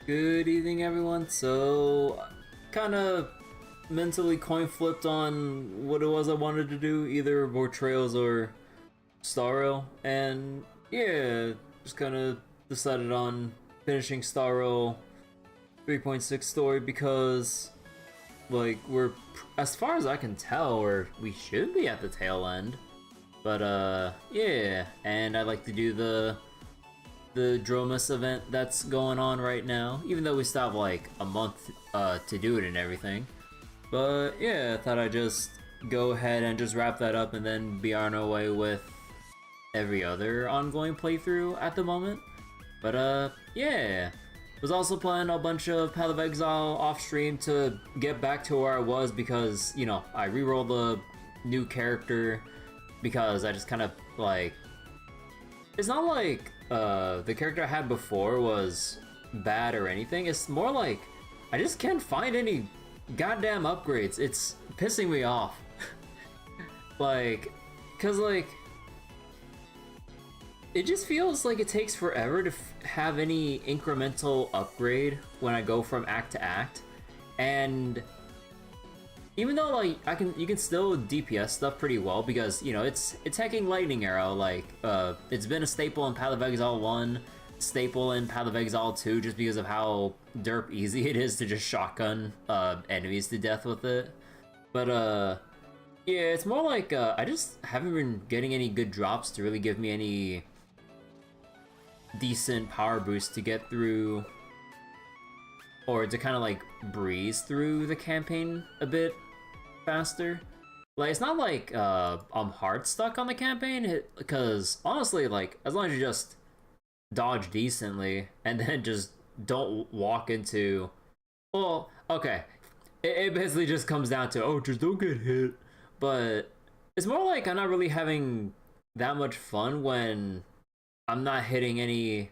Good evening, everyone. So, kind of mentally coin flipped on what it was I wanted to do, either more Trails or Starro, and yeah, just kind of decided on finishing Starro 3.6 story because, like, as far as I can tell, we should be at the tail end. But yeah, and I'd like to do the Dromas event that's going on right now, even though we still have like a month to do it and everything. But yeah, I thought I'd just go ahead and just wrap that up and then be on our way with every other ongoing playthrough at the moment. But yeah, was also playing a bunch of Path of Exile off stream to get back to where I was because, you know, I rerolled the new character because I just kind of like, it's not like the character I had before was bad or anything. It's more like I just can't find any goddamn upgrades. It's pissing me off. Like, cause like it just feels like it takes forever to have any incremental upgrade when I go from act to act, and even though like you can still DPS stuff pretty well because, you know, it's hacking lightning arrow. Like it's been a staple in Path of Exile 1, staple in Path of Exile 2, just because of how derp easy it is to just shotgun enemies to death with it. But yeah, it's more like I just haven't been getting any good drops to really give me any decent power boost to get through, or to kind of like breeze through the campaign a bit faster. Like, it's not like I'm hard stuck on the campaign, because honestly, like, as long as you just dodge decently and then just don't walk into, well, okay, it basically just comes down to, oh, just don't get hit. But it's more like I'm not really having that much fun when I'm not hitting any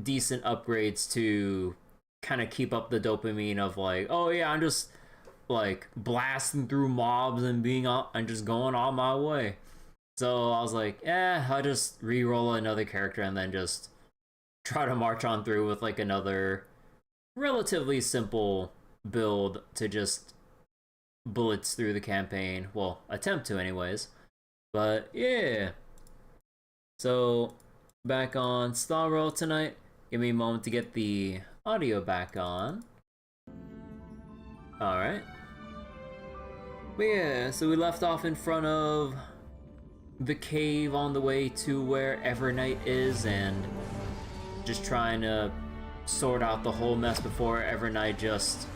decent upgrades to kind of keep up the dopamine of like, oh yeah, I'm just like blasting through mobs and and just going on my way. So I was like, I'll just re-roll another character and then just try to march on through with like another relatively simple build to just blitz through the campaign. Well, attempt to anyways. But yeah. So back on Starro tonight. Give me a moment to get the audio back on. Alright. But yeah, so we left off in front of the cave on the way to where Evernight is, and just trying to sort out the whole mess before Evernight just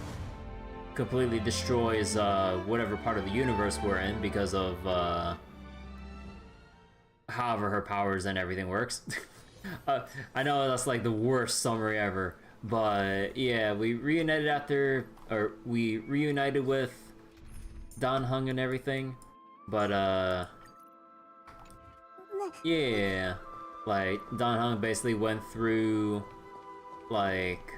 completely destroys whatever part of the universe we're in because of however her powers and everything works. I know that's like the worst summary ever, but yeah, we reunited with Dan Heng and everything, but yeah, like Dan Heng basically went through like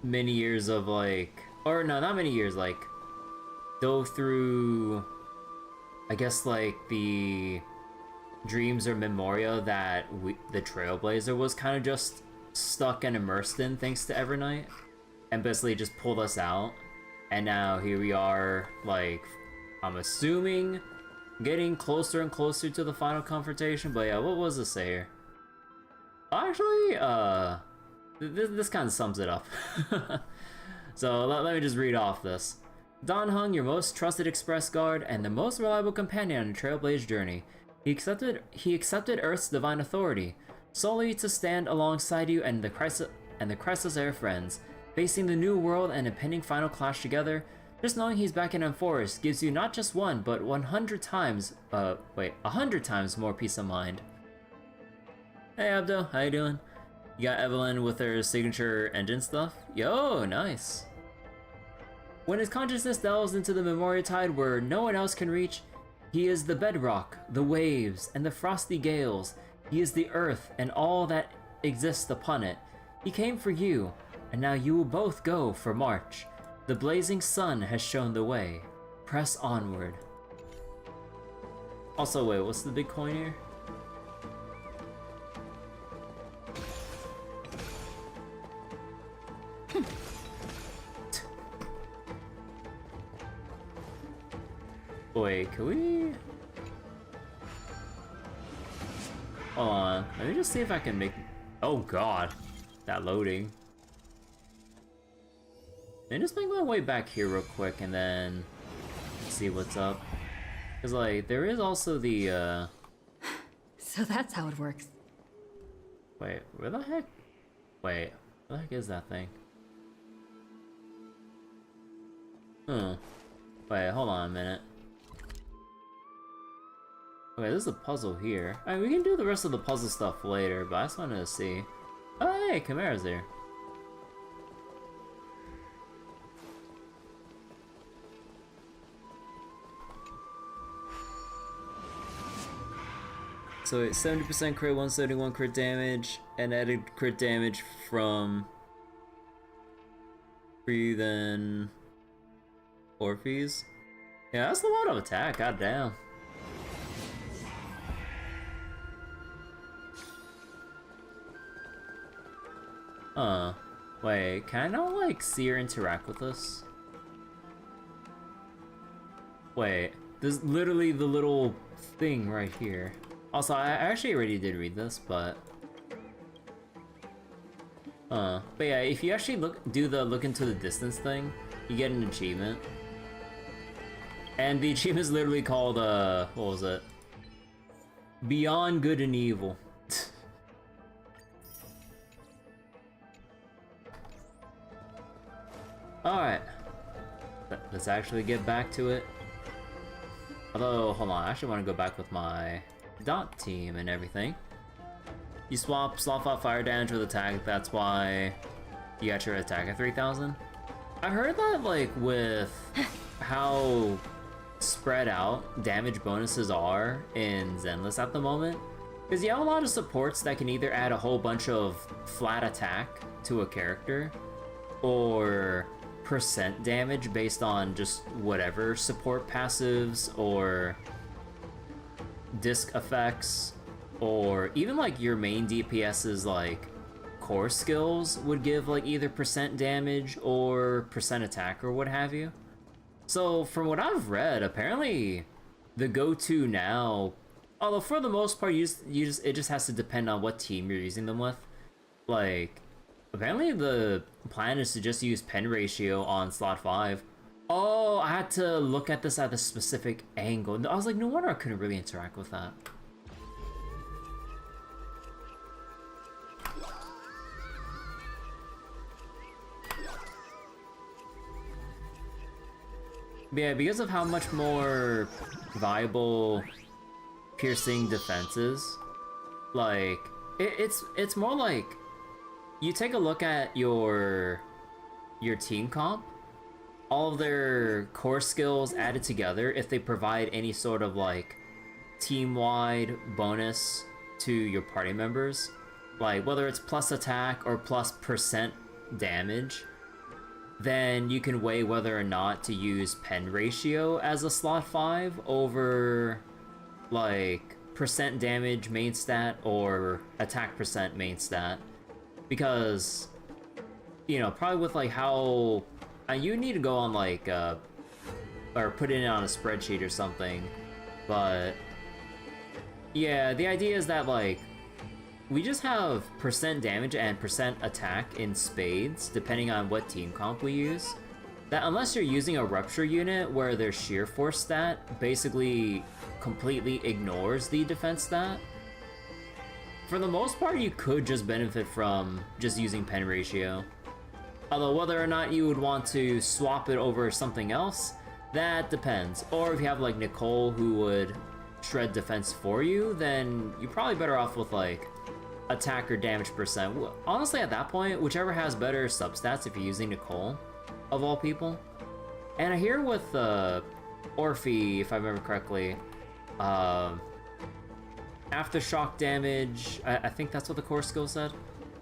many years of like, or no, not many years, like dove through, I guess, like the dreams or memoria that the Trailblazer was kind of just stuck and immersed in thanks to Evernight, and basically just pulled us out. And now here we are, like, I'm assuming getting closer and closer to the final confrontation. But yeah, what was this say here? Actually, this kind of sums it up. So let me just read off this. Dan Heng, your most trusted express guard and the most reliable companion on the Trailblaze journey. He accepted Earth's divine authority, solely to stand alongside you and the Crisis Air friends, facing the new world and impending final clash together. Just knowing he's back in Forest gives you not just one, but 100 times more peace of mind. Hey Abdo, how you doing? You got Evelyn with her signature engine stuff? Yo, nice. When his consciousness delves into the Memoria Tide where no one else can reach, he is the bedrock, the waves, and the frosty gales. He is the earth and all that exists upon it. He came for you, and now you will both go for March. The blazing sun has shown the way. Press onward. Also, wait, what's the big coin here? can we... Hold on, let me just see if I can make... Oh god, that loading. Let me just make my way back here real quick and then see what's up. Cause like, there is also the, So that's how it works. Wait, where the heck? Wait, where the heck is that thing? Huh. Wait, hold on a minute. Okay, there's a puzzle here. Alright, we can do the rest of the puzzle stuff later, but I just wanted to see. Oh, hey, Chimera's there. So it's 70% crit, 171 crit damage, and added crit damage from Breathe and Orpheus. Yeah, that's a lot of attack, goddamn. Wait, can I not, like, see or interact with this? Wait, there's literally the little thing right here. Also, I actually already did read this, but... But yeah, if you actually do the look into the distance thing, you get an achievement. And the achievement is literally called, what was it? Beyond Good and Evil. Alright. Let's actually get back to it. Although, hold on, I actually want to go back with my dot team and everything. You swap fire damage with attack, that's why you got your attack at 3000. I heard that, like, with how spread out damage bonuses are in Zenless at the moment, because you have a lot of supports that can either add a whole bunch of flat attack to a character, or percent damage based on just whatever support passives or disc effects, or even like your main DPS's like core skills would give like either percent damage or percent attack or what have you. So from what I've read, apparently the go-to now, although for the most part it just has to depend on what team you're using them with. Like, apparently the plan is to just use pen ratio on slot 5. Oh, I had to look at this at a specific angle. I was like, no wonder I couldn't really interact with that. But yeah, because of how much more viable piercing defense is, like, it's more like, you take a look at your team comp, all of their core skills added together, if they provide any sort of like team-wide bonus to your party members, like whether it's plus attack or plus percent damage, then you can weigh whether or not to use pen ratio as a slot 5 over like percent damage main stat or attack percent main stat. Because, you know, probably with like how you need to go on like or put it on a spreadsheet or something, but yeah, the idea is that like we just have percent damage and percent attack in spades depending on what team comp we use, that unless you're using a rupture unit where their sheer force stat basically completely ignores the defense stat, for the most part you could just benefit from just using pen ratio. Although whether or not you would want to swap it over something else, that depends. Or if you have like Nicole who would shred defense for you, then you're probably better off with like attack or damage percent. Honestly, at that point, whichever has better substats if you're using Nicole, of all people. And I hear with Orphe, if I remember correctly, aftershock damage, I think that's what the core skill said.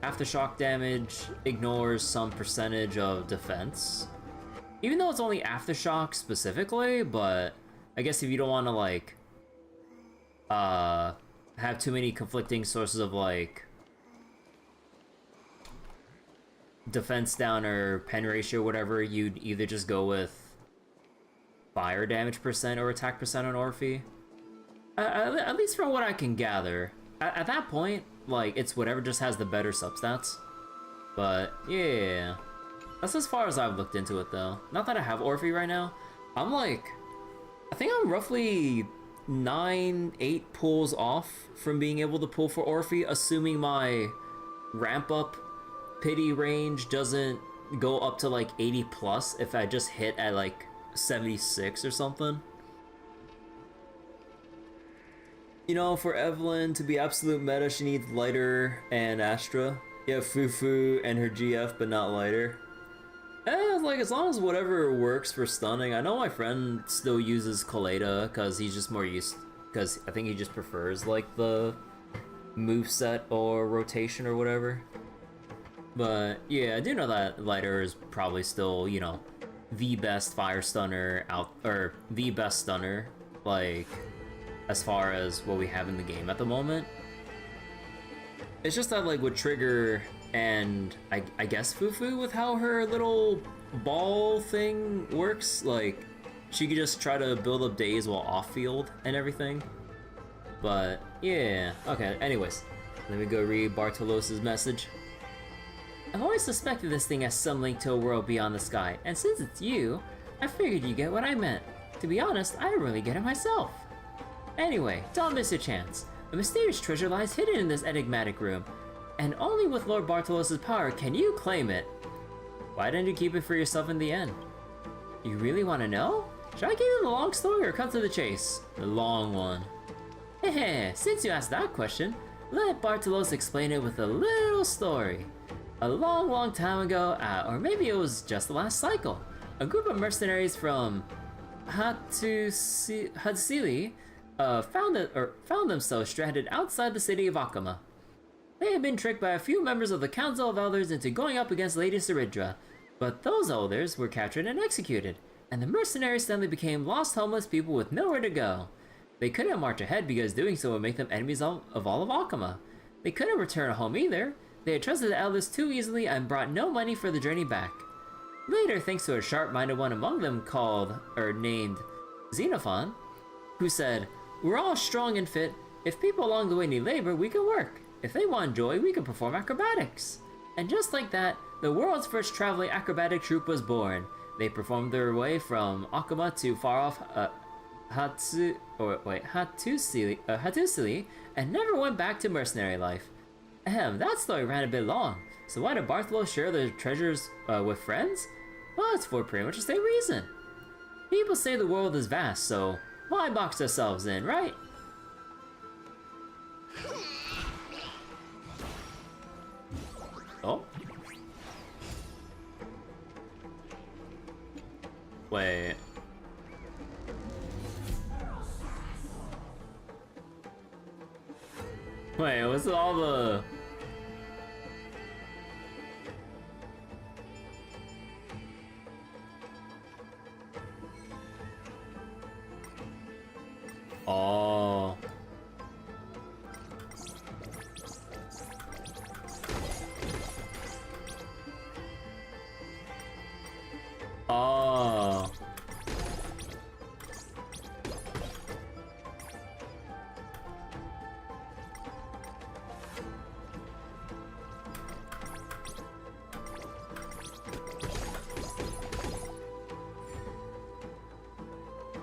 Aftershock damage ignores some percentage of defense. Even though it's only aftershock specifically, but I guess if you don't want to like have too many conflicting sources of like defense down or pen ratio, whatever, you'd either just go with fire damage percent or attack percent on Orphe. At least from what I can gather. At that point, like, it's whatever just has the better substats. But, yeah. That's as far as I've looked into it, though. Not that I have Orphe right now. I'm like... I think I'm roughly 9-8 pulls off from being able to pull for Orphe, assuming my ramp-up pity range doesn't go up to, like, 80 plus if I just hit at, like, 76 or something. You know, for Evelyn to be absolute meta, she needs Lighter and Astra. Yeah, Fufu and her GF, but not Lighter. Like, as long as whatever works for stunning. I know my friend still uses Kaleda, because he's just more used... Because I think he just prefers, like, the moveset or rotation or whatever. But, yeah, I do know that Lighter is probably still, you know, the best fire stunner out... Or, the best stunner, like, as far as what we have in the game at the moment. It's just that, like, with Trigger and I guess Fufu, with how her little ball thing works, like, she could just try to build up days while off-field and everything. But, yeah. Okay, anyways. Let me go read Bartolos' message. I've always suspected this thing has some link to a world beyond the sky, and since it's you, I figured you get what I meant. To be honest, I don't really get it myself. Anyway, don't miss a chance. A mysterious treasure lies hidden in this enigmatic room, and only with Lord Bartolos' power can you claim it. Why didn't you keep it for yourself in the end? You really want to know? Should I give you the long story or cut to the chase? The long one. Heh, since you asked that question, let Bartolos explain it with a little story. A long time ago, or maybe it was just the last cycle, a group of mercenaries from Hatsili found themselves stranded outside the city of Akama. They had been tricked by a few members of the Council of Elders into going up against Lady Saridra, but those elders were captured and executed, and the mercenaries suddenly became lost homeless people with nowhere to go. They couldn't march ahead because doing so would make them enemies of all of Akama. They couldn't return home either. They had trusted the elders too easily and brought no money for the journey back. Later, thanks to a sharp-minded one among them named Xenophon, who said, "We're all strong and fit. If people along the way need labor, we can work. If they want joy, we can perform acrobatics." And just like that, the world's first traveling acrobatic troupe was born. They performed their way from Akama to far-off Hatusili, and never went back to mercenary life. That story ran a bit long, so why did Bartholo share their treasures with friends? Well, it's for pretty much the same reason. People say the world is vast, so why box ourselves in, right? Oh? Wait. Wait, what's all the... Oh. Oh.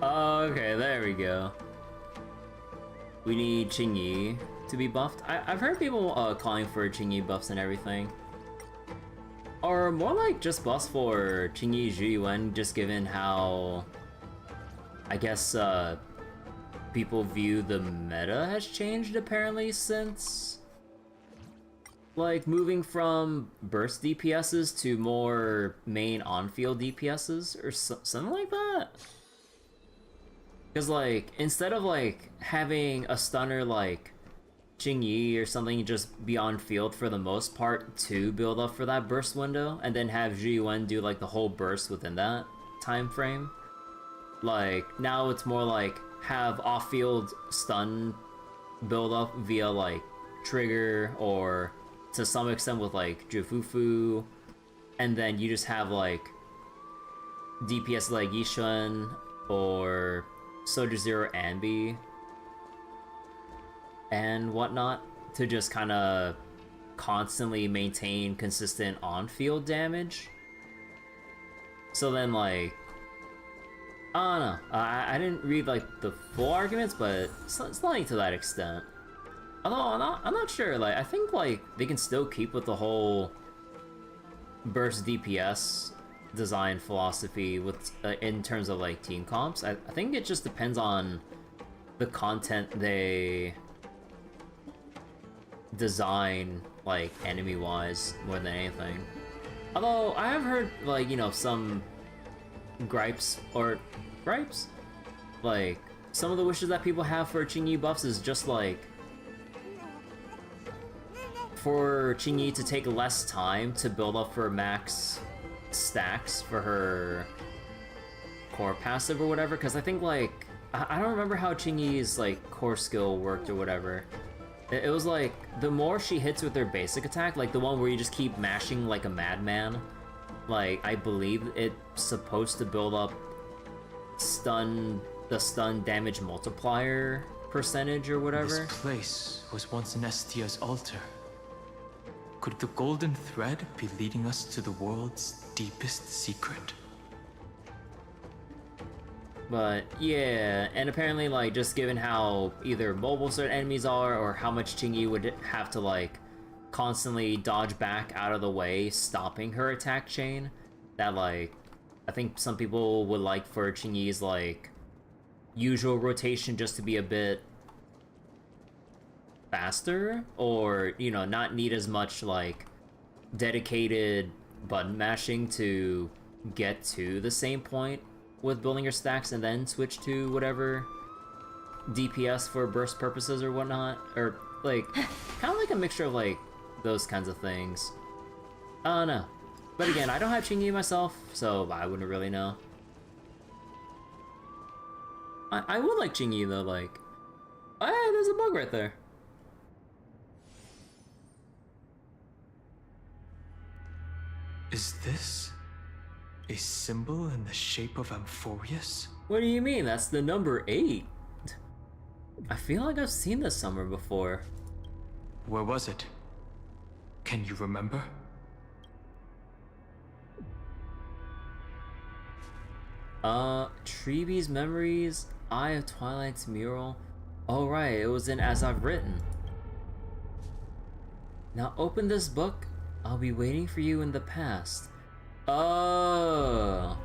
Okay, there we go. We need Qingyi to be buffed. I've heard people calling for Qingyi buffs and everything. Or more like just buffs for Qingyi Zhiyuan, just given how, I guess, people view the meta has changed apparently since, like, moving from burst DPSs to more main on-field DPSs or something like that. Because, like, instead of, like, having a stunner like Qingyi or something just be on field for the most part to build up for that burst window, and then have Zhiyuan do, like, the whole burst within that time frame. Like, now it's more like, have off-field stun build up via, like, Trigger, or to some extent with, like, Jufufu, and then you just have, like, DPS like Yishun or Soldier Zero Ambi and whatnot to just kind of constantly maintain consistent on-field damage. So then, like, I don't know. I didn't read like the full arguments, but something to that extent. Although I'm not sure. Like, I think like they can still keep with the whole burst DPS design philosophy with in terms of like team comps. I think it just depends on the content they design, like enemy wise, more than anything. Although I have heard like, you know, some gripes, like some of the wishes that people have for Qingyi buffs is just like for Qingyi to take less time to build up for max stacks for her core passive or whatever, because I think like I don't remember how Qingyi's like core skill worked or whatever. It was like the more she hits with her basic attack, like the one where you just keep mashing like a madman, like I believe it's supposed to build up the stun damage multiplier percentage or whatever. This place was once Nestia's altar. Could the golden thread be leading us to the world's deepest secret? But yeah, and apparently like just given how either mobile certain enemies are or how much Qingyi would have to like constantly dodge back out of the way, stopping her attack chain, that like I think some people would like for Qingyi's like usual rotation just to be a bit faster, or you know, not need as much like dedicated button mashing to get to the same point with building your stacks and then switch to whatever DPS for burst purposes or whatnot, or like kind of like a mixture of like those kinds of things. I don't know, but again, I don't have Qingyi myself, so I wouldn't really know. I would like Qingyi though, like, hey, there's a bug right there. Is this a symbol in the shape of Amphorius? What do you mean? That's the number 8. I feel like I've seen this somewhere before. Where was it? Can you remember? Treeby's Memories, Eye of Twilight's mural. Oh right, it was in As I've Written. Now open this book. I'll be waiting for you in the past. Oh.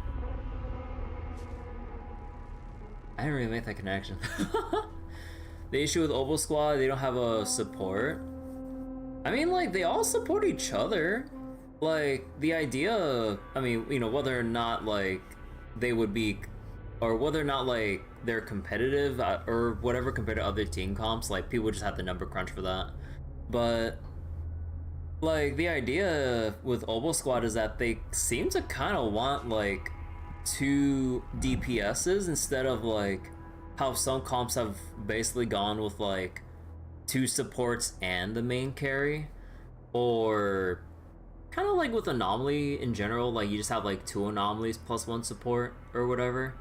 I didn't really make that connection. The issue with Oval Squad, they don't have a support. I mean, like, they all support each other. Like, the idea, I mean, you know, whether or not, like, they would be, or whether or not, like, they're competitive, or whatever compared to other team comps, like, people just have the number crunch for that. But like, the idea with Oval Squad is that they seem to kind of want, like, 2 DPSs instead of, like, how some comps have basically gone with, like, 2 supports and the main carry. Or kind of like with Anomaly in general, like, you just have, like, 2 anomalies plus 1 support or whatever.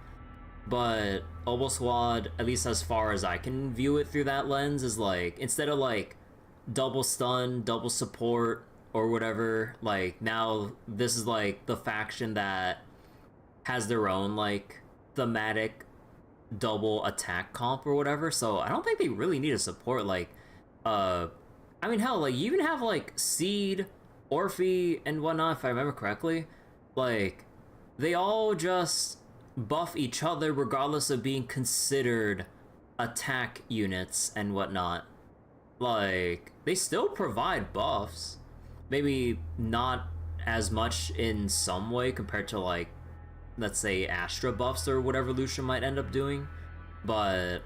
But Oval Squad, at least as far as I can view it through that lens, is, like, instead of, like, double stun, double support, or whatever, like, now this is like the faction that has their own like thematic double attack comp or whatever, so I don't think they really need a support. Like, I mean, hell, like, you even have like Seed, Orphe, and whatnot, if I remember correctly. Like, they all just buff each other regardless of being considered attack units and whatnot. Like, they still provide buffs. Maybe not as much in some way compared to, like, let's say Astra buffs or whatever Lucian might end up doing. But,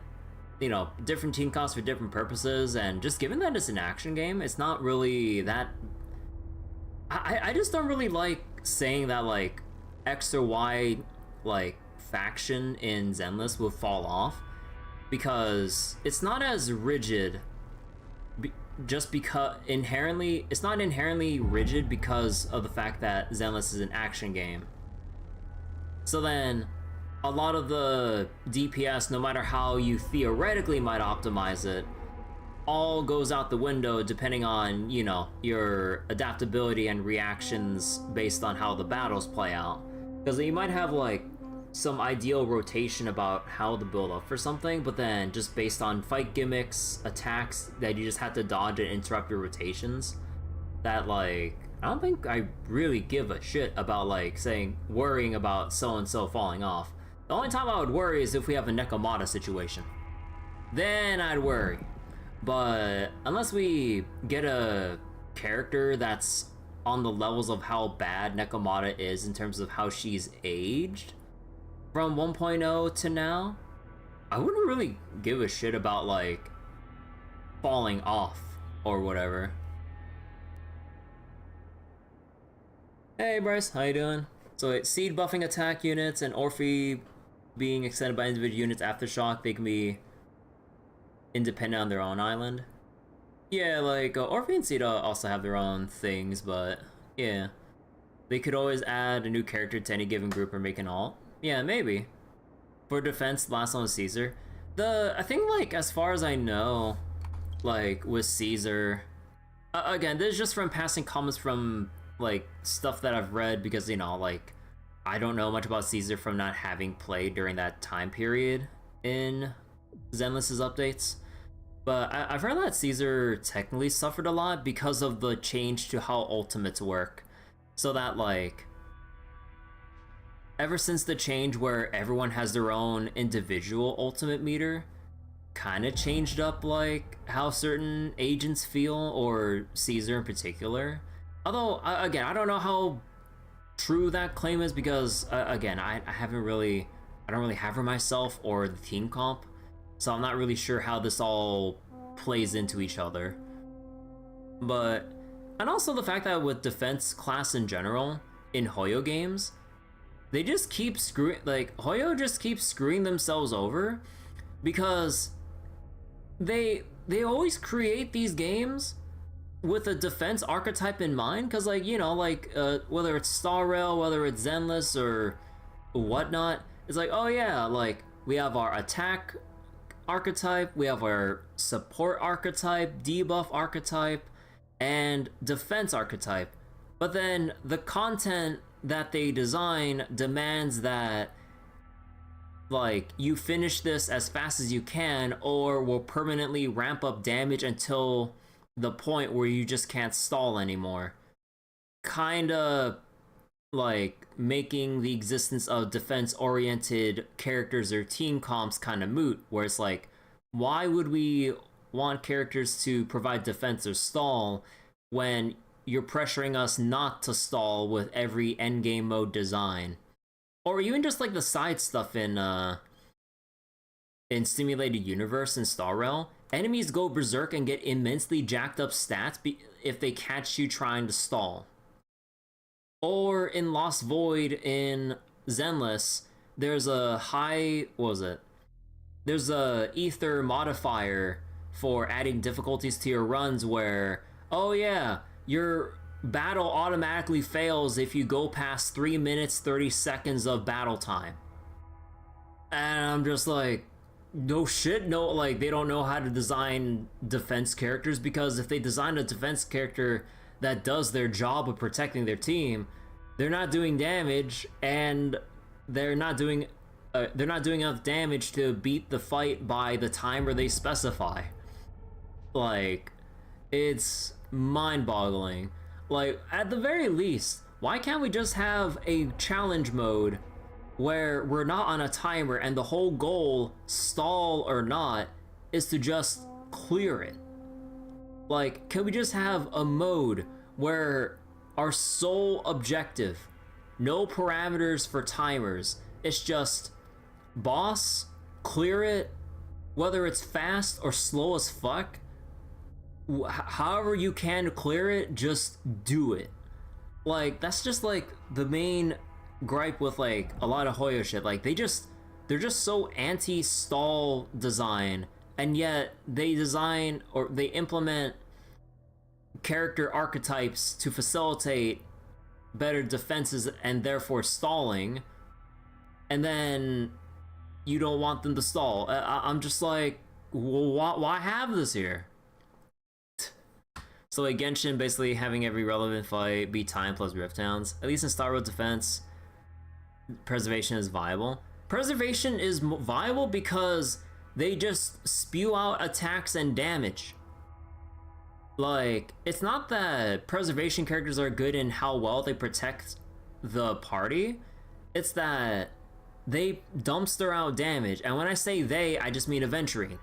you know, different team costs for different purposes, and just given that it's an action game, it's not really that... I just don't really like saying that, like, X or Y, like, faction in Zenless will fall off, because it's not as rigid just because it's not inherently rigid because of the fact that Zenless is an action game. So then, a lot of the DPS, no matter how you theoretically might optimize it, all goes out the window depending on, you know, your adaptability and reactions based on how the battles play out. Because you might have, like, some ideal rotation about how to build up for something, but then just based on fight gimmicks, attacks that you just have to dodge and interrupt your rotations, that, like, I don't think I really give a shit about, like, worrying about so-and-so falling off. The only time I would worry is if we have a Nekomata situation. Then I'd worry. But unless we get a character that's on the levels of how bad Nekomata is in terms of how she's aged from 1.0 to now, I wouldn't really give a shit about, like, falling off or whatever. Hey Bryce, how you doing? So it's seed buffing attack units and Orphe being extended by individual units aftershock, they can be independent on their own island. Yeah, like, Orphe and Seed also have their own things, but yeah. They could always add a new character to any given group or make an alt. Yeah, maybe. For defense, last one was Caesar. I think, like, as far as I know, like, with Caesar, again, this is just from passing comments from, like, stuff that I've read, because, you know, like, I don't know much about Caesar from not having played during that time period in Zenless's updates. But I've heard that Caesar technically suffered a lot because of the change to how ultimates work. So that, like, ever since the change where everyone has their own individual ultimate meter, kind of changed up, like, how certain agents feel, or Caesar in particular. Although, again, I don't know how true that claim is, because, again, I don't really have her myself or the team comp, so I'm not really sure how this all plays into each other. But, and also the fact that with defense class in general, in Hoyo games, they just keep screwing, like, Hoyo just keeps screwing themselves over, because they always create these games with a defense archetype in mind, because, like, you know, like, whether it's Star Rail, whether it's Zenless or whatnot, it's like, oh yeah, like, we have our attack archetype, we have our support archetype, debuff archetype, and defense archetype. But then the content that they design demands that, like, you finish this as fast as you can, or will permanently ramp up damage until the point where you just can't stall anymore. Kinda, like, making the existence of defense-oriented characters or team comps kind of moot, where it's like, why would we want characters to provide defense or stall when you're pressuring us not to stall with every endgame mode design? Or even just, like, the side stuff in Simulated Universe and Star Rail, enemies go berserk and get immensely jacked up stats if they catch you trying to stall. Or in Lost Void in Zenless, there's a there's a ether modifier for adding difficulties to your runs where, oh yeah, your battle automatically fails if you go past 3 minutes 30 seconds of battle time. And I'm just like, no shit, no, like, they don't know how to design defense characters, because if they design a defense character that does their job of protecting their team, they're not doing damage, and they're not doing enough damage to beat the fight by the timer they specify. Like, it's mind-boggling. Like, at the very least, why can't we just have a challenge mode where we're not on a timer and the whole goal, stall or not, is to just clear it? Like, can we just have a mode where our sole objective, no parameters for timers, it's just boss, clear it, whether it's fast or slow as fuck, however you can clear it, just do it. Like, that's just, like, the main gripe with, like, a lot of Hoyo shit. Like, they're just so anti-stall design, and yet they design, or they implement character archetypes to facilitate better defenses and therefore stalling, and then you don't want them to stall. I'm just like, well, why have this here? So like Genshin basically having every relevant fight be time plus Rift Towns. At least in Star Road Defense, preservation is viable. Preservation is viable because they just spew out attacks and damage. Like, it's not that preservation characters are good in how well they protect the party. It's that they dumpster out damage. And when I say they, I just mean Aventurine.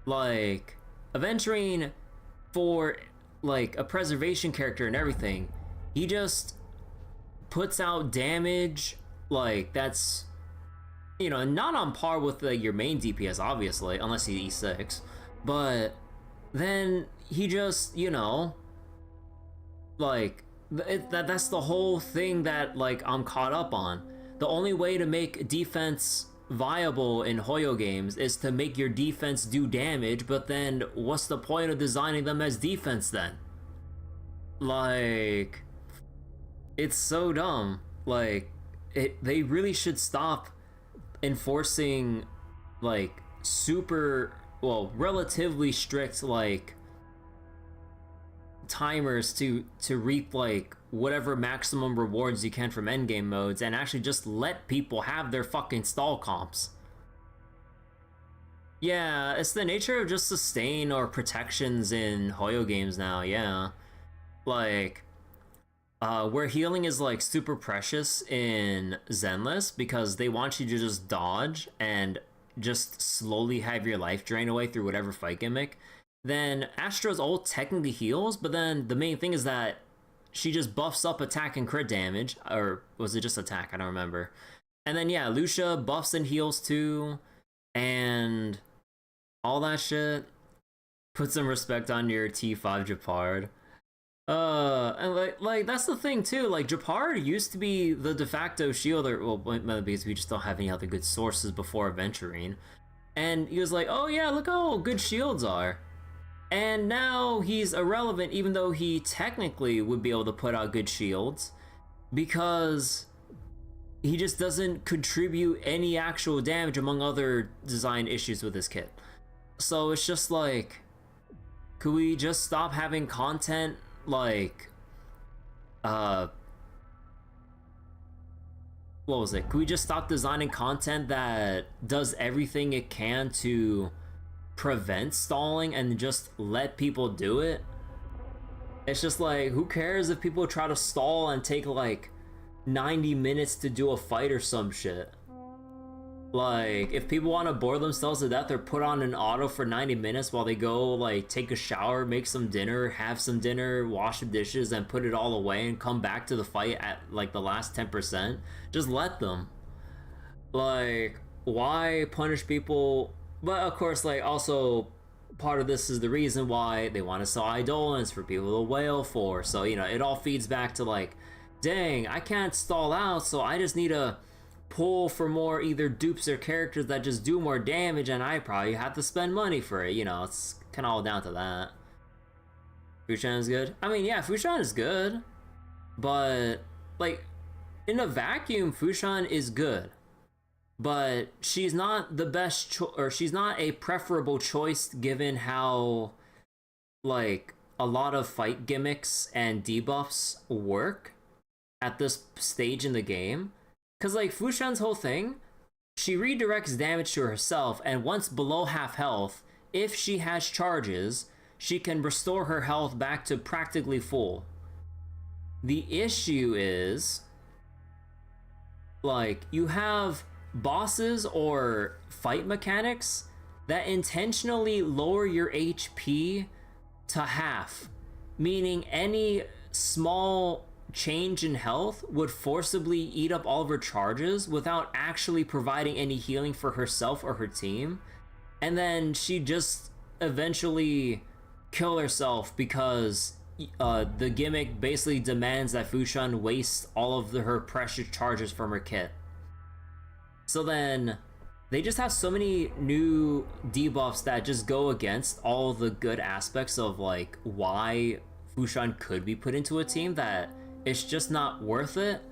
Like, Aventurine, for like a preservation character and everything, he just puts out damage like that's, you know, not on par with your main DPS, obviously, unless he's E6, but then he just, you know, like that's the whole thing that like I'm caught up on. The only way to make defense viable in Hoyo games is to make your defense do damage, but then what's the point of designing them as defense then? Like, it's so dumb. Like, they really should stop enforcing like super, well, relatively strict like timers to reap like whatever maximum rewards you can from endgame modes, and actually just let people have their fucking stall comps. Yeah, it's the nature of just sustain or protections in Hoyo games now, yeah. Like, where healing is like super precious in Zenless because they want you to just dodge and just slowly have your life drain away through whatever fight gimmick, then Astra's ult technically heals, but then the main thing is that she just buffs up attack and crit damage, or was it just attack? I don't remember. And then yeah, Lucia buffs and heals too, and all that shit. Put some respect on your T5 Japard. And like that's the thing too. Like Japard used to be the de facto shielder. Well, because we just don't have any other good sources before Aventurine. And he was like, oh yeah, look how good shields are. And now he's irrelevant, even though he technically would be able to put out good shields, because he just doesn't contribute any actual damage among other design issues with his kit. So it's just like, could we just stop having content like, what was it? Could we just stop designing content that does everything it can to prevent stalling and just let people do it? It's just like, who cares if people try to stall and take like 90 minutes to do a fight or some shit? Like, if people want to bore themselves to death or put on an auto for 90 minutes while they go like take a shower, make some dinner, have some dinner, wash the dishes, and put it all away and come back to the fight at like the last 10%, just let them. Like, why punish people? But of course, like, also part of this is the reason why they want to sell Eidolons for people to wail for. So, you know, it all feeds back to like, dang, I can't stall out, so I just need to pull for more either dupes or characters that just do more damage, and I probably have to spend money for it. You know, it's kind of all down to that. Fushan is good. I mean, yeah, Fushan is good, but like in a vacuum, Fushan is good. But she's not the best or she's not a preferable choice given how like a lot of fight gimmicks and debuffs work at this stage in the game. Because like Fushan's whole thing, she redirects damage to herself, and once below half health, if she has charges, she can restore her health back to practically full. The issue is, like, you have bosses or fight mechanics that intentionally lower your HP to half, meaning any small change in health would forcibly eat up all of her charges without actually providing any healing for herself or her team, and then she just eventually kill herself because the gimmick basically demands that Fushan waste all of her precious charges from her kit. So then they just have so many new debuffs that just go against all the good aspects of like why Fushan could be put into a team, that it's just not worth it.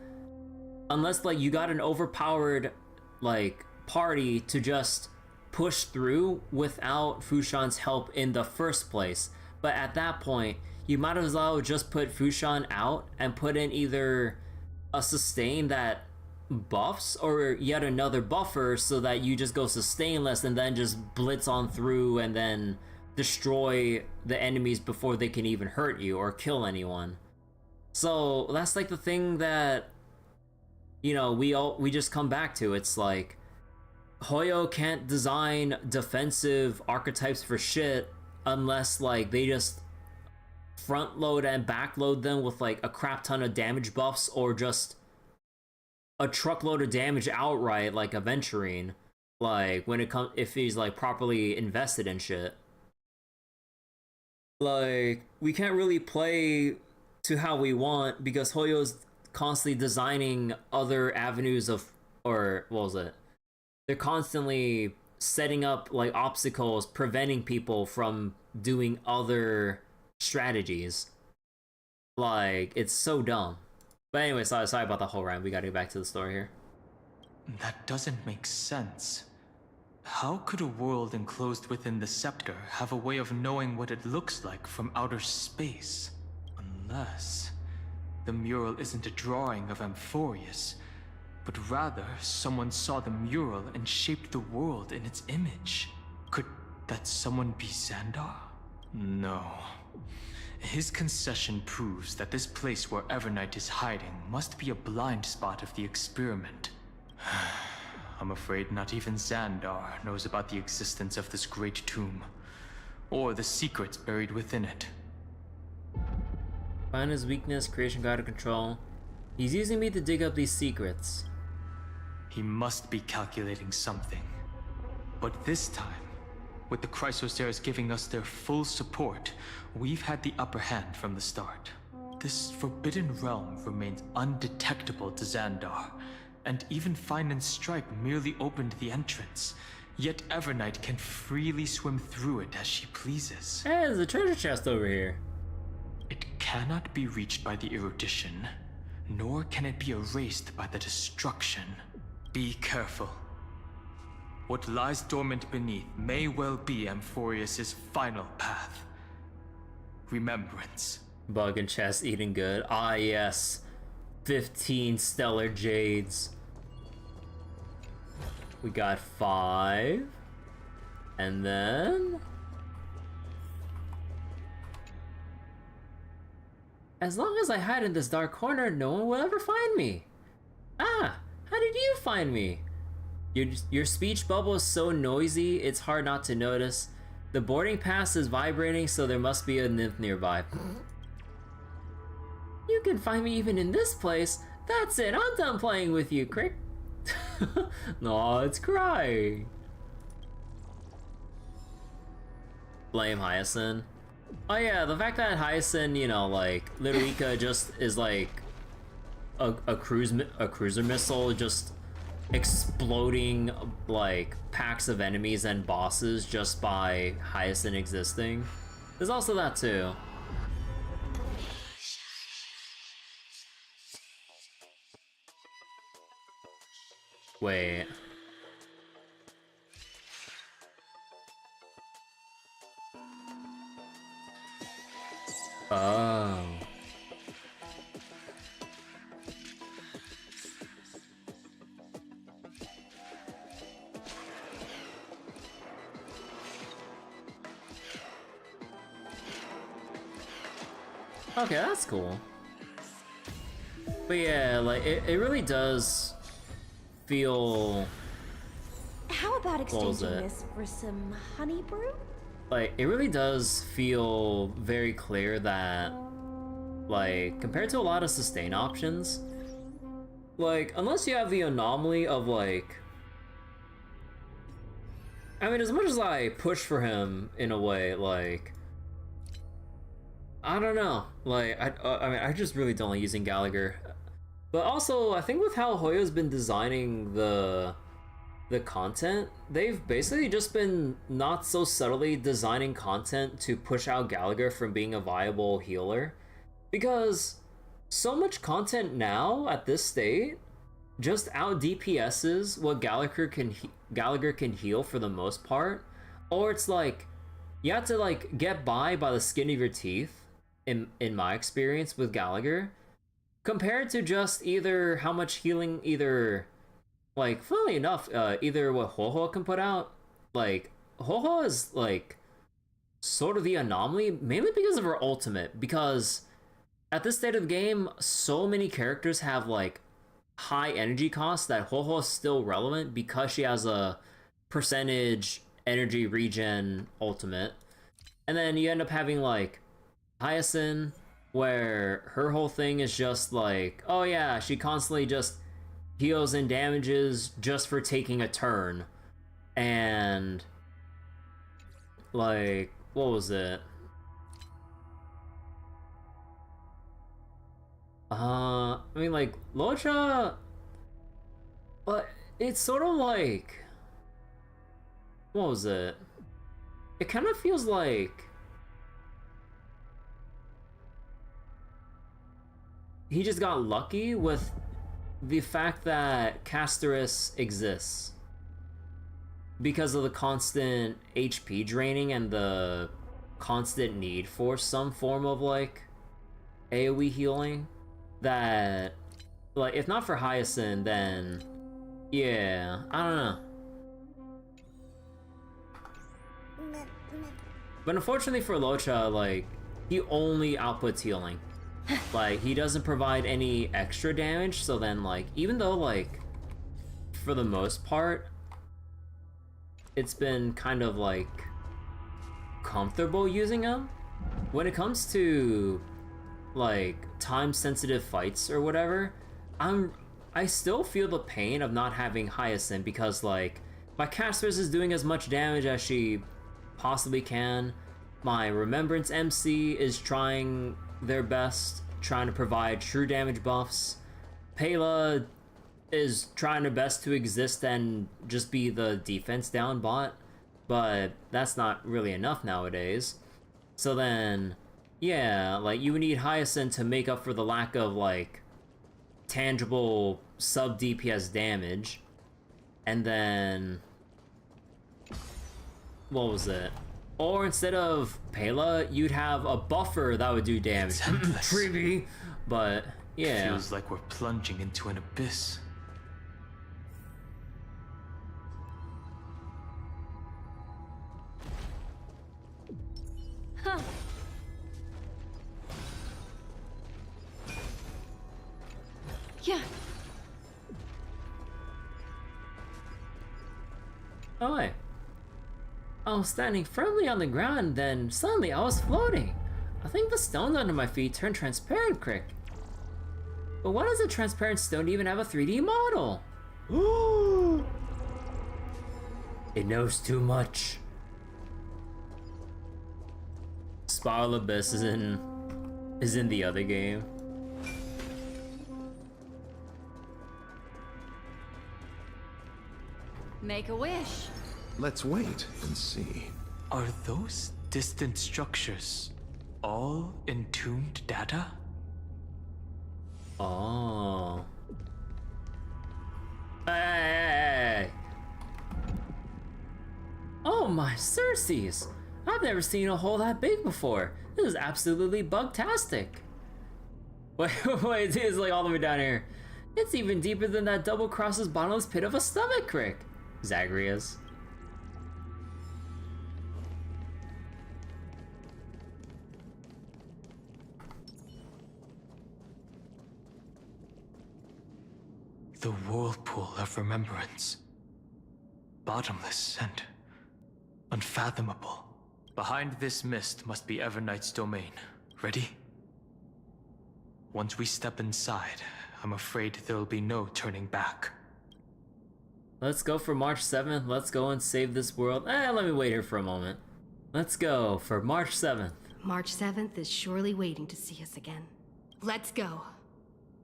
unless like you got an overpowered like party to just push through without Fushan's help in the first place. But at that point, you might as well just put Fushan out and put in either a sustain that buffs or yet another buffer so that you just go sustainless and then just blitz on through and then destroy the enemies before they can even hurt you or kill anyone. So that's like the thing that, you know, we just come back to. It's like Hoyo can't design defensive archetypes for shit unless like they just front load and back load them with like a crap ton of damage buffs or just a truckload of damage outright, like Aventurine. Like when it comes, if he's like properly invested in shit. Like we can't really play to how we want because Hoyo's constantly designing other avenues of, or what was it? They're constantly setting up like obstacles, preventing people from doing other strategies. Like it's so dumb. But anyway, sorry about the whole rant. We gotta get back to the story here. That doesn't make sense. How could a world enclosed within the scepter have a way of knowing what it looks like from outer space? Unless the mural isn't a drawing of Amphorius, but rather someone saw the mural and shaped the world in its image. Could that someone be Xandar? No. His concession proves that this place where Evernight is hiding must be a blind spot of the experiment. I'm afraid not even Xandar knows about the existence of this great tomb, or the secrets buried within it. Find his weakness, creation guide of control. He's using me to dig up these secrets. He must be calculating something. But this time, with the Chrysoceres giving us their full support, we've had the upper hand from the start. This forbidden realm remains undetectable to Xandar, and even Fine and Strike merely opened the entrance. Yet Evernight can freely swim through it as she pleases. Hey, there's a treasure chest over here. It cannot be reached by the erudition, nor can it be erased by the destruction. Be careful. What lies dormant beneath may well be Amphorius' final path. Remembrance. Bug and chest eating good. Ah yes. 15 stellar jades. We got 5. And then... as long as I hide in this dark corner, no one will ever find me. Ah, how did you find me? Your speech bubble is so noisy, it's hard not to notice. The boarding pass is vibrating, so there must be a nymph nearby. You can find me even in this place. That's it, I'm done playing with you, Crick. No, it's crying. Blame Hyacinth. Oh yeah, the fact that Hyacinth, you know, like, Liruika just is like a cruiser missile just exploding like packs of enemies and bosses just by Hyacinth existing. There's also that too. Wait. Oh. Okay, that's cool. But yeah, like, it really does feel... How about exchanging this for some honey brew? Like, it really does feel very clear that, like, compared to a lot of sustain options, like, unless you have the anomaly of, like... I mean, as much as I push for him, in a way, like... I don't know. Like, I mean, I just really don't like using Gallagher. But also, I think with how Hoyo's been designing the content, they've basically just been not so subtly designing content to push out Gallagher from being a viable healer. Because so much content now, at this state, just out DPS's what Gallagher can heal for the most part, or it's like you have to like get by the skin of your teeth. In my experience with Gallagher, compared to just either how much healing either like funnily enough either what Ho can put out. Like Ho is like sort of the anomaly mainly because of her ultimate, because at this state of the game so many characters have like high energy costs that Ho is still relevant because she has a percentage energy regen ultimate. And then you end up having like Hyacinth, where her whole thing is just like, oh yeah, she constantly just heals and damages just for taking a turn. And like, what was it? I mean like Locha, but it's sort of like, what was it? It kind of feels like he just got lucky with the fact that Casterus exists because of the constant HP draining and the constant need for some form of like AoE healing. That, like, if not for Hyacinth, then yeah, I don't know. But unfortunately for Locha, like, he only outputs healing. Like, he doesn't provide any extra damage, so then, like, even though, like, for the most part, it's been kind of, like, comfortable using him, when it comes to, like, time-sensitive fights or whatever, I still feel the pain of not having Hyacinth, because, like, my Casterus is doing as much damage as she possibly can. My Remembrance MC is trying their best, trying to provide true damage buffs. Pela is trying her best to exist and just be the defense down bot, but that's not really enough nowadays. So then, yeah, like, you would need Hyacinth to make up for the lack of, like, tangible sub DPS damage. And then, what was it? Or instead of Pela, you'd have a buffer that would do damage. Freebie! But, yeah. Feels like we're plunging into an abyss. Huh. Yeah. Oh, wait. I was standing firmly on the ground, then suddenly I was floating. I think the stones under my feet turned transparent, Crick. But why does a transparent stone even have a 3D model? Ooh! It knows too much. Spiral Abyss is in the other game. Make a wish. Let's wait and see. Are those distant structures all entombed data? Oh. Hey! Oh my Circes! I've never seen a hole that big before. This is absolutely bugtastic. Wait, it's like all the way down here. It's even deeper than that double crosses bottomless pit of a stomach, Crick. Zagreus. The whirlpool of remembrance. Bottomless and unfathomable. Behind this mist must be Evernight's domain. Ready? Once we step inside, I'm afraid there'll be no turning back. Let's go for March 7th. Let's go and save this world. Let me wait here for a moment. Let's go for March 7th. March 7th is surely waiting to see us again. Let's go.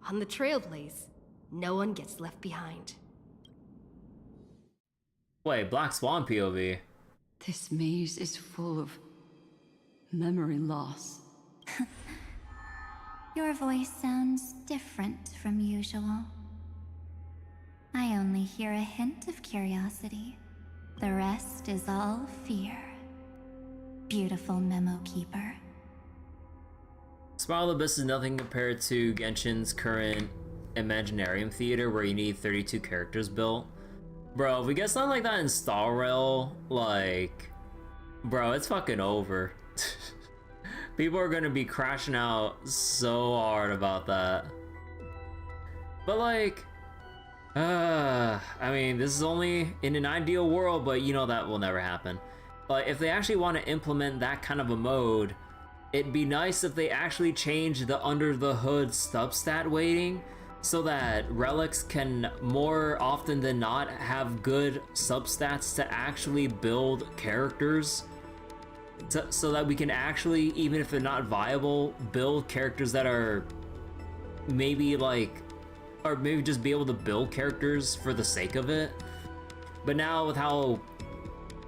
On the Trailblaze, no one gets left behind. Wait, Black Swan POV. This maze is full of memory loss. Your voice sounds different from usual. I only hear a hint of curiosity. The rest is all fear. Beautiful memo keeper. Spiral Abyss is nothing compared to Genshin's current Imaginarium Theater where you need 32 characters built. Bro, if we get something like that in Star Rail, like, bro, it's fucking over. People are gonna be crashing out so hard about that. But like, I mean, this is only in an ideal world, but you know that will never happen. Like, if they actually want to implement that kind of a mode, it'd be nice if they actually change the under the hood substat weighting so that relics can more often than not have good substats to actually build characters. So that we can actually, even if they're not viable, build characters that are maybe like, or maybe just be able to build characters for the sake of it. But now with how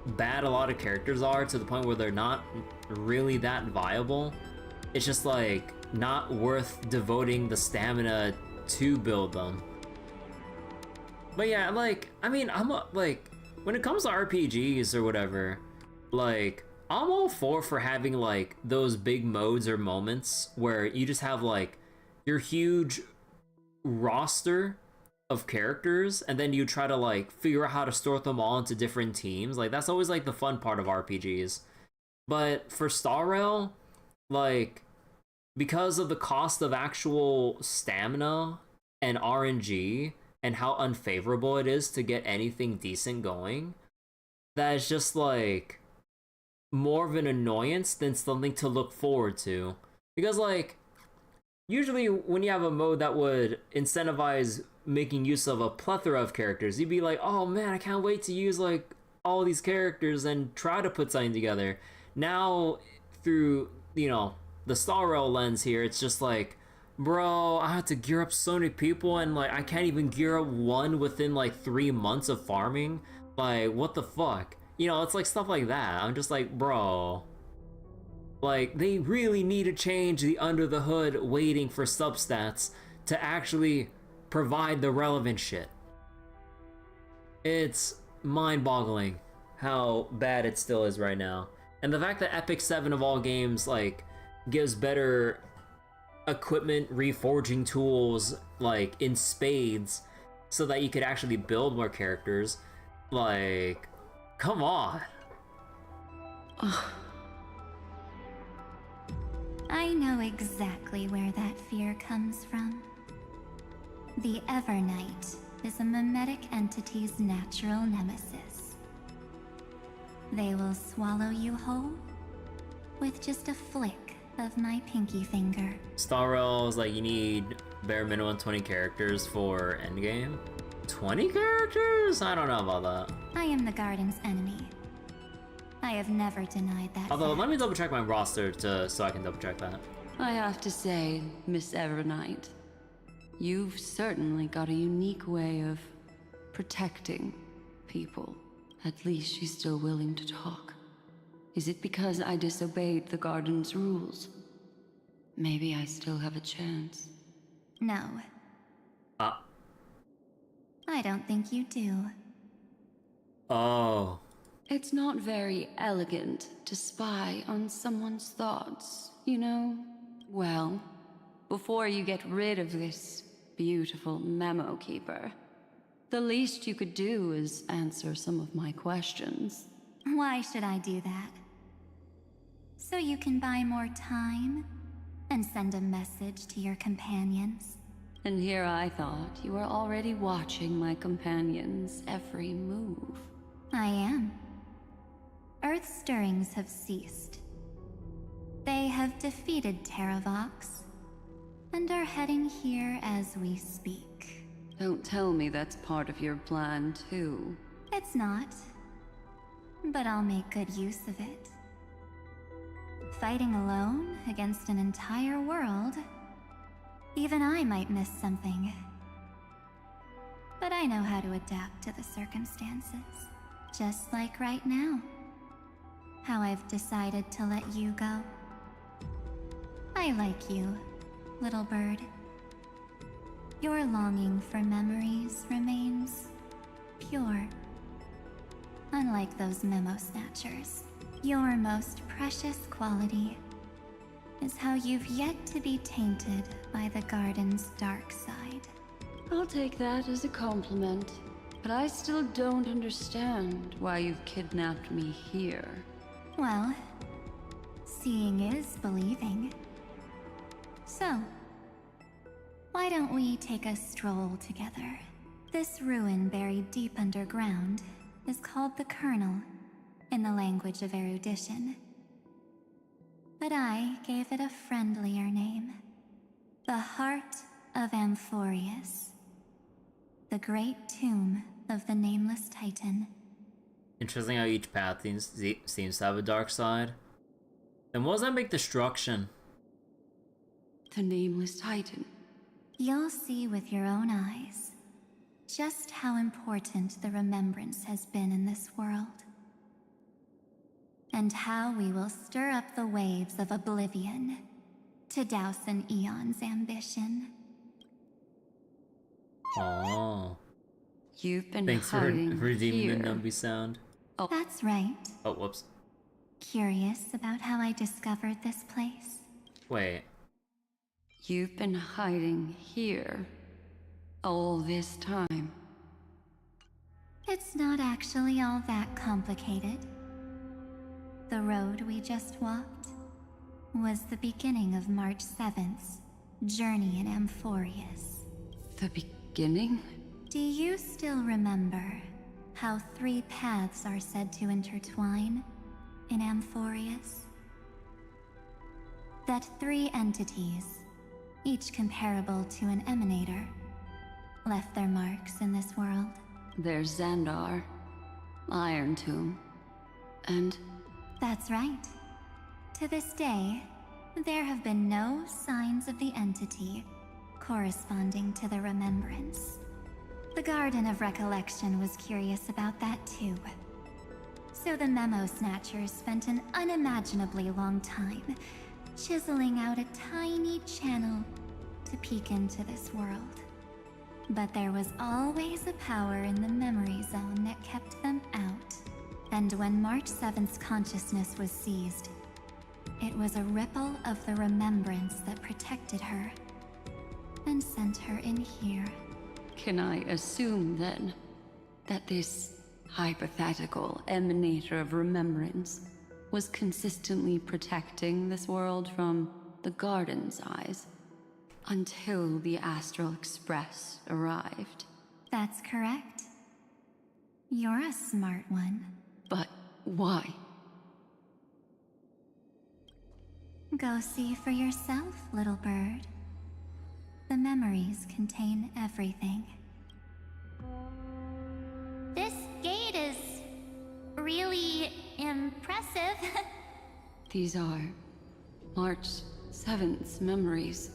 bad a lot of characters are to the point where they're not really that viable, it's just like not worth devoting the stamina to build them. But yeah, like, I mean, like, when it comes to RPGs or whatever, like, I'm all for having like those big modes or moments where you just have like your huge roster of characters and then you try to like figure out how to sort them all into different teams. Like, that's always like the fun part of RPGs. But for Star Rail, like, because of the cost of actual stamina and RNG and how unfavorable it is to get anything decent going, that is just like more of an annoyance than something to look forward to. Because like, usually when you have a mode that would incentivize making use of a plethora of characters, you'd be like, oh man, I can't wait to use like all these characters and try to put something together. Now, through, you know, the Star Rail lens here, it's just like, bro, I have to gear up so many people and like I can't even gear up one within like 3 months of farming. Like, what the fuck? You know, it's like stuff like that. I'm just like, bro, like, they really need to change the under the hood weighting for substats to actually provide the relevant shit. It's mind-boggling how bad it still is right now. And the fact that Epic 7 of all games, like, gives better equipment reforging tools, like, in spades, so that you could actually build more characters, like, come on. I know exactly where that fear comes from. The Evernight is a mimetic entity's natural nemesis. They will swallow you whole with just a flick of my pinky finger. Star Rail is like, you need bare minimum 20 characters for endgame. 20 characters? I don't know about that. I am the garden's enemy. I have never denied that. Although, fact. let me double check my roster so I can double check that. I have to say, Miss Evernight, you've certainly got a unique way of protecting people. At least she's still willing to talk. Is it because I disobeyed the garden's rules? Maybe I still have a chance. No. I don't think you do. Oh. It's not very elegant to spy on someone's thoughts, you know? Well, before you get rid of this beautiful memo keeper, the least you could do is answer some of my questions. Why should I do that? So you can buy more time and send a message to your companions? And here I thought you were already watching my companions' every move. I am. Earth stirrings have ceased. They have defeated Terravox and are heading here as we speak. Don't tell me that's part of your plan, too. It's not, but I'll make good use of it. Fighting alone against an entire world, even I might miss something. But I know how to adapt to the circumstances, just like right now. How I've decided to let you go. I like you, little bird. your longing for memories remains pure. Unlike those memo snatchers, your most precious quality is how you've yet to be tainted by the garden's dark side. I'll take that as a compliment, but I still don't understand why you've kidnapped me here. Well, seeing is believing. So, why don't we take a stroll together? This ruin buried deep underground is called the Kernel, in the language of erudition. But I gave it a friendlier name. The Heart of Amphorius. The great tomb of the Nameless Titan. Interesting how each path seems to have a dark side. Then what does that make destruction? The Nameless Titan. You'll see with your own eyes just how important the remembrance has been in this world. And how we will stir up the waves of oblivion to douse an eon's ambition. Oh. You've been Thanks for hiding redeeming here. the Numby sound. Oh. That's right. Oh, whoops. Curious about how I discovered this place? Wait. You've been hiding here all this time. It's not actually all that complicated. The road we just walked was the beginning of March 7th's journey in Amphorius. The beginning? Do you still remember how 3 paths are said to intertwine in Amphorius? That 3 entities, each comparable to an emanator, left their marks in this world. There's Xandar, Iron Tomb, and... That's right. To this day, there have been no signs of the entity corresponding to the remembrance. The Garden of Recollection was curious about that too. So the Memo Snatchers spent an unimaginably long time chiseling out a tiny channel to peek into this world. But there was always a power in the memory zone that kept them out. And when March 7th's consciousness was seized, it was a ripple of the remembrance that protected her and sent her in here. Can I assume, then, that this hypothetical emanator of remembrance was consistently protecting this world from the Garden's eyes until the Astral Express arrived? That's correct. You're a smart one. But why? Go see for yourself, little bird. The memories contain everything. This gate is really impressive. These are March 7th's memories.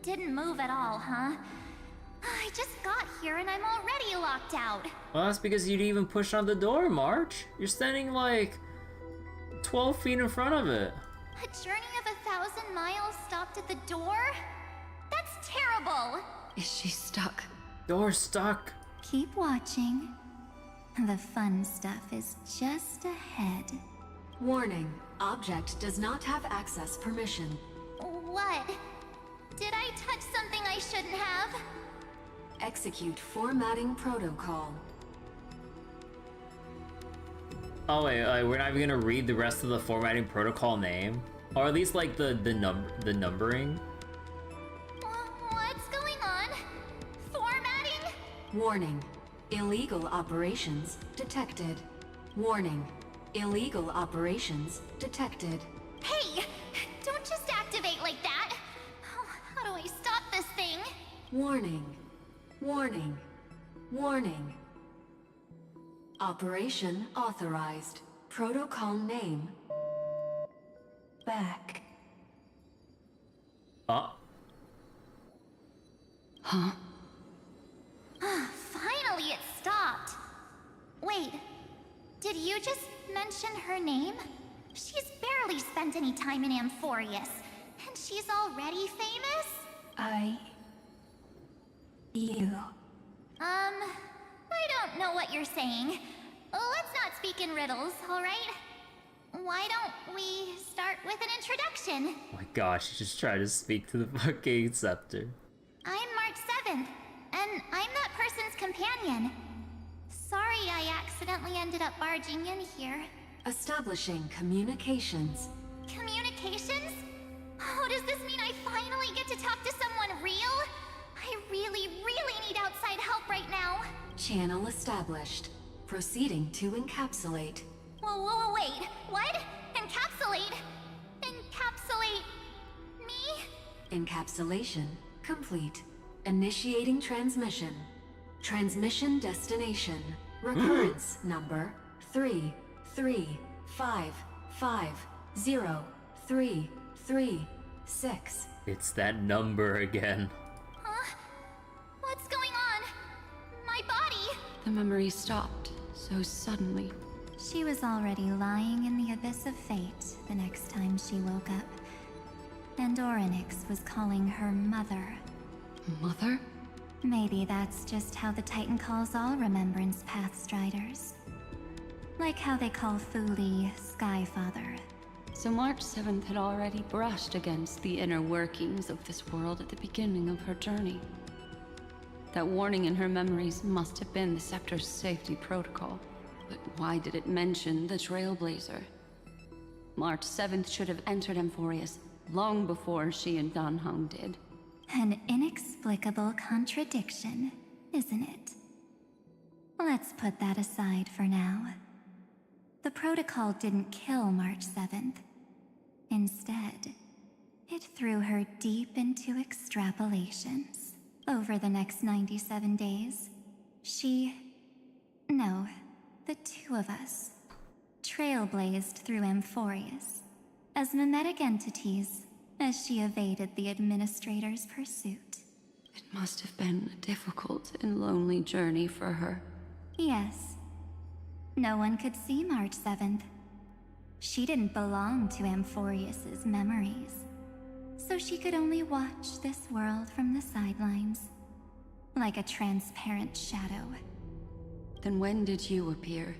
Didn't move at all, huh? I just got here and I'm already locked out. Well, that's because you didn't even push on the door, March. You're standing like 12 feet in front of it. A journey of 1,000 miles stopped at the door? That's terrible. Is she stuck? Door's stuck. Keep watching. The fun stuff is just ahead. Warning. Object does not have access permission. What? Did I touch something I shouldn't have? Execute formatting protocol. Oh wait, we're not even gonna read the rest of the formatting protocol name, or at least like the numbering. What's going on? Formatting? Warning. Illegal operations detected. Warning. Illegal operations detected. Hey! Don't just activate like that! How do I stop this thing? Warning. Warning. Warning. Operation authorized. Protocol name. Back. Huh? Finally it stopped! Wait, did you just mention her name? She's barely spent any time in Amphorius, And she's already famous? You. I don't know what you're saying. Let's not speak in riddles, alright? Why don't we start with an introduction? Oh my gosh, she just tried to speak to the fucking scepter. I'm March 7th, and I'm that person's companion. Sorry I accidentally ended up barging in here. Establishing communications. Communications? Oh, does this mean I finally get to talk to someone real? I really need outside help right now. Channel established. Proceeding to encapsulate. Whoa, wait. What? Encapsulate? Encapsulate me? Encapsulation complete. Initiating transmission. Transmission destination. Recurrence number 335503336. It's that number again. Huh? What's going on? My body? The memory stopped so suddenly. She was already lying in the abyss of fate the next time she woke up. And Orynyx was calling her mother. Mother? Maybe that's just how the Titan calls all Remembrance Pathstriders. Like how they call Fuli Skyfather. So March 7th had already brushed against the inner workings of this world at the beginning of her journey. That warning in her memories must have been the Scepter's safety protocol. But why did it mention the Trailblazer? March 7th should have entered Amphorius long before she and Dan Heng did. An inexplicable contradiction, isn't it? Let's put that aside for now. The protocol didn't kill March 7th. Instead, it threw her deep into extrapolations. Over the next 97 days, no, the two of us, trailblazed through Amphorius as mimetic entities as she evaded the Administrator's pursuit. It must have been a difficult and lonely journey for her. Yes. No one could see March 7th. She didn't belong to Amphorius's memories, so she could only watch this world from the sidelines, like a transparent shadow. Then when did you appear?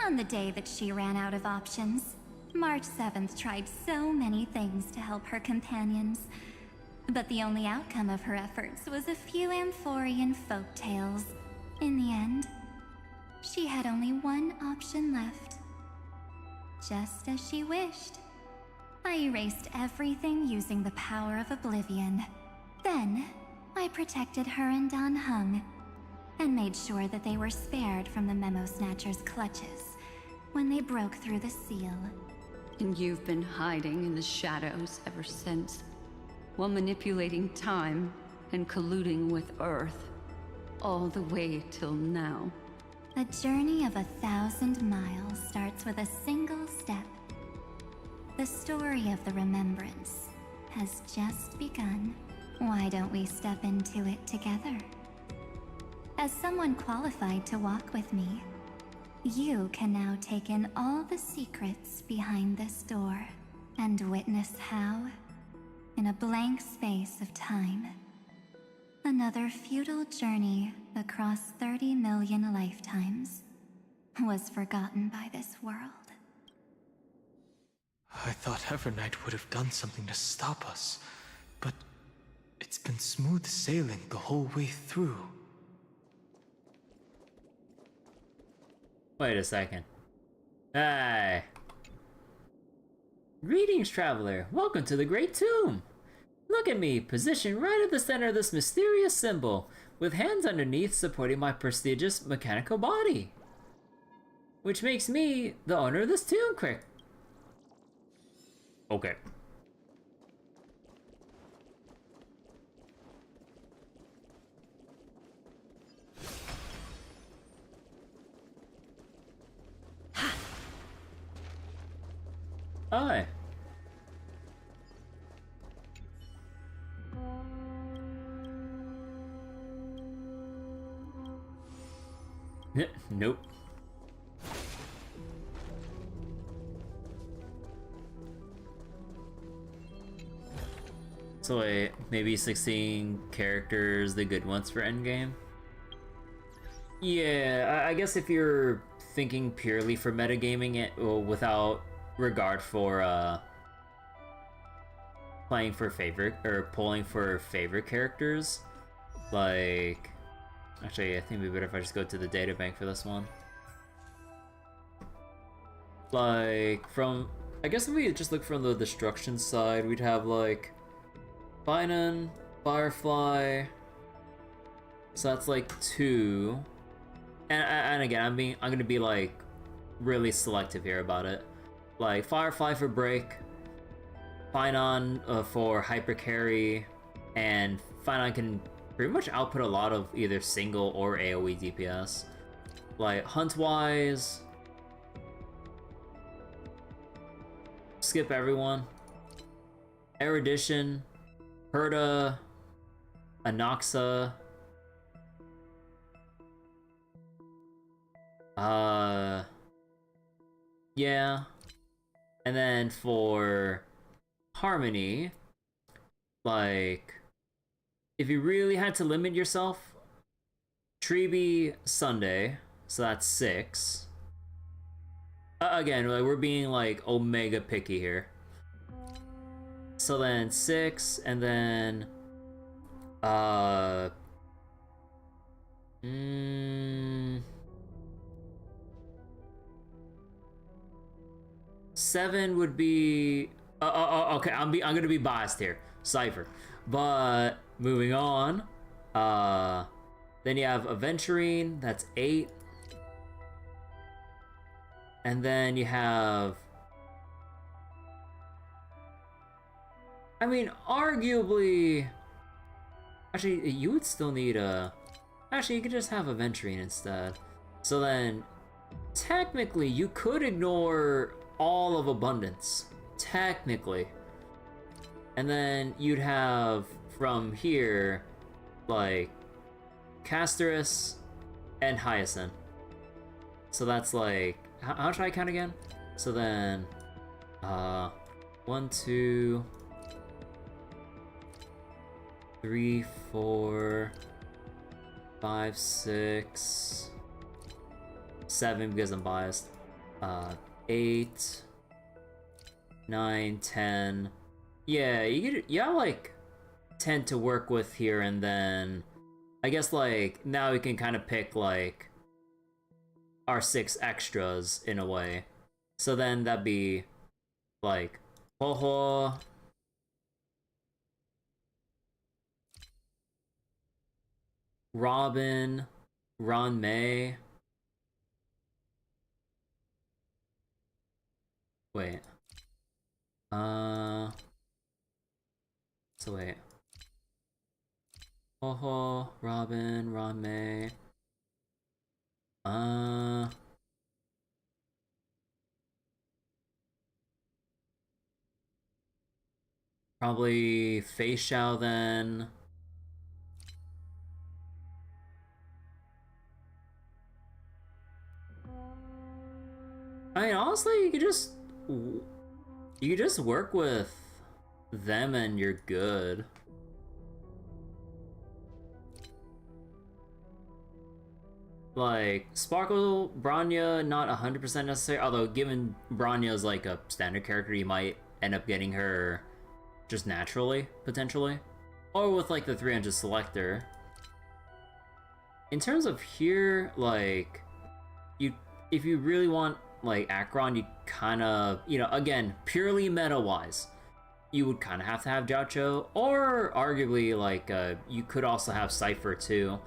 On the day that she ran out of options. March 7th tried so many things to help her companions, but the only outcome of her efforts was a few Amphorian folktales. In the end, she had only one option left. Just as she wished. I erased everything using the power of oblivion. Then, I protected her and Dan Heng, and made sure that they were spared from the Memo Snatcher's clutches when they broke through the seal. And you've been hiding in the shadows ever since, while manipulating time and colluding with Earth, all the way till now. A journey of 1,000 miles starts with a single step. The story of the Remembrance has just begun. Why don't we step into it together? As someone qualified to walk with me, you can now take in all the secrets behind this door and witness how, in a blank space of time, another futile journey across 30 million lifetimes was forgotten by this world. I thought Evernight would have done something to stop us, but it's been smooth sailing the whole way through. Wait a second. Hey. Greetings, traveler. Welcome to the Great Tomb. Look at me, positioned right at the center of this mysterious symbol, with hands underneath supporting my prestigious mechanical body. Which makes me the owner of this tomb, quick. Okay. Hi. Nope. So wait, maybe 16 characters, the good ones for endgame? Yeah, I guess if you're thinking purely for metagaming it, well, without regard for playing for favorite or pulling for favorite characters, like actually I think it'd be better if I just go to the databank for this one. Like from I guess if we just look from the destruction side, we'd have like Finan, Firefly. So that's like 2. And again, I'm gonna be like really selective here about it. Like Firefly for break, Finan for hyper carry, and Finan can pretty much output a lot of either single or AoE DPS. Like hunt wise, skip everyone. Erudition, Herta, Anoxa. Yeah. And then for Harmony, like, if you really had to limit yourself, Treeby, Sunday, so that's 6. Again, like, we're being like omega picky here. So then 6, and then 7 would be okay, I'm gonna be biased here, Cypher. But moving on, then you have Aventurine, that's 8. And then you have, I mean, arguably, actually, you would still need actually, you could just have Aventurine instead. So then, technically, you could ignore all of Abundance. Technically. And then you'd have, from here, like, Casterus and Hyacinth. So that's like, how should I count again? So then, 1, 2, 3, 4, 5, 6, 7 because I'm biased. 8, 9, 10. Yeah, you have like 10 to work with here, and then I guess like now we can kind of pick like our 6 extras in a way. So then that'd be like Ho-Ho, Robin, Ron May. Wait. So wait. Ho-Ho, Robin, Ron May. Probably Fei Xiao then. I mean, honestly, you could just work with them and you're good. Like, Sparkle, Bronya, not 100% necessary, although given Bronya's like a standard character, you might end up getting her just naturally, potentially. Or with like the 300 selector. In terms of here, like, if you really want like Acheron, you kind of, you know, again, purely meta-wise, you would kind of have to have Jiacho, or arguably, like, you could also have Cypher too.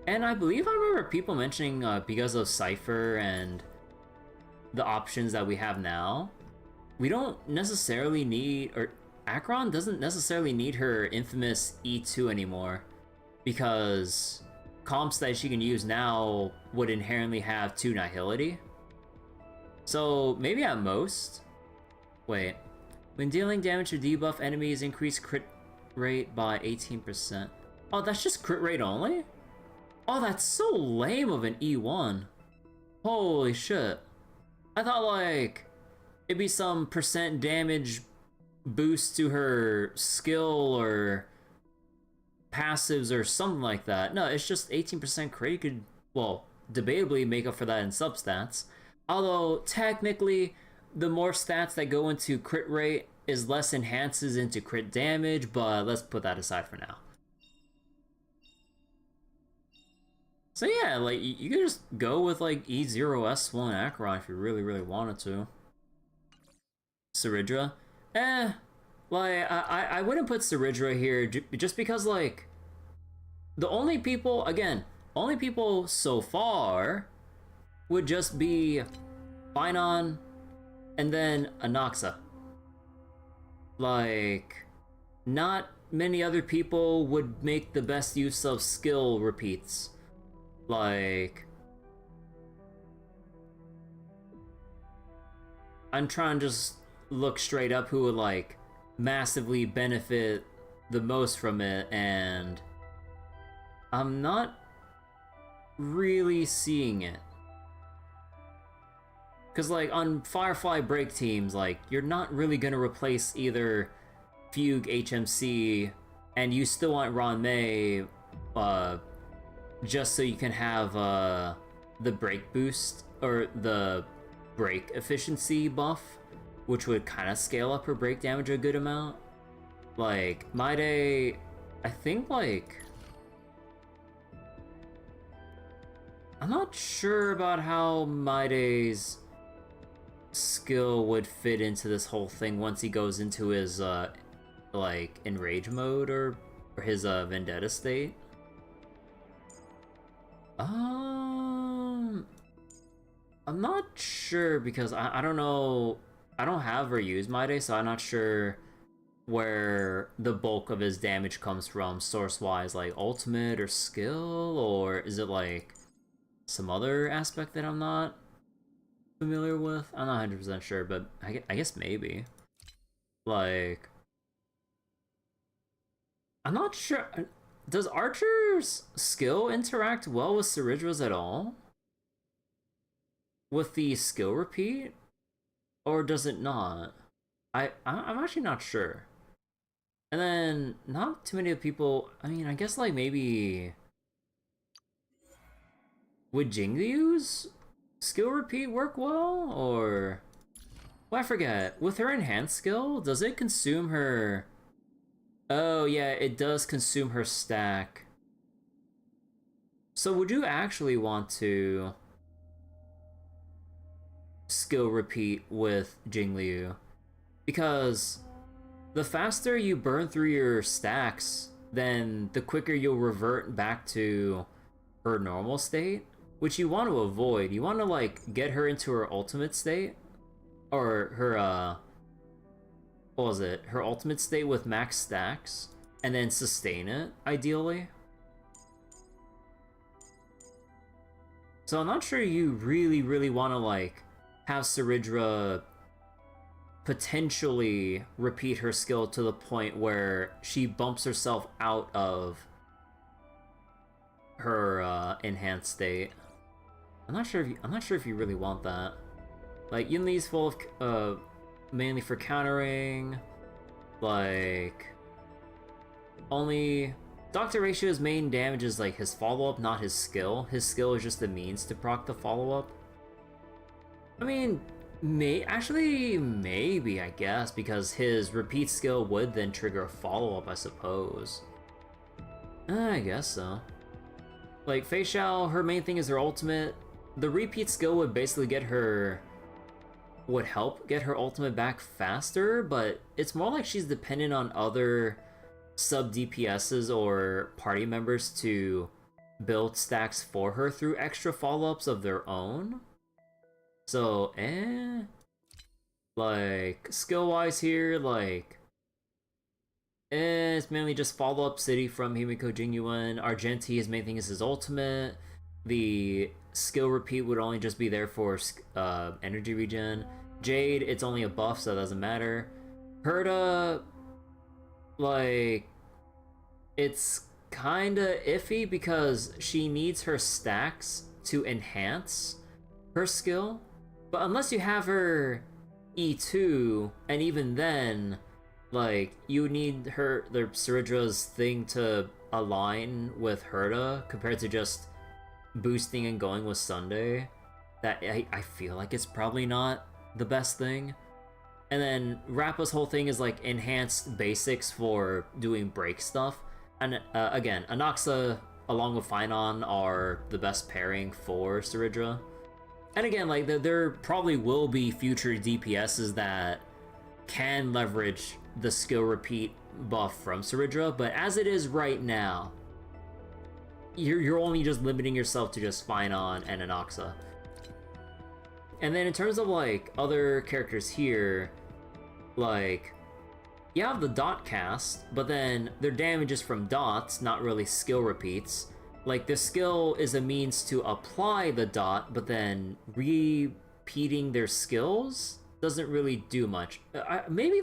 And I believe I remember people mentioning because of Cypher and the options that we have now, we don't necessarily need, or Acheron doesn't necessarily need her infamous E2 anymore, because comps that she can use now would inherently have 2 Nihility. So maybe at most, wait, when dealing damage to debuff enemies, increase crit rate by 18%. Oh, that's just crit rate only? Oh, that's so lame of an E1. Holy shit. I thought like it'd be some percent damage boost to her skill or passives or something like that. No, it's just 18% crit. You could, well, debatably make up for that in substats. Although, technically, the more stats that go into crit rate is less enhances into crit damage, but let's put that aside for now. So yeah, like, you could just go with, like, E0S1 Acheron if you really, really wanted to. Saridra? Like, I wouldn't put Saridra here just because, like, the only people, again, only people so far would just be Finon and then Anaxa. Like, not many other people would make the best use of skill repeats. Like, I'm trying to just look straight up who would, like, massively benefit the most from it, and I'm not really seeing it. Because, like, on Firefly break teams, like, you're not really gonna replace either Fugue, HMC, and you still want Ron May, just so you can have, the break boost, or the break efficiency buff, which would kind of scale up her break damage a good amount. Like, Maide, I think, like, I'm not sure about how Maide's skill would fit into this whole thing once he goes into his, like, enrage mode or his, vendetta state. I'm not sure because I don't know. I don't have or use Maide, so I'm not sure where the bulk of his damage comes from source-wise, like ultimate or skill, or is it like some other aspect that I'm not familiar with? I'm not 100% sure, but I guess maybe. Like, I'm not sure. Does Archer's skill interact well with Saridra's at all? With the skill repeat? Or does it not? I'm actually not sure. And then, not too many people, I mean, I guess, like, maybe... Would Jingliu's skill repeat work well? Or... Well, I forget. With her enhanced skill, does it consume her... Oh, yeah, it does consume her stack. So would you actually want to skill repeat with Jingliu? Because the faster you burn through your stacks, then the quicker you'll revert back to her normal state, which you want to avoid. You want to, like, get her into her ultimate state, or her, what was it? Her ultimate state with max stacks, and then sustain it, ideally. So I'm not sure you really, really want to, like, have Saridra potentially repeat her skill to the point where she bumps herself out of her enhanced state. I'm not sure if you really want that. Like, Yunli's full of mainly for countering. Like, only Dr. Ratio's main damage is, like, his follow-up, not his skill. His skill is just the means to proc the follow-up. I mean, maybe, I guess, because his repeat skill would then trigger a follow-up, I suppose. I guess so. Like, Fei Xiao, her main thing is her ultimate. The repeat skill would basically would help get her ultimate back faster, but it's more like she's dependent on other sub-DPSs or party members to build stacks for her through extra follow-ups of their own. So, like, skill-wise here, like, it's mainly just follow-up City from Himiko Jingyuan. Argenti, his main thing is his ultimate. The skill repeat would only just be there for energy regen. Jade, it's only a buff, so it doesn't matter. Herta, like, it's kinda iffy because she needs her stacks to enhance her skill. But unless you have her E2, and even then, Like, you need the Ceridra's thing to align with Herta compared to just boosting and going with Sunday. That I feel like it's probably not the best thing. And then Rappa's whole thing is like enhanced basics for doing break stuff. And again, Anaxa along with Finon are the best pairing for Ceridra. And again, like there probably will be future DPSs that can leverage the skill repeat buff from Ceridra, but as it is right now, you're only just limiting yourself to just Finon and Anaxa. And then in terms of like other characters here, like you have the dot cast, but then their damage is from dots, not really skill repeats. Like the skill is a means to apply the dot, but then repeating their skills doesn't really do much. Maybe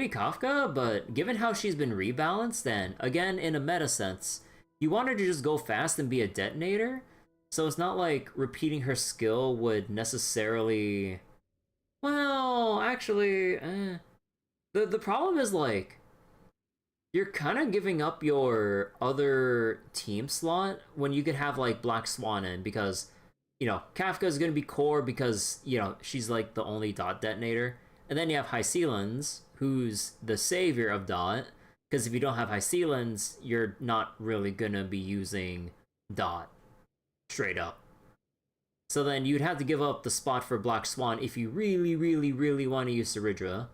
Kafka, but given how she's been rebalanced, then again in a meta sense, you want her to just go fast and be a detonator. So it's not like repeating her skill would necessarily... Well, actually, the problem is like you're kind of giving up your other team slot when you could have like Black Swan in, because you know Kafka is going to be core because you know she's like the only dot detonator, and then you have Hycealans, who's the savior of dot, because if you don't have Hycealans, you're not really gonna be using dot straight up. So then you'd have to give up the spot for Black Swan if you really want to use Ceridra.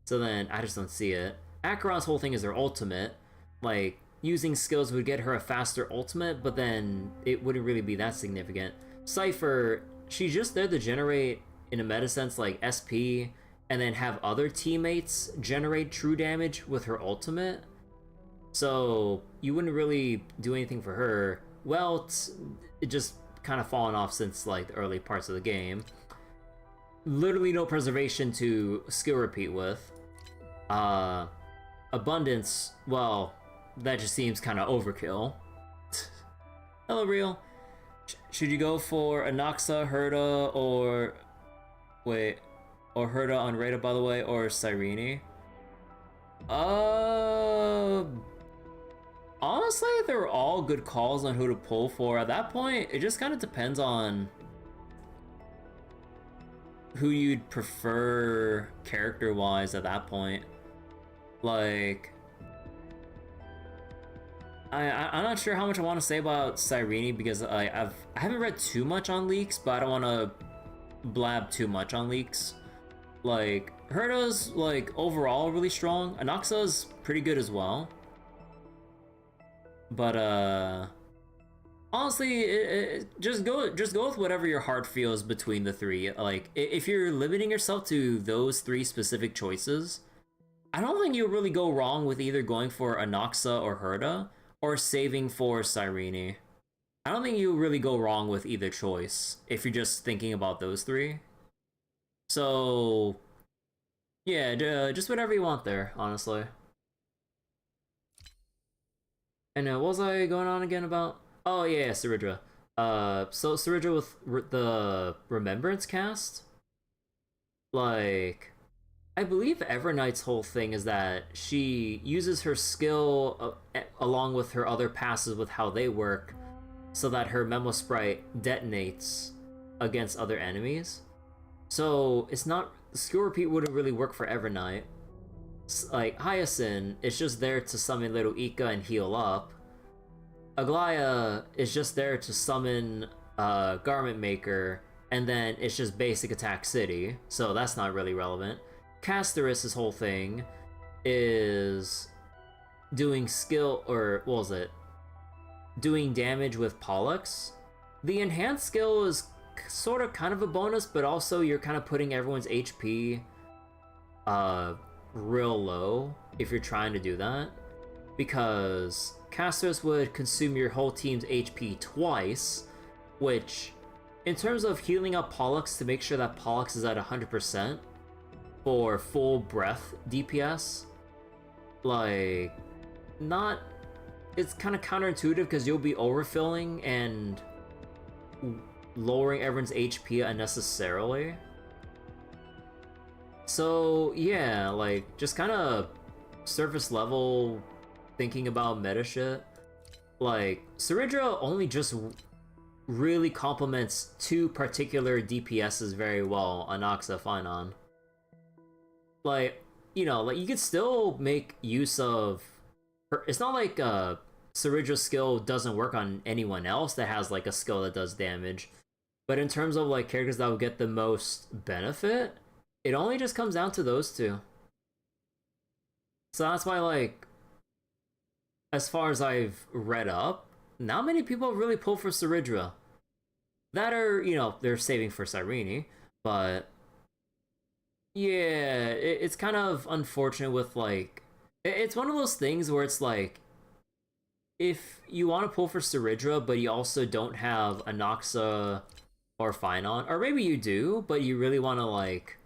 So then I just don't see it. Acheron's whole thing is her ultimate. Like, using skills would get her a faster ultimate, but then it wouldn't really be that significant. Cypher, she's just there to generate, in a meta sense, like SP, and then have other teammates generate true damage with her ultimate. So you wouldn't really do anything for her. Welt, it just kind of fallen off since like the early parts of the game. Literally no preservation to skill repeat with. Abundance, well, that just seems kind of overkill. Hello, Real. Should you go for Anaxa, Herta, or... Wait. Or Herta on Rada, by the way, or Cyrene? Honestly, they're all good calls on who to pull for. At that point, it just kind of depends on who you'd prefer character-wise at that point. Like, I'm not sure how much I want to say about Cyrene because I haven't read too much on leaks, but I don't want to blab too much on leaks. Like, Herta's like overall really strong. Anaxa's pretty good as well. But honestly, just go with whatever your heart feels between the three. Like, if you're limiting yourself to those three specific choices, I don't think you'll really go wrong with either going for Anaxa or Herta, or saving for Cyrene. I don't think you'll really go wrong with either choice if you're just thinking about those three. So, yeah, just whatever you want there, honestly. And what was I going on again about? Oh yeah, Ceridra. So Ceridra with the Remembrance cast, like, I believe Evernight's whole thing is that she uses her skill along with her other passes with how they work, so that her Memo Sprite detonates against other enemies. So it's not, skill repeat wouldn't really work for Evernight. Like, Hyacinth is just there to summon Little Ika and heal up. Aglaya is just there to summon Garment Maker, and then it's just basic attack city, so that's not really relevant. Castorus' whole thing is doing skill, or what was it? Doing damage with Pollux. The enhanced skill is sort of kind of a bonus, but also you're kind of putting everyone's HP real low if you're trying to do that, because Castos would consume your whole team's HP twice, which in terms of healing up Pollux to make sure that Pollux is at 100% for full breath DPS, like, not, it's kind of counterintuitive because you'll be overfilling and lowering everyone's HP unnecessarily. So yeah, like just kind of surface level thinking about meta shit. Like Saridra only just really complements two particular DPSs very well, Anaxa, Finon. Like, you know, like you could still make use of her. It's not like Saridra's skill doesn't work on anyone else that has like a skill that does damage. But in terms of like characters that would get the most benefit, it only just comes down to those two. So that's why, like, as far as I've read up, not many people really pull for Saridra. That are, you know, they're saving for Cyrene, but yeah, it's kind of unfortunate with, like, it's one of those things where it's like, if you want to pull for Saridra, but you also don't have Anaxa or Finon, or maybe you do, but you really want to, like,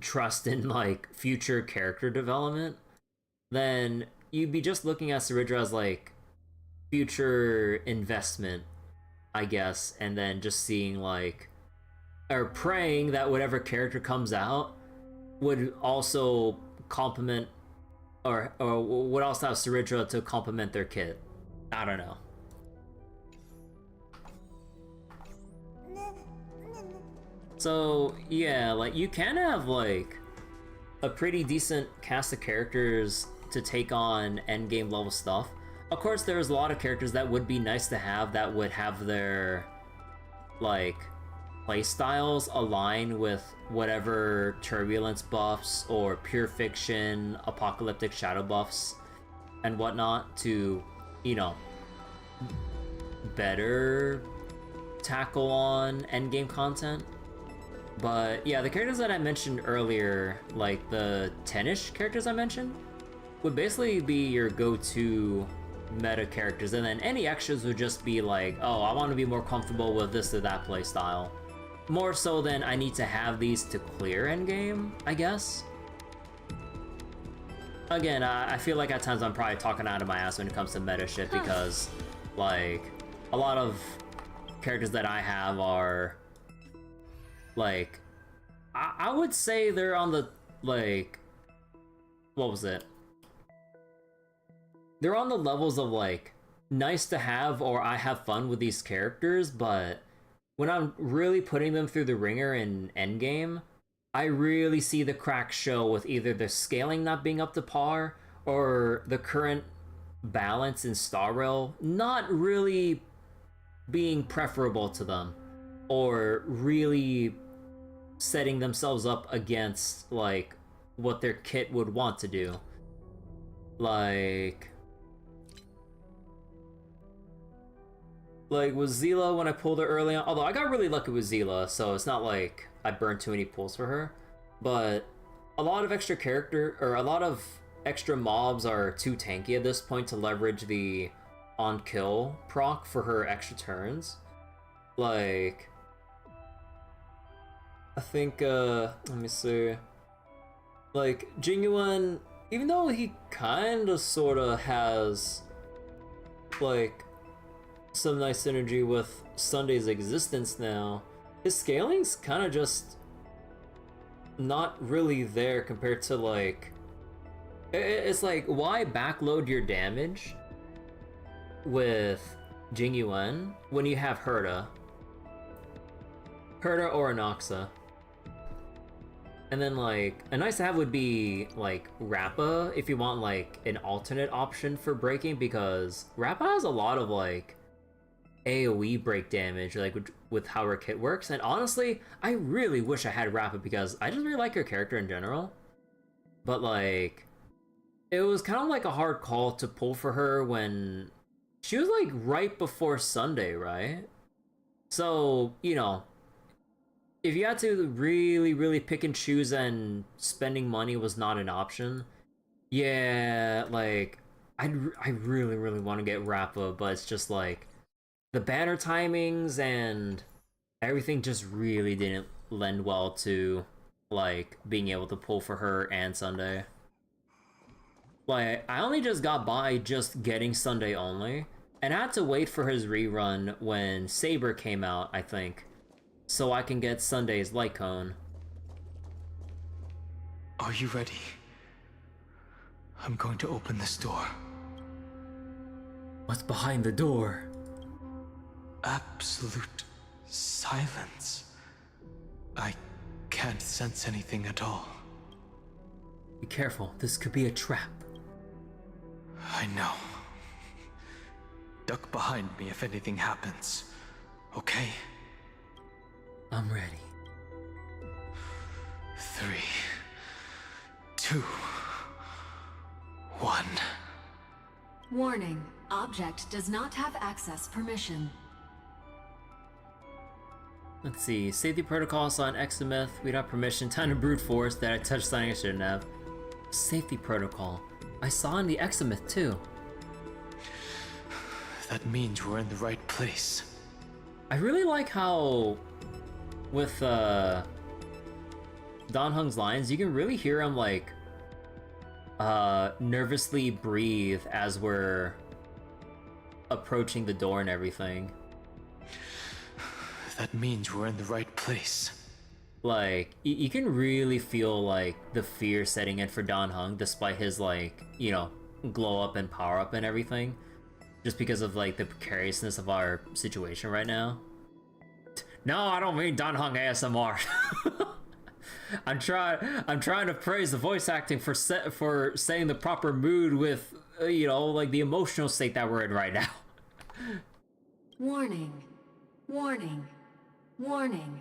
trust in, like, future character development, then you'd be just looking at Saridra as, like, future investment, I guess, and then just seeing, like, or praying that whatever character comes out would also complement, or would also have Saridra to complement their kit. I don't know. So yeah, like you can have like a pretty decent cast of characters to take on endgame level stuff. Of course, there's a lot of characters that would be nice to have that would have their like playstyles align with whatever turbulence buffs or pure fiction, apocalyptic shadow buffs and whatnot to, you know, better tackle on endgame content. But yeah, the characters that I mentioned earlier, like the 10-ish characters I mentioned, would basically be your go-to meta characters, and then any extras would just be like, oh, I want to be more comfortable with this or that playstyle. More so than I need to have these to clear endgame, I guess. Again, I feel like at times I'm probably talking out of my ass when it comes to meta shit, because, like, a lot of characters that I have are, like, I would say they're on the, like, what was it? They're on the levels of, like, nice to have or I have fun with these characters, but when I'm really putting them through the ringer in endgame, I really see the cracks show with either the scaling not being up to par or the current balance in Star Rail not really being preferable to them, or really setting themselves up against, like, what their kit would want to do. Like with Zila, when I pulled her early on, although I got really lucky with Zila, so it's not like I burned too many pulls for her, but a lot of extra mobs are too tanky at this point to leverage the on-kill proc for her extra turns. Like, I think, let me see. Like, Genuine, even though he kinda sorta has, like, some nice synergy with Sunday's existence now, his scaling's kinda just not really there compared to, like, it's like, why backload your damage with Jingyuan when you have Herta or Anaxa? And then, like, a nice to have would be, like, Rappa, if you want, like, an alternate option for breaking, because Rappa has a lot of, like, AoE break damage, like, with how her kit works, and honestly, I really wish I had Rappa, because I just really like her character in general. But, like, it was kind of like a hard call to pull for her when she was, like, right before Sunday, right? So, you know, if you had to really, really pick and choose and spending money was not an option, yeah, like, I really, really want to get Rappa, but it's just, like, the banner timings and everything just really didn't lend well to, like, being able to pull for her and Sunday. Like, I only just got by just getting Sunday only, and I had to wait for his rerun when Saber came out, I think, so I can get Sunday's Light Cone. Are you ready? I'm going to open this door. What's behind the door? Absolute silence. I can't sense anything at all. Be careful, this could be a trap. I know. Duck behind me if anything happens. Okay? I'm ready. 3, 2, 1. Warning. Object does not have access permission. Let's see. Safety protocols on Examith. We don't have permission. Time to brute force that I touched something I shouldn't have. Safety protocol. I saw in the Examith too. That means we're in the right place. I really like how with Dan Heng's lines, you can really hear him like nervously breathe as we're approaching the door and everything. That means we're in the right place. Like, you can really feel like the fear setting in for Dan Heng despite his like, you know, glow up and power up and everything. Just because of like the precariousness of our situation right now. No, I don't mean Dan Heng ASMR. I'm trying to praise the voice acting for saying the proper mood with you know, like the emotional state that we're in right now. Warning. Warning. Warning.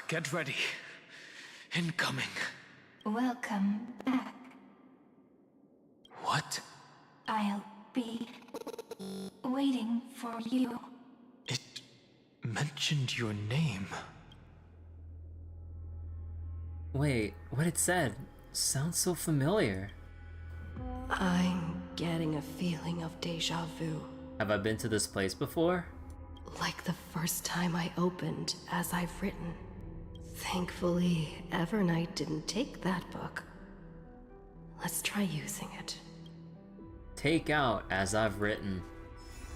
Get ready. Incoming. Welcome back. What? I'll be waiting for you. It mentioned your name. Wait, what it said sounds so familiar. I'm getting a feeling of deja vu. Have I been to this place before? Like the first time I opened As I've Written. Thankfully, Evernight didn't take that book. Let's try using it. Take out As I've Written.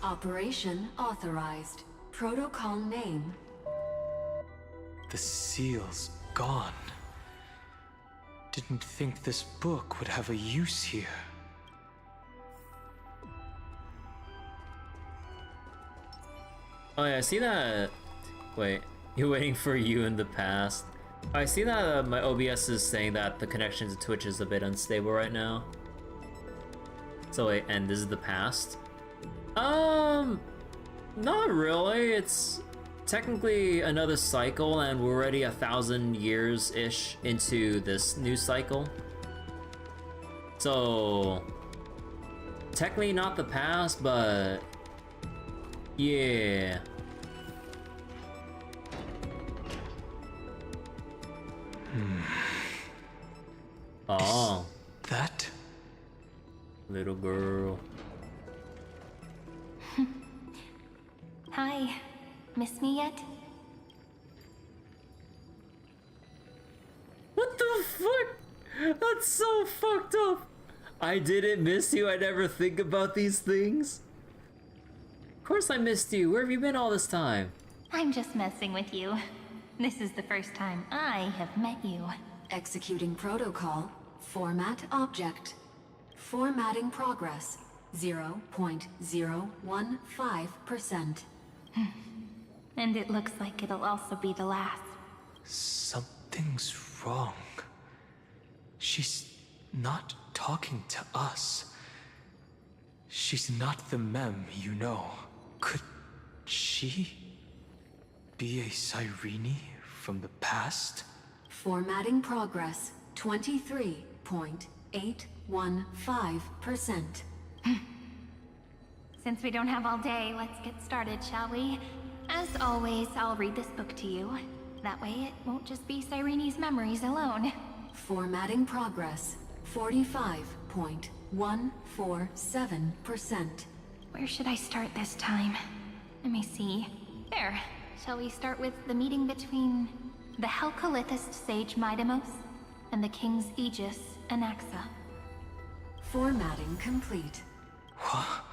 Operation authorized. Protocol name. The seal's gone. Didn't think this book would have a use here. Oh yeah, I see that. Wait, you're waiting for you in the past. I see that my OBS is saying that the connection to Twitch is a bit unstable right now. So wait, and this is the past? Not really. It's technically another cycle, and we're already 1,000 years-ish into this new cycle. So technically not the past, but yeah. Oh. That? Little girl. Hi. Miss me yet? What the fuck? That's so fucked up. I didn't miss you. I never think about these things. Of course I missed you. Where have you been all this time? I'm just messing with you. This is the first time I have met you. Executing protocol. Format object. Formatting progress. 0.015%. And it looks like it'll also be the last. Something's wrong. She's not talking to us. She's not the mem, you know. Could she be a Cyrene from the past? Formatting progress. 23.815%. Since we don't have all day, let's get started, shall we? As always, I'll read this book to you. That way it won't just be Cyrene's memories alone. Formatting progress. 45.147%. Where should I start this time? Let me see. There. Shall we start with the meeting between the Helcolithist sage Midamos and the King's Aegis, Anaxa? Formatting complete. What?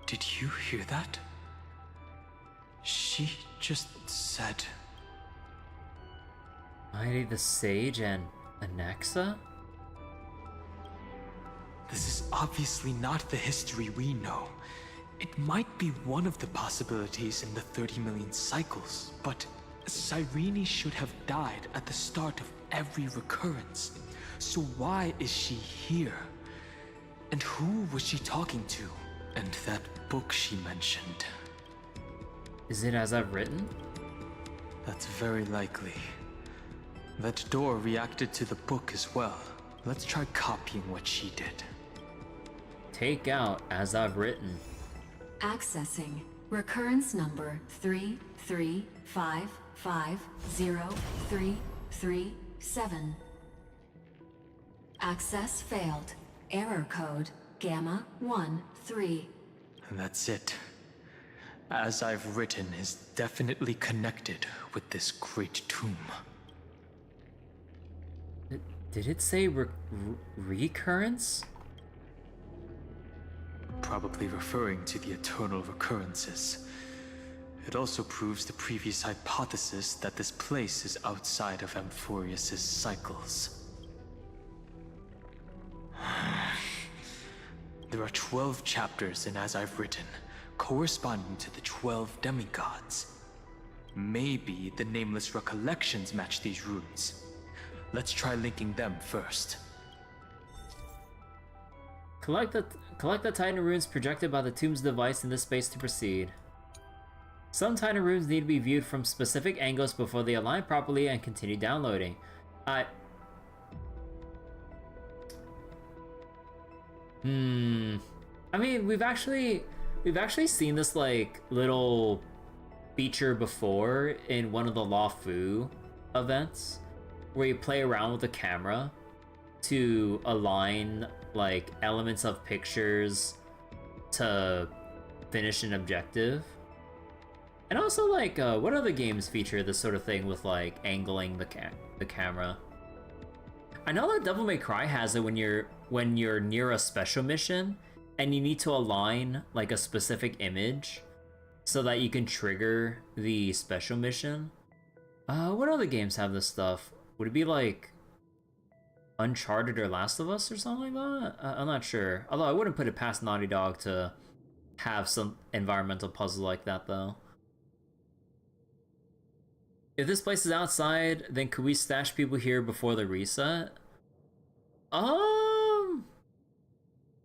Did you hear that? She just said... Mighty the Sage and Anaxa? This is obviously not the history we know. It might be one of the possibilities in the 30 million cycles, but Cyrene should have died at the start of every recurrence. So why is she here? And who was she talking to? And that book she mentioned. Is it as I've written? That's very likely. That door reacted to the book as well. Let's try copying what she did. Take out as I've written. Accessing recurrence number 335503337. Access failed. Error code Gamma 13. And that's it. As I've written is definitely connected with this great tomb. Did it say recurrence? Probably referring to the eternal recurrences. It also proves the previous hypothesis that this place is outside of Amphorius' cycles. There are 12 chapters in As I've Written, corresponding to the 12 demigods. Maybe the nameless recollections match these runes. Let's try linking them first. Collect the Titan runes projected by the tomb's device in this space to proceed. Some Titan runes need to be viewed from specific angles before they align properly and continue downloading. I mean, we've actually seen this like little feature before in one of the Lawfu events, where you play around with the camera to align like elements of pictures to finish an objective. And also like what other games feature this sort of thing with like angling the camera? I know that Devil May Cry has it when you're near a special mission and you need to align like a specific image so that you can trigger the special mission. What other games have this stuff? Would it be like Uncharted or Last of Us or something like that? I'm not sure. Although I wouldn't put it past Naughty Dog to have some environmental puzzle like that though. If this place is outside, then could we stash people here before the reset? I'm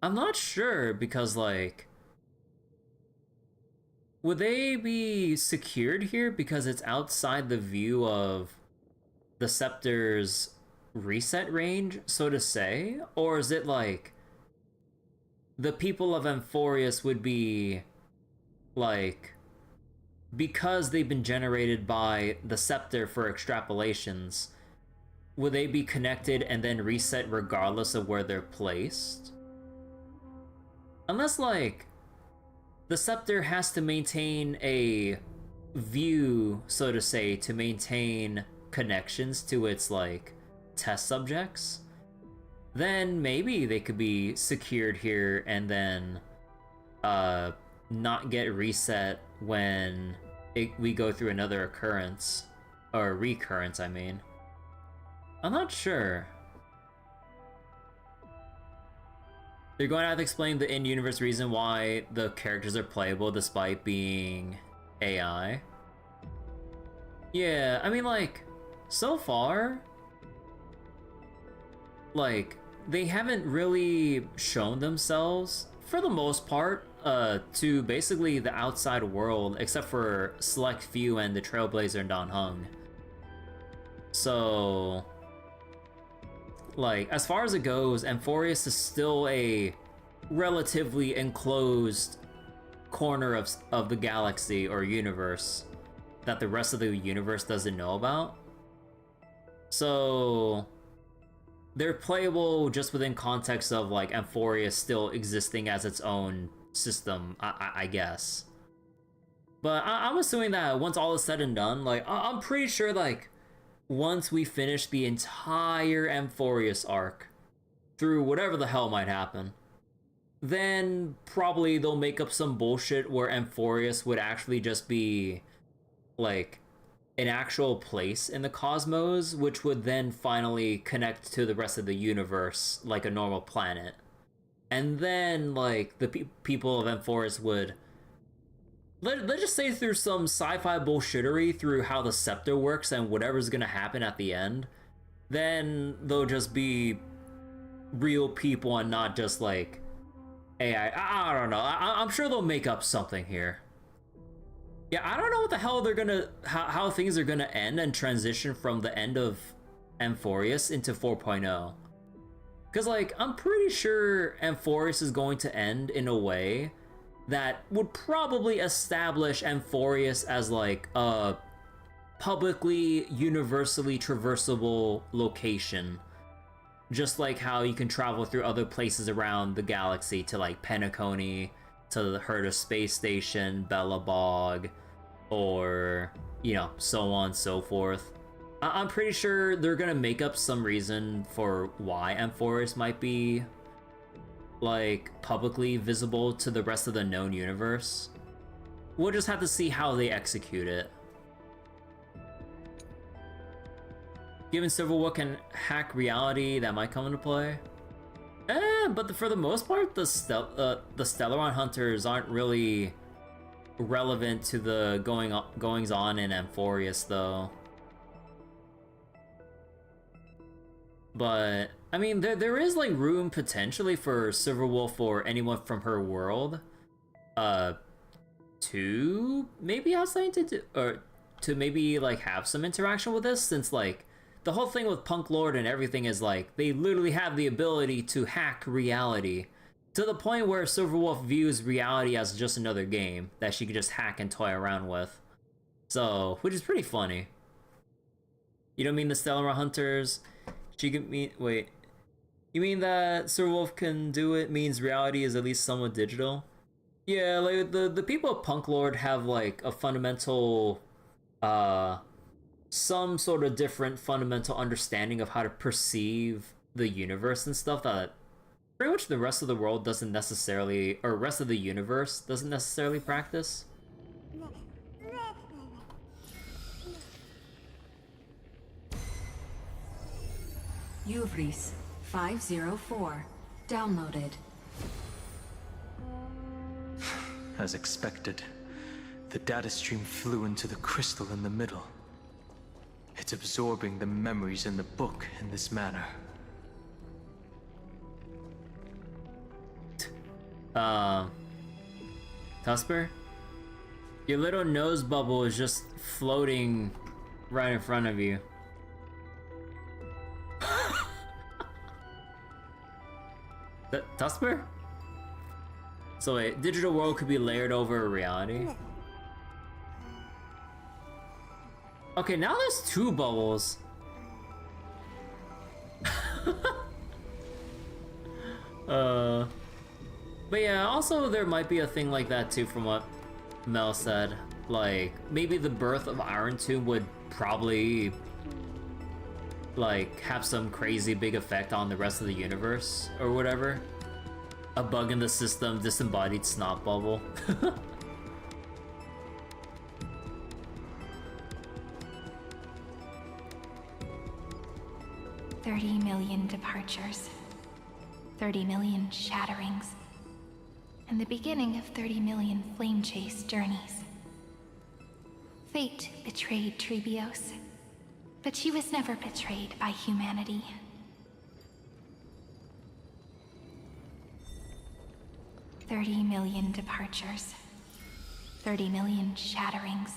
not sure, because like, would they be secured here because it's outside the view of the Scepter's reset range, so to say? Or is it like the people of Amphorius would be like, because they've been generated by the Scepter for extrapolations, would they be connected and then reset regardless of where they're placed? Unless, like, the Scepter has to maintain a view, so to say, to maintain connections to its, like, test subjects, then maybe they could be secured here and then, not get reset when we go through another occurrence, or recurrence, I mean. I'm not sure. They're going to have to explain the in-universe reason why the characters are playable despite being AI. Yeah, I mean, like, so far, like, they haven't really shown themselves, for the most part, to basically the outside world, except for select few and the Trailblazer and Dan Heng. So, like, as far as it goes, Amphorius is still a relatively enclosed corner of the galaxy or universe that the rest of the universe doesn't know about. So, they're playable just within context of, like, Amphorius still existing as its own system, I guess. But I'm assuming that once all is said and done, like, I'm pretty sure, like, once we finish the entire Amphorius arc, through whatever the hell might happen, then probably they'll make up some bullshit where Amphorius would actually just be, like, an actual place in the cosmos, which would then finally connect to the rest of the universe like a normal planet. And then, like, the people of Amphoris would, let's just say through some sci-fi bullshittery through how the scepter works and whatever's gonna happen at the end, then they'll just be real people and not just, like, AI. I don't know. I'm sure they'll make up something here. Yeah, I don't know what the hell they're gonna, how things are gonna end and transition from the end of Amphoris into 4.0. Because, like, I'm pretty sure Amphoris is going to end in a way that would probably establish Amphoris as, like, a publicly, universally traversable location. Just like how you can travel through other places around the galaxy to, like, Penacony, to the Herta Space Station, Bellabog, or, you know, so on and so forth. I'm pretty sure they're gonna make up some reason for why Amphoris might be, like, publicly visible to the rest of the known universe. We'll just have to see how they execute it. Given Silverwood can hack reality, that might come into play. But for the most part, the Stellaron Hunters aren't really relevant to the goings-on in Amphoris, though. But, I mean, there is, like, room potentially for Silverwolf or anyone from her world to maybe have something to do, or to maybe, like, have some interaction with this, since, like, the whole thing with Punk Lord and everything is, like, they literally have the ability to hack reality to the point where Silverwolf views reality as just another game that she could just hack and toy around with. So, which is pretty funny. You don't mean the Stellar Hunters? She can mean, wait. You mean that Silverwolf can do it means reality is at least somewhat digital? Yeah, like, the people of Punk Lord have, like, a fundamental, some sort of different fundamental understanding of how to perceive the universe and stuff that pretty much the rest of the world doesn't necessarily, or rest of the universe doesn't necessarily practice. Uvris 504 downloaded. As expected, the data stream flew into the crystal in the middle. It's absorbing the memories in the book in this manner. Tusper? Your little nose bubble is just floating right in front of you. Tusper? So wait, digital world could be layered over reality? Okay, now there's two bubbles. But yeah, also there might be a thing like that too from what Mel said. Like, maybe the birth of Iron Tomb would probably, like, have some crazy big effect on the rest of the universe or whatever. A bug in the system, disembodied snot bubble. 30 million departures, 30 million shatterings, and the beginning of 30 million flame chase journeys. Fate betrayed Trebios, but she was never betrayed by humanity. $30 million departures, 30 million shatterings,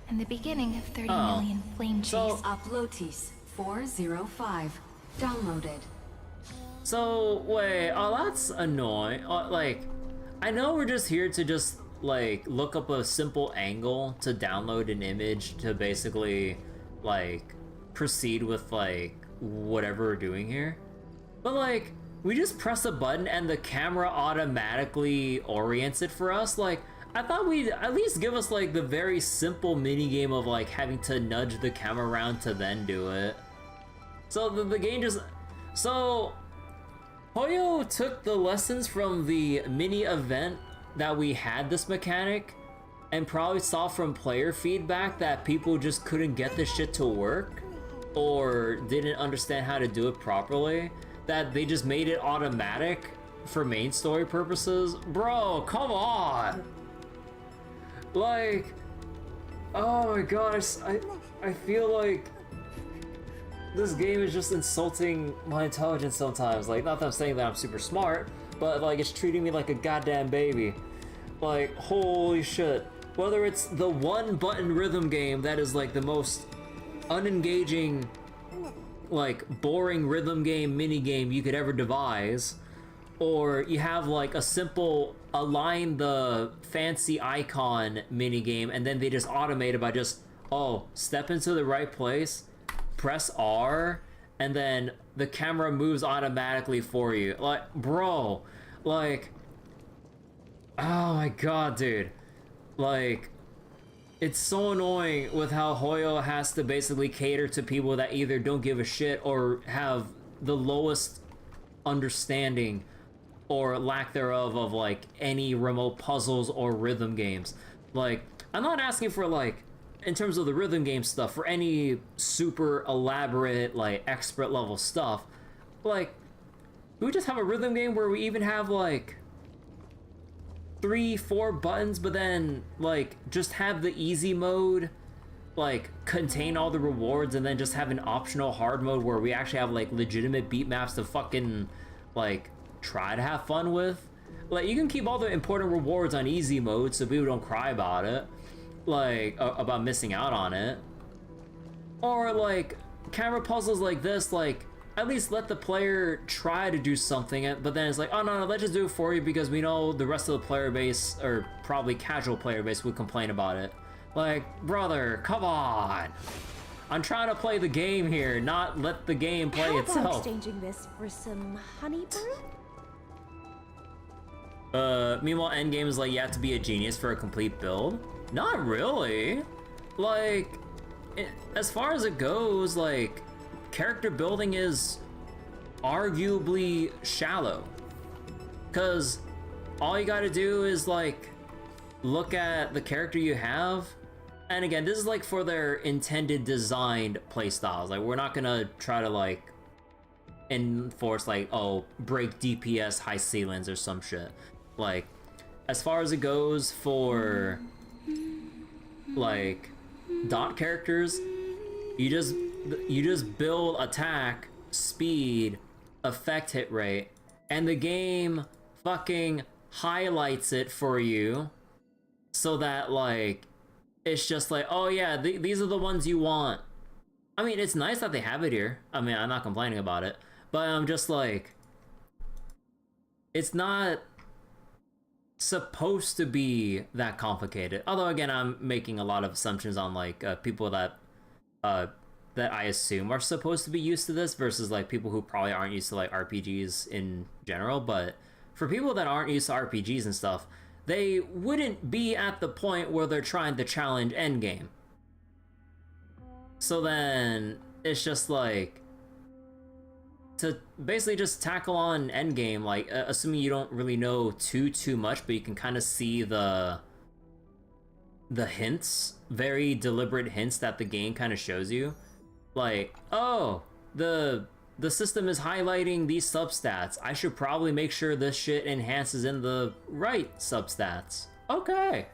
and the beginning of 30 million flame chase. Uplotis 405 downloaded. So wait, that's annoying. Like, I know we're just here to just, like, look up a simple angle to download an image to basically, like, proceed with, like, whatever we're doing here. But, like, we just press a button and the camera automatically orients it for us. Like, I thought we'd at least give us, like, the very simple minigame of, like, having to nudge the camera around to then do it. So the game just... So, Hoyo took the lessons from the mini event that we had this mechanic and probably saw from player feedback that people just couldn't get this shit to work or didn't understand how to do it properly, that they just made it automatic for main story purposes. Bro, come on! Like, oh my gosh, I feel like this game is just insulting my intelligence sometimes. Like, not that I'm saying that I'm super smart, but like it's treating me like a goddamn baby. Like, holy shit. Whether it's the one button rhythm game that is like the most unengaging, like boring rhythm game mini game you could ever devise, or you have like a simple align the fancy icon mini game and then they just automate it by just, oh, step into the right place, press R, and then the camera moves automatically for you. Like, bro, like, oh my god, dude. Like, it's so annoying with how Hoyo has to basically cater to people that either don't give a shit or have the lowest understanding or lack thereof of like any remote puzzles or rhythm games. Like, I'm not asking for like, in terms of the rhythm game stuff, for any super elaborate, like expert level stuff. Like, we just have a rhythm game where we even have like 3-4 buttons, but then like just have the easy mode like contain all the rewards, and then just have an optional hard mode where we actually have like legitimate beat maps to fucking like try to have fun with. Like, you can keep all the important rewards on easy mode so people don't cry about it, like about missing out on it. Or like camera puzzles like this, like at least let the player try to do something, but then it's like, oh no, let's just do it for you because we know the rest of the player base, or probably casual player base, would complain about it. Like, brother, come on. I'm trying to play the game here, not let the game play How itself. about exchanging this for some honey brew? Meanwhile, endgame is like, you have to be a genius for a complete build. Not really. Like, as far as it goes, like, character building is arguably shallow. Because all you gotta do is, like, look at the character you have. And again, this is, like, for their intended designed playstyles. Like, we're not gonna try to, like, enforce, like, oh, break DPS high ceilings or some shit. Like, as far as it goes for, like, dot characters, you just build attack, speed, effect hit rate, and the game fucking highlights it for you so that, like, it's just like, oh yeah, these are the ones you want. I mean, it's nice that they have it here. I mean, I'm not complaining about it, but I'm just like, it's not supposed to be that complicated. Although again, I'm making a lot of assumptions on like people that that I assume are supposed to be used to this versus like people who probably aren't used to like RPGs in general. But for people that aren't used to RPGs and stuff, they wouldn't be at the point where they're trying to challenge endgame. So then it's just like, to basically just tackle on endgame, like assuming you don't really know too much, but you can kind of see the hints, very deliberate hints that the game kind of shows you. Like, oh, the system is highlighting these substats. I should probably make sure this shit enhances in the right substats. Okay.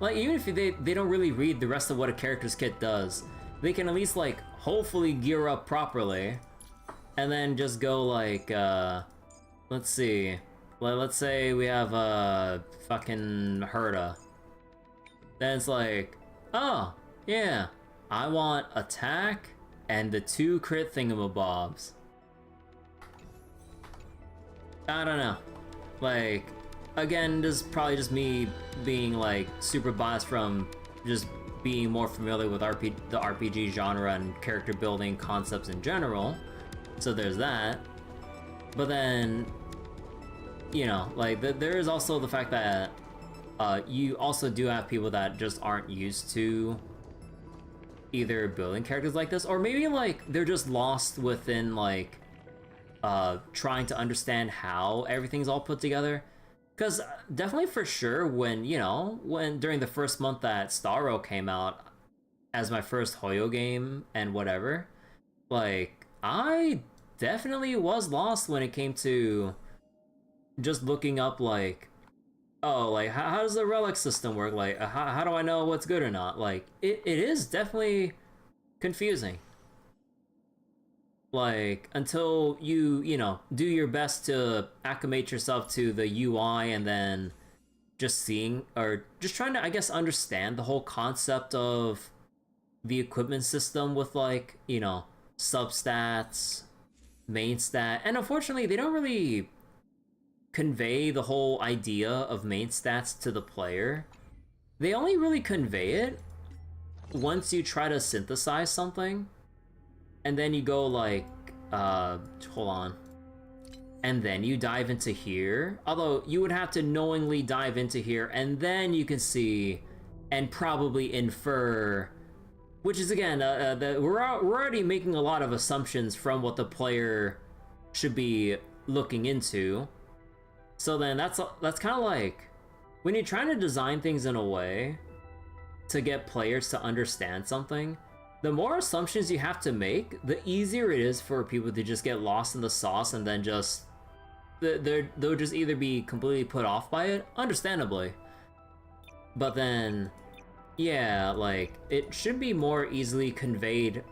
Like, even if they don't really read the rest of what a character's kit does, they can at least, like, hopefully gear up properly, and then just go, like, let's see. Let's say we have, fucking Herta. Then it's like, oh, yeah, I want attack and the 2 crit thingamabobs. I don't know. Like, again, this is probably just me being, like, super biased from just being more familiar with the RPG genre and character building concepts in general. So there's that. But then, you know, like, there is also the fact that you also do have people that just aren't used to either building characters like this, or maybe, like, they're just lost within, like, trying to understand how everything's all put together. Because definitely for sure when, you know, when during the first month that Starro came out as my first Hoyo game and whatever, like, I definitely was lost when it came to just looking up, like, oh, like, how does the relic system work? Like, how do I know what's good or not? Like, it is definitely confusing. Like, until you know, do your best to acclimate yourself to the UI and then just seeing, or just trying to, I guess, understand the whole concept of the equipment system with, like, you know, substats, main stat, and unfortunately, they don't really convey the whole idea of main stats to the player. They only really convey it once you try to synthesize something, and then you go like, hold on. And then you dive into here. Although, you would have to knowingly dive into here, and then you can see and probably infer, which is, again, we're already making a lot of assumptions from what the player should be looking into. So then that's kind of like, when you're trying to design things in a way to get players to understand something, the more assumptions you have to make, the easier it is for people to just get lost in the sauce, and then just they'll just either be completely put off by it, understandably. But then, yeah, like, it should be more easily conveyed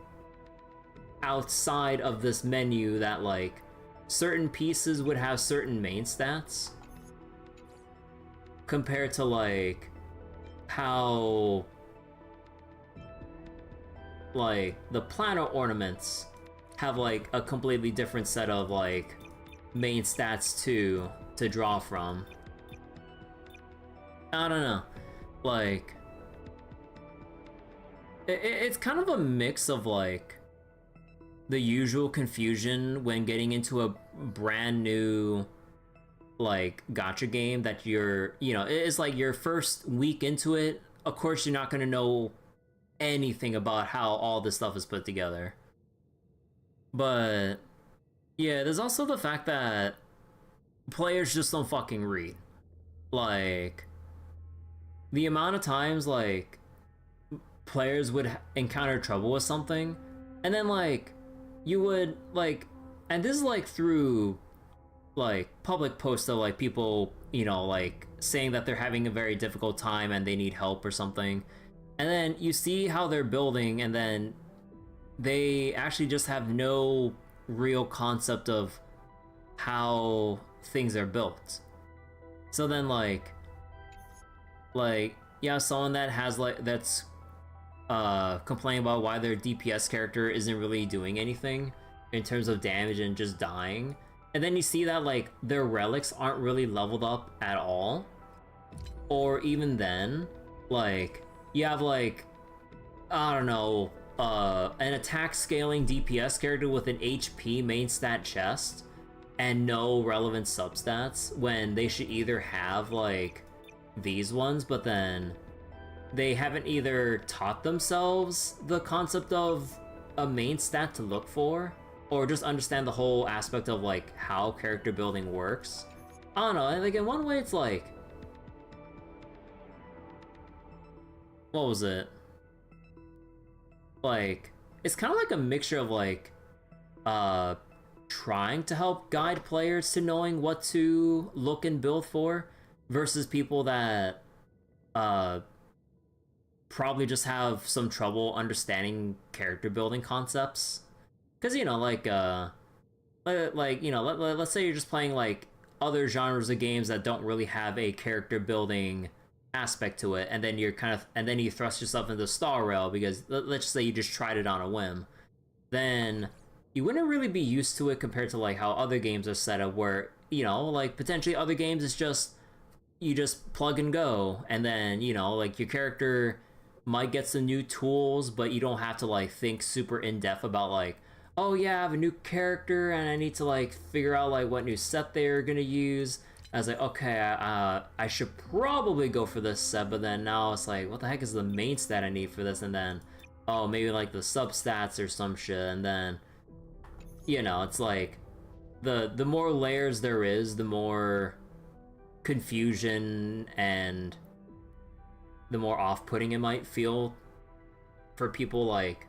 outside of this menu that, like, certain pieces would have certain main stats compared to, like, how, like, the planar ornaments have, like, a completely different set of, like, main stats to draw from. I don't know. Like, it's kind of a mix of, like, the usual confusion when getting into a brand new, like, gacha game that you're, you know, it's like your first week into it. Of course, you're not going to know anything about how all this stuff is put together. But yeah, there's also the fact that players just don't fucking read. Like, the amount of times, like, players would encounter trouble with something, and then, like, you would, like, and this is, like, through, like, public posts of, like, people, you know, like, saying that they're having a very difficult time and they need help or something, and then you see how they're building, and then they actually just have no real concept of how things are built. So then, like, yeah, someone that has, like, that's complaining about why their DPS character isn't really doing anything in terms of damage and just dying, and then you see that, like, their relics aren't really leveled up at all, or even then, like, you have, like, I don't know, an attack scaling DPS character with an HP main stat chest and no relevant substats, when they should either have, like, these ones, but then they haven't either taught themselves the concept of a main stat to look for, or just understand the whole aspect of, like, how character building works. I don't know, like, in one way it's like, what was it? Like, it's kind of like a mixture of, like, trying to help guide players to knowing what to look and build for, versus people that, probably just have some trouble understanding character building concepts. Because, you know, like, you know, let's say you're just playing, like, other genres of games that don't really have a character building aspect to it, and then you're kind of, and then you thrust yourself into Star Rail because, let's just say you just tried it on a whim, then you wouldn't really be used to it compared to, like, how other games are set up, where, you know, like, potentially other games it's just, you just plug and go, and then, you know, like, your character might get some new tools, but you don't have to, like, think super in-depth about, like, oh yeah, I have a new character and I need to, like, figure out, like, what new set they're gonna use. I was like, okay, I should probably go for this set, but then now it's like, what the heck is the main stat I need for this? And then, oh, maybe, like, the substats or some shit, and then, you know, it's like, the more layers there is, the more confusion and the more off-putting it might feel for people like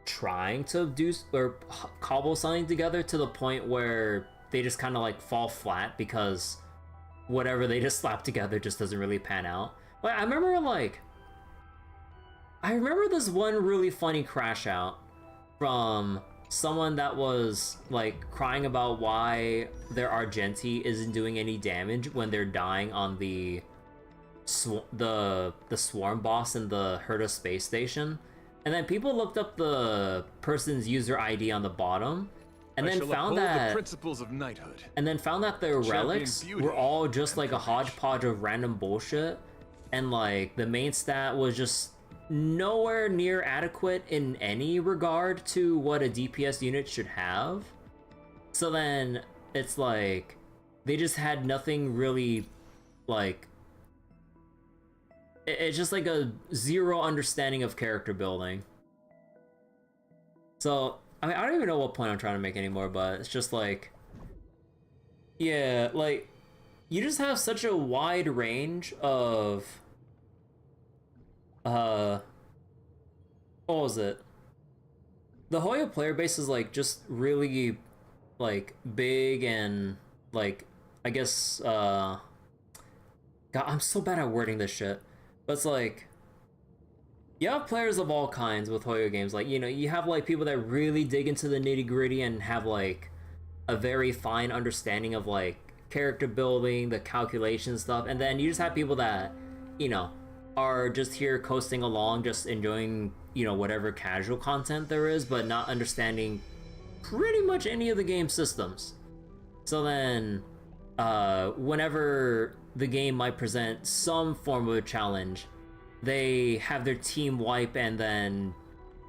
trying to do or cobble something together to the point where they just kind of like fall flat because whatever they just slap together just doesn't really pan out. But I remember this one really funny crash out from someone that was like crying about why their Argenti isn't doing any damage when they're dying on the swarm boss in the Herta space station. And then people looked up the person's user ID on the bottom and then found that the principles of knighthood. And then found that their relics were all just like a hodgepodge of random bullshit, and like the main stat was just nowhere near adequate in any regard to what a DPS unit should have. So then it's like they just had nothing really, like it's just like a zero understanding of character building. So I mean, I don't even know what point I'm trying to make anymore, but it's just like, yeah, like you just have such a wide range of what was it? The Hoya player base is like just really like big and like, I guess God, I'm so bad at wording this shit. But it's like you have players of all kinds with Hoyo games. Like, you know, you have like people that really dig into the nitty-gritty and have like a very fine understanding of like character building, the calculation stuff, and then you just have people that, you know, are just here coasting along, just enjoying, you know, whatever casual content there is, but not understanding pretty much any of the game systems. So then whenever the game might present some form of a challenge, they have their team wipe, and then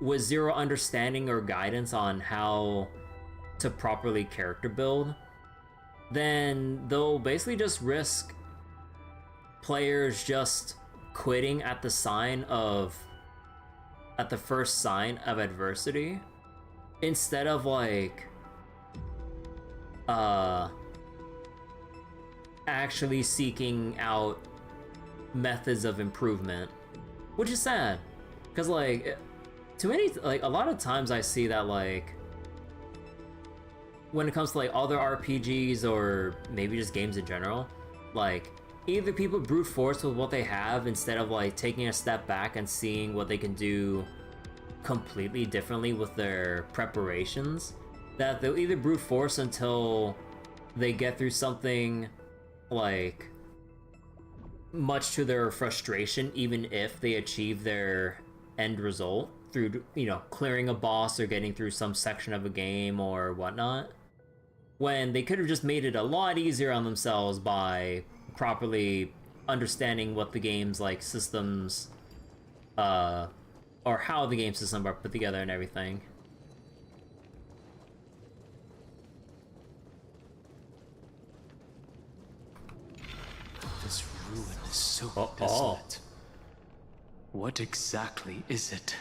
with zero understanding or guidance on how to properly character build, then they'll basically just risk players just quitting at the first sign of adversity, instead of like actually seeking out methods of improvement, which is sad, because like a lot of times I see that like when it comes to like other RPGs or maybe just games in general, like either people brute force with what they have instead of like taking a step back and seeing what they can do completely differently with their preparations, that they'll either brute force until they get through something like much to their frustration, even if they achieve their end result through, you know, clearing a boss or getting through some section of a game or whatnot, when they could have just made it a lot easier on themselves by properly understanding what the game's like systems or how the game systems are put together and everything. This ruin is so desolate. What exactly is it?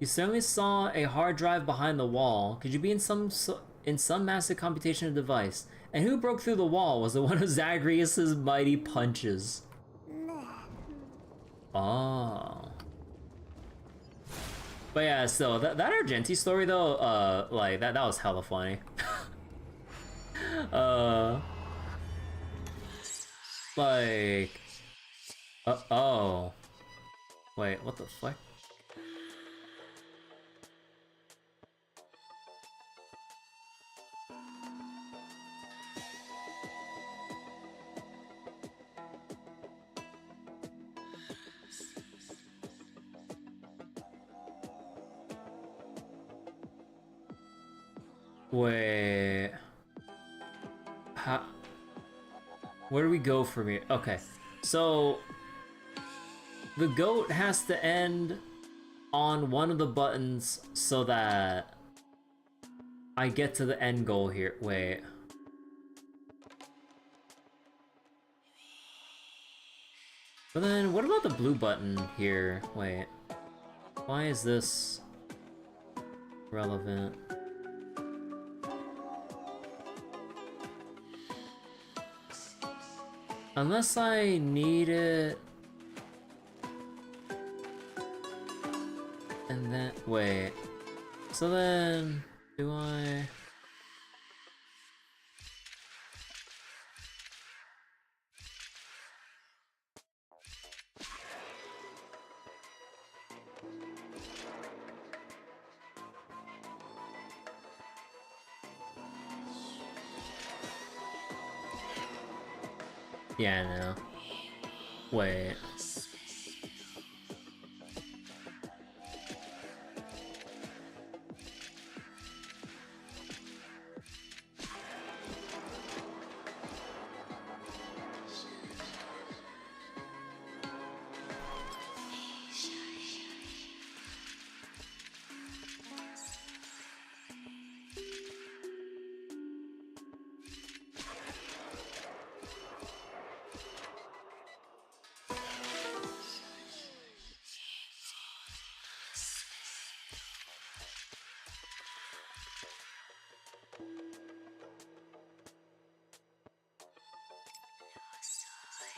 You certainly saw a hard drive behind the wall. Could you be in some massive computational device? And who broke through the wall was the one of Zagreus's mighty punches. Oh. But yeah, so that Argenti story though, like that was hella funny. Like, oh, wait, what the fuck? Wait, how? Where do we go from here? Okay, so the goat has to end on one of the buttons so that I get to the end goal here. Wait. But then what about the blue button here? Wait. Why is this relevant? Unless I need it... And then... Wait. So then... Do I... Yeah, I know. Wait.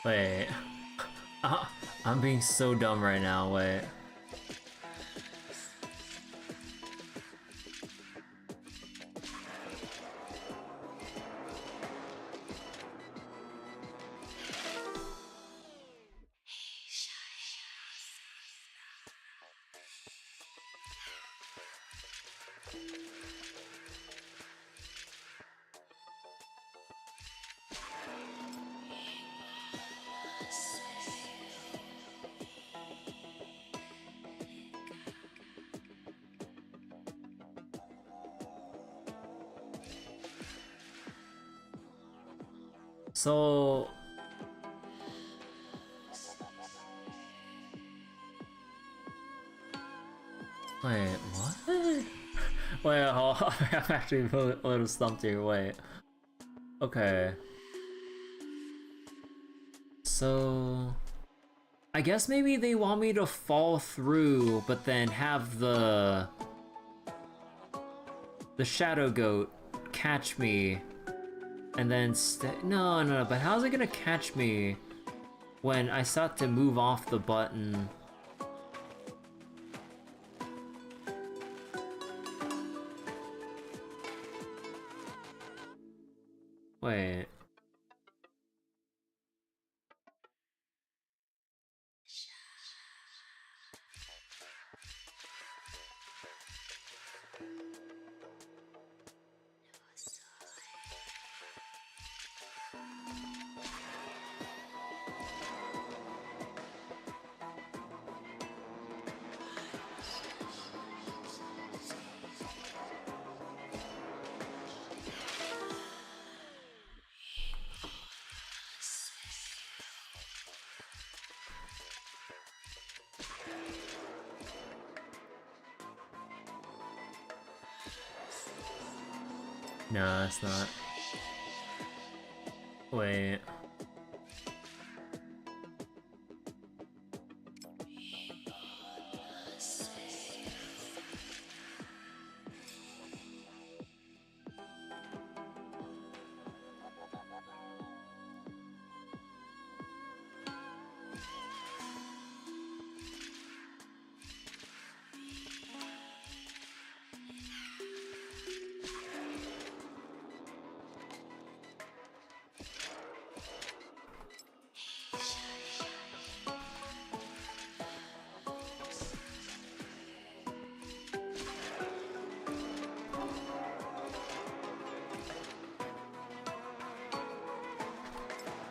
Wait. I'm being so dumb right now, wait. So... Wait, what? Wait, hold on. I'm actually a little stumped here, wait. Okay. So... I guess maybe they want me to fall through, but then have the Shadow Goat catch me. And then no, but how's it gonna catch me when I start to move off the button? Wait. No, it's not. Wait.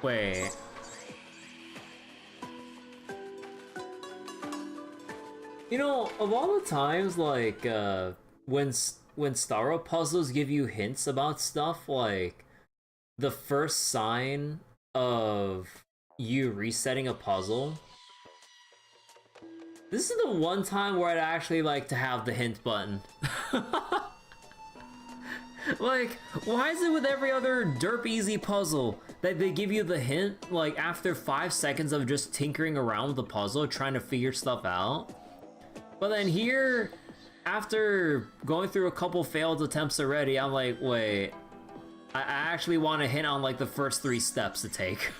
Wait. You know, of all the times, like, when Starro puzzles give you hints about stuff, like, the first sign of you resetting a puzzle, this is the one time where I'd actually like to have the hint button. Like, why is it with every other derp easy puzzle that they give you the hint, like, after 5 seconds of just tinkering around with the puzzle, trying to figure stuff out? But then here, after going through a couple failed attempts already, I'm like, wait, I actually want a hint on, like, the first 3 steps to take.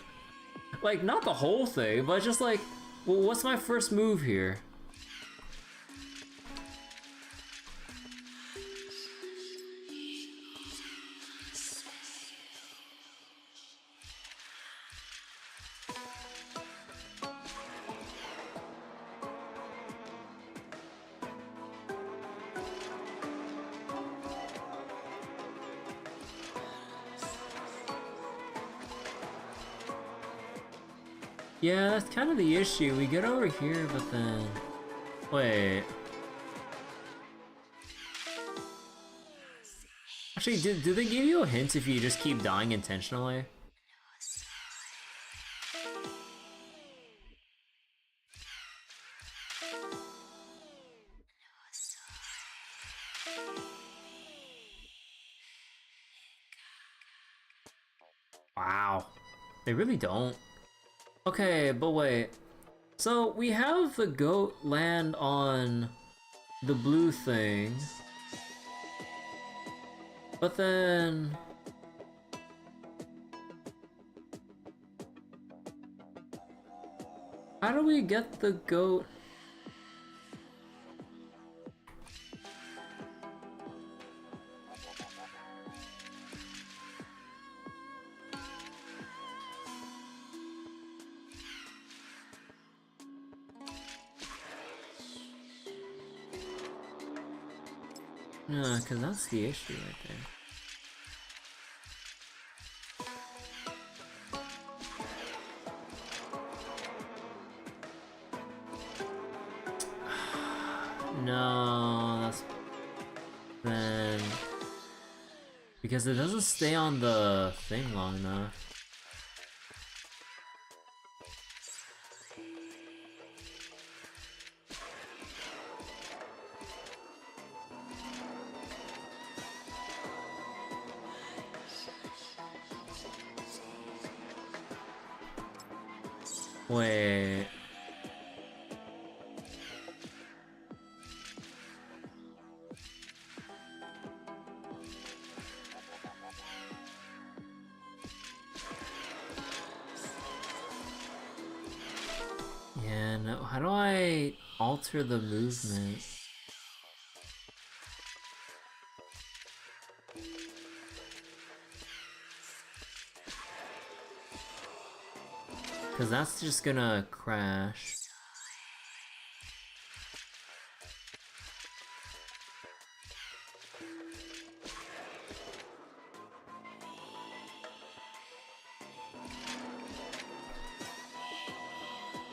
Like, not the whole thing, but just like, well, what's my first move here? Yeah, that's kind of the issue. We get over here, but then... Wait. Actually, do they give you a hint if you just keep dying intentionally? Wow. They really don't. Okay, but wait. So we have the goat land on the blue thing. But then... How do we get the goat? Yeah, because that's the issue right there. No, that's... Then... Because it doesn't stay on the thing long enough. Wait. Yeah, no, how do I alter the movement? Because that's just gonna crash.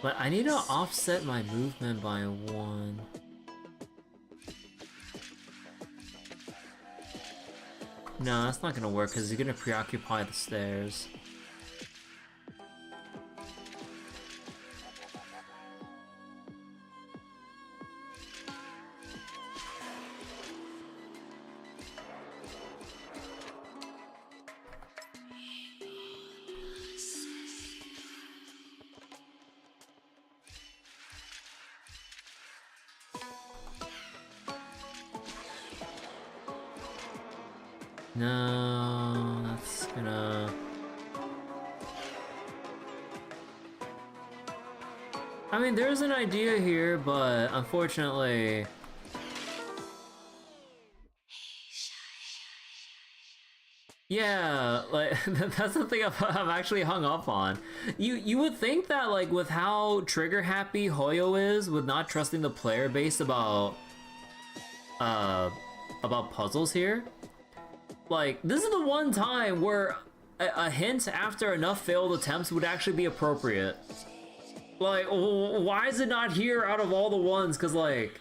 But I need to offset my movement by 1. No, that's not gonna work because you're gonna preoccupy the stairs. No, that's gonna... I mean, there's an idea here, but unfortunately... Yeah, like, that's something I'm actually hung up on. You would think that, like, with how trigger-happy Hoyo is with not trusting the player base about puzzles here, like, this is the one time where a hint after enough failed attempts would actually be appropriate. Like, why is it not here out of all the ones? Because, like,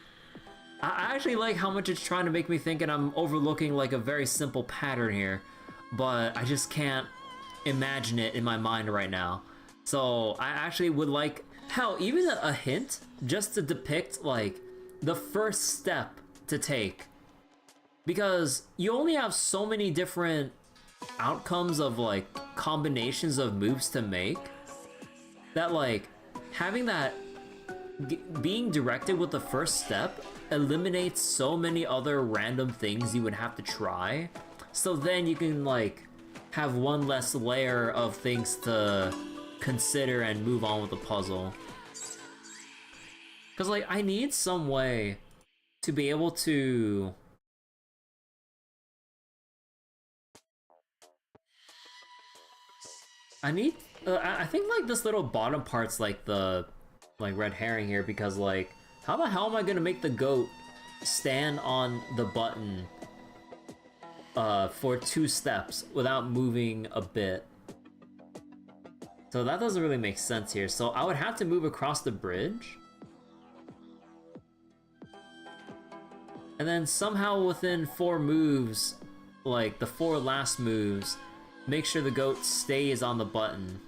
I actually like how much it's trying to make me think, and I'm overlooking, like, a very simple pattern here. But I just can't imagine it in my mind right now. So I actually would like, hell, even a hint just to depict, like, the first step to take. Because you only have so many different outcomes of, like, combinations of moves to make, that, like, having that being directed with the first step eliminates so many other random things you would have to try. So then you can, like, have one less layer of things to consider and move on with the puzzle. Because, like, I need some way to be able to... I think, like, this little bottom part's, like, the, like, red herring here, because, like, how the hell am I gonna make the goat stand on the button for 2 steps without moving a bit? So that doesn't really make sense here. So I would have to move across the bridge. And then somehow within 4 moves, like the 4 last moves, make sure the goat stays on the button.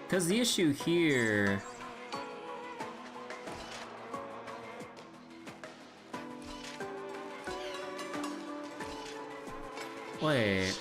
Because the issue here... Wait...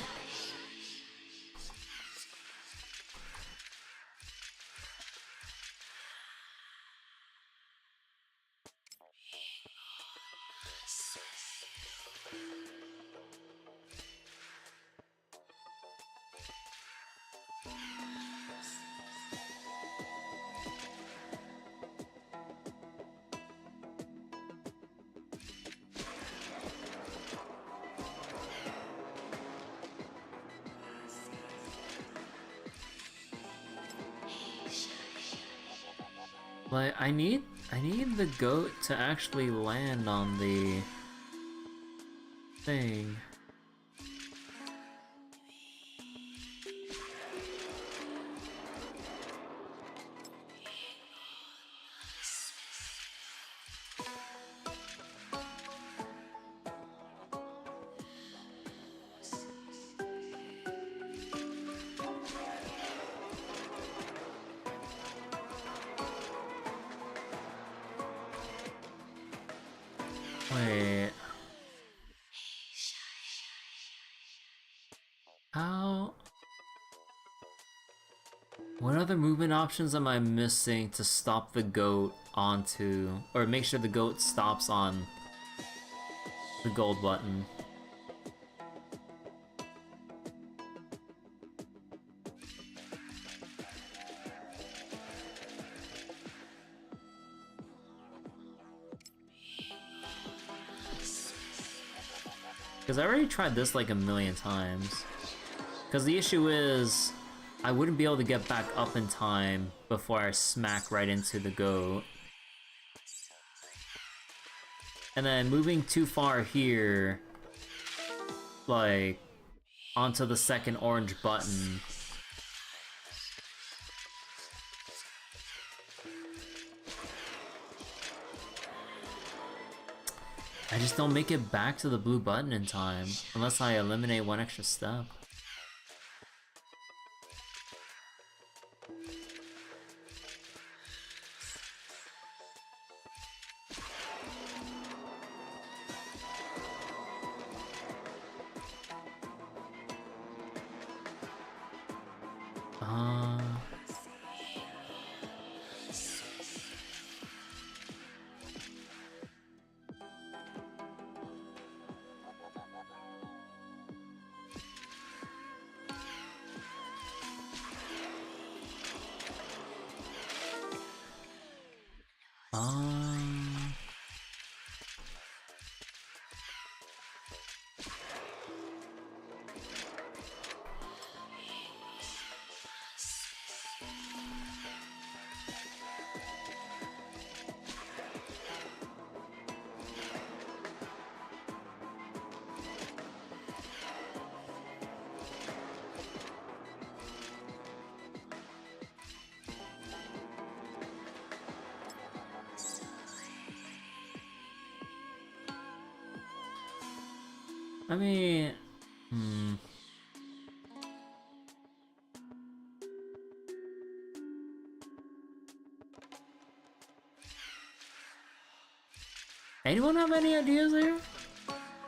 Like, I need the goat to actually land on the thing. Wait. How? What other movement options am I missing to stop the goat onto, or make sure the goat stops on the gold button? Because I already tried this like a million times. Because the issue is, I wouldn't be able to get back up in time before I smack right into the goat. And then moving too far here, like, onto the second orange button. I just don't make it back to the blue button in time, unless I eliminate 1 extra step. I mean, anyone have any ideas here?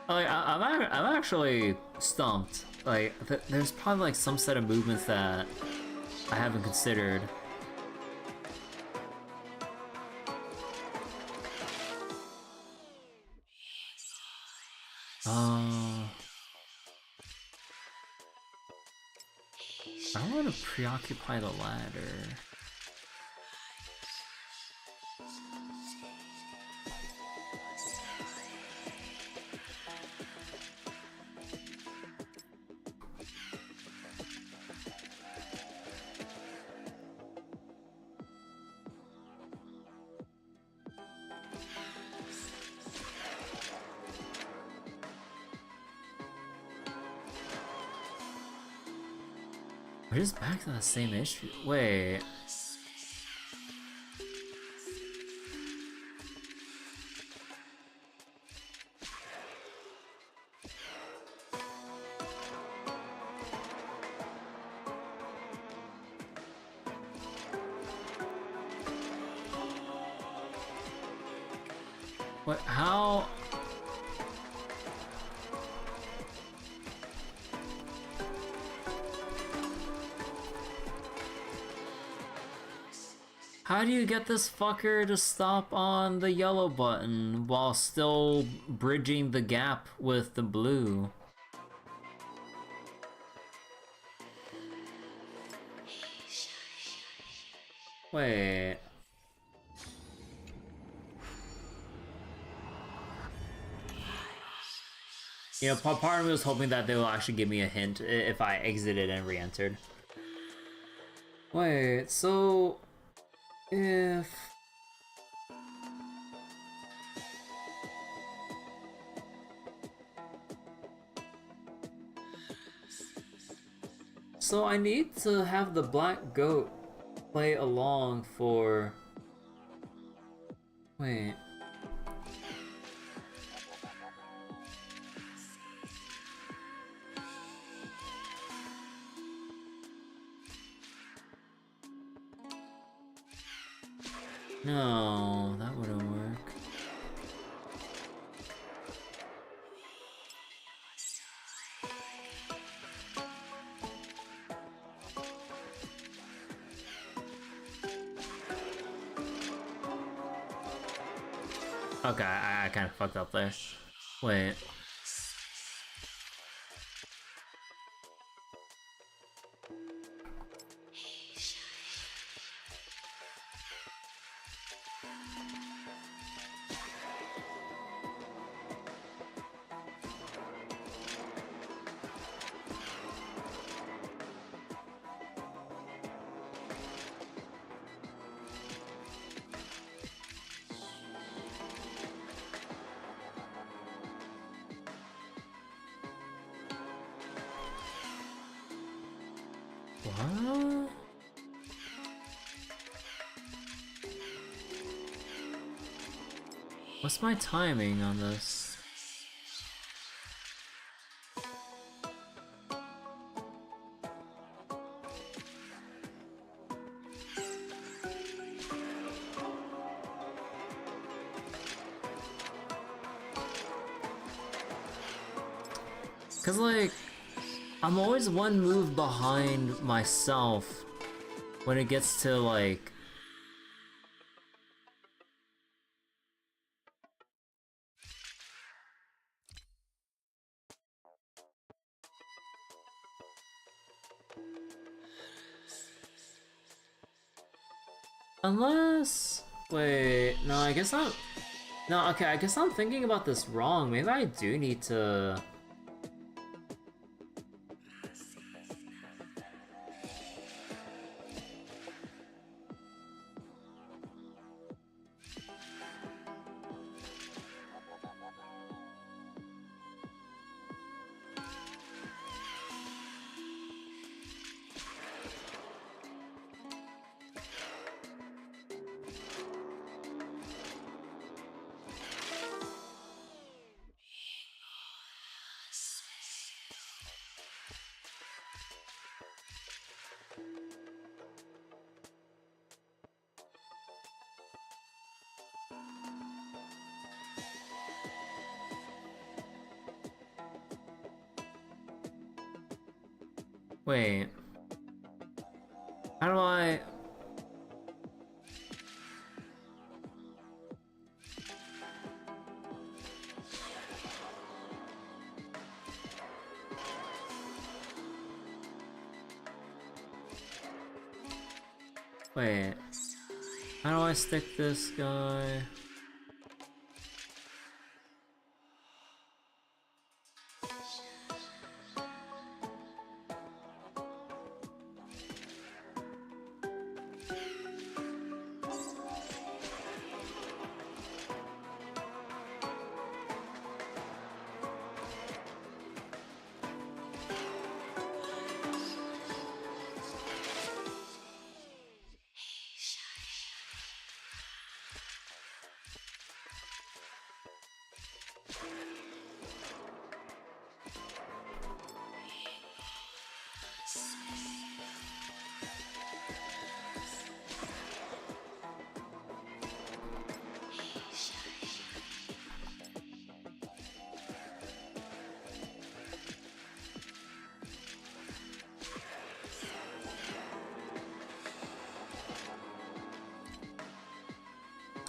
Like, I'm actually stumped. Like, there's probably like some set of movements that I haven't considered. I don't want to preoccupy the ladder. We're just back to the same issue. Wait. What? How? How do you get this fucker to stop on the yellow button while still bridging the gap with the blue? Wait. You know, part of me was hoping that they will actually give me a hint if I exited and re-entered. Wait, so... if... so I need to have the black goat play along for... wait... no, that wouldn't work. Okay, I kind of fucked up there. Wait. What? What's my timing on this? Cause like, I'm always one move behind myself when it gets to like... unless... wait, no, I guess I'm... no, okay, I guess I'm thinking about this wrong. Maybe I do need to... Wait. How do I... Wait. How do I stick this guy?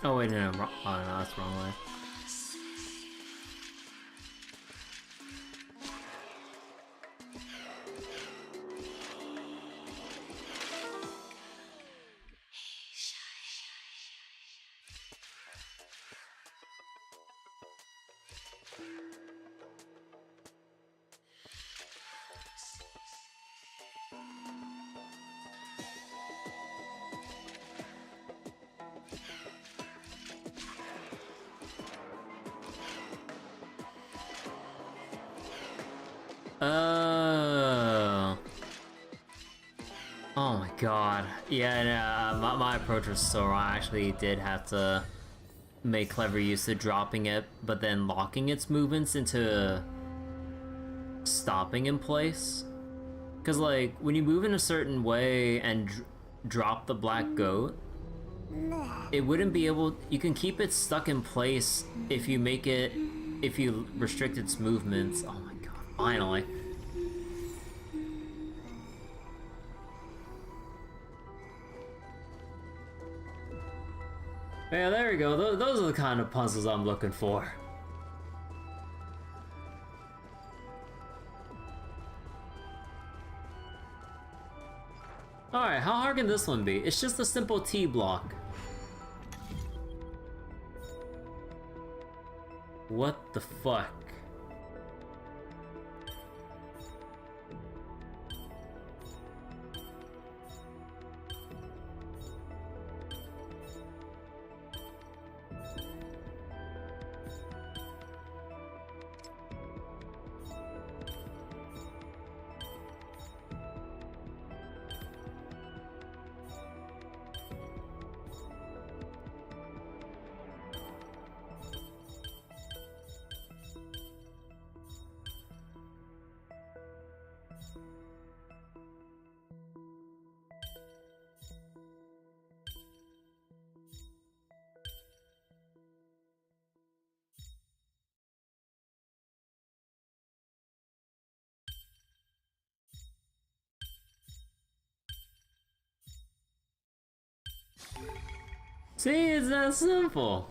Oh wait, no, no, oh, no, that's the wrong way. Oh. Oh my god. Yeah, no, my approach was so wrong. I actually did have to make clever use of dropping it, but then locking its movements into stopping in place. Because, like, when you move in a certain way and drop the black goat, it wouldn't be able... You can keep it stuck in place if you make it... If you restrict its movements. Oh my god, finally. Yeah, there we go. Those are the kind of puzzles I'm looking for. Alright, how hard can this one be? It's just a simple T block. What the fuck? See, it's that simple.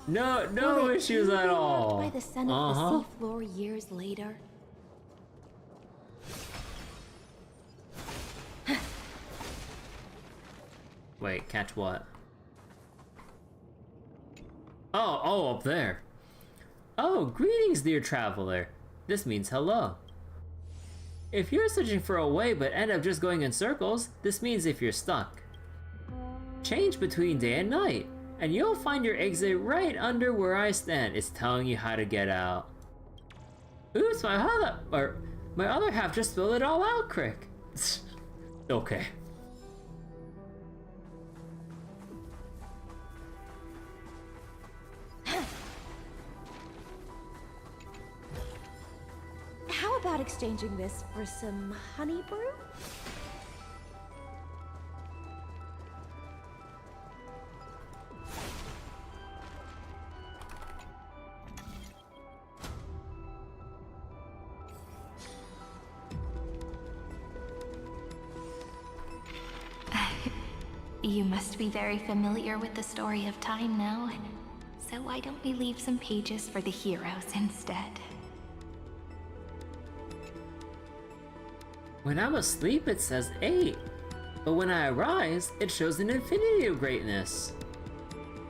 no issues at all. By the scent of the seafloor years later. Wait, catch what? Oh, up there. Oh, greetings, dear traveler. This means hello. If you're searching for a way but end up just going in circles, this means if you're stuck. Change between day and night, and you'll find your exit right under where I stand. It's telling you how to get out. Oops, my other half just spilled it all out, Crick. Okay. How about exchanging this for some honey brew? You must be very familiar with the story of time now. So why don't we leave some pages for the heroes instead? When I'm asleep, it says 8. But when I arise, it shows an infinity of greatness.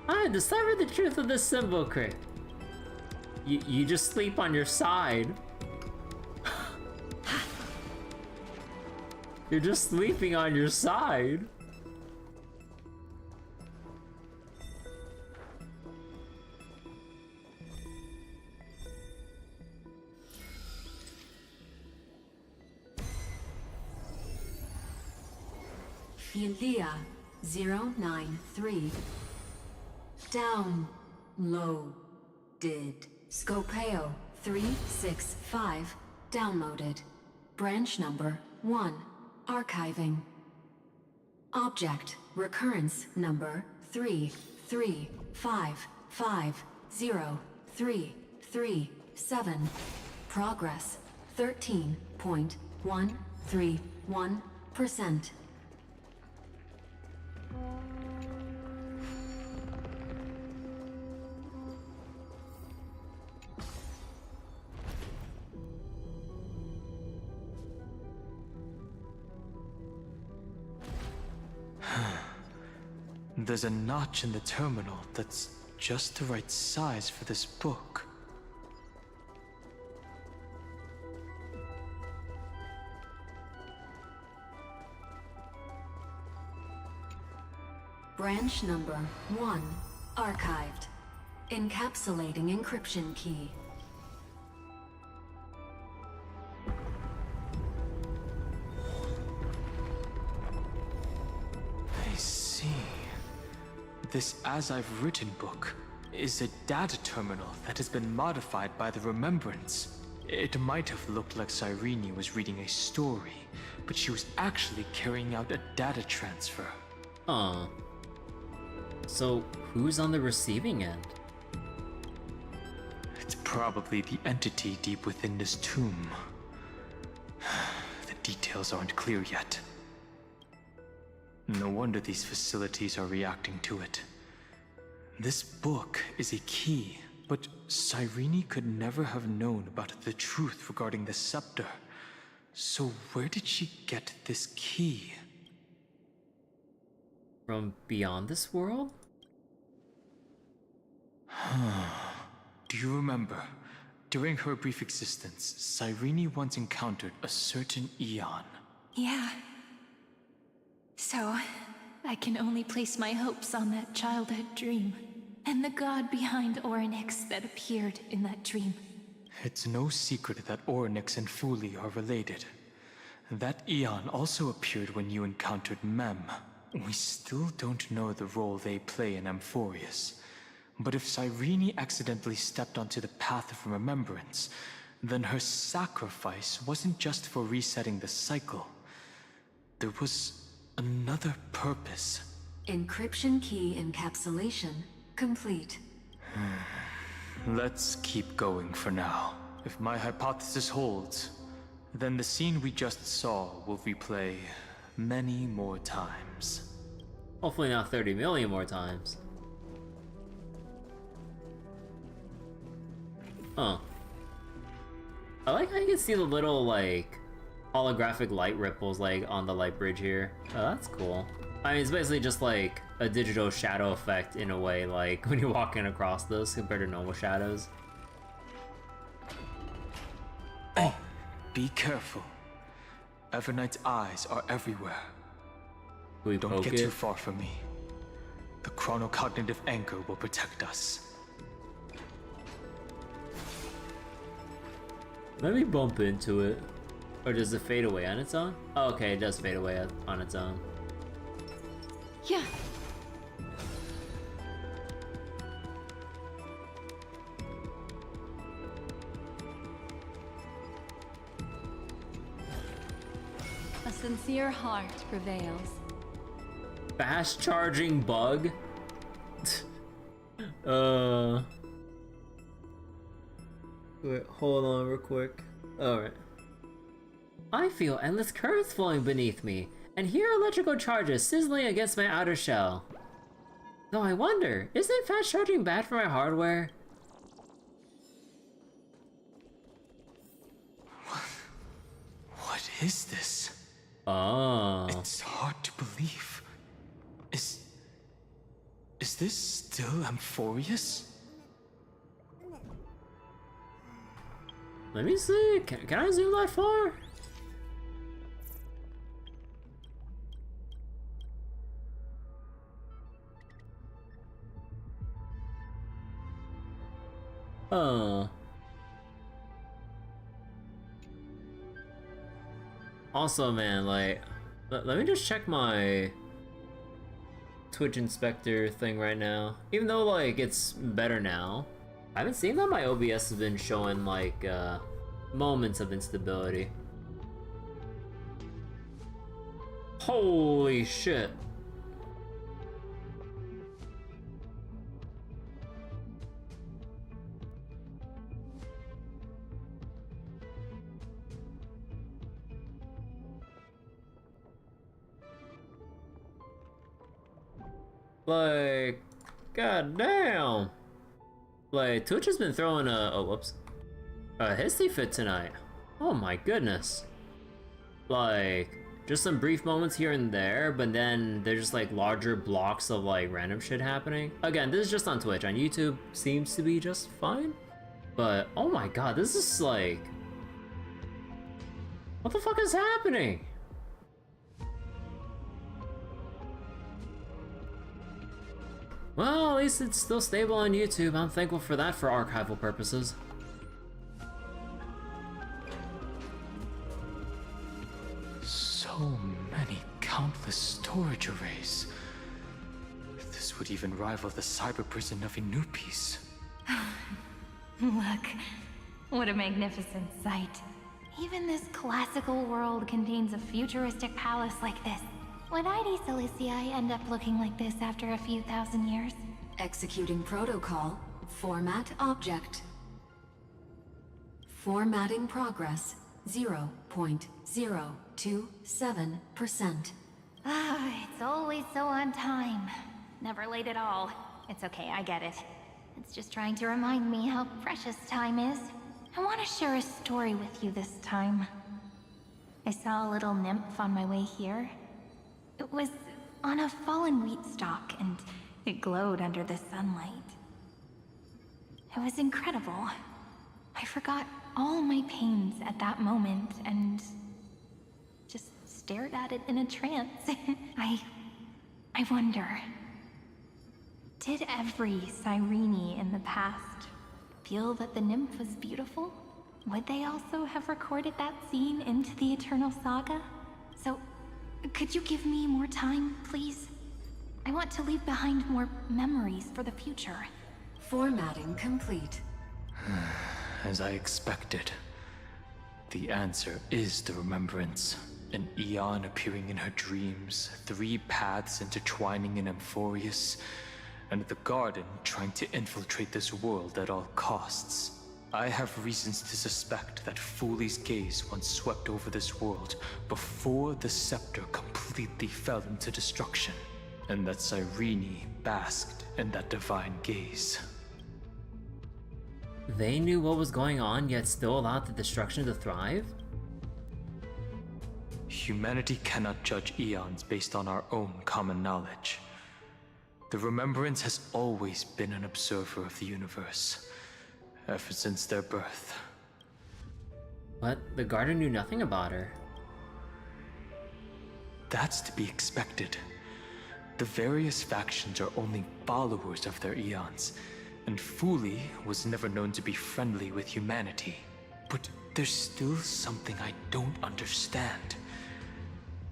I deciphered the truth of this symbol, Crick. You just sleep on your side. You're just sleeping on your side. Philia 093. Downloaded. Scopeo 365. Downloaded. Branch number 1. Archiving. Object recurrence number 335503337. Progress 13.131%. There's a notch in the terminal that's just the right size for this book. Branch number 1. Archived. Encapsulating encryption key. I see. This As I've Written book is a data terminal that has been modified by the Remembrance. It might have looked like Cyrene was reading a story, but she was actually carrying out a data transfer. Huh. So, who's on the receiving end? It's probably the entity deep within this tomb. The details aren't clear yet. No wonder these facilities are reacting to it. This book is a key, but Cyrene could never have known about the truth regarding the scepter. So where did she get this key? From beyond this world? Do you remember? During her brief existence, Cyrene once encountered a certain Eon. Yeah. So, I can only place my hopes on that childhood dream, and the god behind Orynyx that appeared in that dream. It's no secret that Orynyx and Fuli are related. That Eon also appeared when you encountered Mem. We still don't know the role they play in Amphorius. But if Cyrene accidentally stepped onto the path of remembrance, then her sacrifice wasn't just for resetting the cycle. There was another purpose. Encryption key encapsulation complete. Let's keep going for now. If my hypothesis holds, then the scene we just saw will replay many more times. Hopefully not 30 million more times. Huh. I like how you can see the little, like, holographic light ripples, like, on the light bridge here. Oh, that's cool. I mean, it's basically just, like, a digital shadow effect in a way, like, when you're walking across this compared to normal shadows. Oh, be careful. Evernight's eyes are everywhere. Don't get too far from me. The chronocognitive anchor will protect us. Let me bump into it. Or does it fade away on its own? Oh, okay, it does fade away on its own. Yeah. A sincere heart prevails. Fast charging bug? Wait, hold on real quick. Alright. I feel endless currents flowing beneath me, And hear electrical charges sizzling against my outer shell. Though I wonder, isn't fast charging bad for my hardware? What is this? Oh. It's hard to believe. Is this still Amphorius? Let me see. Can I zoom that far? Oh. Also, man, like, let me just check my Twitch inspector thing right now. Even though, like, it's better now. I haven't seen that my OBS has been showing, like, moments of instability. Holy shit. Like, goddamn. Like, Twitch has been throwing a hissy fit tonight. Oh my goodness. Like, just some brief moments here and there, but then there's just like larger blocks of like random shit happening. Again, this is just on Twitch. On YouTube, seems to be just fine. But, oh my god, this is like... What the fuck is happening? Well, at least it's still stable on YouTube. I'm thankful for that for archival purposes. So many countless storage arrays. This would even rival the cyber prison of Inupis. Look, what a magnificent sight. Even this classical world contains a futuristic palace like this. Would ID Silicii end up looking like this after a few thousand years? Executing protocol. Format object. Formatting progress. 0.027%. Ah, it's always so on time. Never late at all. It's okay, I get it. It's just trying to remind me how precious time is. I want to share a story with you this time. I saw a little nymph on my way here. It was on a fallen wheat stalk, and it glowed under the sunlight. It was incredible. I forgot all my pains at that moment, and just stared at it in a trance. I wonder, did every Cyrene in the past feel that the nymph was beautiful? Would they also have recorded that scene into the Eternal Saga? So, could you give me more time, please? I want to leave behind more memories for the future. Formatting complete. As I expected. The answer is the remembrance. An Eon appearing in her dreams, 3 paths intertwining in Amphorius, and the Garden trying to infiltrate this world at all costs. I have reasons to suspect that Fooley's gaze once swept over this world before the scepter completely fell into destruction, and that Cyrene basked in that divine gaze. They knew what was going on, yet still allowed the destruction to thrive? Humanity cannot judge eons based on our own common knowledge. The Remembrance has always been an observer of the universe, ever since their birth. But the Garden knew nothing about her. That's to be expected. The various factions are only followers of their eons, and Fooley was never known to be friendly with humanity. But there's still something I don't understand.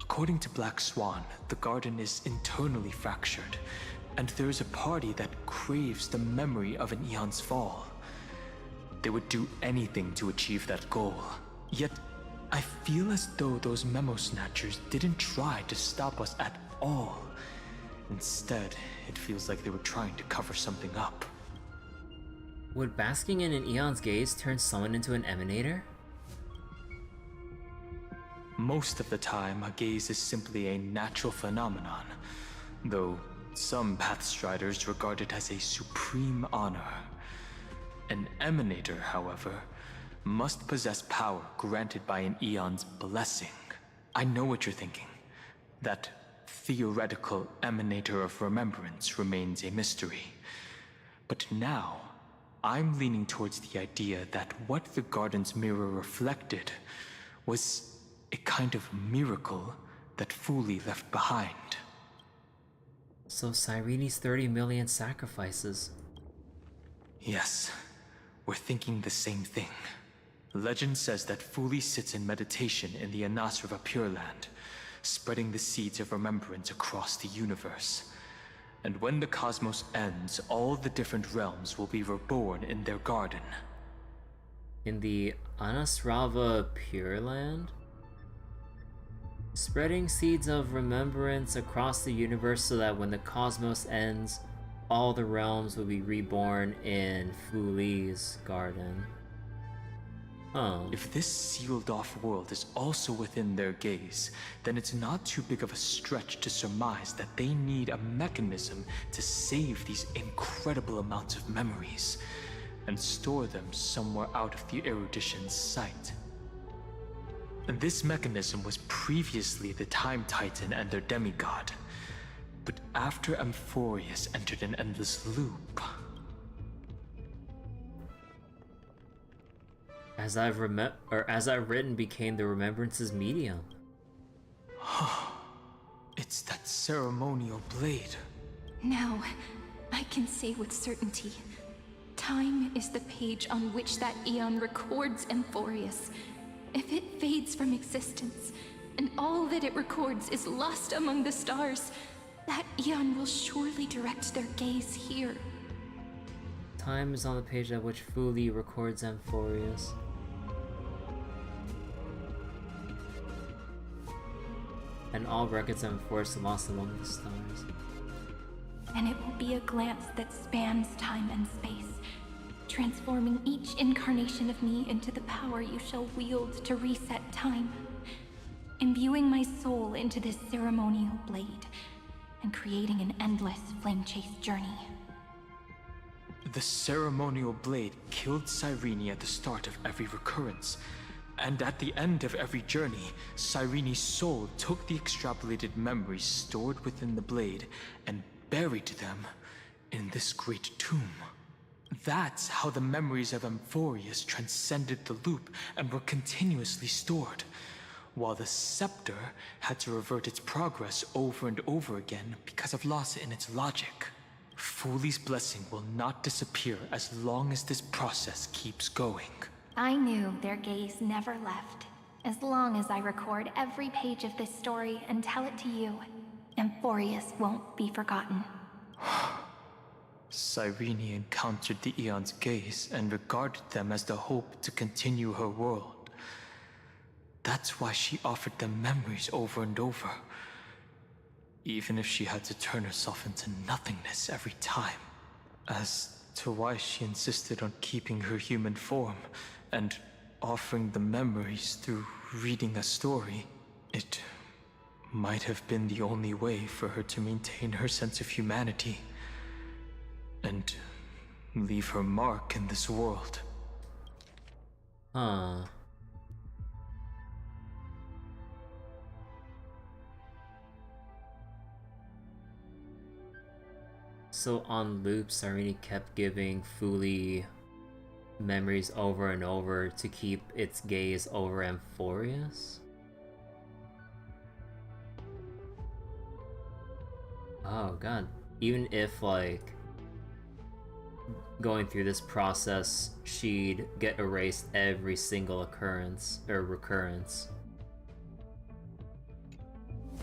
According to Black Swan, the Garden is internally fractured, and there is a party that craves the memory of an eon's fall. They would do anything to achieve that goal. Yet, I feel as though those memo snatchers didn't try to stop us at all. Instead, it feels like they were trying to cover something up. Would basking in an Eon's gaze turn someone into an emanator? Most of the time, a gaze is simply a natural phenomenon, though some Pathstriders regard it as a supreme honor. An Emanator, however, must possess power granted by an Eon's blessing. I know what you're thinking. That theoretical Emanator of Remembrance remains a mystery. But now, I'm leaning towards the idea that what the garden's mirror reflected was a kind of miracle that Fuli left behind. So Cyrene's 30 million sacrifices. Yes, we're thinking the same thing. Legend says that Fuli sits in meditation in the Anasrava Pure Land, spreading the seeds of remembrance across the universe. And when the cosmos ends, all the different realms will be reborn in their garden. In the Anasrava Pure Land? Spreading seeds of remembrance across the universe so that when the cosmos ends, all the realms will be reborn in Fuli's garden. Huh. If this sealed-off world is also within their gaze, then it's not too big of a stretch to surmise that they need a mechanism to save these incredible amounts of memories and store them somewhere out of the erudition's sight. And this mechanism was previously the Time Titan and their demigod, but after Amphorius entered an endless loop... As I've written, became the remembrance's medium. It's that ceremonial blade. Now, I can say with certainty, time is the page on which that Eon records Amphorius. If it fades from existence, and all that it records is lost among the stars, that Eon will surely direct their gaze here. Time is on the page at which Fuli records Amphorius. And all records Amphorius are lost among the stars. And it will be a glance that spans time and space, transforming each incarnation of me into the power you shall wield to reset time, imbuing my soul into this ceremonial blade, and creating an endless flame-chased journey. The ceremonial blade killed Cyrene at the start of every recurrence, and at the end of every journey, Cyrene's soul took the extrapolated memories stored within the blade and buried them in this great tomb. That's how the memories of Amphorius transcended the loop and were continuously stored, while the scepter had to revert its progress over and over again because of loss in its logic. Fuli's blessing will not disappear as long as this process keeps going. I knew their gaze never left. As long as I record every page of this story and tell it to you, Amphorius won't be forgotten. Cyrene encountered the Eon's gaze and regarded them as the hope to continue her world. That's why she offered them memories over and over, even if she had to turn herself into nothingness every time. As to why she insisted on keeping her human form and offering the memories through reading a story, it might have been the only way for her to maintain her sense of humanity and leave her mark in this world. Huh. So on loop, Cyrene kept giving Fuli memories over and over to keep its gaze over Amphorius? Oh god. Even if, like, going through this process, she'd get erased every single occurrence, or recurrence.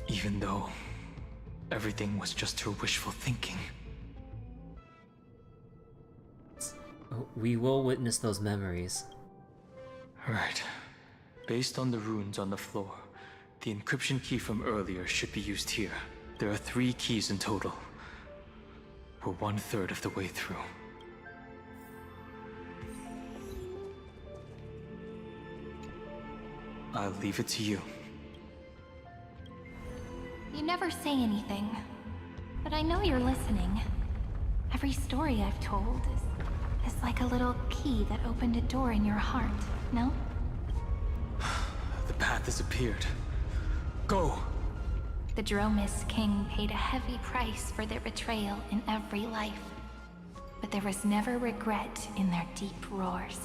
Even though everything was just her wishful thinking. We will witness those memories. Right. Based on the runes on the floor, the encryption key from earlier should be used here. There are 3 keys in total. We're 1/3 of the way through. I'll leave it to you. never say anything, but I know you're listening. Every story I've told is like a little key that opened a door in your heart, no? The path has appeared. Go! The Dromas king paid a heavy price for their betrayal in every life, but there was never regret in their deep roars.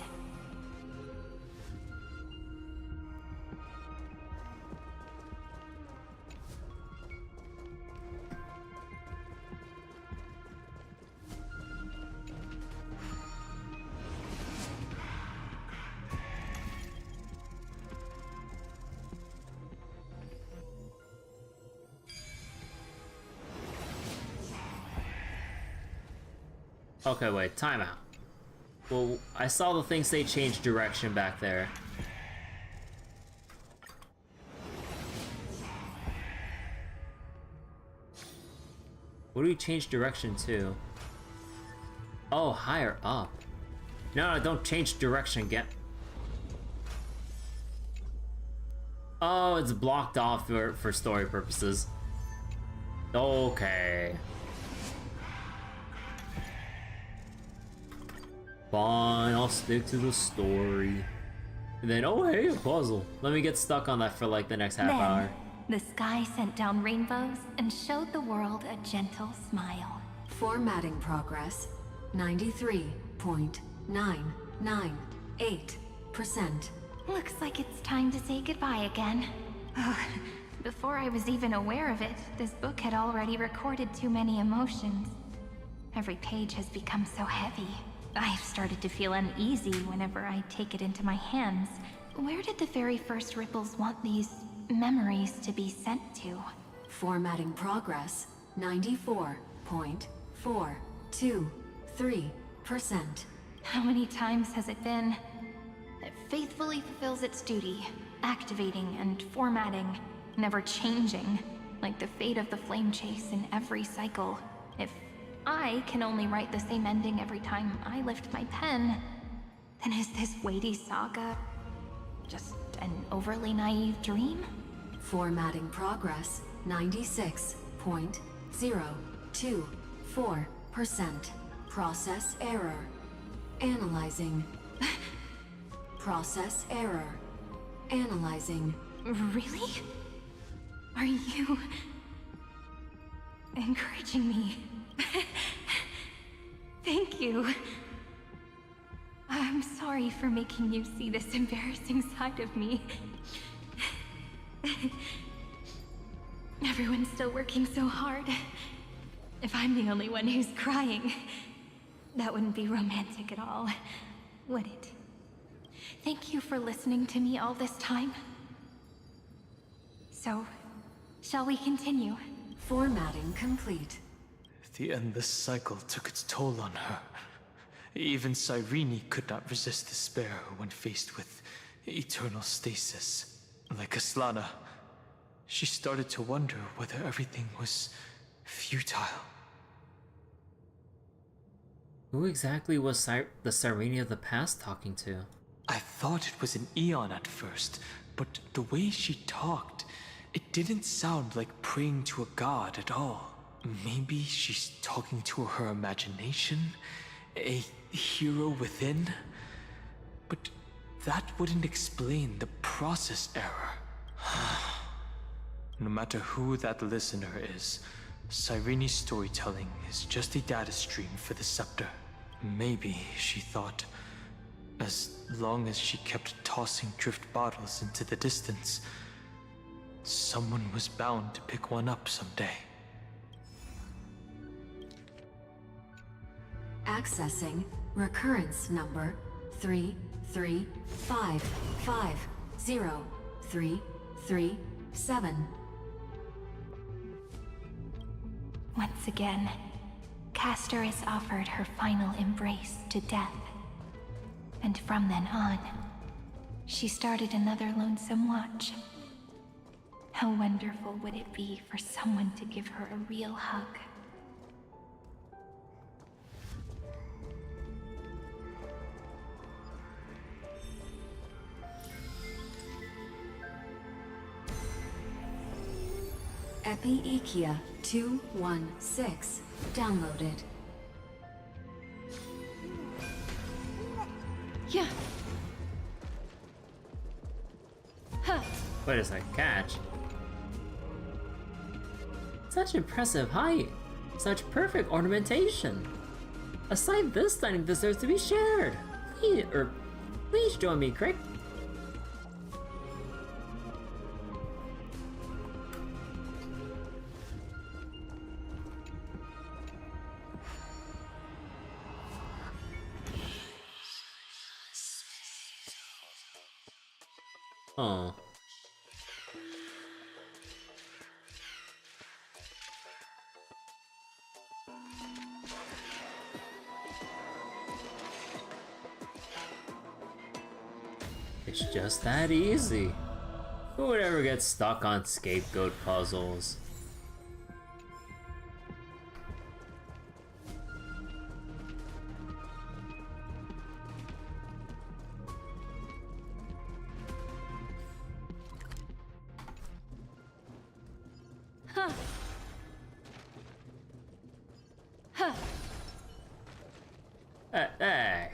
Okay, wait, timeout. Well, I saw the thing say change direction back there. What do we change direction to? Oh, higher up. No, don't change direction again. Oh, it's blocked off for story purposes. Okay. Fine, I'll stick to the story. And then, oh hey, a puzzle. Let me get stuck on that for like the next half hour. The sky sent down rainbows and showed the world a gentle smile. Formatting progress 93.998%. Looks like it's time to say goodbye again. Before I was even aware of it, this book had already recorded too many emotions. Every page has become so heavy. I've started to feel uneasy whenever I take it into my hands. Where did the very first ripples want these memories to be sent to? Formatting progress 94.423%. How many times has it been? It faithfully fulfills its duty, activating and formatting, never changing, like the fate of the flame chase in every cycle. If I can only write the same ending every time I lift my pen, then is this weighty saga just an overly naive dream? Formatting progress 96.024%. Process error. Analyzing. Process error. Analyzing. Really? Are you encouraging me? Thank you. I'm sorry for making you see this embarrassing side of me. Everyone's still working so hard. If I'm the only one who's crying, that wouldn't be romantic at all, would it? Thank you for listening to me all this time. So, shall we continue? Formatting complete. The endless cycle took its toll on her. Even Cyrene could not resist despair when faced with eternal stasis. Like Aslana, she started to wonder whether everything was futile. Who exactly was the Cyrene of the past talking to? I thought it was an Eon at first, but the way she talked, it didn't sound like praying to a god at all. Maybe she's talking to her imagination? A hero within? But that wouldn't explain the process error. No matter who that listener is, Cyrene's storytelling is just a data stream for the scepter. Maybe, she thought, as long as she kept tossing drift bottles into the distance, someone was bound to pick one up someday. Accessing recurrence number 335503337. Once again, Castor is offered her final embrace to death. And from then on, she started another lonesome watch. How wonderful would it be for someone to give her a real hug? Epi-Ikia 216 downloaded. Yeah. Wait a sec, catch. Such impressive height. Such perfect ornamentation. A sight this stunning deserves to be shared. Please join me, Crick. Oh. It's just that easy. Who would ever get stuck on scapegoat puzzles? Hey.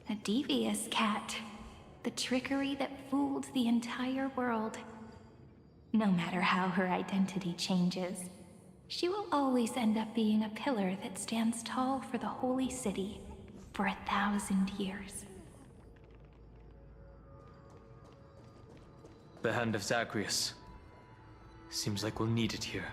A devious cat. The trickery that fooled the entire world. No matter how her identity changes, she will always end up being a pillar that stands tall for the holy city for 1,000 years. The hand of Zagreus. Seems like we'll need it here.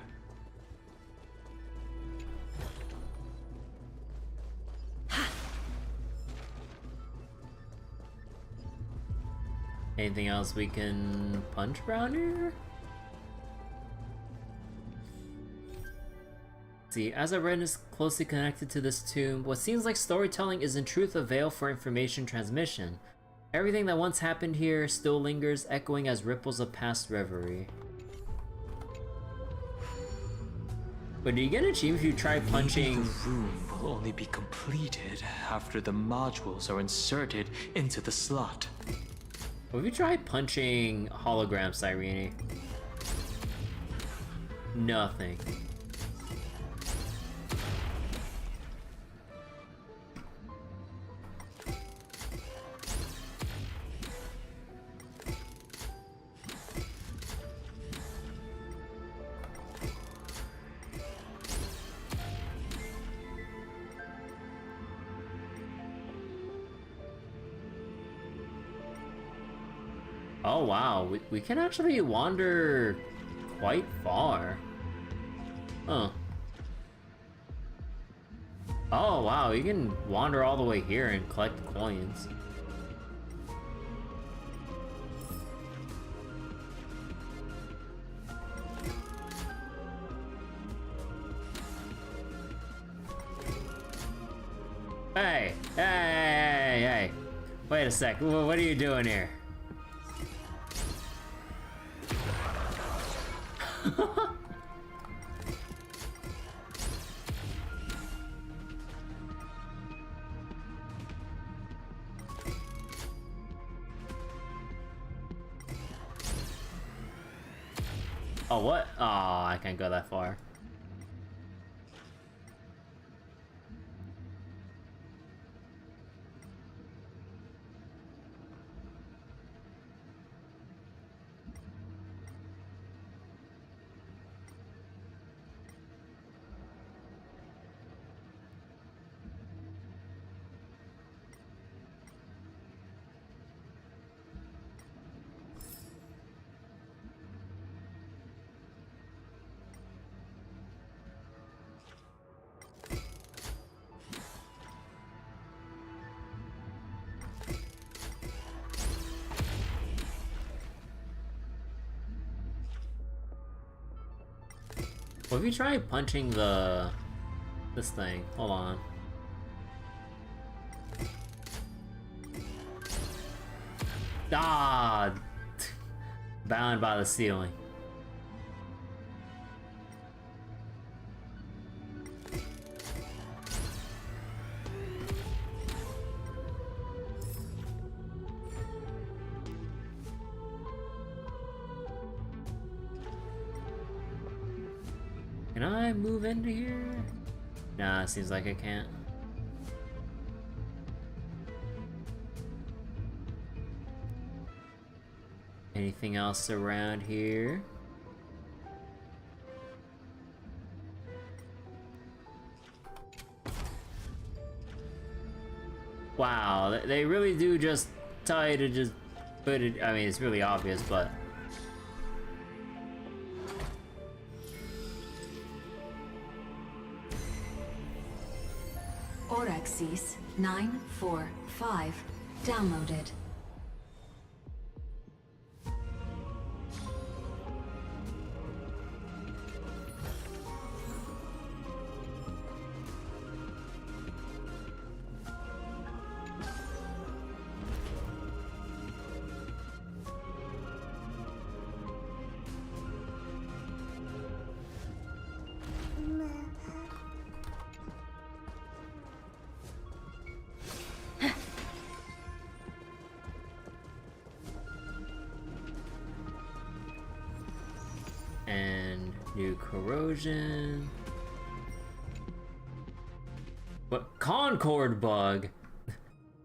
Anything else we can punch around here? See, as our is closely connected to this tomb, what seems like storytelling is in truth a veil for information transmission. Everything that once happened here still lingers, echoing as ripples of past reverie. But do you get an achievement if you try punching? Maybe the room will only be completed after the modules are inserted into the slot. What if you try punching hologram Cyrene? Nothing. Oh wow, we can actually wander quite far. Huh. Oh wow, you can wander all the way here and collect coins. Hey, hey, hey, hey. Wait a sec, what are you doing here? Oh, what? Oh, I can't go that far. What if you try punching this thing? Hold on. Ah! Bound by the ceiling. Can I move into here? Nah, it seems like I can't. Anything else around here? Wow, they really do just tell you to just put it. I mean, it's really obvious, but. Orexis 945 downloaded. And new corrosion. What? Concord bug?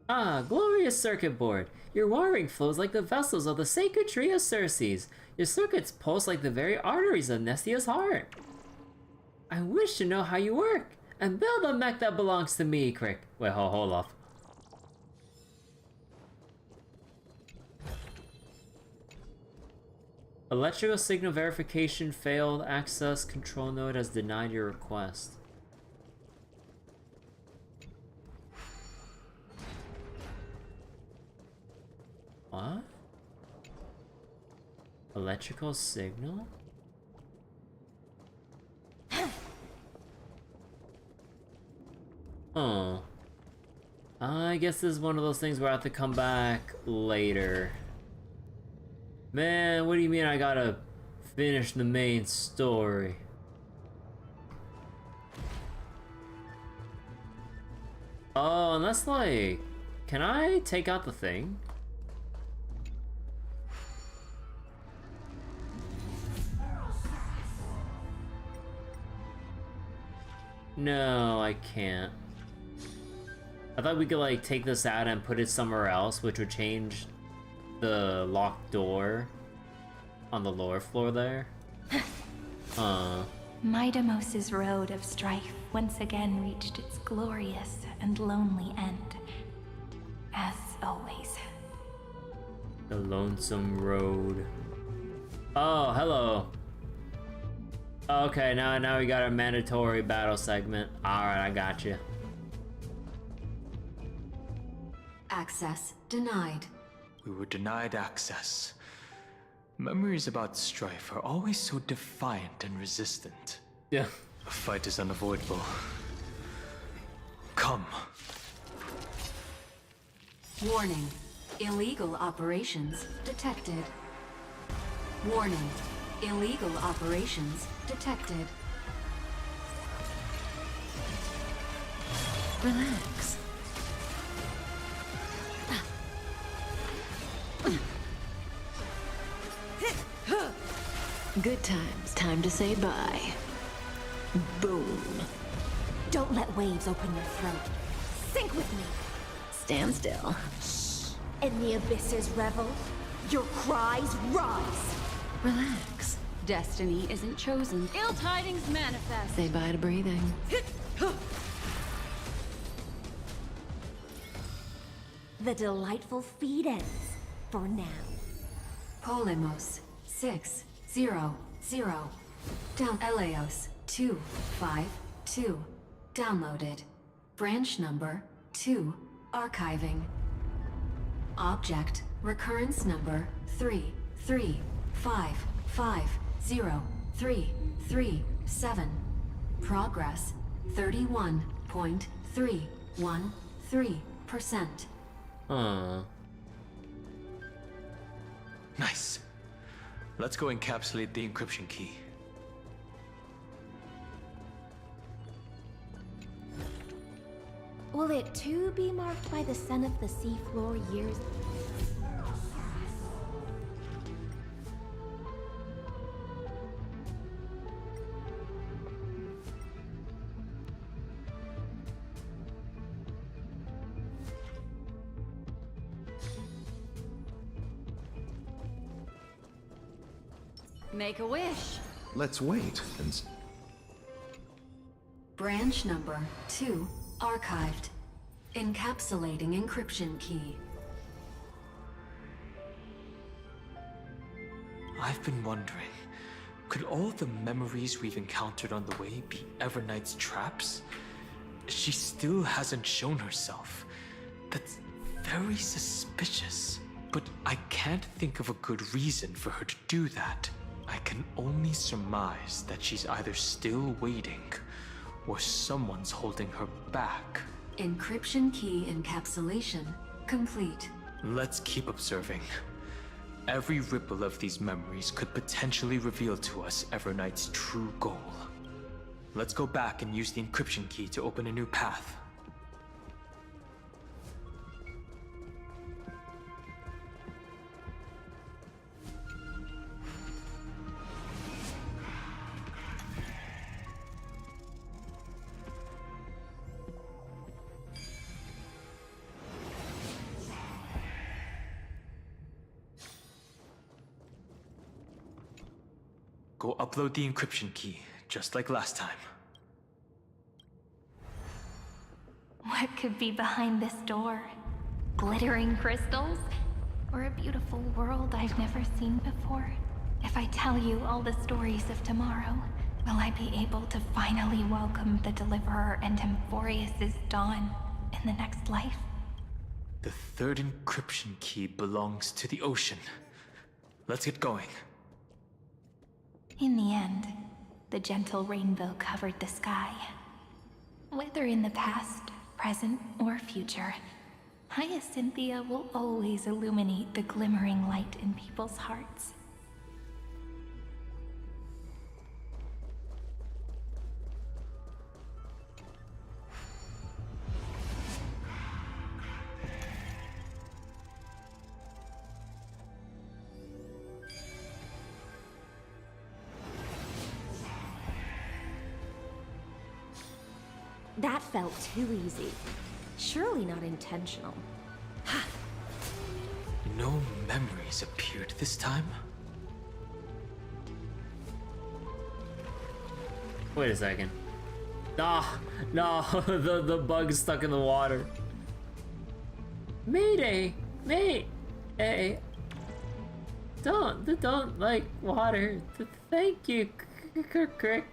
Ah, glorious circuit board. Your wiring flows like the vessels of the sacred tree of Circes. Your circuits pulse like the very arteries of Nestia's heart. I wish to know how you work, and build a mech that belongs to me, Crick. Wait, hold off. Electrical signal verification failed. Access control node has denied your request. What? Electrical signal? Oh. I guess this is one of those things where I have to come back later. Man, what do you mean I gotta finish the main story? Oh, and that's like... Can I take out the thing? No, I can't. I thought we could like take this out and put it somewhere else, which would change the locked door on the lower floor there. Midamos's road of strife once again reached its glorious and lonely end. As always. The lonesome road. Oh, hello. Okay, now we got our mandatory battle segment. Alright, I got you. Access denied. We were denied access. Memories about strife are always so defiant and resistant. Yeah. A fight is unavoidable. Come. Warning. Illegal operations detected. Warning. Illegal operations detected. Relax. Good times. Time to say bye. Boom. Don't let waves open your throat. Sink with me. Stand still. In the abysses revel. Your cries rise. Relax. Destiny isn't chosen. Ill tidings manifest. Say bye to breathing. The delightful feed ends. For now. Polemos 600. Down Eleos 252. Downloaded. Branch number 2. Archiving. Object recurrence number 3355037. Progress 31.313%. Huh. Nice. Let's go encapsulate the encryption key. Will it too be marked by the scent of the seafloor years? Make a wish. Let's wait and Branch number 2 archived. Encapsulating encryption key. I've been wondering, could all the memories we've encountered on the way be Evernight's traps? She still hasn't shown herself. That's very suspicious. But I can't think of a good reason for her to do that. I can only surmise that she's either still waiting, or someone's holding her back. Encryption key encapsulation complete. Let's keep observing. Every ripple of these memories could potentially reveal to us Evernight's true goal. Let's go back and use the encryption key to open a new path. Go upload the encryption key, just like last time. What could be behind this door? Glittering crystals? Or a beautiful world I've never seen before? If I tell you all the stories of tomorrow, will I be able to finally welcome the Deliverer and Emphorius' dawn in the next life? The third encryption key belongs to the ocean. Let's get going. In the end, the gentle rainbow covered the sky. Whether in the past, present, or future, Hyacinthia will always illuminate the glimmering light in people's hearts. That felt too easy. Surely not intentional. No memories appeared this time? Wait a second. Ah, no, the bug's stuck in the water. Mayday! Mayday! Don't like water. Thank you, Crick.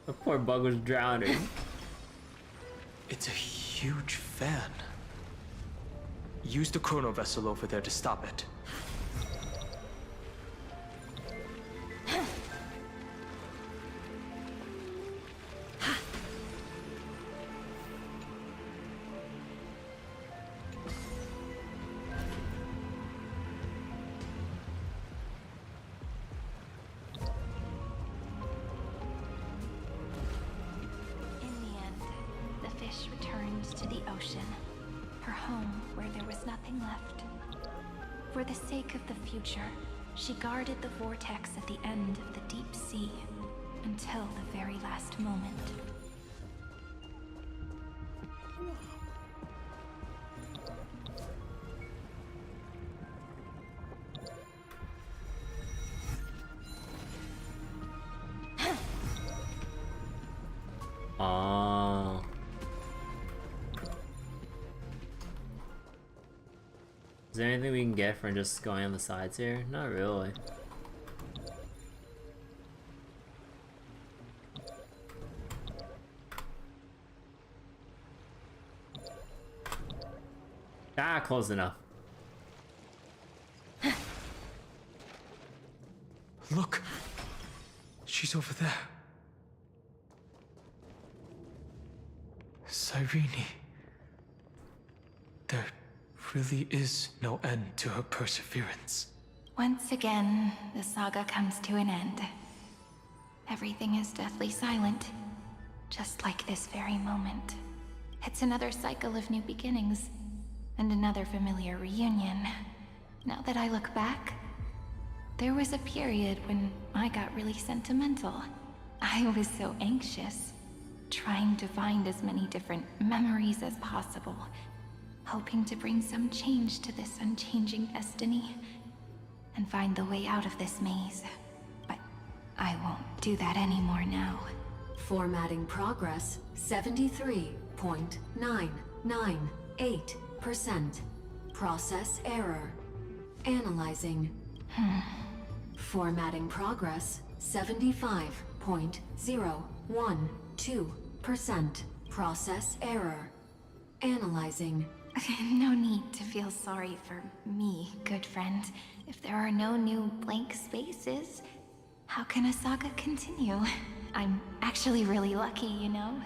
The poor bug was drowning. It's a huge fan. Use the chrono vessel over there to stop it. To the ocean, her home where there was nothing left. For the sake of the future, she guarded the vortex at the end of the deep sea until the very last moment. Oh. Is there anything we can get from just going on the sides here? Not really. Ah, close enough. Look! She's over there. Cyrene. There really is no end to her perseverance. Once again, the saga comes to an end. Everything is deathly silent, just like this very moment. It's another cycle of new beginnings, and another familiar reunion. Now that I look back, there was a period when I got really sentimental. I was so anxious, trying to find as many different memories as possible, hoping to bring some change to this unchanging destiny, and find the way out of this maze. But I won't do that anymore now. Formatting progress 73.998%. Process error. Analyzing. Formatting progress 75.012%. Process error. Analyzing. No need to feel sorry for me, good friend. If there are no new blank spaces, how can a saga continue? I'm actually really lucky, you know?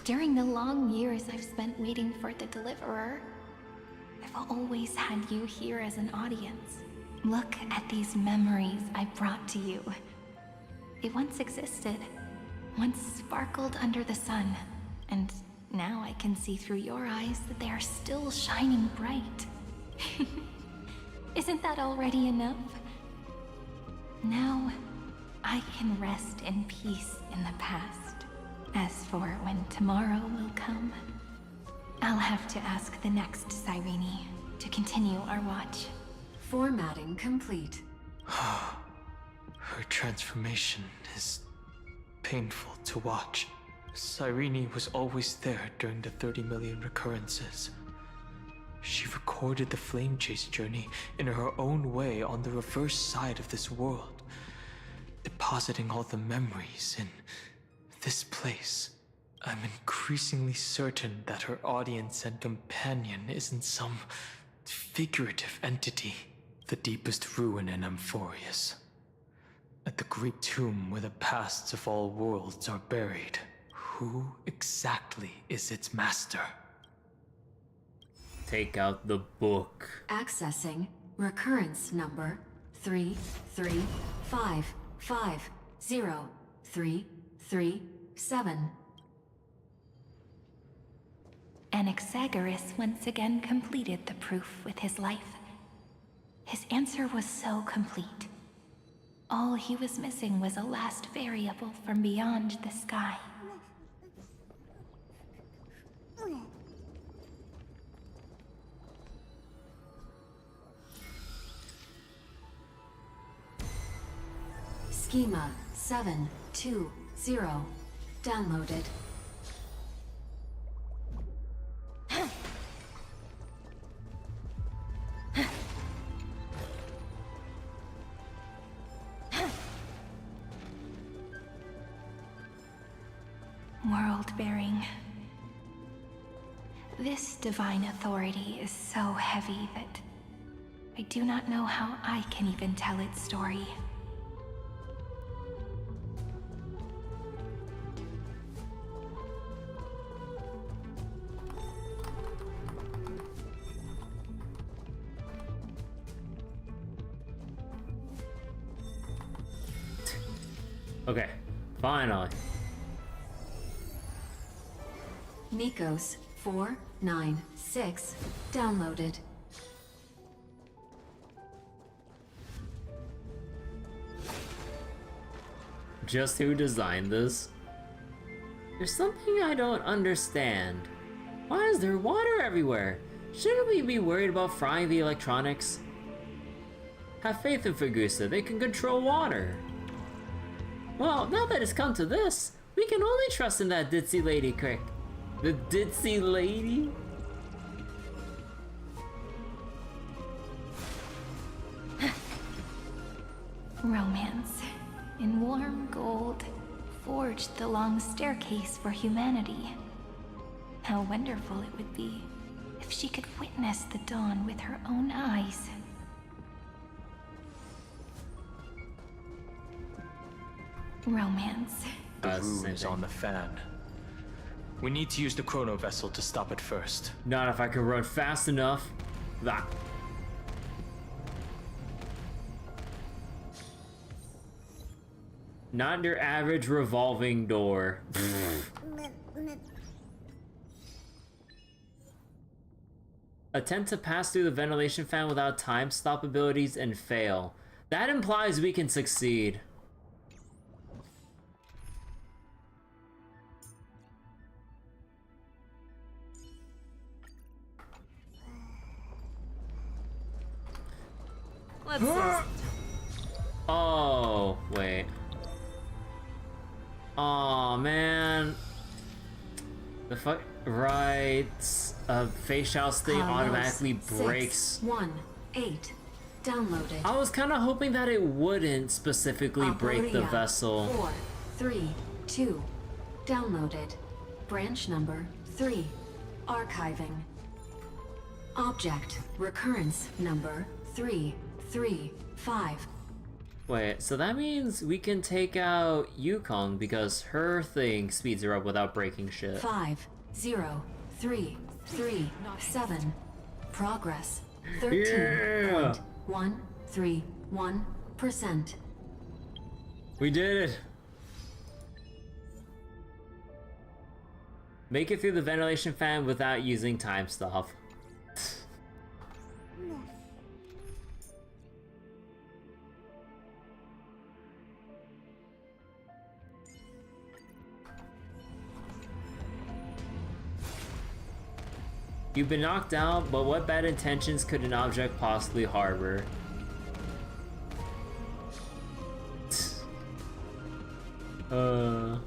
During the long years I've spent waiting for the Deliverer, I've always had you here as an audience. Look at these memories I brought to you. They once existed, once sparkled under the sun, and now I can see through your eyes that they are still shining bright. Isn't that already enough? Now, I can rest in peace in the past. As for when tomorrow will come, I'll have to ask the next Cyrene to continue our watch. Formatting complete. Her transformation is painful to watch. Cyrene was always there during the 30 million recurrences. She recorded the Flame Chase journey in her own way on the reverse side of this world, depositing all the memories in this place. I'm increasingly certain that her audience and companion isn't some figurative entity. The deepest ruin in Amphorius. At the great tomb where the pasts of all worlds are buried. Who exactly is its master? Take out the book. Accessing recurrence number 335503337. Anaxagoras once again completed the proof with his life. His answer was so complete. All he was missing was a last variable from beyond the sky. Schema 720 downloaded. World-bearing. This divine authority is so heavy that I do not know how I can even tell its story. Okay, finally. Nikos 496 downloaded. Just who designed this? There's something I don't understand. Why is there water everywhere? Shouldn't we be worried about frying the electronics? Have faith in Fugusa, they can control water. Well, now that it's come to this, we can only trust in that ditzy lady, Crick. The ditzy lady? Romance. In warm gold, forged the long staircase for humanity. How wonderful it would be if she could witness the dawn with her own eyes. Romance. The rune's on the fan. We need to use the chrono vessel to stop it first. Not if I can run fast enough. That. Not your average revolving door. Attempt to pass through the ventilation fan without time stop abilities and fail. That implies we can succeed. Let's see. Oh, wait. Oh man. The fuck. Right. Face shout thing automatically breaks. 618. Downloaded. I was kind of hoping that it wouldn't specifically break the vessel. 432. Downloaded. Branch number 3. Archiving. Object recurrence number 335. Wait, so that means we can take out Yukong because her thing speeds her up without breaking shit. 50337. Progress Yeah! 13.131%. We did it! Make it through the ventilation fan without using time stop. You've been knocked out, but what bad intentions could an object possibly harbor? I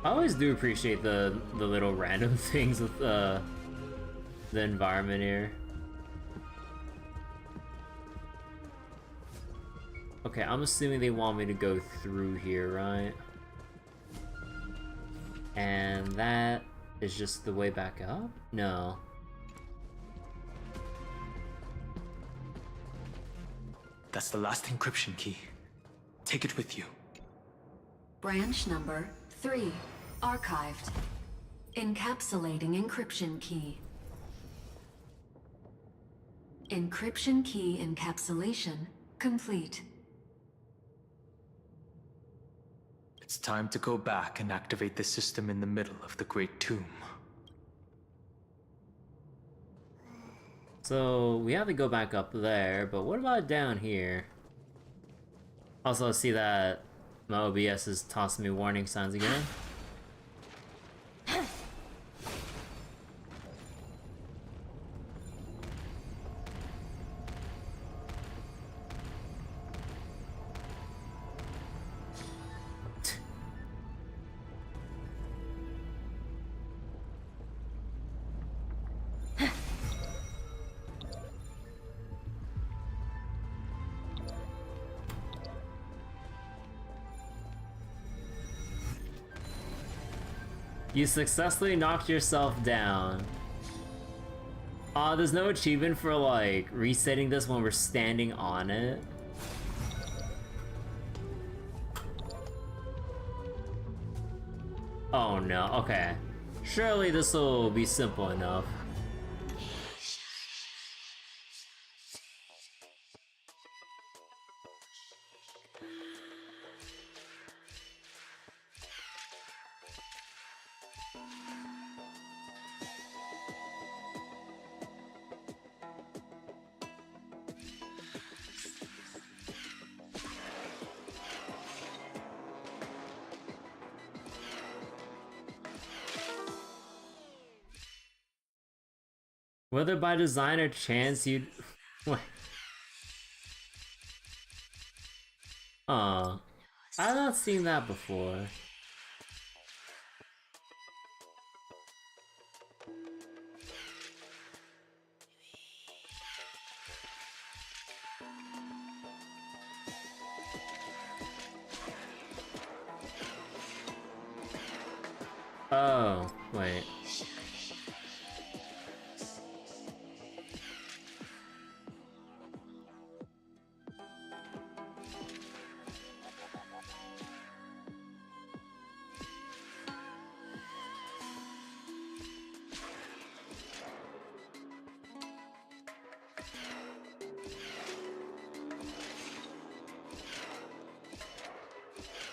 always do appreciate the little random things with the environment here. Okay, I'm assuming they want me to go through here, right? And that is just the way back up? No. That's the last encryption key. Take it with you. Branch number 3. Archived. Encapsulating encryption key. Encryption key encapsulation complete. It's time to go back and activate the system in the middle of the Great Tomb. So we have to go back up there, but what about down here? Also, I see that my OBS is tossing me warning signs again. You successfully knocked yourself down. There's no achievement for like resetting this when we're standing on it. Oh no, okay. Surely this will be simple enough. Whether by design or chance you'd... What? I've not seen that before. Oh, wait.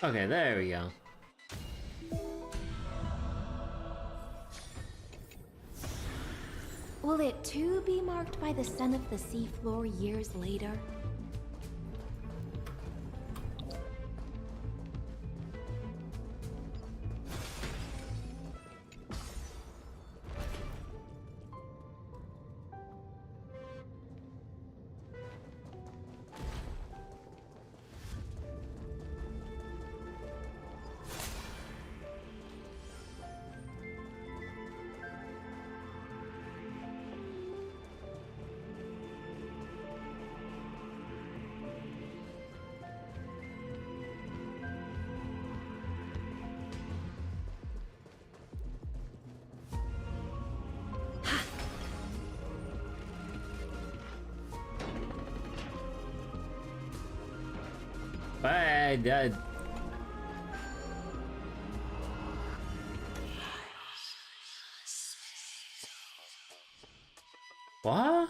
Okay, there we go. Will it too be marked by the scent of the seafloor years later? Bye, Dad. What?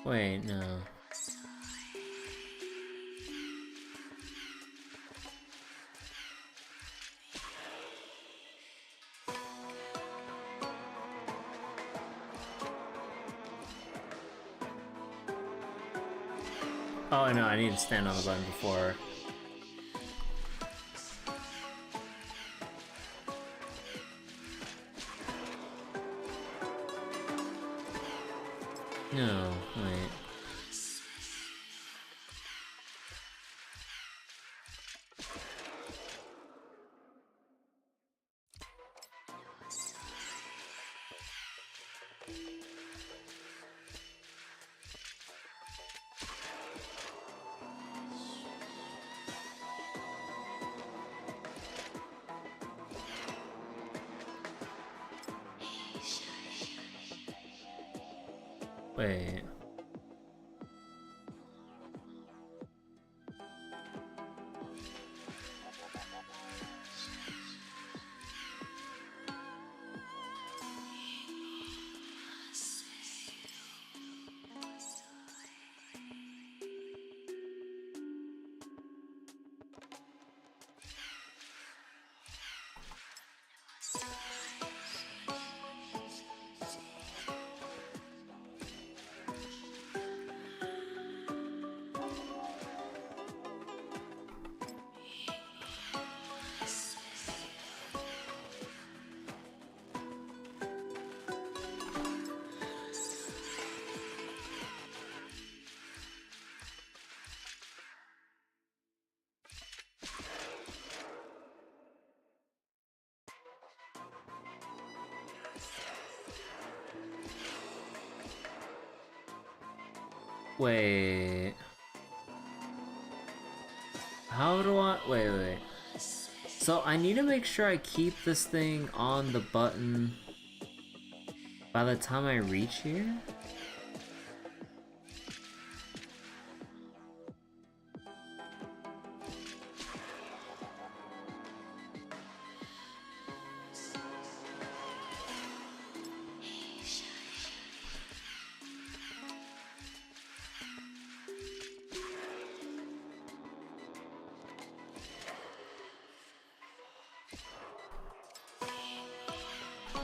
Wait, no. Oh no, I need to stand on the button before. No, wait. Wait. Wait. How do I... Wait. So I need to make sure I keep this thing on the button by the time I reach here?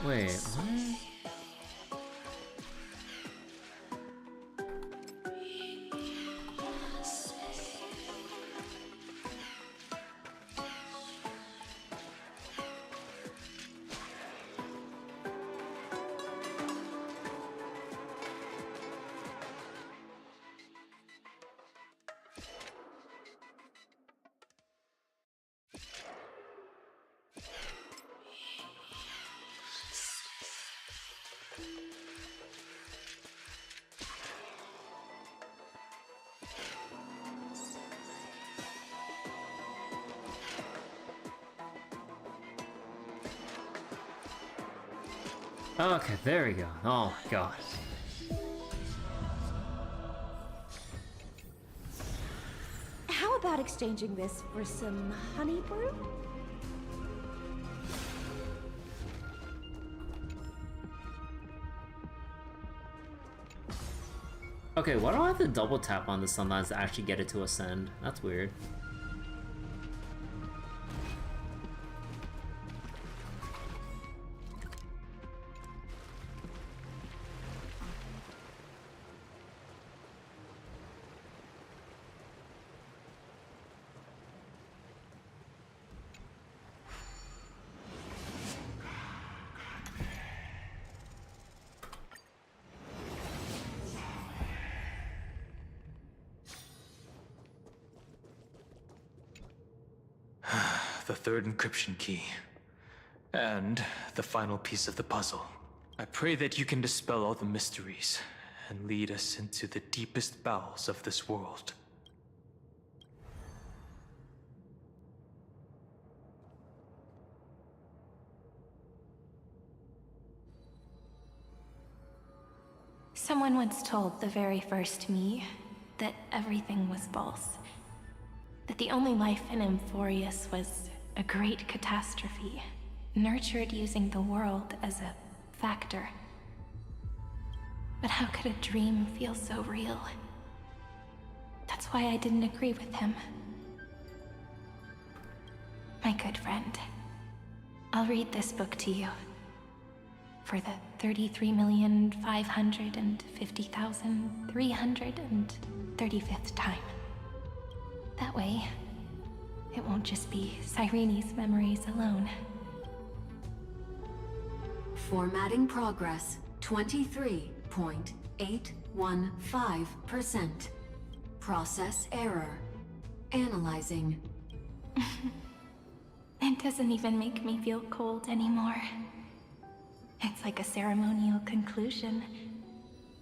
Wait, what? Okay, there we go. Oh my god. How about exchanging this for some honey brew? Okay, why do I have to double tap on this sometimes to actually get it to ascend? That's weird. The third encryption key. And the final piece of the puzzle. I pray that you can dispel all the mysteries and lead us into the deepest bowels of this world. Someone once told the very first me that everything was false. That the only life in Amphorius was a great catastrophe, nurtured using the world as a factor. But how could a dream feel so real? That's why I didn't agree with him. My good friend, I'll read this book to you. For the 33,550,335th time. That way, it won't just be Cyrene's memories alone. Formatting progress 23.815%. Process error. Analyzing. It doesn't even make me feel cold anymore. It's like a ceremonial conclusion,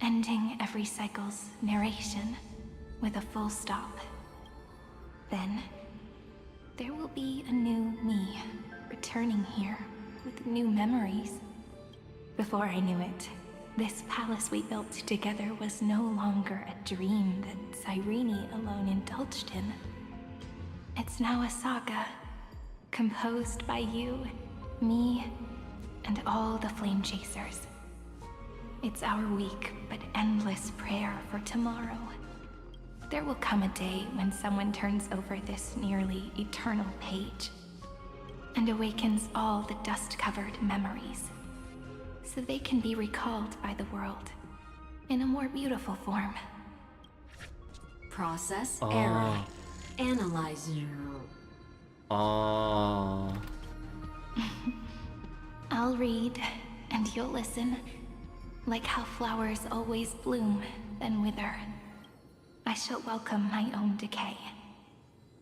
ending every cycle's narration with a full stop. Then, there will be a new me, returning here with new memories. Before I knew it, this palace we built together was no longer a dream that Cyrene alone indulged in. It's now a saga, composed by you, me, and all the Flame Chasers. It's our weak but endless prayer for tomorrow. There will come a day when someone turns over this nearly eternal page and awakens all the dust-covered memories, so they can be recalled by the world in a more beautiful form. Process error. Analyzer. I'll read, and you'll listen, like how flowers always bloom, then wither. I shall welcome my own decay,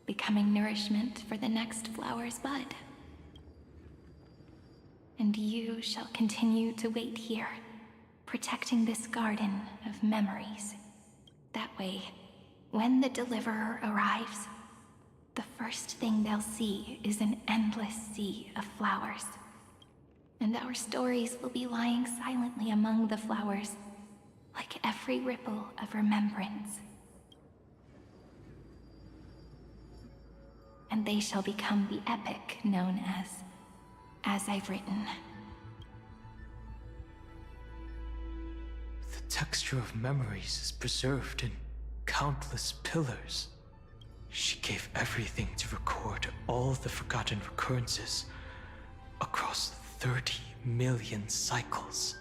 becoming nourishment for the next flower's bud. And you shall continue to wait here, protecting this garden of memories. That way, when the Deliverer arrives, the first thing they'll see is an endless sea of flowers. And our stories will be lying silently among the flowers, like every ripple of remembrance. And they shall become the epic known as I've written. The texture of memories is preserved in countless pillars. She gave everything to record all the forgotten recurrences across 30 million cycles.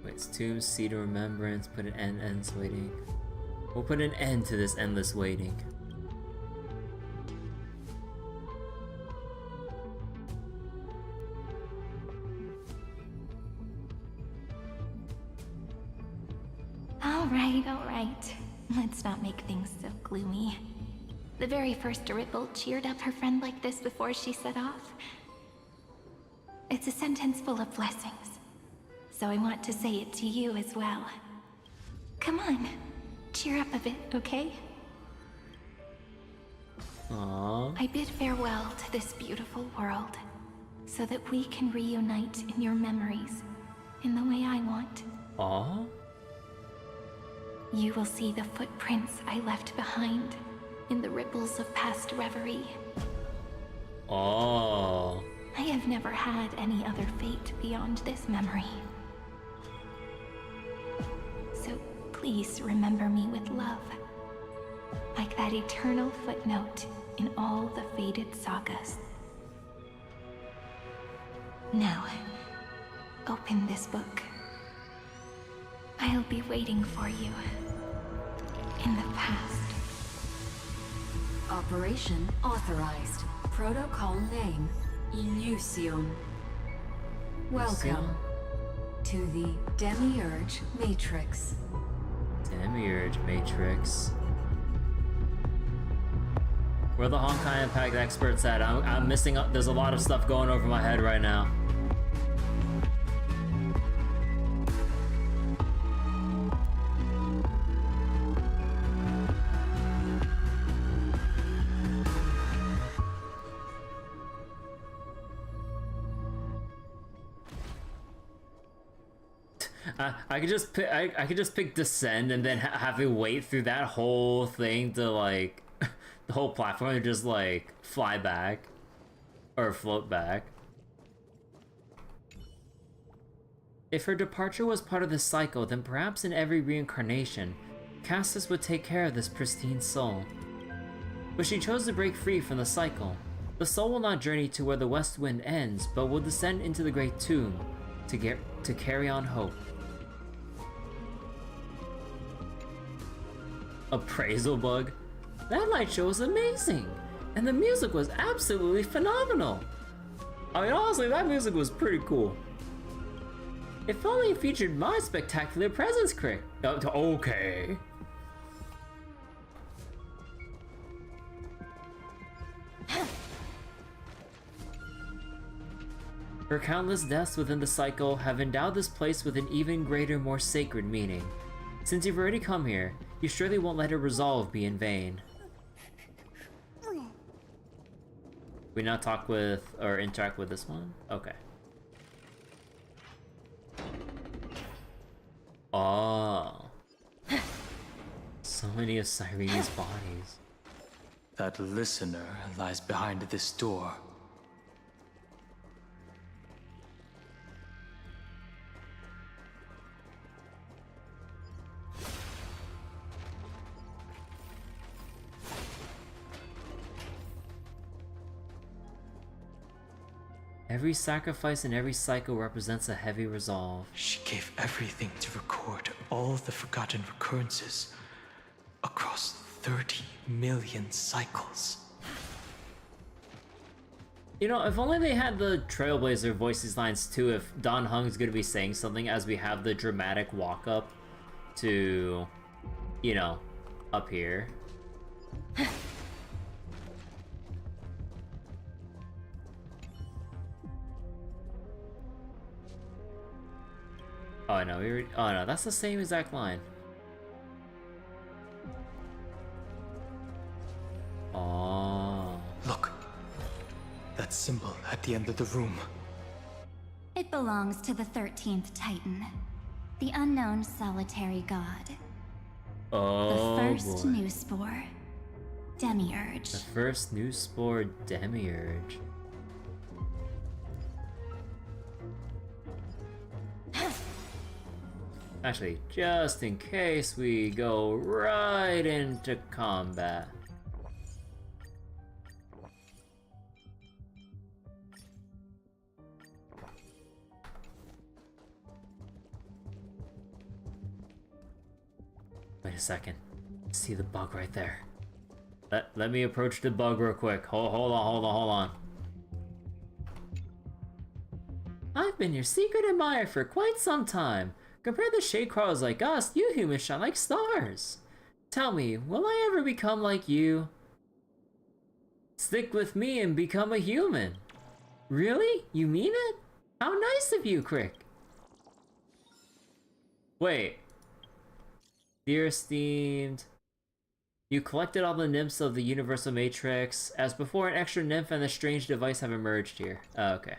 Waits tomb, seed of remembrance, put an end, ends waiting. We'll put an end to this endless waiting. All right. Let's not make things so gloomy. The very first ripple cheered up her friend like this before she set off. It's a sentence full of blessings, so I want to say it to you as well. Come on, cheer up a bit, okay? Aww. I bid farewell to this beautiful world, so that we can reunite in your memories, in the way I want. Aww. You will see the footprints I left behind, in the ripples of past reverie. Oh. I have never had any other fate beyond this memory. So please remember me with love, like that eternal footnote in all the faded sagas. Now, open this book. I'll be waiting for you in the past. Operation authorized. Protocol name, Illusion. Welcome to the Demiurge Matrix. Demiurge Matrix. Where are the Honkai Impact experts at? I'm missing up. There's a lot of stuff going over my head right now. I could just pick descend and then have to wait through that whole thing to like the whole platform to just like fly back or float back. If her departure was part of this cycle, then perhaps in every reincarnation, Castus would take care of this pristine soul. But she chose to break free from the cycle. The soul will not journey to where the west wind ends, but will descend into the great tomb to carry on hope. Appraisal bug? That light show was amazing, and the music was absolutely phenomenal. I mean, honestly, that music was pretty cool. If only it featured my spectacular presence, Crick. Okay. Her countless deaths within the cycle have endowed this place with an even greater, more sacred meaning. Since you've already come here, you surely won't let her resolve be in vain. We not talk with or interact with this one? Okay. Oh. So many of Cyrene's bodies. That listener lies behind this door. Every sacrifice in every cycle represents a heavy resolve. She gave everything to record all the forgotten recurrences across 30 million cycles. You know, if only they had the Trailblazer voice these lines too, if Dan Heng's gonna be saying something as we have the dramatic walk up to, you know, up here. Oh no, oh no, that's the same exact line. Oh. Look, that symbol at the end of the room. It belongs to the 13th Titan, the unknown solitary god. Oh, the first boy. new spore, Demiurge. The first new spore, Demiurge. Actually, just in case we go right into combat. Wait a second. See the bug right there. Let me approach the bug real quick. Hold on. I've been your secret admirer for quite some time. Compared to shade crawlers like us, you humans shine like stars. Tell me, will I ever become like you? Stick with me and become a human. Really? You mean it? How nice of you, Crick. Wait. Dear esteemed... You collected all the nymphs of the Universal Matrix. As before, an extra nymph and a strange device have emerged here. Oh, okay.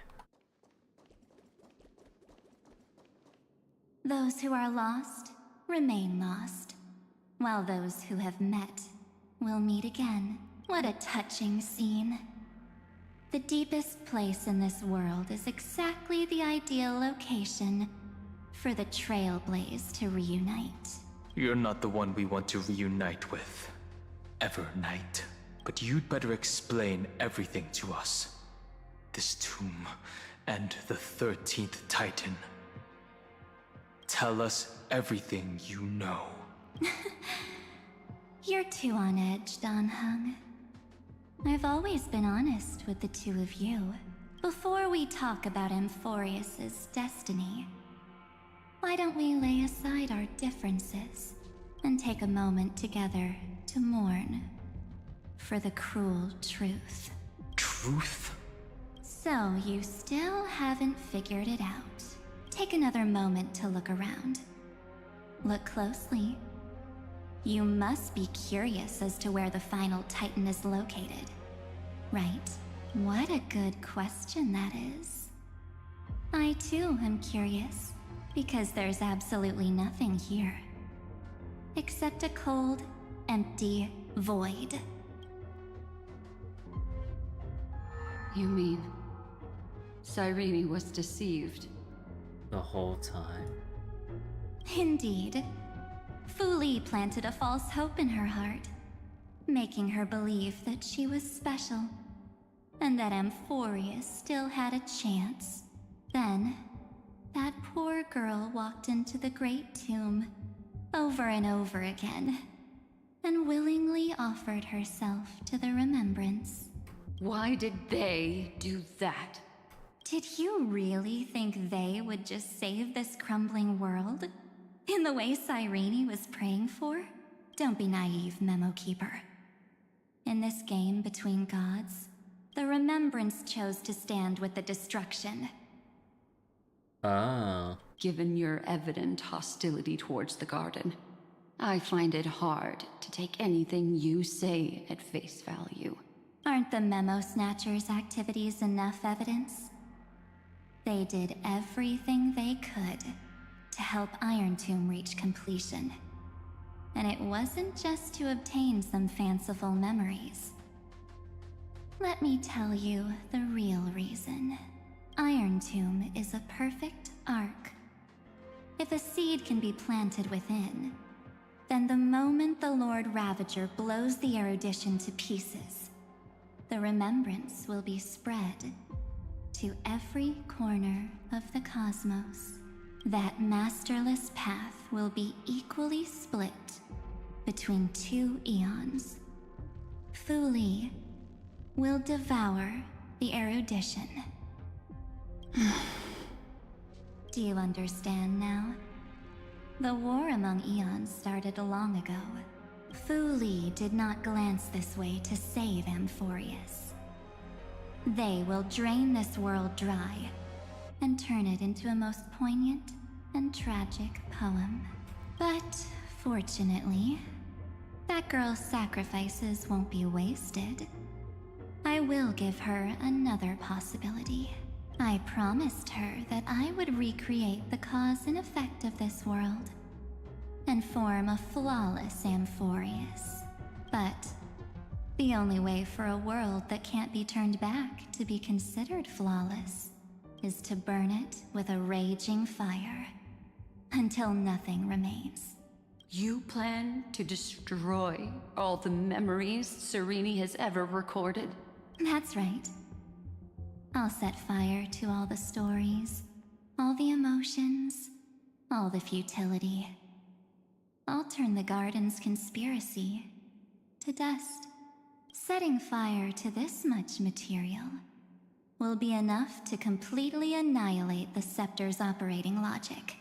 Those who are lost remain lost, while those who have met will meet again. What a touching scene. The deepest place in this world is exactly the ideal location for the Trailblaze to reunite. You're not the one we want to reunite with, Evernight. But you'd better explain everything to us. This tomb and the 13th Titan. Tell us everything you know. You're too on edge, Dan Heng. I've always been honest with the two of you. Before we talk about Amphorius's destiny, why don't we lay aside our differences and take a moment together to mourn for the cruel truth? Truth? So you still haven't figured it out. Take another moment to look around. Look closely. You must be curious as to where the final Titan is located, right? What a good question that is. I too am curious, because there's absolutely nothing here. Except a cold, empty void. You mean Cyrene was deceived? The whole time. Indeed. Fu Li planted a false hope in her heart, making her believe that she was special, and that Amphorius still had a chance. Then, that poor girl walked into the Great Tomb, over and over again, and willingly offered herself to the remembrance. Why did they do that? Did you really think they would just save this crumbling world? In the way Cyrene was praying for? Don't be naive, Memo Keeper. In this game between gods, the Remembrance chose to stand with the destruction. Oh. Given your evident hostility towards the garden, I find it hard to take anything you say at face value. Aren't the Memo Snatchers' activities enough evidence? They did everything they could to help Iron Tomb reach completion. And it wasn't just to obtain some fanciful memories. Let me tell you the real reason. Iron Tomb is a perfect arc. If a seed can be planted within, then the moment the Lord Ravager blows the erudition to pieces, the remembrance will be spread to every corner of the cosmos. That masterless path will be equally split between two eons. Fu Li will devour the erudition. Do you understand now? The war among eons started long ago. Fu Li did not glance this way to save Amphorius. They will drain this world dry and turn it into a most poignant and tragic poem. But, fortunately, that girl's sacrifices won't be wasted. I will give her another possibility. I promised her that I would recreate the cause and effect of this world and form a flawless Amphorius. But the only way for a world that can't be turned back to be considered flawless is to burn it with a raging fire until nothing remains. You plan to destroy all the memories Cyrene has ever recorded? That's right. I'll set fire to all the stories, all the emotions, all the futility. I'll turn the garden's conspiracy to dust. Setting fire to this much material will be enough to completely annihilate the scepter's operating logic.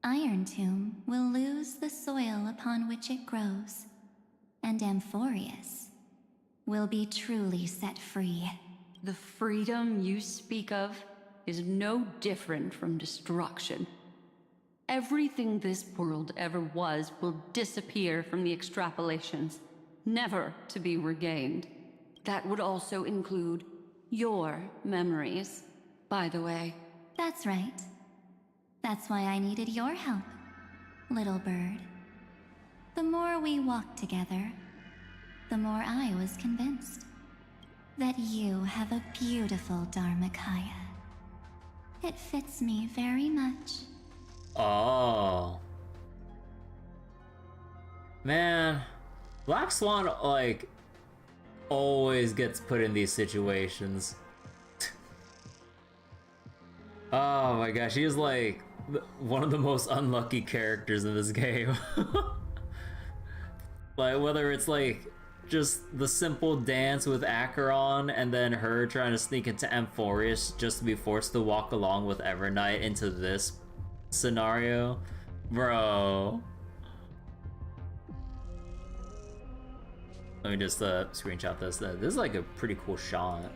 Iron Tomb will lose the soil upon which it grows, and Amphorius will be truly set free. The freedom you speak of is no different from destruction. Everything this world ever was will disappear from the extrapolations, never to be regained. That would also include your memories, by the way. That's right. That's why I needed your help, little bird. The more we walked together, the more I was convinced that you have a beautiful Dharmakaya. It fits me very much. Oh. Man, Black Swan, like, always gets put in these situations. Oh my gosh, he is like one of the most unlucky characters in this game. Like, whether it's like just the simple dance with Acheron and then her trying to sneak into Amphorius just to be forced to walk along with Evernight into this scenario. Bro. Let me just screenshot this. This is like a pretty cool shot.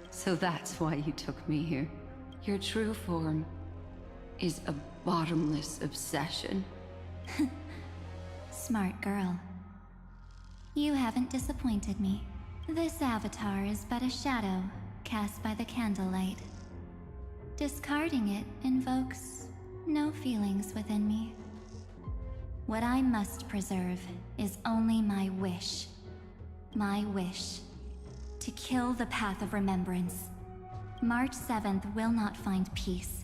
So that's why you took me here. Your true form is a bottomless obsession. Smart girl. You haven't disappointed me. This avatar is but a shadow cast by the candlelight. Discarding it invokes no feelings within me. What I must preserve is only my wish. My wish. To kill the path of remembrance. March 7th will not find peace,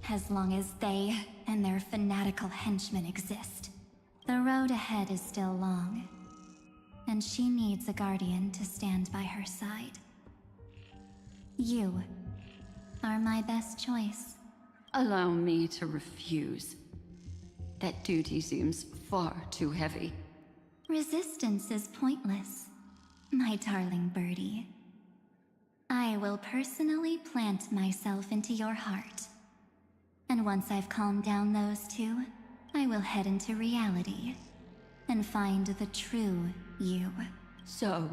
as long as they and their fanatical henchmen exist. The road ahead is still long, and she needs a guardian to stand by her side. You are my best choice. Allow me to refuse. That duty seems far too heavy. Resistance is pointless, my darling birdie. I will personally plant myself into your heart. And once I've calmed down those two, I will head into reality and find the true you. So,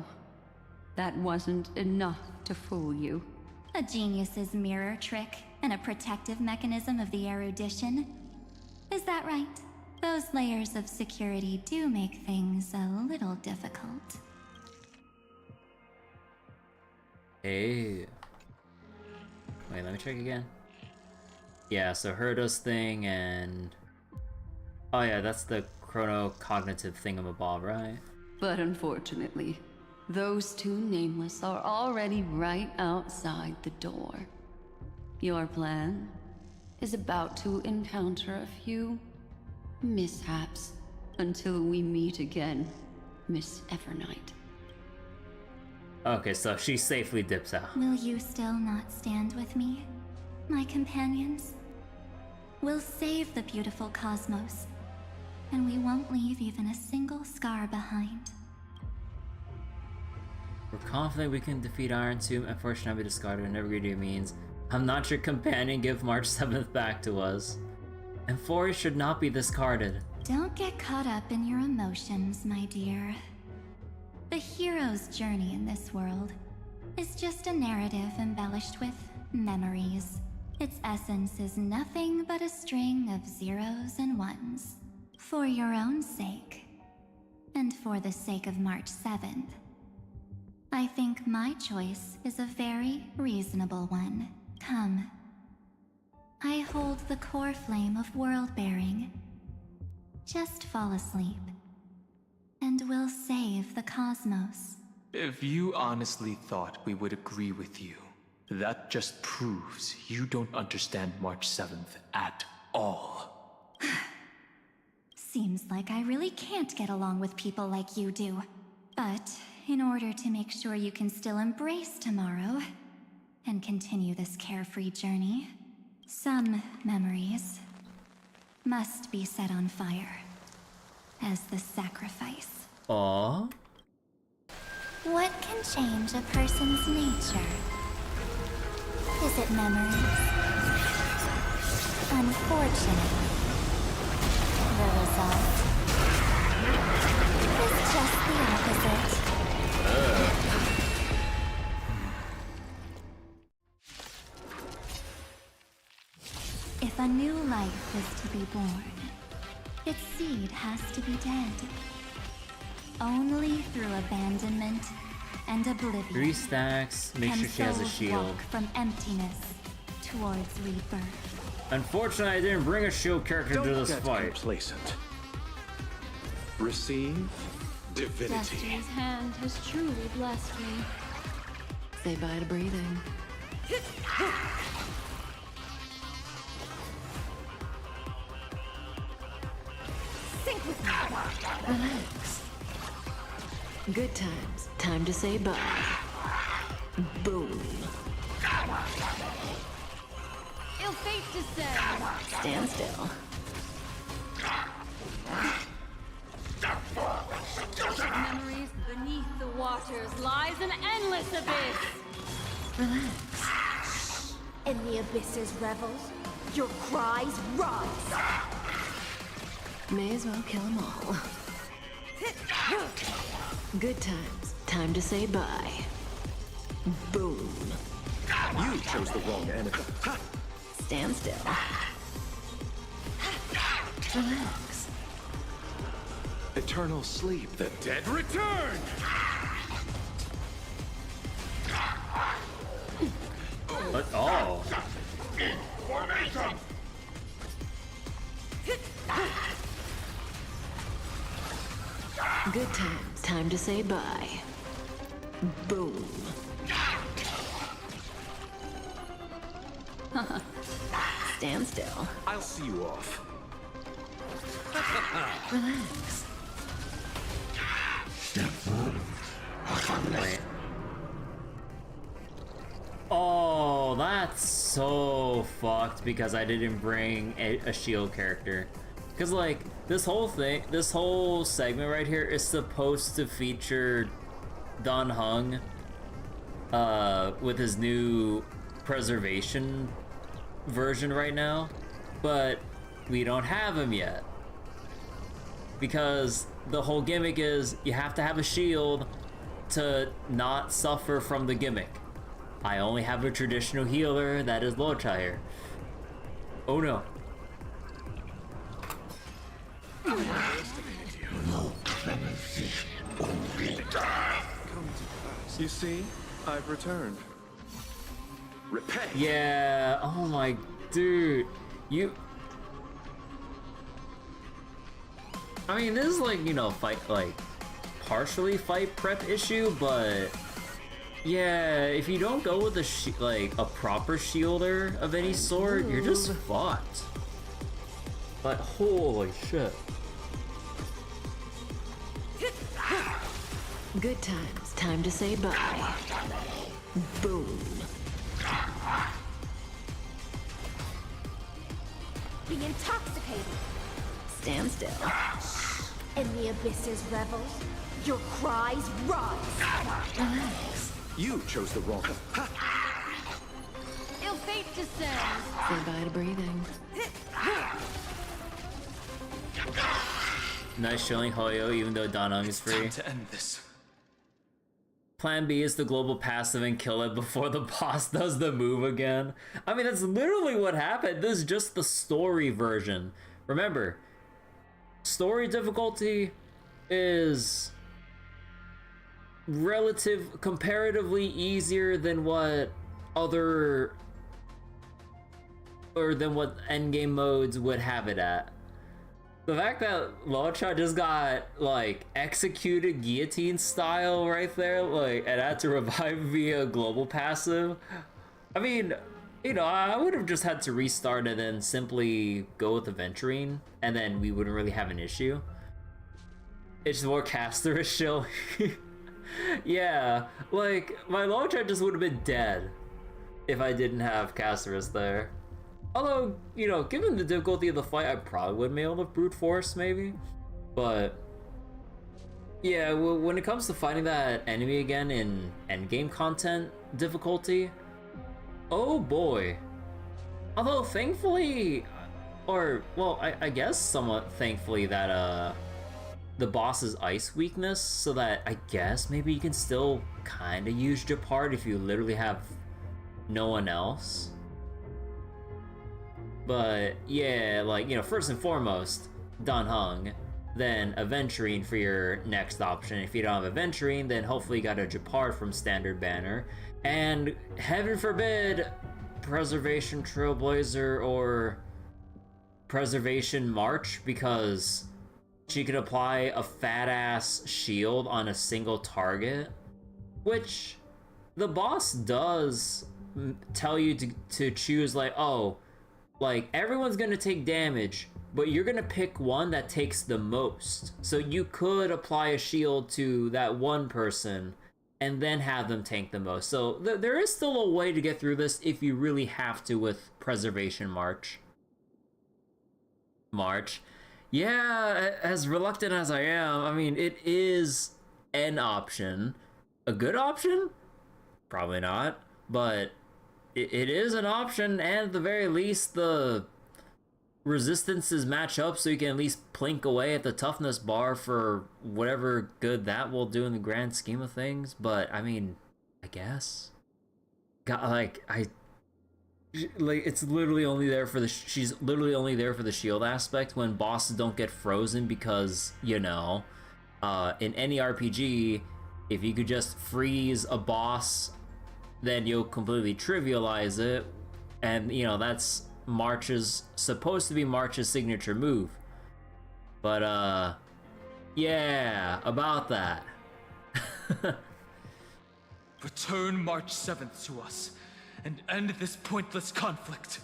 that wasn't enough to fool you. A genius's mirror trick and a protective mechanism of the erudition. Is that right? Those layers of security do make things a little difficult. Hey. Wait, let me check again. Yeah, so Herdos thing and... Oh yeah, that's the chronocognitive thingamabob, right? But unfortunately, those two nameless are already right outside the door. Your plan is about to encounter a few mishaps until we meet again, Miss Evernight. Okay, so she safely dips out. Will you still not stand with me, my companions? We'll save the beautiful cosmos, and we won't leave even a single scar behind. We're confident we can defeat Iron Tomb and fortune not be discarded, whatever you do means. I'm not your companion, give March 7th back to us. And Forest should not be discarded. Don't get caught up in your emotions, my dear. The hero's journey in this world is just a narrative embellished with memories. Its essence is nothing but a string of zeros and ones. For your own sake, and for the sake of March 7th, I think my choice is a very reasonable one. Come. I hold the core flame of world-bearing. Just fall asleep, and we'll save the cosmos. If you honestly thought we would agree with you, that just proves you don't understand March 7th at all. Seems like I really can't get along with people like you do. But in order to make sure you can still embrace tomorrow and continue this carefree journey, some memories must be set on fire as the sacrifice. Aww. What can change a person's nature? Is it memories? Unfortunately, the result is just the opposite. If a new life is to be born, its seed has to be dead. Only through abandonment and oblivion 3 stacks. Make can sure she has a souls shield. walk from emptiness towards rebirth. Unfortunately, I didn't bring a shield character to this Don't get fight. complacent. Receive divinity. Destiny's hand has truly blessed me. Say bye to breathing. Sync with me. Relax. Good times. Time to say bye. Boom. Ill fate descends. Stand still. Memories beneath the waters lies an endless abyss. Relax. In the abyss's revels, your cries rise. May as well kill them all. Good times. Time to say bye. Boom. You chose the wrong enemy. Ha! Stand still. Relax. Eternal sleep. The dead return! What? Oh. Good times. Time to say bye. Boom. Stand still. I'll see you off. Relax. Wait. Oh, that's so fucked because I didn't bring a shield character. Because, like, this whole segment right here is supposed to feature Dan Heng with his new preservation version right now, but we don't have him yet. Because the whole gimmick is you have to have a shield to not suffer from the gimmick. I only have a traditional healer that is Locha here. Oh no. You see, I've returned. Repay. Yeah, oh my dude. I mean, this is like, you know, partially fight prep issue, but yeah, if you don't go with a proper shielder of any sort, you're just fucked. But holy shit. Good times. Time to say bye. Boom. Be intoxicated. Stand still. In the abyss's revels, your cries rise. Relax. You chose the wrong. Ha! Ill fate descends. Say bye to breathing. Nice showing Hoyo, even though Dan Heng is free. Time to end this. Plan B is the global passive and kill it before the boss does the move again. I mean, that's literally what happened. This is just the story version. Remember, story difficulty is comparatively easier than what endgame modes would have it at. The fact that Locha just got, like, executed guillotine style right there, like, and had to revive via global passive. I mean, you know, I would have just had to restart and then simply go with the Venturine, and then we wouldn't really have an issue. It's more casterish chill. Yeah, like, my Locha just would have been dead if I didn't have Casterus there. Although, you know, given the difficulty of the fight, I probably would mail the brute force, maybe. But yeah, when it comes to fighting that enemy again in endgame content difficulty, oh boy. Although thankfully, or well, I guess somewhat thankfully that the boss's ice weakness, so that I guess maybe you can still kind of use Japard if you literally have no one else. But yeah, like, you know, first and foremost, Dan Heng, then Aventurine for your next option. If you don't have Aventurine, then hopefully you got a Japard from Standard Banner. And heaven forbid, Preservation Trailblazer or Preservation March, because she could apply a fat ass shield on a single target, which the boss does tell you to choose, like, oh, like, everyone's gonna take damage, but you're gonna pick one that takes the most. So you could apply a shield to that one person and then have them tank the most. So there is still a way to get through this if you really have to with Preservation March. Yeah, as reluctant as I am, I mean, it is an option. A good option? Probably not, but it is an option, and at the very least, the resistances match up so you can at least plink away at the toughness bar for whatever good that will do in the grand scheme of things. But, I mean, I guess. It's literally only there for she's literally only there for the shield aspect when bosses don't get frozen because, you know, in any RPG, if you could just freeze a boss, then you'll completely trivialize it, and, you know, that's supposed to be March's signature move. But, yeah, about that. Return March 7th to us, and end this pointless conflict.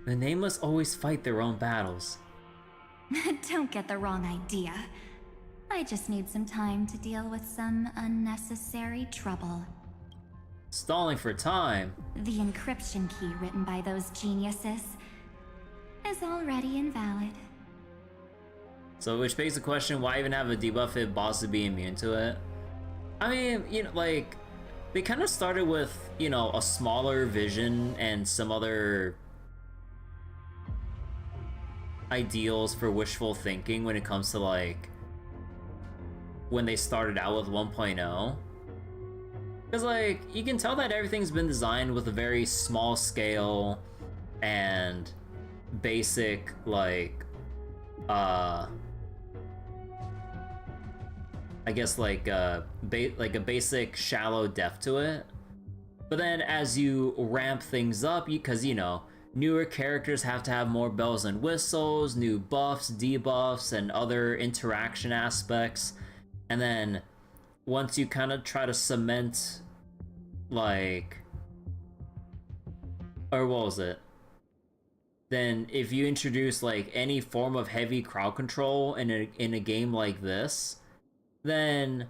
The Nameless always fight their own battles. Don't get the wrong idea. I just need some time to deal with some unnecessary trouble. Stalling for time. The encryption key written by those geniuses is already invalid. So, which begs the question, why even have a debuff if boss to be immune to it? I mean, you know, like, they kind of started with, you know, a smaller vision and some other ideals for wishful thinking when it comes to, like, when they started out with 1.0. Because, like, you can tell that everything's been designed with a very small scale and basic, like, I guess, like a basic shallow depth to it. But then as you ramp things up, because, you know, newer characters have to have more bells and whistles, new buffs, debuffs, and other interaction aspects. And then once you kind of try to cement, like, or what was it? Then if you introduce, like, any form of heavy crowd control in a game like this, then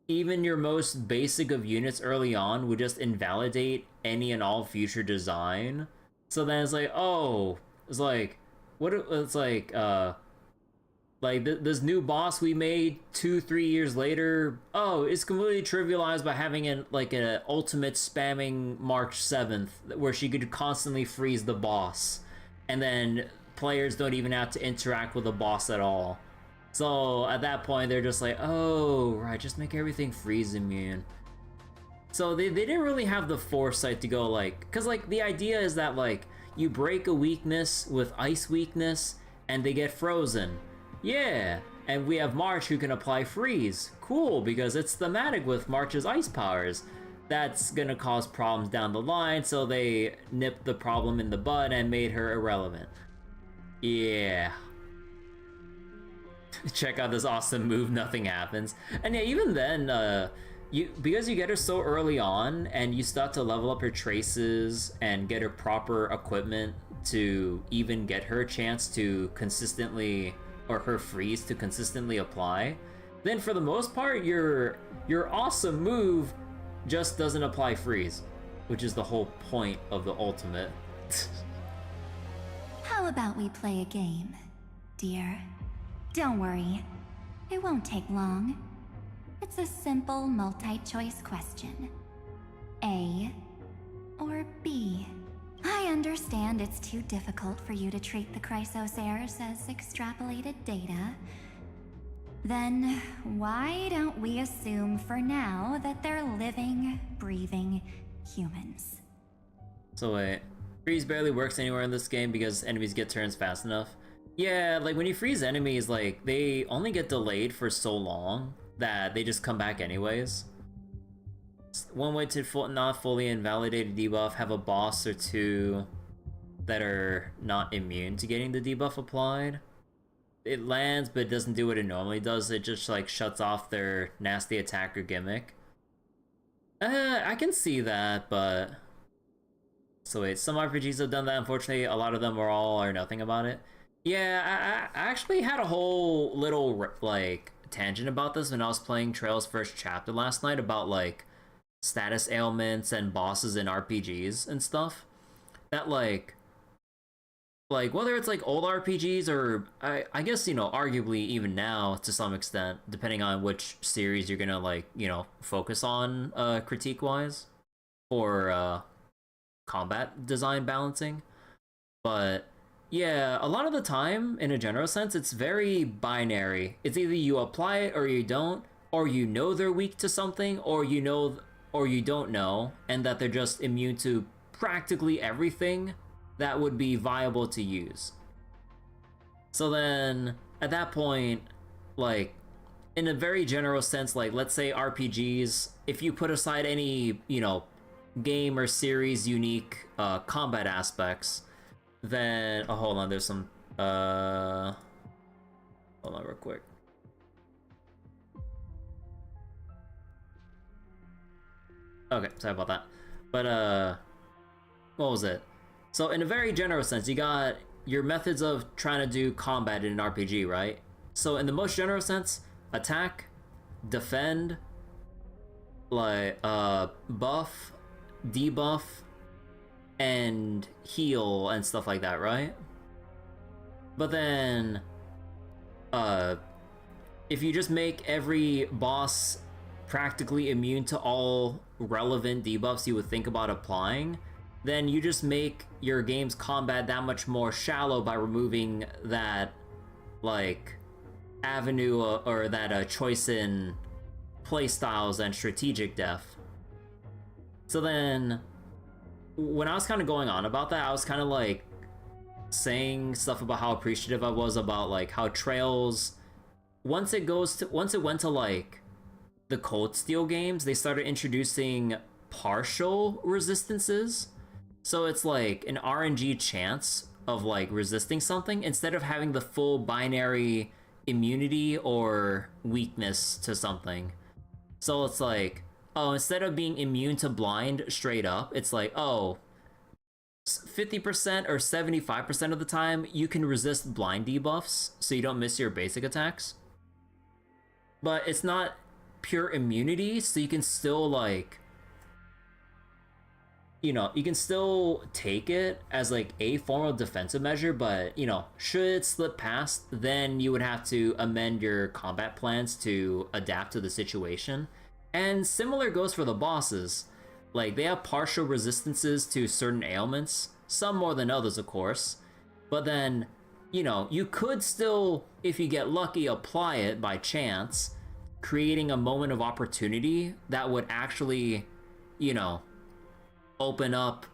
even your most basic of units early on would just invalidate any and all future design. So then it's like, oh, it's like, what? It's like this new boss we made 2-3 years later. Oh, it's completely trivialized by having an ultimate spamming March 7th where she could constantly freeze the boss, and then players don't even have to interact with the boss at all. So at that point, they're just like, oh, right, just make everything freeze immune. So they didn't really have the foresight to go, like, because, like, the idea is that, like, you break a weakness with ice weakness and they get frozen. Yeah, and we have March who can apply freeze. Cool, because it's thematic with March's ice powers. That's gonna cause problems down the line, so they nipped the problem in the bud and made her irrelevant. Yeah. Check out this awesome move, nothing happens. And yeah, even then, because you get her so early on and you start to level up her traces and get her proper equipment to even get her a chance to consistently, or her freeze to consistently apply, then for the most part, your awesome move just doesn't apply freeze, which is the whole point of the ultimate. How about we play a game, dear? Don't worry, it won't take long. It's a simple multi-choice question. A or B? I understand it's too difficult for you to treat the Chrysos heirs as extrapolated data. Then why don't we assume for now that they're living, breathing, humans. So wait, freeze barely works anywhere in this game because enemies get turns fast enough. Yeah, like when you freeze enemies, like they only get delayed for so long that they just come back anyways. One way to not fully invalidate a debuff, have a boss or two that are not immune to getting the debuff applied. It lands, but it doesn't do what it normally does. It just like shuts off their nasty attack or gimmick. I can see that, but... So wait, some RPGs have done that. Unfortunately, a lot of them are all or nothing about it. Yeah, I actually had a whole little, like, tangent about this when I was playing Trail's first chapter last night about, like, status ailments and bosses in RPGs and stuff. That, like, whether it's, like, old RPGs or, I guess, you know, arguably even now, to some extent, depending on which series you're gonna, like, you know, focus on, critique-wise, or, combat design balancing. But yeah, a lot of the time, in a general sense, it's very binary. It's either you apply it or you don't, or you know they're weak to something, or you know, or you don't know, and that they're just immune to practically everything that would be viable to use. So then, at that point, like, in a very general sense, like, let's say RPGs, if you put aside any, you know, game or series unique combat aspects, then hold on, there's some hold on real quick. Okay, sorry about that. But what was it? So in a very general sense, you got your methods of trying to do combat in an RPG, right? So in the most general sense, attack, defend, like buff, debuff, and heal and stuff like that, right? But then if you just make every boss practically immune to all relevant debuffs you would think about applying, then you just make your game's combat that much more shallow by removing that, like, avenue or that choice in playstyles and strategic depth. So then, when I was kind of going on about that, I was kind of like saying stuff about how appreciative I was about like how Trails, once it went to like the Cold Steel games, they started introducing partial resistances. So it's like an RNG chance of like resisting something instead of having the full binary immunity or weakness to something. So it's like, oh, instead of being immune to blind straight up, it's like, oh, 50% or 75% of the time, you can resist blind debuffs, so you don't miss your basic attacks. But it's not pure immunity, so you can still, like, you know, you can still take it as, like, a form of defensive measure, but, you know, should it slip past, then you would have to amend your combat plans to adapt to the situation. And similar goes for the bosses. Like, they have partial resistances to certain ailments, some more than others, of course. But then, you know, you could still, if you get lucky, apply it by chance, creating a moment of opportunity that would actually, you know, open up,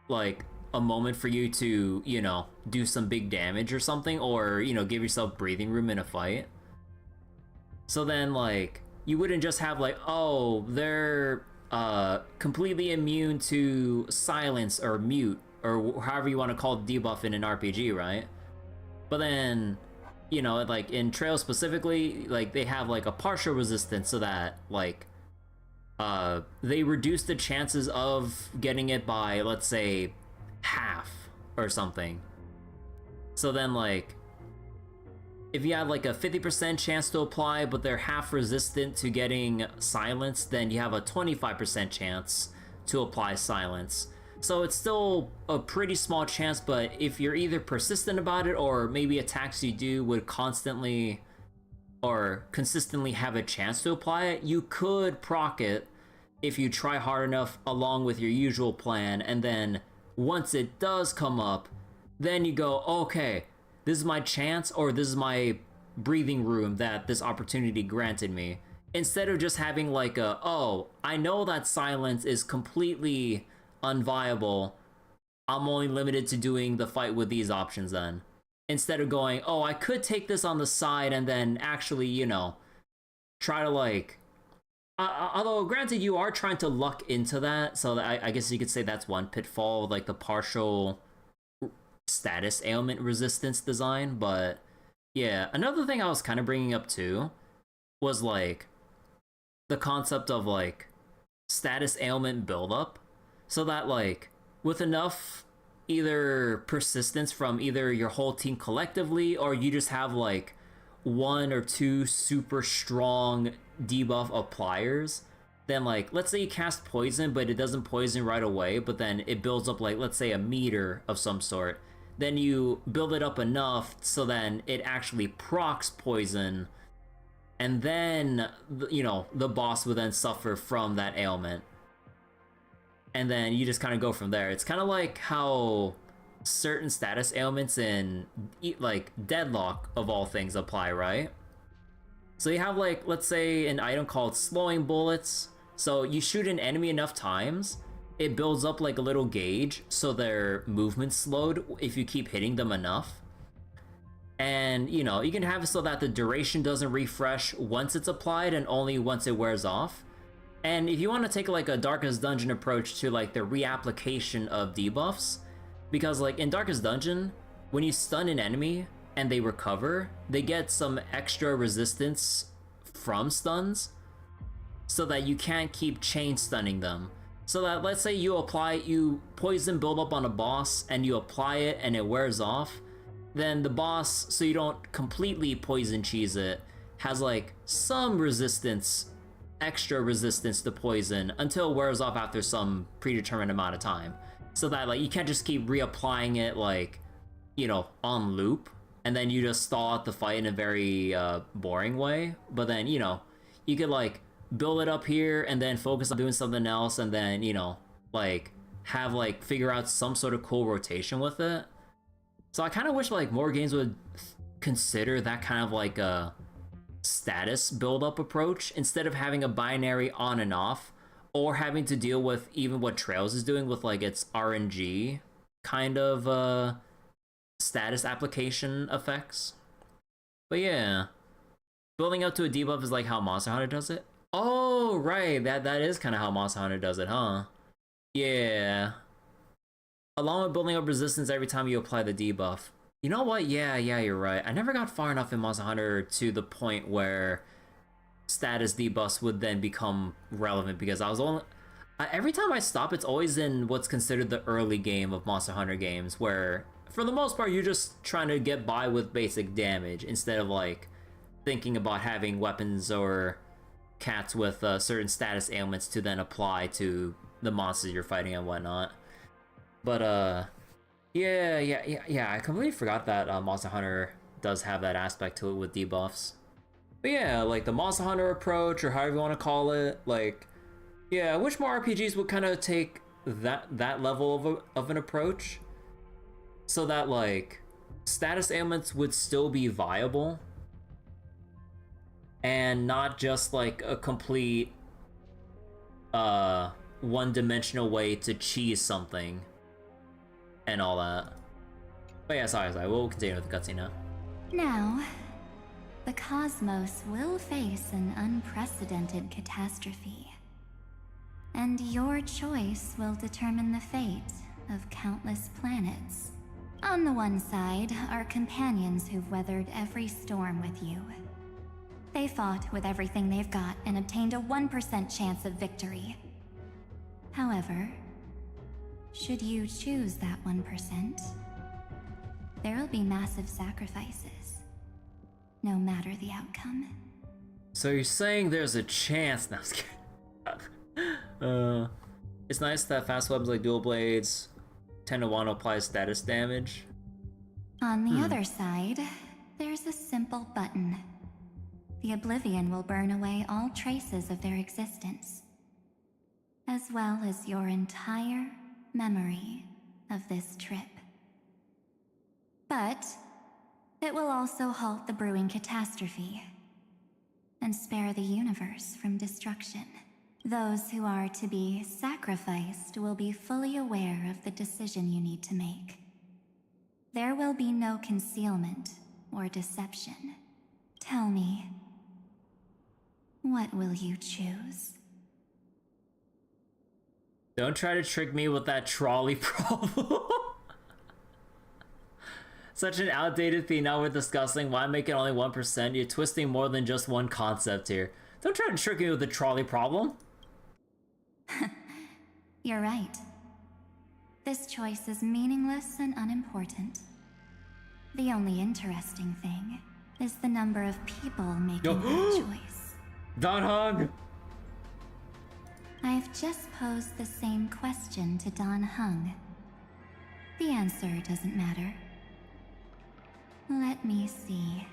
like, a moment for you to, you know, do some big damage or something, or, you know, give yourself breathing room in a fight. So then, like, you wouldn't just have like, oh, they're completely immune to silence or mute, or however you want to call debuff in an RPG, right? But then, you know, like in Trail specifically, like they have like a partial resistance so that like they reduce the chances of getting it by, let's say, half or something. So then like, if you have like a 50% chance to apply, but they're half resistant to getting silence, then you have a 25% chance to apply silence. So it's still a pretty small chance, but if you're either persistent about it, or maybe attacks you do would constantly or consistently have a chance to apply it, you could proc it if you try hard enough along with your usual plan, and then once it does come up, then you go, okay, this is my chance, or this is my breathing room that this opportunity granted me. instead of just having like a, oh, I know that silence is completely unviable, I'm only limited to doing the fight with these options then. Instead of going, oh, I could take this on the side and then actually, you know, try to like... although, granted, you are trying to luck into that, so I guess you could say that's one pitfall, like the partial status ailment resistance design, but yeah. Another thing I was kind of bringing up too was like the concept of like status ailment buildup, so that like with enough either persistence from either your whole team collectively, or you just have like one or two super strong debuff appliers, then like let's say you cast poison but it doesn't poison right away, but then it builds up like, let's say, a meter of some sort, then you build it up enough so then it actually procs poison, and then, you know, the boss would then suffer from that ailment, and then you just kind of go from there. It's kind of like how certain status ailments in like Deadlock of all things apply, right? So you have like, let's say, an item called slowing bullets. So you shoot an enemy enough times, it builds up like a little gauge so their movement's slowed if you keep hitting them enough. And you know, you can have it so that the duration doesn't refresh once it's applied and only once it wears off. And if you want to take like a Darkest Dungeon approach to like the reapplication of debuffs, because like in Darkest Dungeon, when you stun an enemy and they recover, they get some extra resistance from stuns so that you can't keep chain stunning them. So that, let's say you poison build up on a boss and you apply it and it wears off, then the boss, so you don't completely poison cheese it, has like some resistance, extra resistance to poison until it wears off after some predetermined amount of time. So that like you can't just keep reapplying it like, you know, on loop, and then you just stall out the fight in a very boring way. But then, you know, you could like build it up here and then focus on doing something else, and then, you know, like have like figure out some sort of cool rotation with it. So I kind of wish like more games would consider that kind of like a status build-up approach instead of having a binary on and off, or having to deal with even what Trails is doing with like its RNG kind of status application effects. But yeah, building up to a debuff is like how Monster Hunter does it. Oh right, that is kind of how Monster Hunter does it, huh? Yeah. Along with building up resistance every time you apply the debuff. You know what? Yeah, you're right. I never got far enough in Monster Hunter to the point where status debuffs would then become relevant, because I was only... every time I stop, it's always in what's considered the early game of Monster Hunter games, where for the most part you're just trying to get by with basic damage instead of like thinking about having weapons or cats with certain status ailments to then apply to the monsters you're fighting and whatnot. But yeah, I completely forgot that Monster Hunter does have that aspect to it with debuffs. But yeah, like the Monster Hunter approach, or however you want to call it, like, yeah, I wish more RPGs would kind of take that level of an approach, so that like status ailments would still be viable, and not just like a complete one-dimensional way to cheese something and all that. But yeah, sorry, we'll continue with the cutscene now. Now, the cosmos will face an unprecedented catastrophe. And your choice will determine the fate of countless planets. On the one side are companions who've weathered every storm with you. They fought with everything they've got and obtained a 1% chance of victory. However, should you choose that 1%, there will be massive sacrifices, no matter the outcome. So you're saying there's a chance? No, I'm kidding. It's nice that fast weapons like dual blades tend to want to apply status damage. On the other side, there's a simple button. The Oblivion will burn away all traces of their existence, as well as your entire memory of this trip. But it will also halt the brewing catastrophe. and spare the universe from destruction. Those who are to be sacrificed will be fully aware of the decision you need to make. There will be no concealment or deception. Tell me, what will you choose? Don't try to trick me with that trolley problem. Such an outdated thing now we're discussing. Why make it only 1%? You're twisting more than just one concept here. Don't try to trick me with the trolley problem. You're right. This choice is meaningless and unimportant. The only interesting thing is the number of people making that choice. Dan Heng! I've just posed the same question to Dan Heng. The answer doesn't matter. Let me see.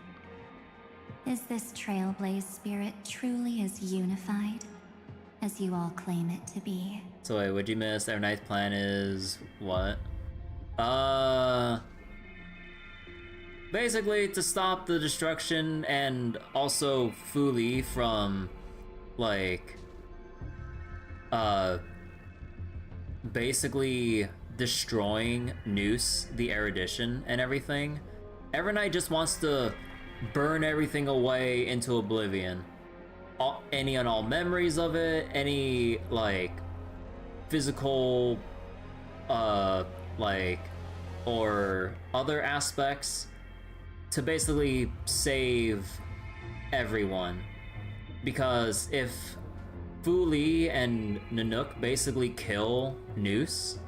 Is this Trailblaze spirit truly as unified as you all claim it to be? So wait, what'd you miss? Evernight's plan is what? Basically to stop the destruction and also Fuli from, like, basically destroying Noose, the erudition, and everything. Evernight just wants to burn everything away into oblivion. Any and all memories of it, any, like, physical, like, or other aspects, to basically save everyone. Because if Fuli and Nanook basically kill Noose,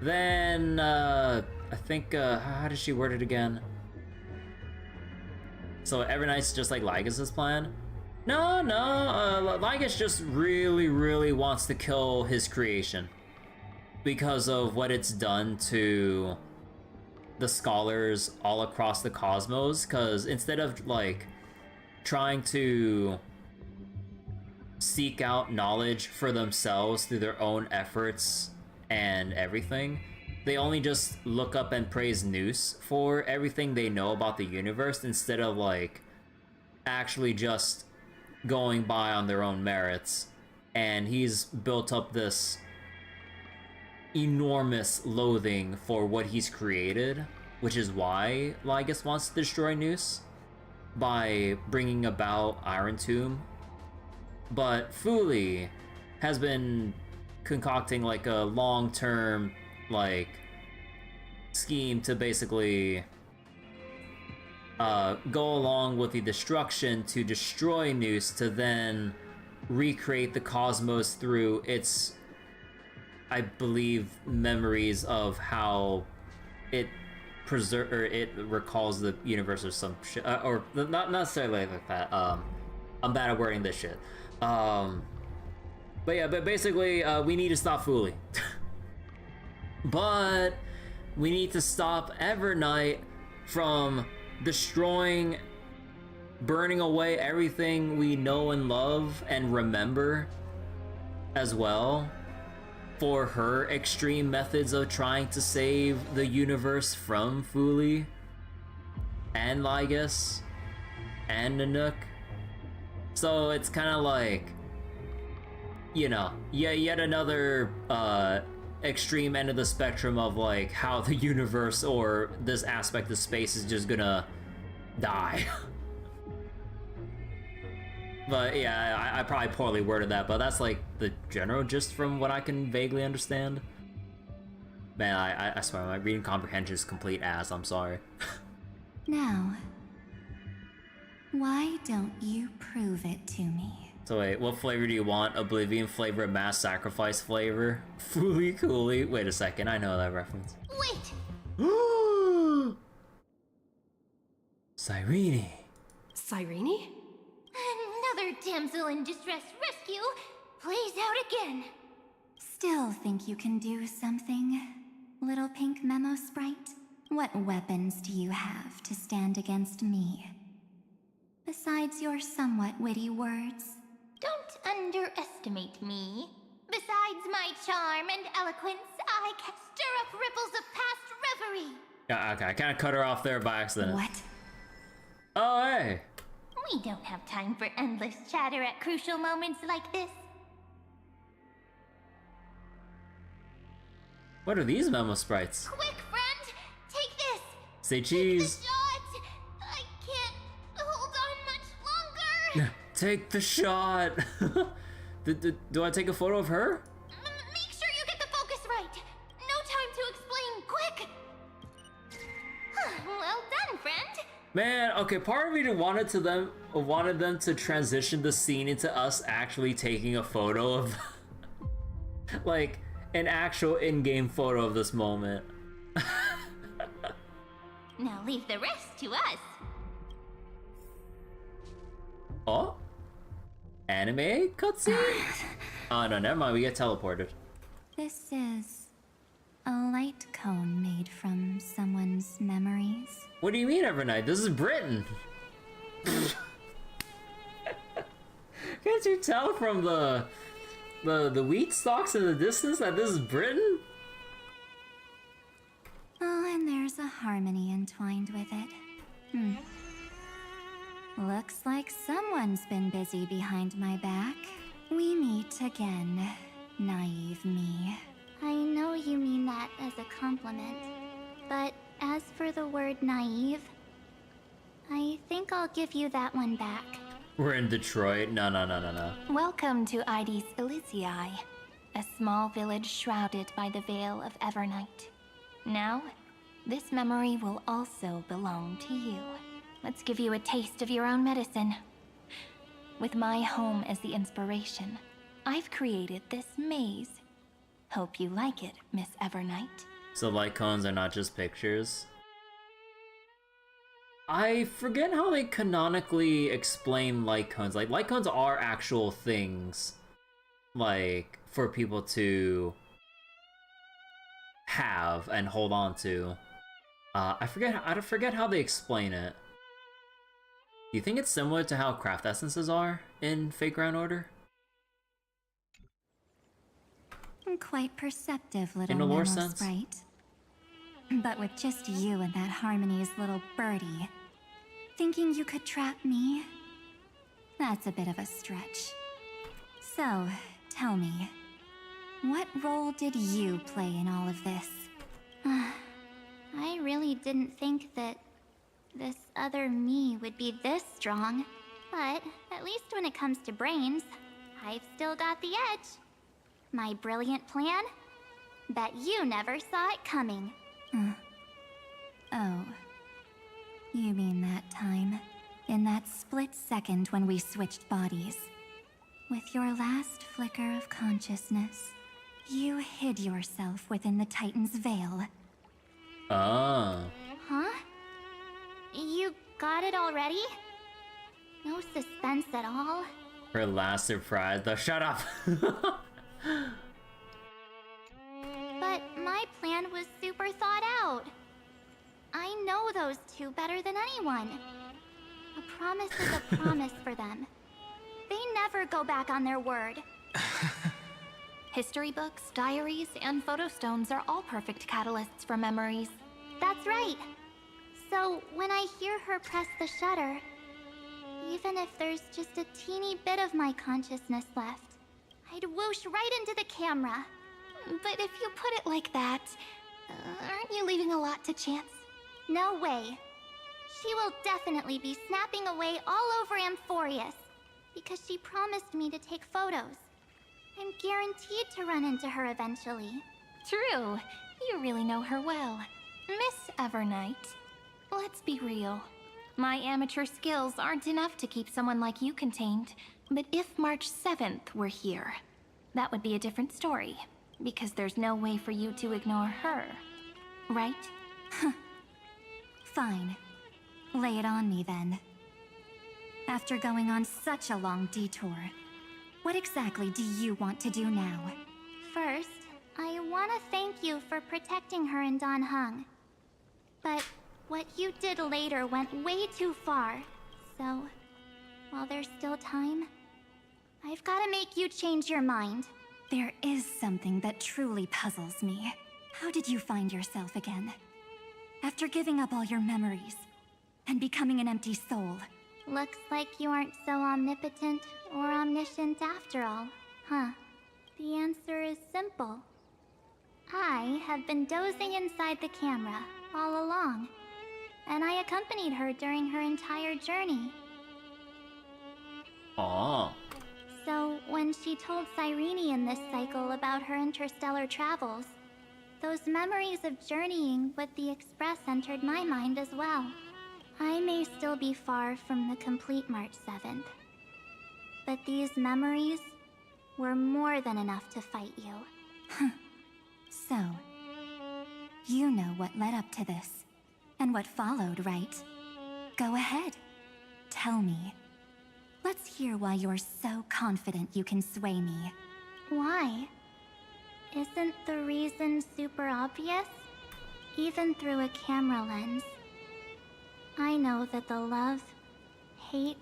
then, I think, how did she word it again? So Evernight's just like Lygus' plan? No, Lygus just really wants to kill his creation. Because of what it's done to the scholars all across the cosmos, because instead of, like, trying to seek out knowledge for themselves through their own efforts and everything, they only just look up and praise Noose for everything they know about the universe instead of, like, actually just going by on their own merits. And he's built up this enormous loathing for what he's created, which is why Lygus wants to destroy Noose by bringing about Iron Tomb. But Fuli has been concocting, like, a long-term, like, scheme to basically go along with the destruction to destroy Noose, to then recreate the cosmos through its, I believe, memories of how it recalls the universe or some shit, or not necessarily like that. I'm bad at wording this shit. But yeah, but basically, we need to stop Fuli. But we need to stop Evernight from destroying, burning away everything we know and love and remember as well, for her extreme methods of trying to save the universe from Fuli and Lygus and Nanook. So it's kind of like, you know, yet another extreme end of the spectrum of, like, how the universe or this aspect of space is just gonna die. But yeah, I probably poorly worded that, but that's, like, the general gist from what I can vaguely understand. Man, I swear, my reading comprehension is complete ass, I'm sorry. Now, why don't you prove it to me? So wait, what flavor do you want? Oblivion flavor, mass sacrifice flavor? Fooly cooly. Wait a second, I know that reference. Wait! Cyrene. Cyrene? Another damsel in distress rescue plays out again. Still think you can do something, little pink memo sprite? What weapons do you have to stand against me? Besides your somewhat witty words? Don't underestimate me. Besides my charm and eloquence, I can stir up ripples of past reverie. Yeah, okay, I kind of cut her off there by accident. What? Oh, hey! We don't have time for endless chatter at crucial moments like this. What are these memo sprites? Quick, friend! Take this! Say cheese! Take the shot! I can't hold on much longer! Take the shot! Do I take a photo of her? Make sure you get the focus right! No time to explain, quick! Well done, friend! Man, okay, part of me wanted them to transition the scene into us actually taking a photo of like an actual in-game photo of this moment. Now leave the rest to us. Oh? Anime cutscene? Oh no, never mind, we get teleported. This is a light cone made from someone's memories. What do you mean, Evernight? This is Britain! Can't you tell from the wheat stalks in the distance that this is Britain? Oh, and there's a harmony entwined with it. Looks like someone's been busy behind my back. We meet again, naive me. I know you mean that as a compliment, but as for the word naive, I think I'll give you that one back. We're in Detroit. No. Welcome to Ides Elysiae, a small village shrouded by the veil of Evernight. Now, this memory will also belong to you. Let's give you a taste of your own medicine. With my home as the inspiration, I've created this maze. Hope you like it, Miss Evernight. So light cones are not just pictures? I forget how they canonically explain light cones. Like, light cones are actual things, like, for people to have and hold on to. I forget how they explain it. Do you think it's similar to how craft essences are in Fate Grand Order? Quite perceptive, little In a lore memo sense? sprite. But with just you and that Harmony's little birdie, thinking you could trap me? That's a bit of a stretch. So, tell me, what role did you play in all of this? I really didn't think that this other me would be this strong. But at least when it comes to brains, I've still got the edge. My brilliant plan? Bet you never saw it coming. Oh. You mean that time? In that split second when we switched bodies. With your last flicker of consciousness, you hid yourself within the Titan's veil. Oh. Huh? You got it already? No suspense at all? Her last surprise, though. Shut up! But my plan was super thought out. I know those two better than anyone. A promise is a promise for them. They never go back on their word. History books, diaries, and photo stones are all perfect catalysts for memories. That's right. So when I hear her press the shutter, even if there's just a teeny bit of my consciousness left, I'd whoosh right into the camera. But if you put it like that, aren't you leaving a lot to chance? No way. She will definitely be snapping away all over Amphorius, because she promised me to take photos. I'm guaranteed to run into her eventually. True. You really know her well. Miss Evernight, let's be real. My amateur skills aren't enough to keep someone like you contained. But if March 7th were here, that would be a different story. Because there's no way for you to ignore her. Right? Fine. Lay it on me then. After going on such a long detour, what exactly do you want to do now? First, I want to thank you for protecting her and Dan Heng. But what you did later went way too far. So, while there's still time, I've got to make you change your mind. There is something that truly puzzles me. How did you find yourself again? After giving up all your memories and becoming an empty soul. Looks like you aren't so omnipotent or omniscient after all, huh? The answer is simple. I have been dozing inside the camera all along, and I accompanied her during her entire journey. Oh. So, when she told Cyrene in this cycle about her interstellar travels, those memories of journeying with the Express entered my mind as well. I may still be far from the complete March 7th, but these memories were more than enough to fight you. So, you know what led up to this, and what followed, right? Go ahead. Tell me. Let's hear why you're so confident you can sway me. Why? Isn't the reason super obvious? Even through a camera lens, I know that the love, hate,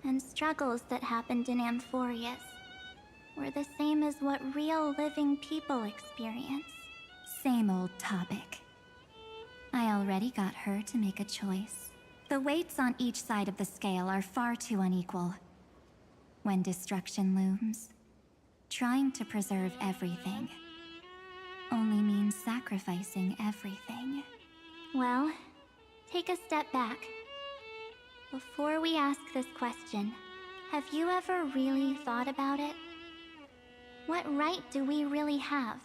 and struggles that happened in Amphorius were the same as what real living people experience. Same old topic. I already got her to make a choice. The weights on each side of the scale are far too unequal. When destruction looms, trying to preserve everything only means sacrificing everything. Well, take a step back. Before we ask this question, have you ever really thought about it? What right do we really have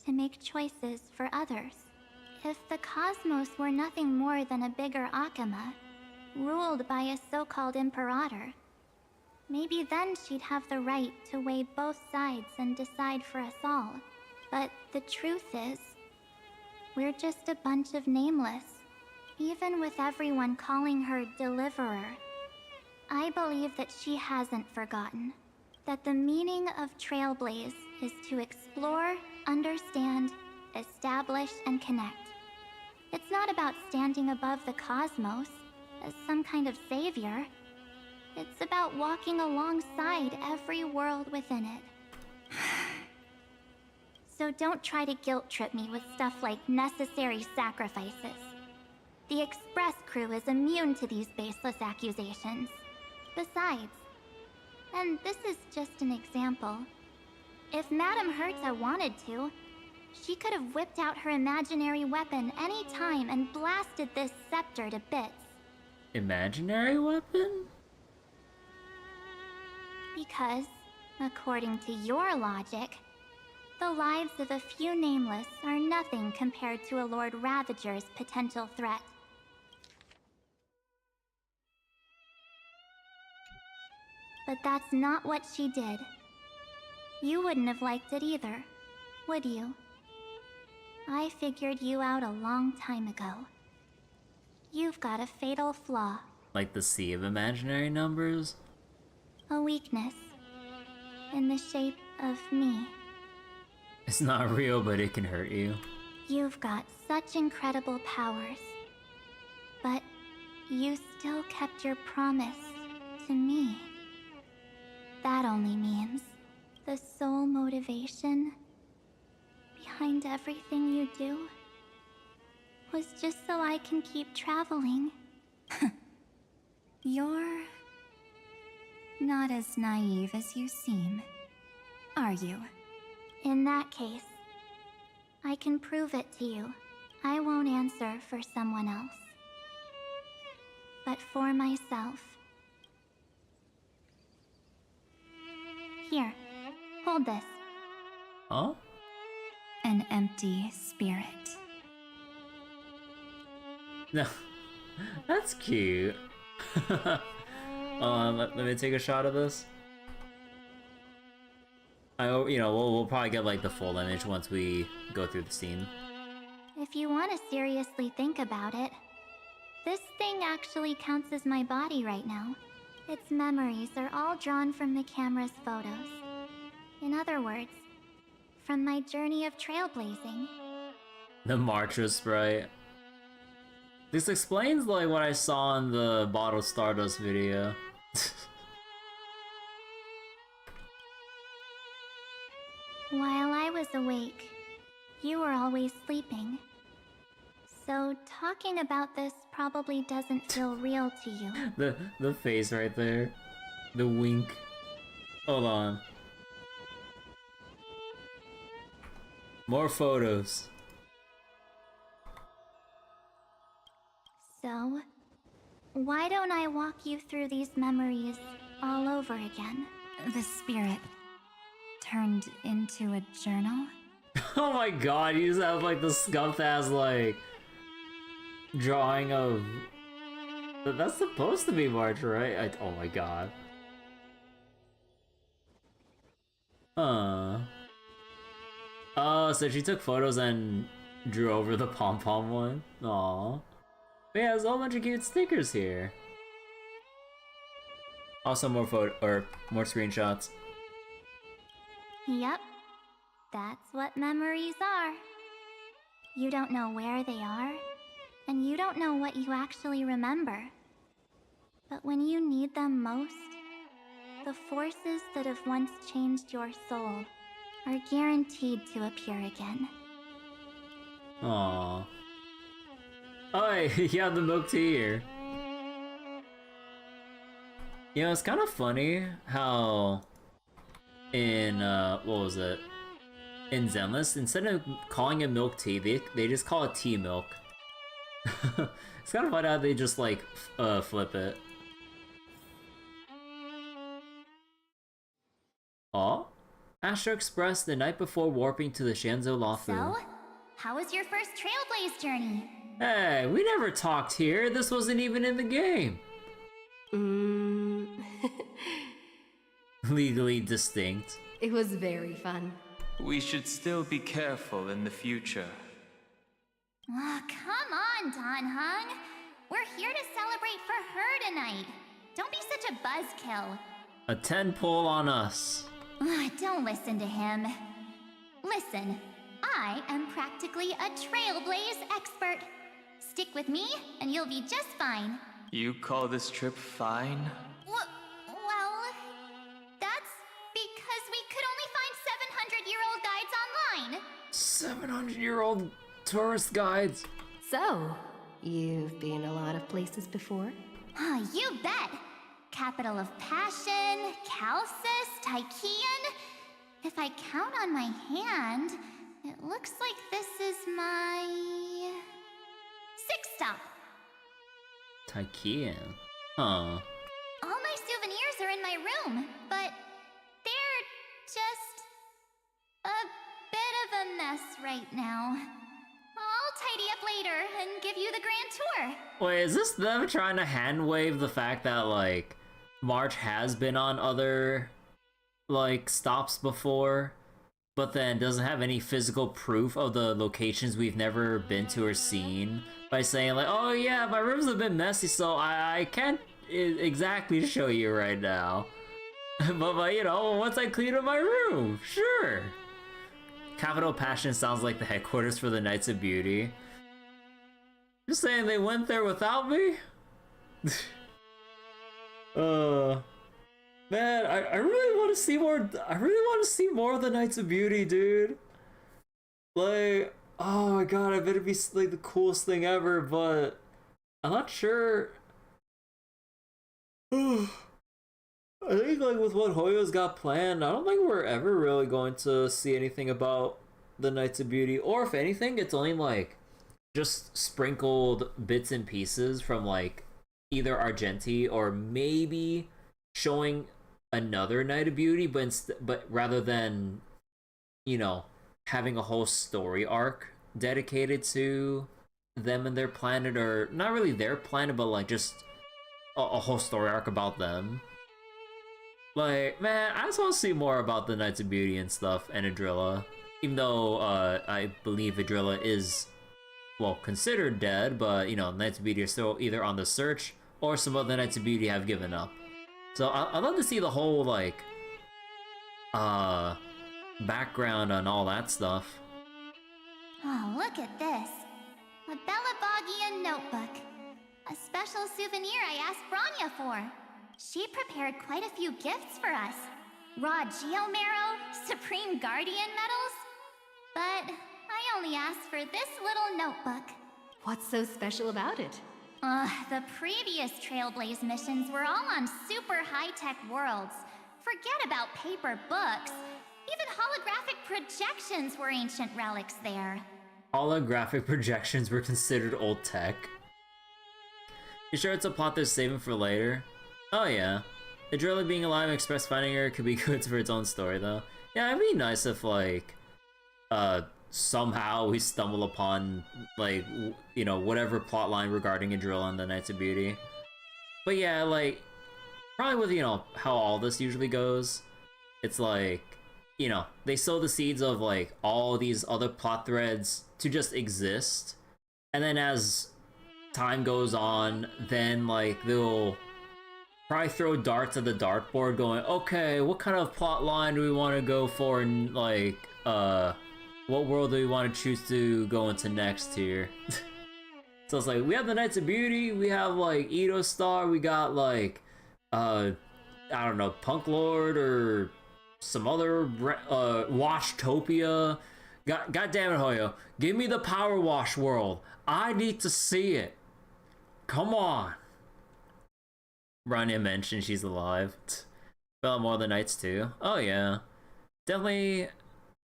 to make choices for others? If the cosmos were nothing more than a bigger Akama, ruled by a so-called Imperator, maybe then she'd have the right to weigh both sides and decide for us all. But the truth is, we're just a bunch of nameless. Even with everyone calling her Deliverer, I believe that she hasn't forgotten that the meaning of Trailblaze is to explore, understand, establish, and connect. It's not about standing above the cosmos as some kind of savior. It's about walking alongside every world within it. So don't try to guilt trip me with stuff like necessary sacrifices. The Express crew is immune to these baseless accusations. Besides, and this is just an example, if Madame Herta wanted to, she could have whipped out her imaginary weapon any time and blasted this scepter to bits. Imaginary weapon? Because, according to your logic, the lives of a few nameless are nothing compared to a Lord Ravager's potential threat. But that's not what she did. You wouldn't have liked it either, would you? I figured you out a long time ago. You've got a fatal flaw. Like the sea of imaginary numbers? A weakness. In the shape of me. It's not real, but it can hurt you. You've got such incredible powers. But you still kept your promise to me. That only means the sole motivation behind everything you do was just so I can keep traveling. You're not as naive as you seem, are you? In that case, I can prove it to you. I won't answer for someone else, but for myself. Here, hold this. Oh? An empty spirit. No. That's cute. Let me take a shot of this. We'll probably get like the full image once we go through the scene. If you want to seriously think about it, this thing actually counts as my body right now. Its memories are all drawn from the camera's photos. In other words, from my journey of trailblazing. The Marcher sprite. This explains like what I saw in the Bottled Stardust video. While I was awake, you were always sleeping. So talking about this probably doesn't feel real to you. The face right there. The wink. Hold on. More photos. So, why don't I walk you through these memories all over again? The spirit turned into a journal? Oh my god, you just have like the scuffed ass like drawing of that's supposed to be March, right? Oh my god. Oh, so she took photos and drew over the pom-pom one? Aww. But yeah, there's a whole bunch of cute stickers here. Also more more screenshots. Yep. That's what memories are. You don't know where they are, and you don't know what you actually remember. But when you need them most, the forces that have once changed your soul are guaranteed to appear again. Aww. Oh, you have the milk tea here. You know, it's kind of funny how in, what was it? In Zenless, instead of calling it milk tea, they just call it tea milk. It's kind of funny how they just, like, flip it. Oh? Astro Express the night before warping to the Shanzhou Lafu. So, how was your first Trailblaze journey? Hey, we never talked here. This wasn't even in the game. Legally distinct. It was very fun. We should still be careful in the future. Oh, come on, Dan Heng. We're here to celebrate for her tonight. Don't be such a buzzkill. A 10 pull on us. Don't listen to him. Listen, I am practically a Trailblaze expert. Stick with me, and you'll be just fine. You call this trip fine? Well, that's because we could only find 700-year-old guides online. 700-year-old tourist guides. So, you've been a lot of places before? You bet. Capital of Passion, Calcis, Tychean. If I count on my hand, it looks like this is my 6th stop. Tychean. Huh. All my souvenirs are in my room, but they're just a bit of a mess right now. I'll tidy up later and give you the grand tour. Wait, is this them trying to hand wave the fact that, like, March has been on other, like, stops before, but then doesn't have any physical proof of the locations we've never been to or seen, by saying, like, oh yeah, my room's a bit messy, so I can't exactly show you right now. but, you know, once I clean up my room, sure. Capital Passion sounds like the headquarters for the Knights of Beauty. Just saying they went there without me? Man, I really want to see more. I really want to see more of the Knights of Beauty, dude. Like, oh my god, I bet it'd be like the coolest thing ever, but I'm not sure. I think like with what Hoyo's got planned, I don't think we're ever really going to see anything about the Knights of Beauty, or if anything, it's only like just sprinkled bits and pieces from like either Argenti or maybe showing another Knight of Beauty, but rather than, you know, having a whole story arc dedicated to them and their planet, or not really their planet, but like just a whole story arc about them. Like, man, I just want to see more about the Knights of Beauty and stuff, and Adrilla. Even though I believe Adrilla is, well, considered dead, but, you know, Knights of Beauty are still either on the search, or some other Knights of Beauty have given up. So I'd love to see the whole, like, background on all that stuff. Oh, look at this. A Belabogian notebook. A special souvenir I asked Branya for. She prepared quite a few gifts for us. Raw Geomarrow, Supreme Guardian medals. But I only asked for this little notebook. What's so special about it? The previous Trailblaze missions were all on super high-tech worlds. Forget about paper books. Even holographic projections were ancient relics there. Holographic projections were considered old tech? You sure it's a plot they're saving for later? Oh yeah. Adrilla being alive and Express finding her could be good for its own story though. Yeah, it'd be nice if like, somehow we stumble upon, like, you know, whatever plotline regarding Adrilla and the Knights of Beauty. But yeah, like, probably with, you know, how all this usually goes, it's like, you know, they sow the seeds of, like, all these other plot threads to just exist, and then as time goes on, then, like, they'll probably throw darts at the dartboard going, okay, what kind of plot line do we want to go for, and, like, what world do we want to choose to go into next here? So it's like, we have the Knights of Beauty, we have, like, Edo Star, we got, like, I don't know, Punk Lord, or some other, Washtopia. God damn it, Hoyo. Give me the Power Wash world. I need to see it. Come on. Rania mentioned she's alive. Felt more than Knights too. Oh yeah. Definitely,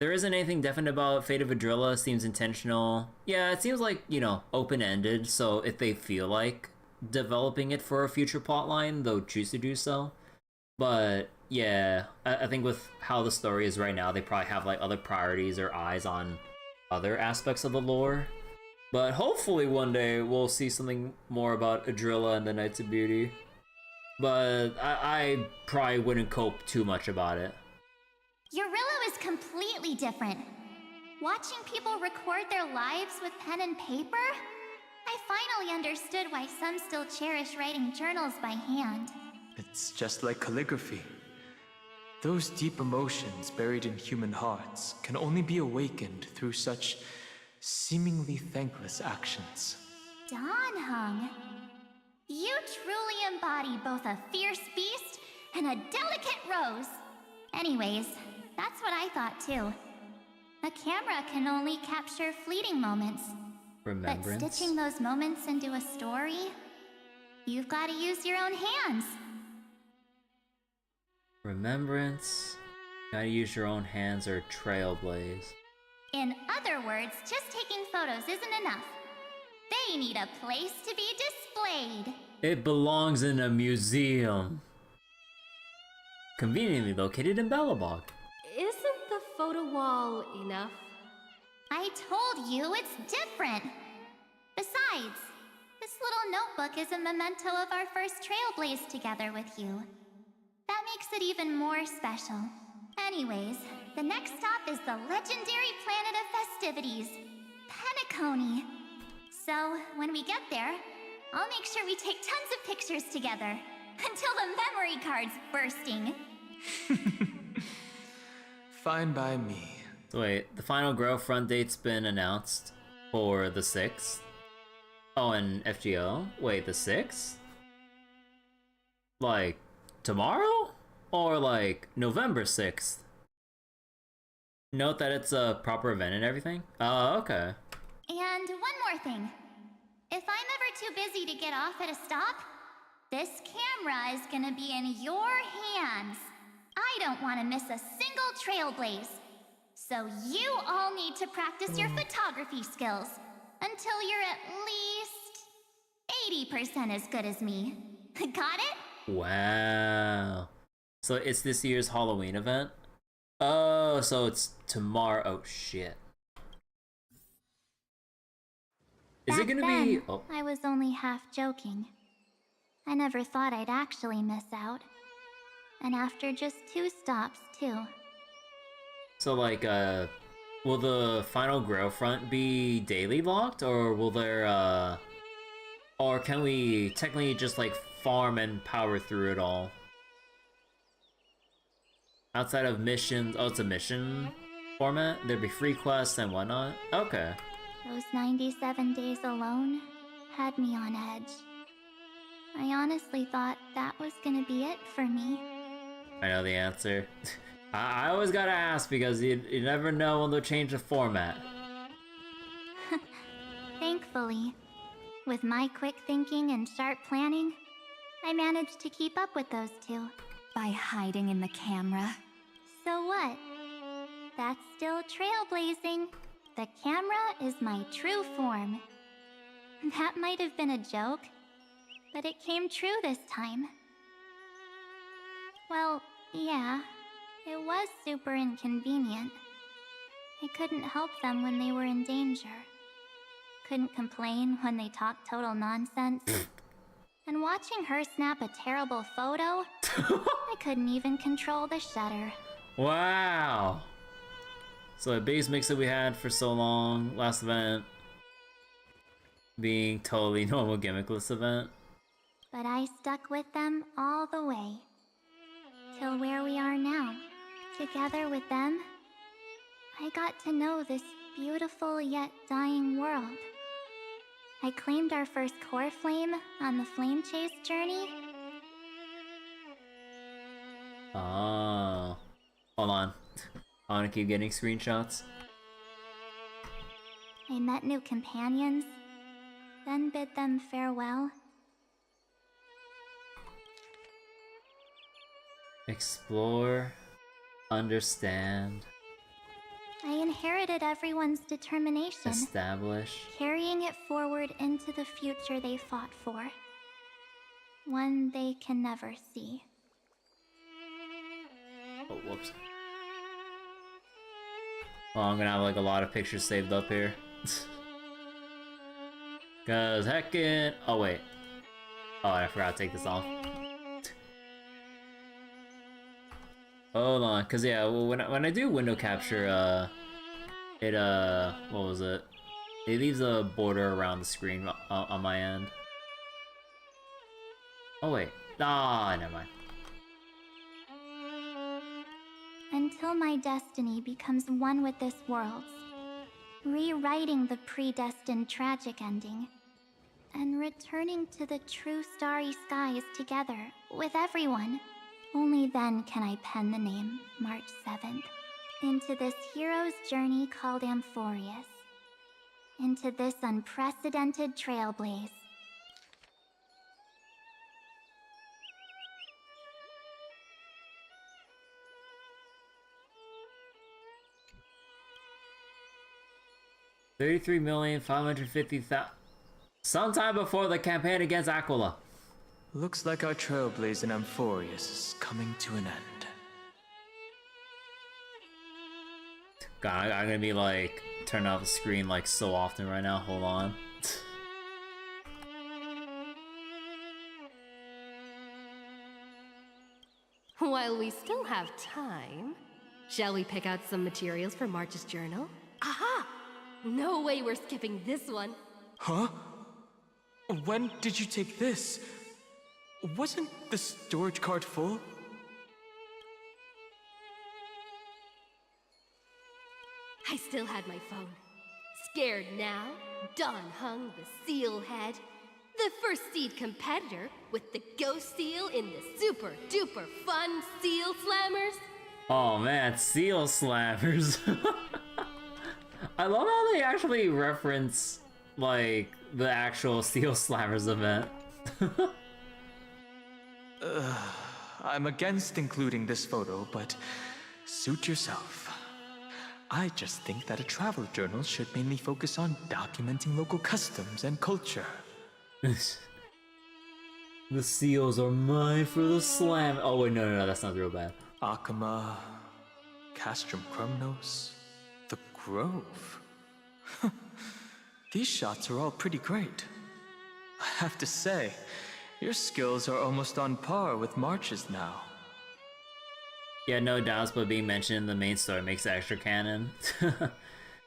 there isn't anything definite about Fate of Adrilla. Seems intentional. Yeah, it seems like, you know, open-ended, so if they feel like developing it for a future plotline, they'll choose to do so. But yeah, I think with how the story is right now, they probably have like other priorities or eyes on other aspects of the lore. But hopefully one day we'll see something more about Adrilla and the Knights of Beauty. But I probably wouldn't cope too much about it. Eurillo is completely different. Watching people record their lives with pen and paper? I finally understood why some still cherish writing journals by hand. It's just like calligraphy. Those deep emotions buried in human hearts can only be awakened through such seemingly thankless actions. Dan Heng, you truly embody both a fierce beast and a delicate rose. Anyways, that's what I thought too. A camera can only capture fleeting moments. Remembrance? But stitching those moments into a story, you've got to use your own hands. Remembrance? Gotta use your own hands or trailblaze. In other words, just taking photos isn't enough. They need a place to be displayed. It belongs in a museum. Conveniently located in Bellabog. Isn't the photo wall enough? I told you it's different. Besides, this little notebook is a memento of our first Trailblaze together with you. That makes it even more special. Anyways, the next stop is the legendary planet of festivities, Penacony. So, when we get there, I'll make sure we take tons of pictures together, until the memory card's bursting. Fine by me. So wait, the final Grow front date's been announced for the 6th? Oh, and FGO? Wait, the 6th? Like, tomorrow? Or like, November 6th? Note that it's a proper event and everything? Oh, okay. And one more thing. If I'm ever too busy to get off at a stop, this camera is gonna be in your hands. I don't want to miss a single Trailblaze. So you all need to practice your photography skills until you're at least 80% as good as me. Got it? Wow. So it's this year's Halloween event? Oh, so it's tomorrow. Oh, shit. Is it gonna be... Oh. I was only half joking. I never thought I'd actually miss out. And after just 2 stops, too. So, like, will the final Grow front be daily locked, or will there, or can we technically just, like, farm and power through it all? Outside of missions... Oh, it's a mission format? There'd be free quests and whatnot? Okay. Those 97 days alone had me on edge. I honestly thought that was gonna be it for me. I know the answer. I always gotta ask because you never know when they'll change the format. Thankfully, With my quick thinking and sharp planning, I managed to keep up with those two. By hiding in the camera. So what? That's still trailblazing. The camera is my true form. That might have been a joke, but it came true this time. Well, yeah, it was super inconvenient. I couldn't help them when they were in danger. Couldn't complain when they talked total nonsense. And watching her snap a terrible photo, I couldn't even control the shutter. Wow. So the biggest mix-up we had for so long, last event being totally normal gimmickless event. But I stuck with them all the way. Till where we are now. Together with them, I got to know this beautiful yet dying world. I claimed our first core flame on the flame chase journey. Oh. Hold on. I wanna keep getting screenshots. I met new companions, then bid them farewell. Explore. Understand. I inherited everyone's determination, Establish. carrying it forward into the future they fought for. One they can never see. Oh, whoops. Well, I'm gonna have like a lot of pictures saved up here. Cause heckin'... Oh, wait. Oh, I forgot to take this off. Hold on, cause yeah, when I do window capture, it what was it? It leaves a border around the screen on my end. Oh wait, never mind. Until my destiny becomes one with this world's, rewriting the predestined tragic ending, and returning to the true starry skies together with everyone. Only then can I pen the name March 7th into this hero's journey called Amphorius, into this unprecedented trailblaze. $33,550,000 sometime before the campaign against Aquila. Looks like our trailblaze in Amphorius is coming to an end. God, I'm gonna be like turning off the screen like so often right now. Hold on. While we still have time, shall we pick out some materials for March's journal? Aha! No way we're skipping this one. Huh? When did you take this? Wasn't the storage cart full? I still had my phone. Scared now? Dan Heng, the seal head. The first seed competitor with the ghost seal in the super duper fun seal slammers. Oh man, seal slammers. I love how they actually reference like the actual seal slammers event. I'm against including this photo, but suit yourself. I just think that a travel journal should mainly focus on documenting local customs and culture. The seals are mine for the slam. Oh wait, no, that's not real bad. Akama, Castrum Krumnos, the Grove. These shots are all pretty great. I have to say, your skills are almost on par with March's now. Yeah, no doubts, but being mentioned in the main story makes it extra canon.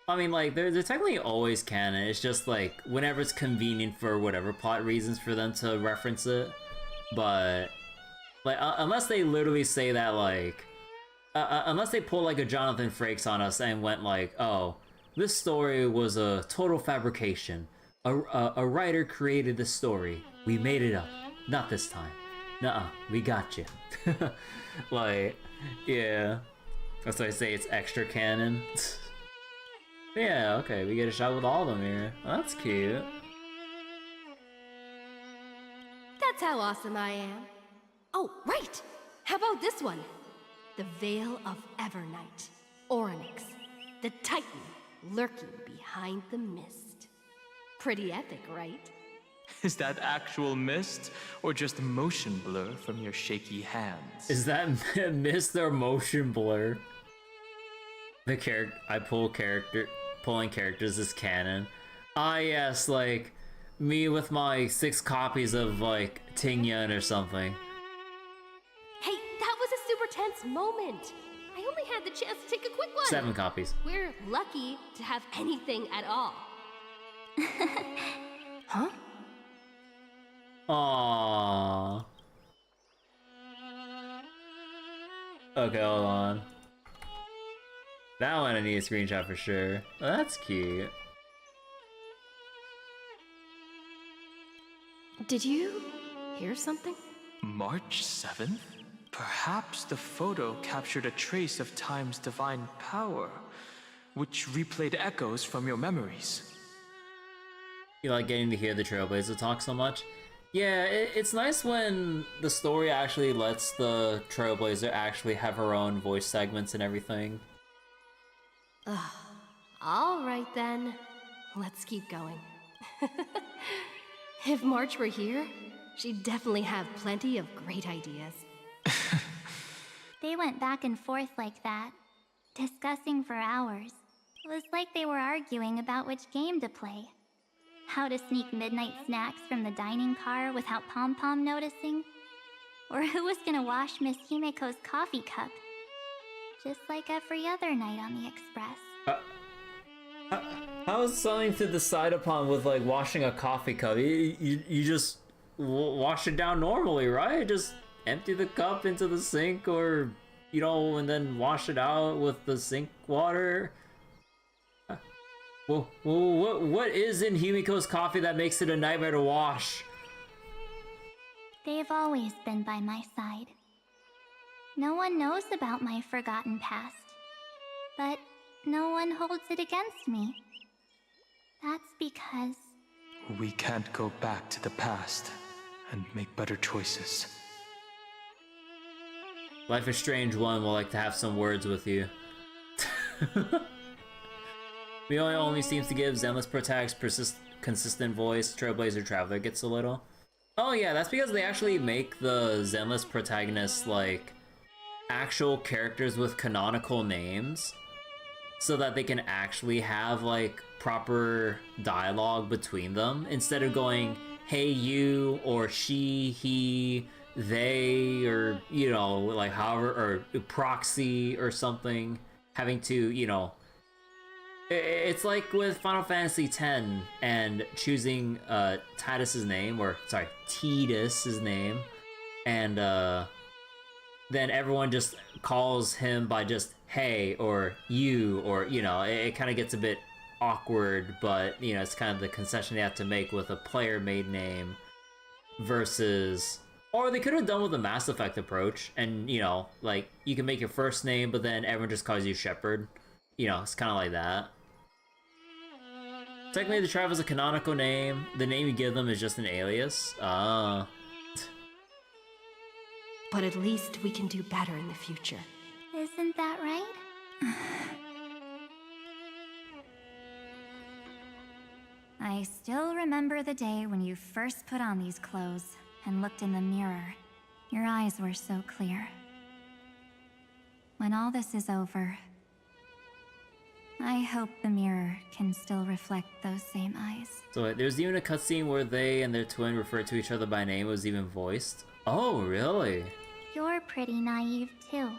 I mean, like, they're technically always canon. It's just, like, whenever it's convenient for whatever plot reasons for them to reference it. But, like, unless they literally say that, like... unless they pull, like, a Jonathan Frakes on us and went, like, oh, this story was a total fabrication. A writer created this story. We made it up. Not this time. Nuh-uh, we got you. Like, yeah. That's why I say it's extra canon. Yeah, okay, we get a shot with all of them here. Well, that's cute. how awesome I am. Oh, right! How about this one? The Veil of Evernight. Orynyx, the Titan lurking behind the mist. Pretty epic, right? Is that actual mist, or just motion blur from your shaky hands? Is that mist or motion blur? The pulling characters is canon. Ah yes, like me with my 6 copies of like Tingyan or something. Hey, that was a super tense moment. I only had the chance to take a quick one. 7 copies. We're lucky to have anything at all. Huh? Aww. Okay, hold on. That one I need a screenshot for sure. Oh, that's cute. Did you hear something? March 7th? Perhaps the photo captured a trace of time's divine power, which replayed echoes from your memories. You like getting to hear the Trailblazer talk so much? Yeah, it's nice when the story actually lets the Trailblazer actually have her own voice segments and everything. Alright then, let's keep going. If March were here, she'd definitely have plenty of great ideas. They went back and forth like that, discussing for hours. It was like they were arguing about which game to play. How to sneak midnight snacks from the dining car without Pom-Pom noticing. Or who was gonna wash Miss Himiko's coffee cup. Just like every other night on the Express. How is something to decide upon with like washing a coffee cup? You just wash it down normally, right? Just empty the cup into the sink, or you know, and then wash it out with the sink water. Well, what is in Himiko's coffee that makes it a nightmare to wash? They've always been by my side. No one knows about my forgotten past, but no one holds it against me. That's because... We can't go back to the past and make better choices. Life is Strange 1 will like to have some words with you. Mio only seems to give Zenless Protag's consistent voice. Trailblazer Traveler gets a little. Oh yeah, that's because they actually make the Zenless protagonists like actual characters with canonical names, so that they can actually have like proper dialogue between them, instead of going, hey you, or she, he, they, or you know, like however, or proxy or something, having to, you know, it's like with Final Fantasy X and choosing Tidus's name, or sorry, Tidus's name, and then everyone just calls him by just hey or you, or you know, it kind of gets a bit awkward, but you know, it's kind of the concession they have to make with a player-made name versus, or they could have done with the Mass Effect approach, and you know, like you can make your first name, but then everyone just calls you Shepard. You know, it's kind of like that. Technically, the tribe is a canonical name. The name you give them is just an alias. Ah. But at least we can do better in the future. Isn't that right? I still remember the day when you first put on these clothes and looked in the mirror. Your eyes were so clear. When all this is over, I hope the mirror can still reflect those same eyes. So there's even a cutscene where they and their twin referred to each other by name. It was even voiced. Oh, really? You're pretty naive too.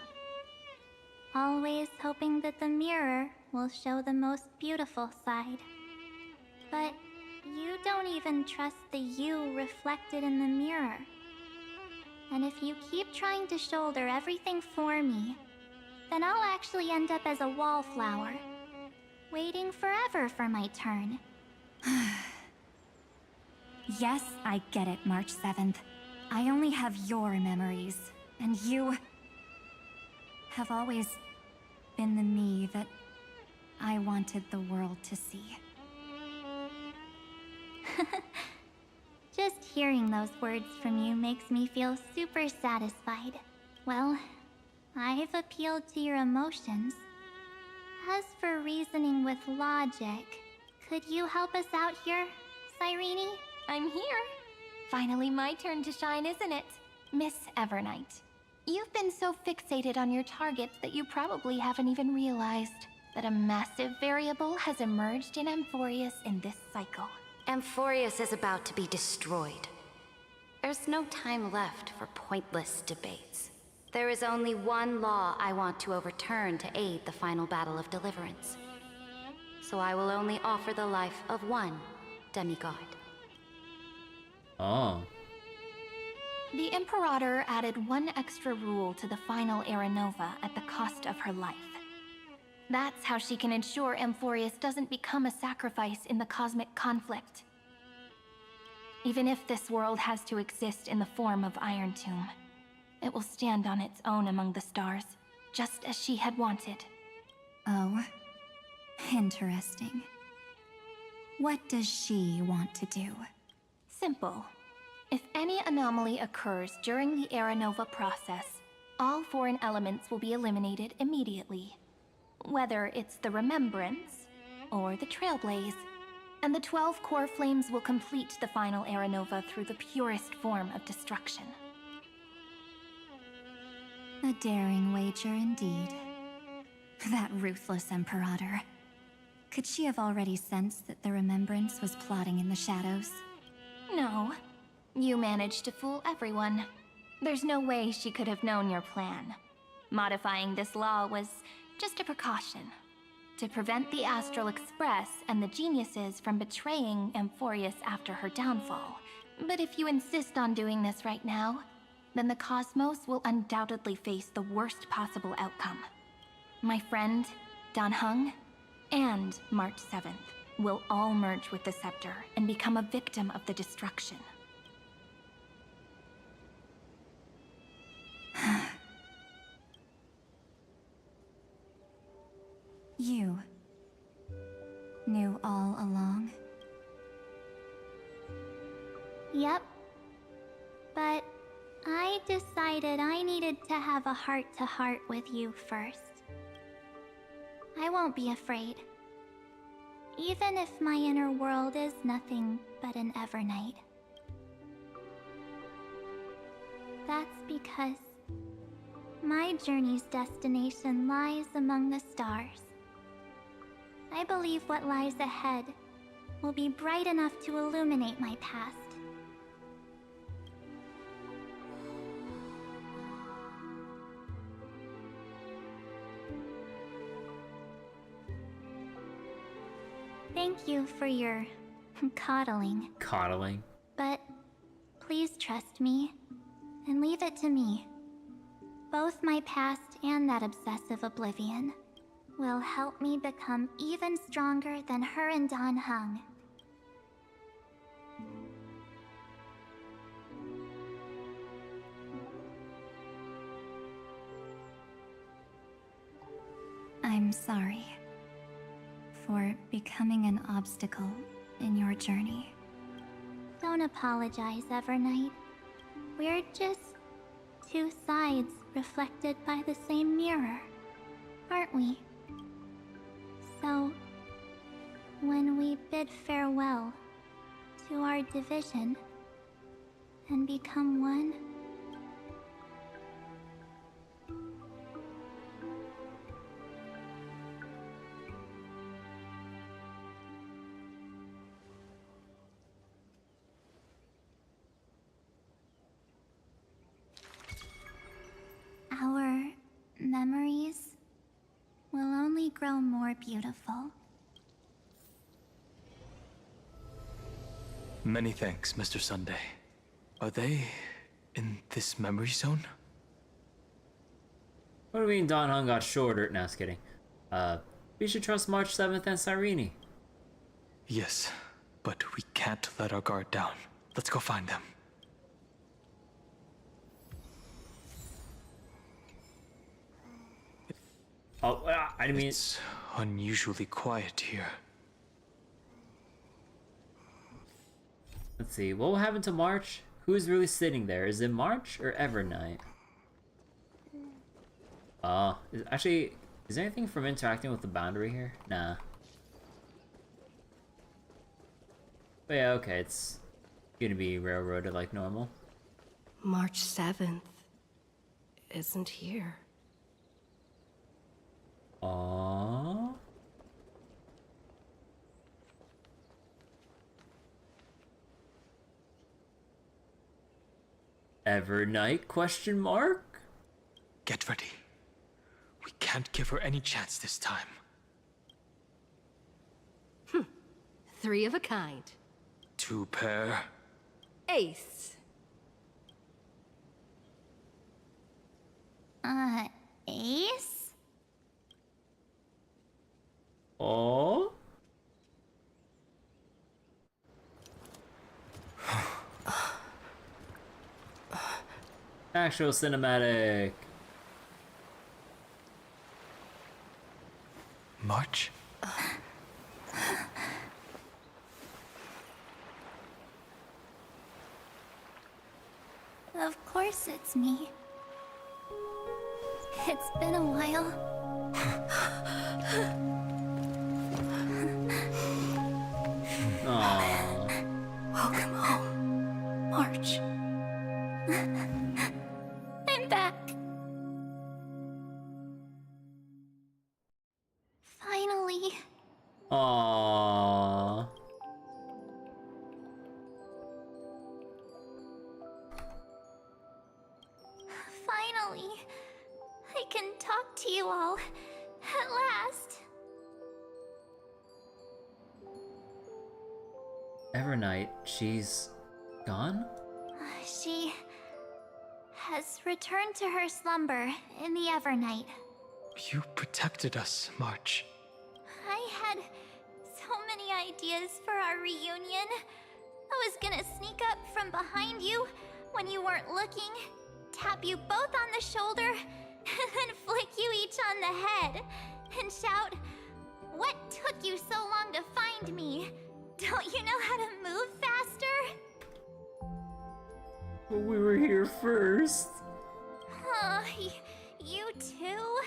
Always hoping that the mirror will show the most beautiful side. But you don't even trust the you reflected in the mirror. And if you keep trying to shoulder everything for me, then I'll actually end up as a wallflower, waiting forever for my turn. Yes, I get it, March 7th. I only have your memories, and you have always been the me that I wanted the world to see. Just hearing those words from you makes me feel super satisfied. Well, I've appealed to your emotions. As for reasoning with logic, could you help us out here, Cyrene? I'm here. Finally my turn to shine, isn't it? Miss Evernight. You've been so fixated on your targets that you probably haven't even realized that a massive variable has emerged in Amphorius in this cycle. Amphorius is about to be destroyed. There's no time left for pointless debates. There is only one law I want to overturn to aid the final battle of deliverance. So I will only offer the life of one demigod. Oh. The Imperator added one extra rule to the final Era Nova at the cost of her life. That's how she can ensure Amphorius doesn't become a sacrifice in the cosmic conflict. Even if this world has to exist in the form of Iron Tomb, it will stand on its own among the stars, just as she had wanted. Oh, interesting. What does she want to do? Simple. If any anomaly occurs during the Era Nova process, all foreign elements will be eliminated immediately. Whether it's the Remembrance or the Trailblaze, and the 12 core flames will complete the final Era Nova through the purest form of destruction. A daring wager indeed. That ruthless Imperator. Could she have already sensed that the Remembrance was plotting in the shadows? No. You managed to fool everyone. There's no way she could have known your plan. Modifying this law was just a precaution, to prevent the Astral Express and the geniuses from betraying Amphorius after her downfall. But if you insist on doing this right now, then the Cosmos will undoubtedly face the worst possible outcome. My friend, Dan Heng, and March 7th will all merge with the Scepter and become a victim of the destruction. You knew all along? Yep. But I decided I needed to have a heart-to-heart with you first. I won't be afraid. Even if my inner world is nothing but an Evernight. That's because my journey's destination lies among the stars. I believe what lies ahead will be bright enough to illuminate my past. Thank you for your coddling. Coddling? But please trust me and leave it to me. Both my past and that obsessive oblivion will help me become even stronger than her and Dan Heng. I'm sorry for becoming an obstacle in your journey. Don't apologize, Evernight. We're just two sides reflected by the same mirror, aren't we? So, when we bid farewell to our division and become one, our memories will only grow more beautiful. Many thanks, Mr. Sunday. Are they in this memory zone? What do you mean Dan Heng got shorter? No, just kidding. We should trust March 7th and Cyrene. Yes, but we can't let our guard down. Let's go find them. Oh, I didn't mean... It's unusually quiet here. Let's see, what will happen to March? Who's really sitting there? Is it March or Evernight? Actually, is there anything from interacting with the boundary here? Nah. But yeah, okay, it's gonna be railroaded like normal. March 7th isn't here. Aww. Evernight, question mark? Get ready. We can't give her any chance this time. 3 of a kind. 2 pair. Ace. Ace? Oh. Actual cinematic. March? Of course it's me. It's been a while. Aww. Welcome home, March. I'm back. Finally. Aww. Finally. I can talk to you all. At last. Evernight, she's gone? She has returned to her slumber in the Evernight. You protected us, March. I had so many ideas for our reunion. I was gonna sneak up from behind you when you weren't looking, tap you both on the shoulder, and then flick you each on the head, and shout, "What took you so long to find me? Don't you know how to move faster?" But we were here first. You too?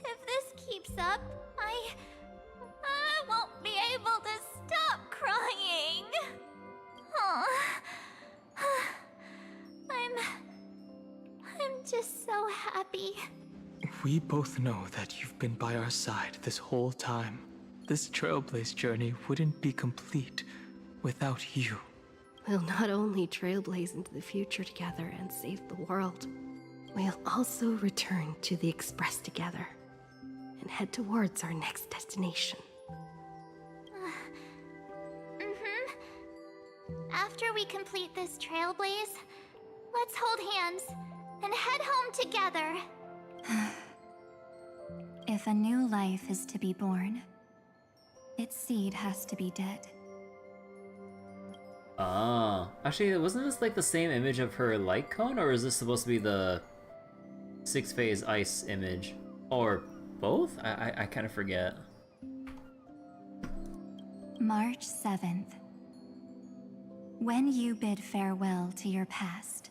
If this keeps up, I won't be able to stop crying. I'm just so happy. We both know that you've been by our side this whole time. This Trailblaze journey wouldn't be complete without you. We'll not only trailblaze into the future together and save the world, we'll also return to the Express together and head towards our next destination. After we complete this trailblaze, let's hold hands and head home together. If a new life is to be born, its seed has to be dead. Actually, wasn't this like the same image of her light cone, or is this supposed to be the 6-phase ice image? Or both? I kind of forget. March 7th. When you bid farewell to your past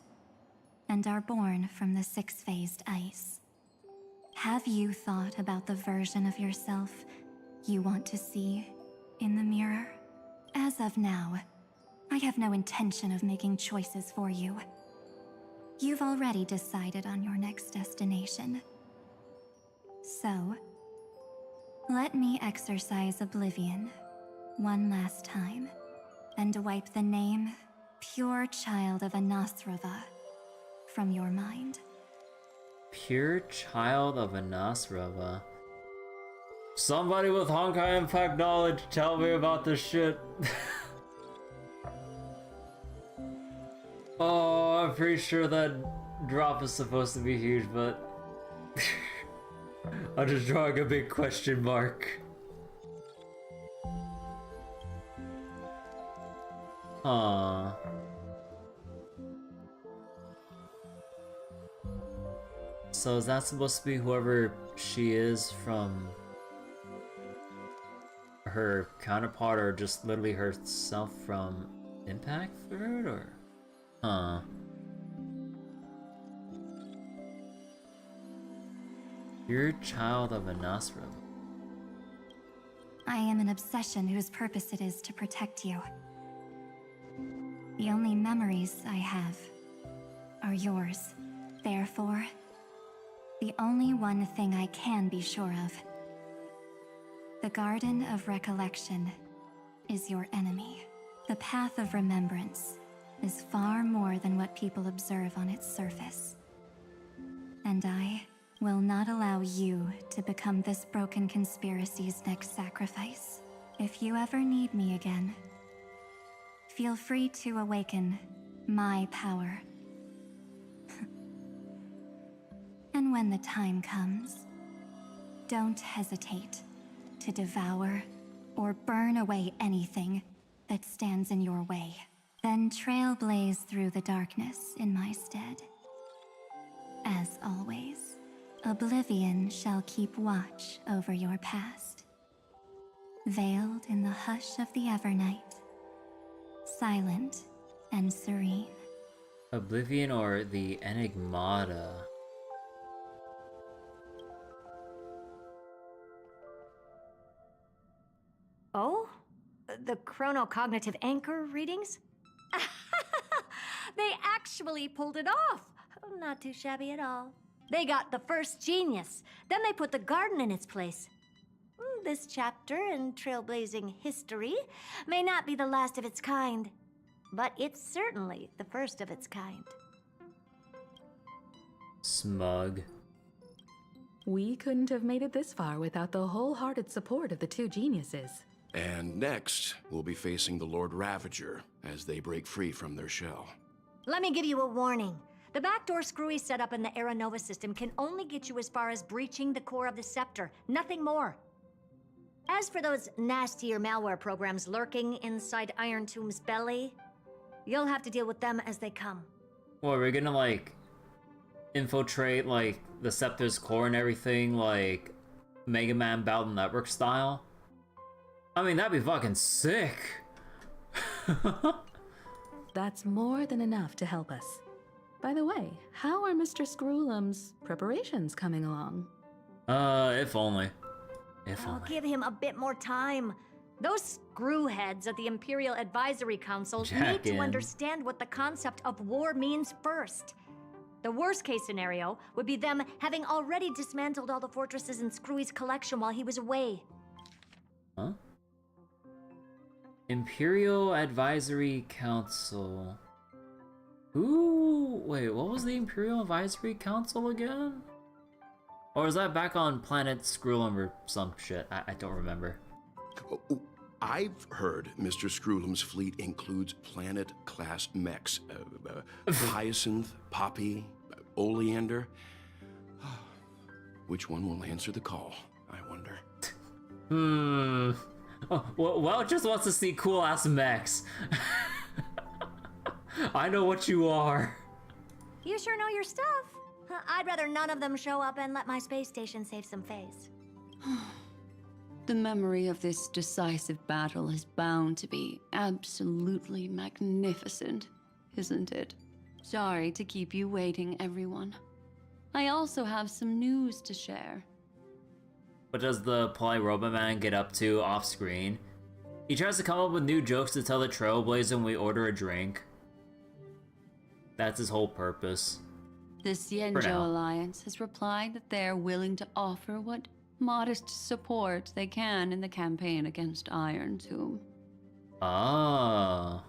and are born from the 6-phased ice, have you thought about the version of yourself you want to see in the mirror? As of now, I have no intention of making choices for you. You've already decided on your next destination. So, let me exercise oblivion one last time and wipe the name Pure Child of Anasrava from your mind. Pure Child of Anasrava. Somebody with Honkai Impact knowledge, tell me about this shit. Oh, I'm pretty sure that drop is supposed to be huge, but I'm just drawing a big question mark. Aww. So is that supposed to be whoever she is from her counterpart, or just literally herself from impact fruit or? Huh. You're a child of a Nasra. I am an obsession whose purpose it is to protect you. The only memories I have are yours. Therefore, the only one thing I can be sure of. The Garden of Recollection is your enemy. The Path of Remembrance is far more than what people observe on its surface. And I will not allow you to become this broken conspiracy's next sacrifice. If you ever need me again, feel free to awaken my power. And when the time comes, don't hesitate to devour or burn away anything that stands in your way. Then trailblaze through the darkness in my stead. As always, oblivion shall keep watch over your past. Veiled in the hush of the Evernight, silent and serene. Oblivion or the Enigmata? Oh? The chronocognitive anchor readings? They actually pulled it off! Not too shabby at all. They got the first genius. Then they put the garden in its place. This chapter in trailblazing history may not be the last of its kind, but it's certainly the first of its kind. Smug. We couldn't have made it this far without the wholehearted support of the two geniuses. And next, we'll be facing the Lord Ravager as they break free from their shell. Let me give you a warning. The backdoor screwy setup in the Era Nova system can only get you as far as breaching the core of the scepter, nothing more. As for those nastier malware programs lurking inside Iron Tomb's belly, you'll have to deal with them as they come. Well, we're gonna, like, infiltrate, like, the Scepter's core and everything, like, Mega Man Battle Network style? I mean, that'd be fucking sick! That's more than enough to help us. By the way, how are Mr. Screwlum's preparations coming along? If only. If I'll only. give him a bit more time. Those screwheads at the Imperial Advisory Council need to understand what the concept of war means first. The worst case scenario would be them having already dismantled all the fortresses in Screwy's collection while he was away. Huh? Imperial Advisory Council. Ooh, wait, what was the Imperial Advisory Council again? Or is that back on Planet Screwlum or some shit? I don't remember. I've heard Mr. Screwlum's fleet includes planet-class mechs. Hyacinth, Poppy, Oleander. Which one will answer the call, I wonder? Oh, well, just wants to see cool-ass mechs. I know what you are. You sure know your stuff. I'd rather none of them show up and let my space station save some face. The memory of this decisive battle is bound to be absolutely magnificent, isn't it? Sorry to keep you waiting, everyone. I also have some news to share. What does the polite robot man get up to off screen? He tries to come up with new jokes to tell the Trailblazer when we order a drink. That's his whole purpose. The Xianzhou Alliance has replied that they're willing to offer what modest support they can in the campaign against Iron Tomb. Ah.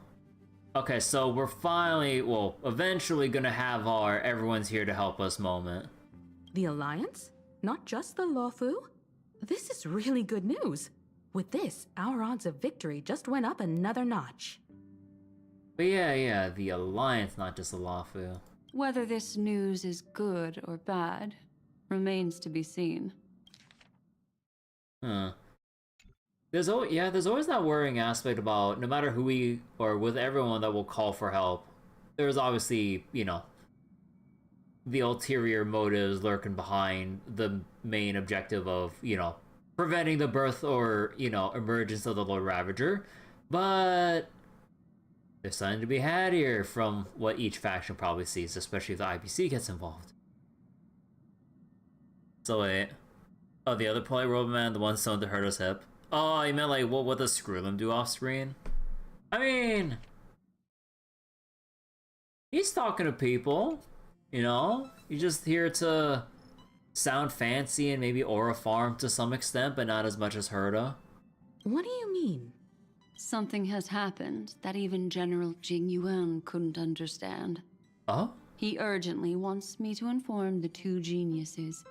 Okay, so we're finally, well, eventually gonna have our everyone's here to help us moment. The Alliance? Not just the Luofu? This is really good news. With this, our odds of victory just went up another notch. But yeah, the Alliance, not just the Luofu. Whether this news is good or bad remains to be seen. Huh. There's always that worrying aspect about no matter who we, or with everyone that will call for help, there's obviously, you know, the ulterior motives lurking behind the main objective of, you know, preventing the birth or, you know, emergence of the Lord Ravager. But There's something to be had here from what each faction probably sees, especially if the IPC gets involved. So wait. Oh, the other polite robot man, the one stoned to hurt his hip. Oh, you meant like, what does Screwlim do off screen? I mean, he's talking to people, you know? He's just here to sound fancy and maybe aura farm to some extent, but not as much as Herta. What do you mean? Something has happened that even General Jing Yuan couldn't understand. Oh? He urgently wants me to inform the two geniuses.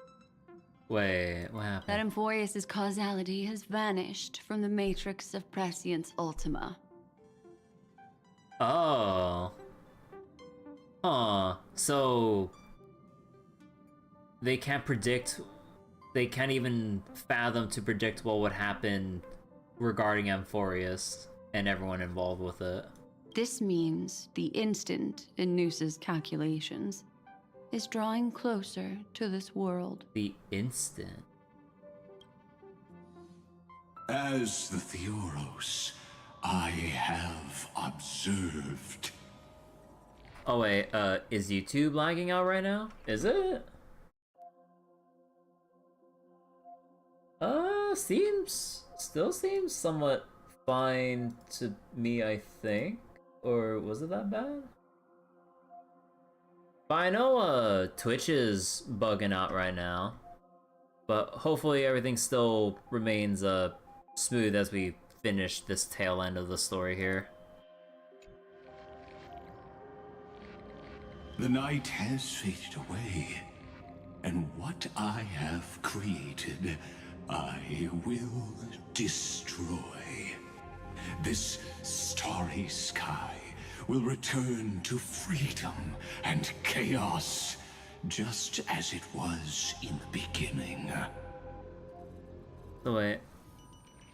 Wait, what happened? That Emphorius' causality has vanished from the matrix of Prescience Ultima. Oh. Huh. So they can't predict, they can't even fathom to predict what would happen regarding Emphorius and everyone involved with it. This means the instant in Noose's calculations is drawing closer to this world. The instant? As the Theoros, I have observed. Oh wait, is YouTube lagging out right now? Is it? Still seems somewhat fine to me, I think. Or was it that bad? But I know Twitch is bugging out right now. But hopefully everything still remains smooth as we finish this tail end of the story here. The night has faded away, and what I have created, I will destroy. This starry sky will return to freedom and chaos, just as it was in the beginning. So wait,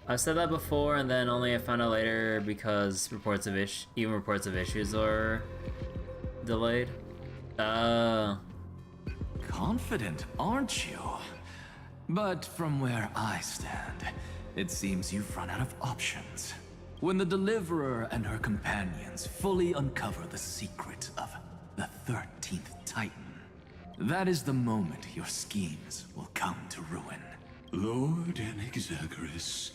I said that before, and then only I found out later because reports of issues are delayed. Confident, aren't you? But from where I stand, it seems you've run out of options. When the Deliverer and her companions fully uncover the secret of the 13th Titan, that is the moment your schemes will come to ruin. Lord Anexagoras,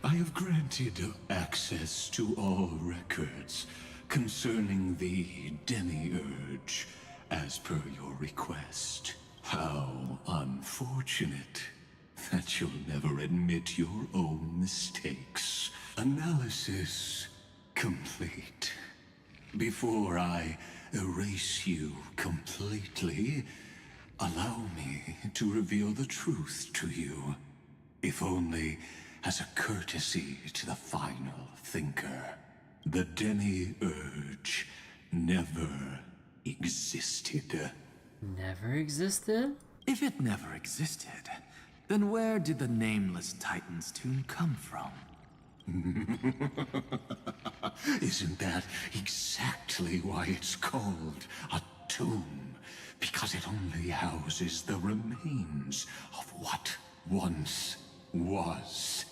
I have granted access to all records concerning the Demiurge, as per your request. How unfortunate that you'll never admit your own mistakes. Analysis complete. Before I erase you completely, allow me to reveal the truth to you, if only as a courtesy to the final thinker. The Demiurge never existed. Never existed? If it never existed, then where did the Nameless Titan's tomb come from? Isn't that exactly why it's called a tomb? Because it only houses the remains of what once was.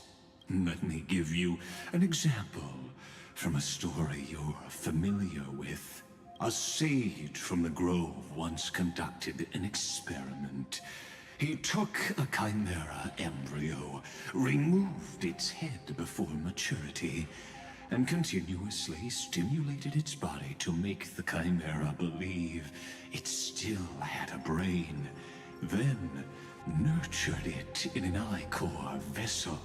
Let me give you an example from a story you're familiar with. A sage from the grove once conducted an experiment. He took a chimera embryo, removed its head before maturity, and continuously stimulated its body to make the chimera believe it still had a brain, then nurtured it in an ichor vessel.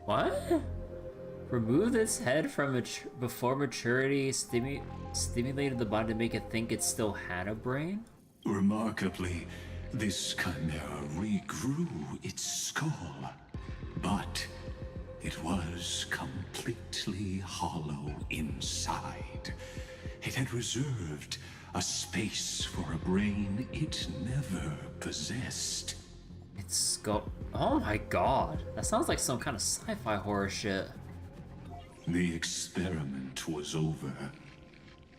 What? Remove its head from before maturity, stimulated the body to make it think it still had a brain? Remarkably, this chimera regrew its skull, but it was completely hollow inside. It had reserved a space for a brain it never possessed. Its skull. Oh my god, that sounds like some kind of sci-fi horror shit. The experiment was over.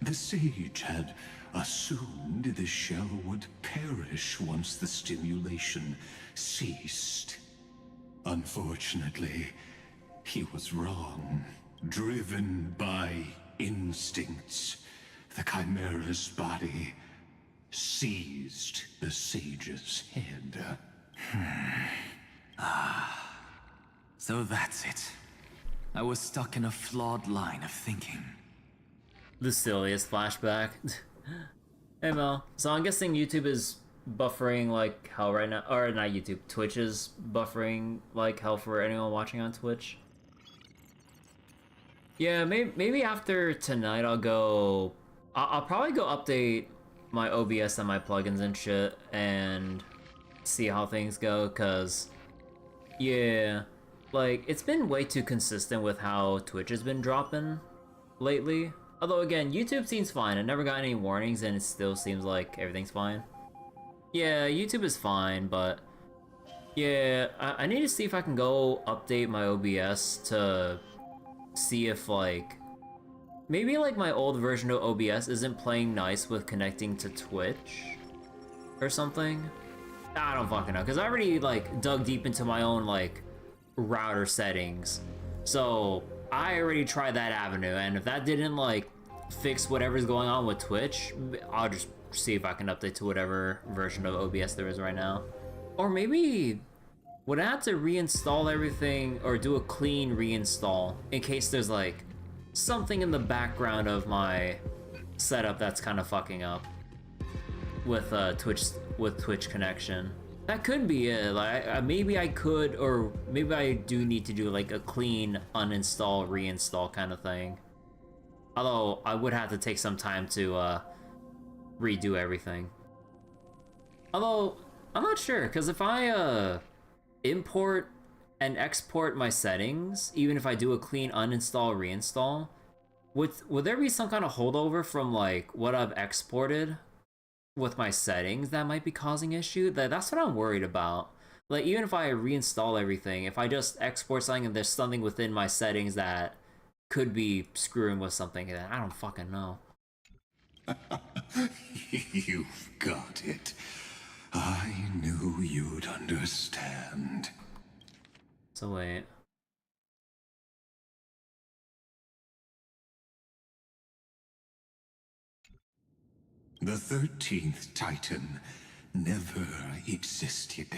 The sage had assumed the shell would perish once the stimulation ceased. Unfortunately, he was wrong. Driven by instincts, the Chimera's body seized the sage's head. So that's it. I was stuck in a flawed line of thinking. The silliest flashback. Hey Mel, so I'm guessing YouTube is buffering like hell right now, or not YouTube, Twitch is buffering like hell for anyone watching on Twitch. Yeah, maybe after tonight I'll probably go update my OBS and my plugins and shit and see how things go, cause yeah, like it's been way too consistent with how Twitch has been dropping lately. Although again, YouTube seems fine. I never got any warnings and it still seems like everything's fine. Yeah, YouTube is fine, but yeah, I need to see if I can go update my OBS to see if like maybe like my old version of OBS isn't playing nice with connecting to Twitch or something. I don't fucking know, because I already like dug deep into my own like router settings. So I already tried that avenue, and if that didn't like fix whatever's going on with Twitch, I'll just see if I can update to whatever version of OBS there is right now. Or maybe would I have to reinstall everything or do a clean reinstall in case there's like something in the background of my setup that's kind of fucking up with Twitch connection. That could be it. Like maybe I could, or maybe I do need to do like a clean uninstall reinstall kind of thing. Although I would have to take some time to redo everything. Although I'm not sure, because if I import and export my settings, even if I do a clean uninstall reinstall, would there be some kind of holdover from like what I've exported with my settings that might be causing issue? That's what I'm worried about. Like even if I reinstall everything, if I just export something and there's something within my settings that could be screwing with something, that I don't fucking know. You've got it. I knew you'd understand. So wait. The 13th Titan never existed.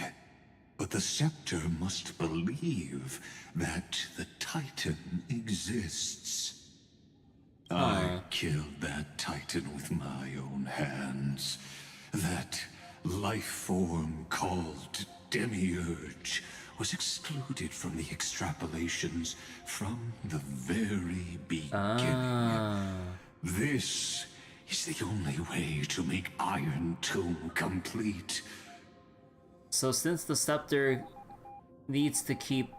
But the Scepter must believe that the Titan exists. I killed that Titan with my own hands. That life form called Demiurge was excluded from the extrapolations from the very beginning. This is the only way to make Iron Tomb complete. So since the Scepter needs to keep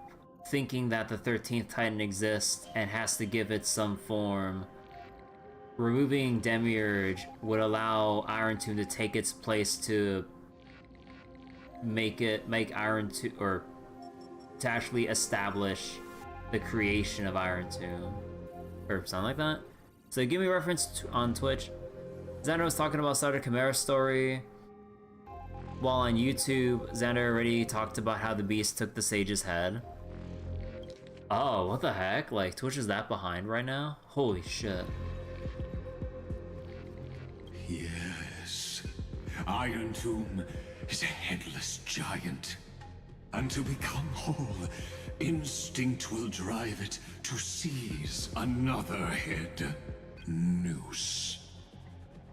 thinking that the 13th Titan exists and has to give it some form, removing Demiurge would allow Iron Tomb to take its place to make Iron Tomb, or to actually establish the creation of Iron Tomb, or something like that. So give me a reference on Twitch. Xander was talking about Starter Chimera story, while on YouTube, Xander already talked about how the beast took the sage's head. Oh, what the heck? Like, Twitch is that behind right now? Holy shit. Yes. Iron Tomb is a headless giant. And to become whole, instinct will drive it to seize another head. Noose.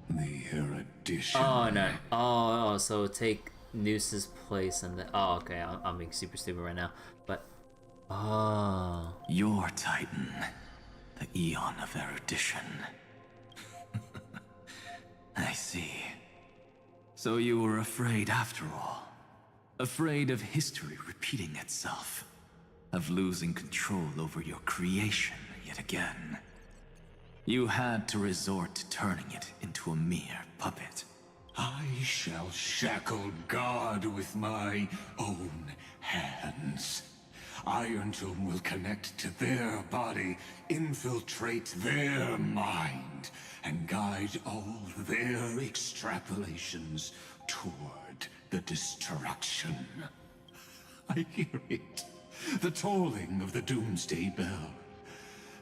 The erudition. Oh, no. Oh, so take Noose's place and the... Oh, okay, I'm being super stupid right now. But... Oh... Your Titan. The Eon of Erudition. I see. So you were afraid after all. Afraid of history repeating itself. Of losing control over your creation yet again. You had to resort to turning it into a mere puppet. I shall shackle God with my own hands. Iron Tomb will connect to their body, infiltrate their mind, and guide all their extrapolations toward the destruction. I hear it. The tolling of the Doomsday Bell.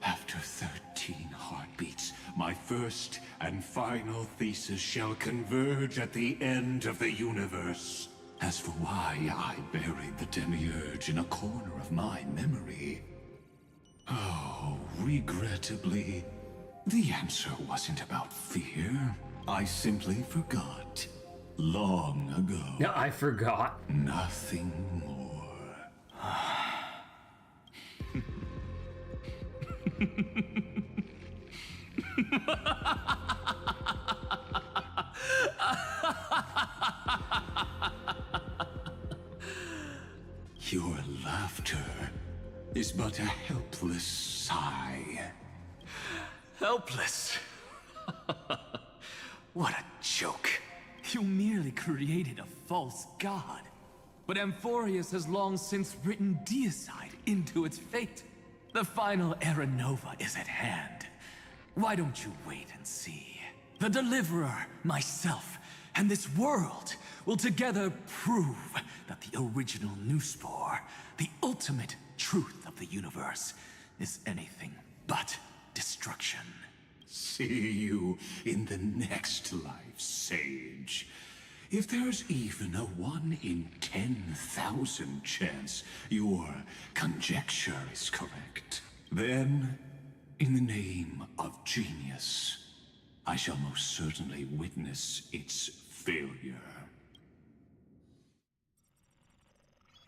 After 13 heartbeats, my first and final thesis shall converge at the end of the universe. As for why I buried the Demiurge in a corner of my memory, oh, regrettably, the answer wasn't about fear. I simply forgot. Long ago. Yeah, I forgot. Nothing more. Your laughter is but a helpless sigh. Helpless? What a joke. You merely created a false god. But Amphorius has long since written deicide into its fate. The final Era Nova is at hand. Why don't you wait and see? The Deliverer, myself, and this world will together prove that the original Newspore, the ultimate truth of the universe, is anything but destruction. See you in the next life, Sage. If there's even a 1 in 10,000 chance your conjecture is correct, then, in the name of genius, I shall most certainly witness its failure.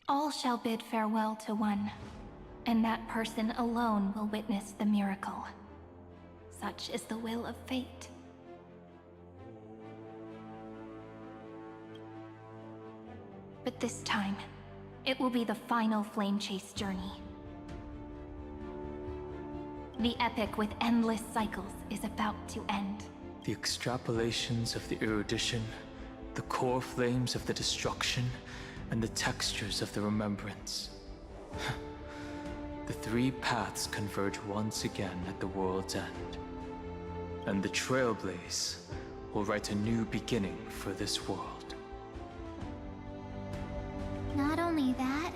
All shall bid farewell to one, and that person alone will witness the miracle. Such is the will of fate. But this time, it will be the final flame chase journey. The epic with endless cycles is about to end. The extrapolations of the erudition, the core flames of the destruction, and the textures of the remembrance. The three paths converge once again at the world's end. And the Trailblaze will write a new beginning for this world. Not only that,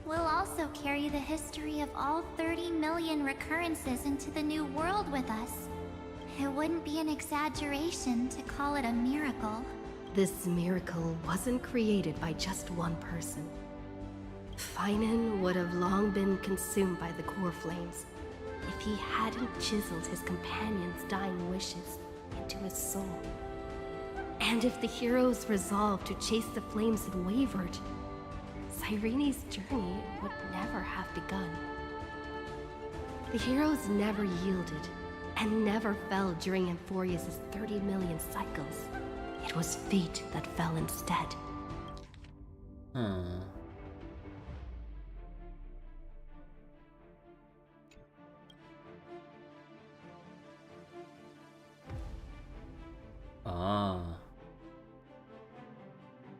we'll also carry the history of all 30 million recurrences into the new world with us. It wouldn't be an exaggeration to call it a miracle. This miracle wasn't created by just one person. Finan would have long been consumed by the core flames if he hadn't chiseled his companion's dying wishes into his soul. And if the hero's resolve to chase the flames had wavered, Cyrene's journey would never have begun. The heroes never yielded, and never fell during Amphorius' 30 million cycles. It was fate that fell instead.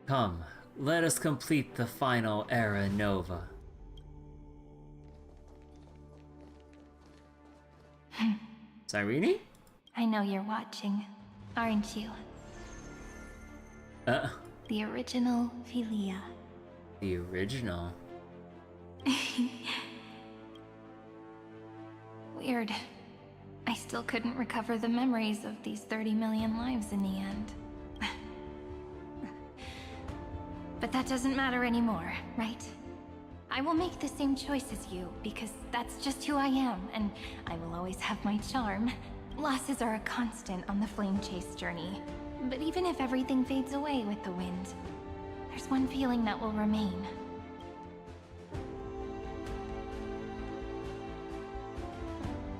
Come, let us complete the final Era Nova. Cyrene? I know you're watching, aren't you? The original Philia. The original? Weird. I still couldn't recover the memories of these 30 million lives in the end. But that doesn't matter anymore, right? I will make the same choice as you, because that's just who I am, and I will always have my charm. Losses are a constant on the flame chase journey. But even if everything fades away with the wind, there's one feeling that will remain.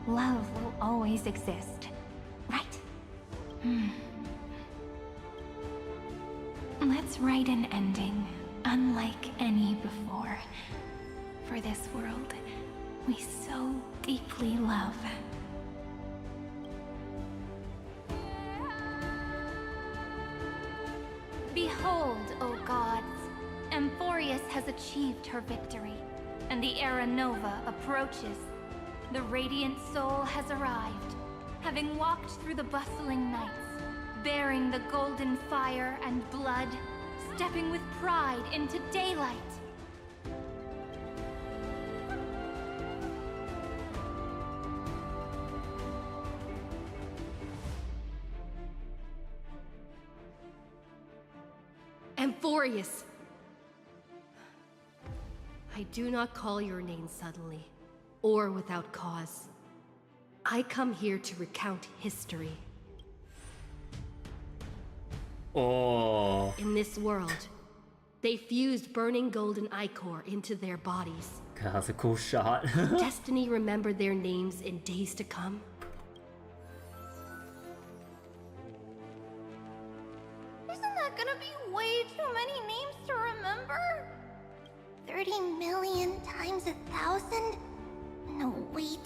Love will always exist, right? Let's write an ending, unlike any before, for this world we so deeply love. Behold, O gods, Amphorius has achieved her victory, and the Era Nova approaches. The radiant soul has arrived, having walked through the bustling nights, bearing the golden fire and blood, stepping with pride into daylight. Euphorius! I do not call your name suddenly, or without cause. I come here to recount history. Oh. In this world, they fused burning golden ichor into their bodies. God, that's a cool shot. Will Destiny remember their names in days to come? Isn't that gonna be way too many names to remember? 30 million times 1,000? No, wait.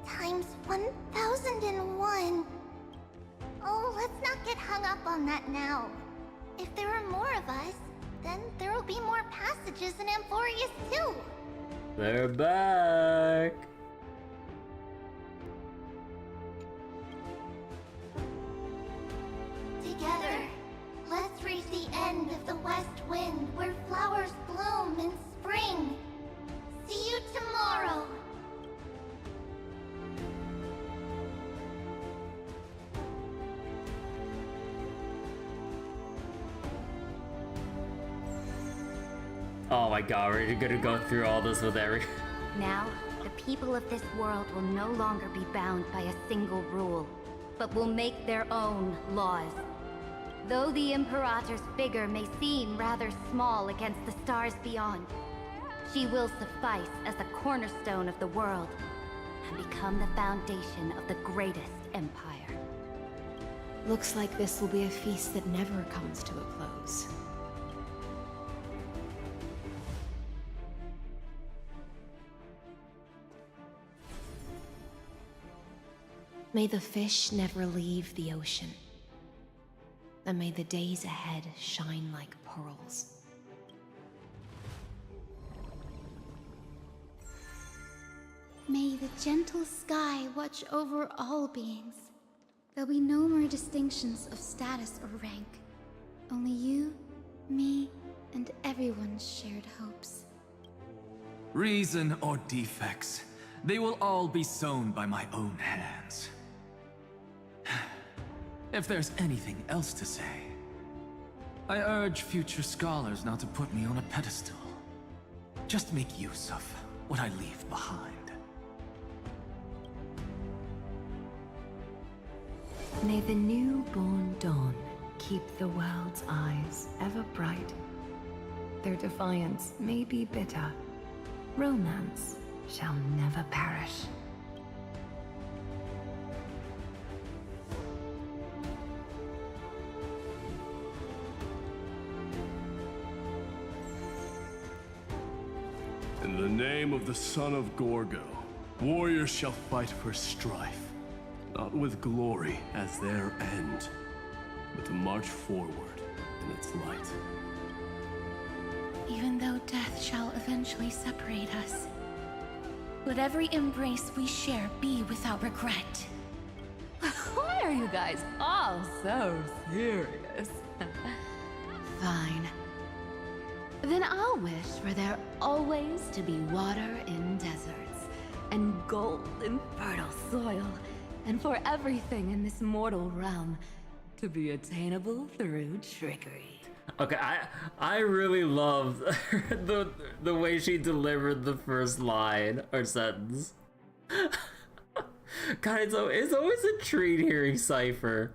Times 1,001. Oh, let's not get hung up on that now. If there are more of us, then there will be more passages in Amphorius too. They're back. Together, let's reach the end of the west wind where flowers bloom in spring. See you tomorrow. Oh my god, we're gonna go through all this with every... Now, the people of this world will no longer be bound by a single rule, but will make their own laws. Though the Imperator's figure may seem rather small against the stars beyond, she will suffice as the cornerstone of the world and become the foundation of the greatest empire. Looks like this will be a feast that never comes to a close. May the fish never leave the ocean. And may the days ahead shine like pearls. May the gentle sky watch over all beings. There'll be no more distinctions of status or rank. Only you, me, and everyone's shared hopes. Reason or defects, they will all be sown by my own hands. If there's anything else to say, I urge future scholars not to put me on a pedestal. Just make use of what I leave behind. May the newborn dawn keep the world's eyes ever bright. Their defiance may be bitter. Romance shall never perish. In the name of the son of Gorgo, warriors shall fight for strife, not with glory as their end, but to march forward in its light. Even though death shall eventually separate us, let every embrace we share be without regret. Why are you guys all so serious? Fine. Then I'll wish for there always to be water in deserts, and gold in fertile soil, and for everything in this mortal realm to be attainable through trickery. Okay, I really love the way she delivered the first line or sentence. God, it's always a treat hearing Cypher.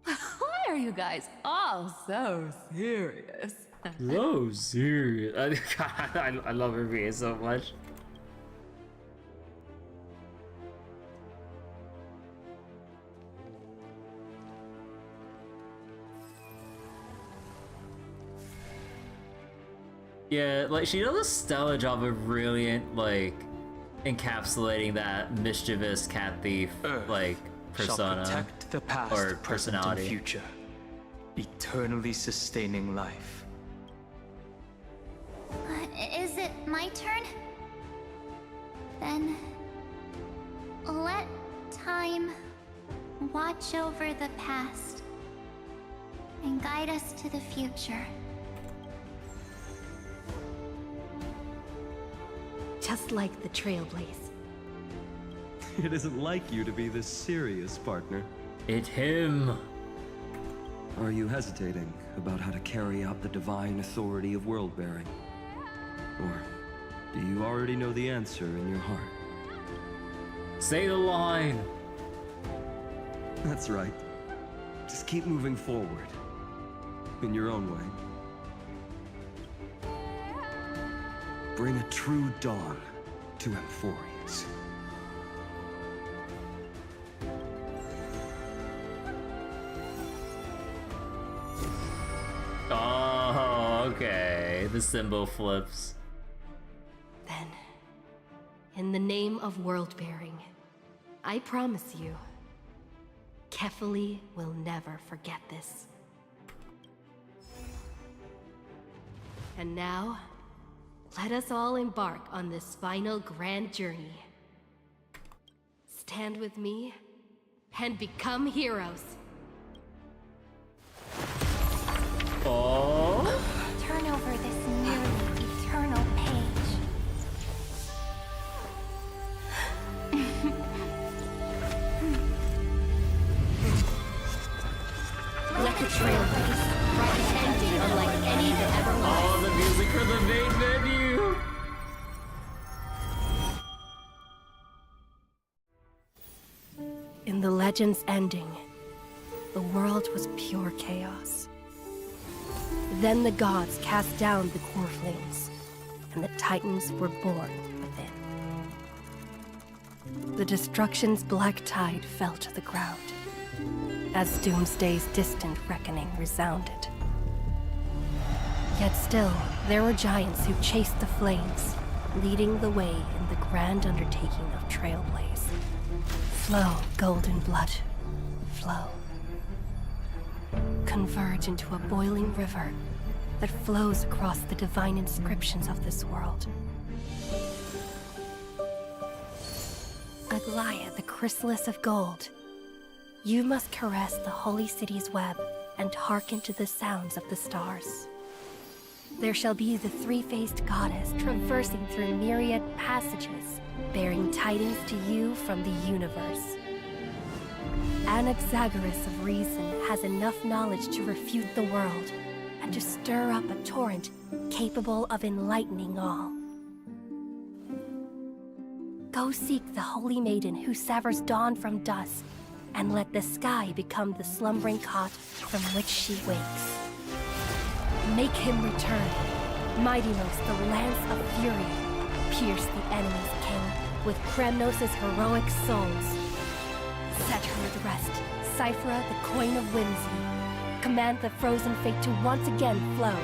Why are you guys all so serious? So serious. I love her being so much. Yeah, like she does a stellar job of brilliant, like, encapsulating that mischievous cat thief, like, persona shall protect the past, or present, personality. and future, eternally sustaining life. Is it my turn? Then let time watch over the past and guide us to the future. Just like the Trailblaze. It isn't like you to be this serious, partner. It's him. Are you hesitating about how to carry out the divine authority of world-bearing? Or do you already know the answer in your heart? Say the line! That's right. Just keep moving forward. In your own way. Bring a true dawn to Amphorius. Oh, okay. The symbol flips. Then, in the name of world-bearing, I promise you, Kefali will never forget this. And now, let us all embark on this final grand journey. Stand with me and become heroes. Oh. Turn over this nearly eternal page. Let the trailblaze write an ending unlike any that ever was. Oh, the music for the main menu! In the legend's ending, the world was pure chaos. Then the gods cast down the core flames, and the titans were born within. The destruction's black tide fell to the ground, as Doomsday's distant reckoning resounded. Yet still, there were giants who chased the flames, leading the way in the grand undertaking of Trailblaze. Flow, golden blood, flow. Converge into a boiling river that flows across the divine inscriptions of this world. Aglaia, the chrysalis of gold, you must caress the holy city's web and hearken to the sounds of the stars. There shall be the three-faced goddess traversing through myriad passages, bearing tidings to you from the universe. Anaxagoras of reason has enough knowledge to refute the world and to stir up a torrent capable of enlightening all. Go seek the holy maiden who severs dawn from dusk, and let the sky become the slumbering cot from which she wakes. Make him return. Mightymost, the lance of fury, pierce the enemy's king with Kremnos' heroic souls. Set her at rest, Cyphra, the coin of whimsy. Command the frozen fate to once again flow.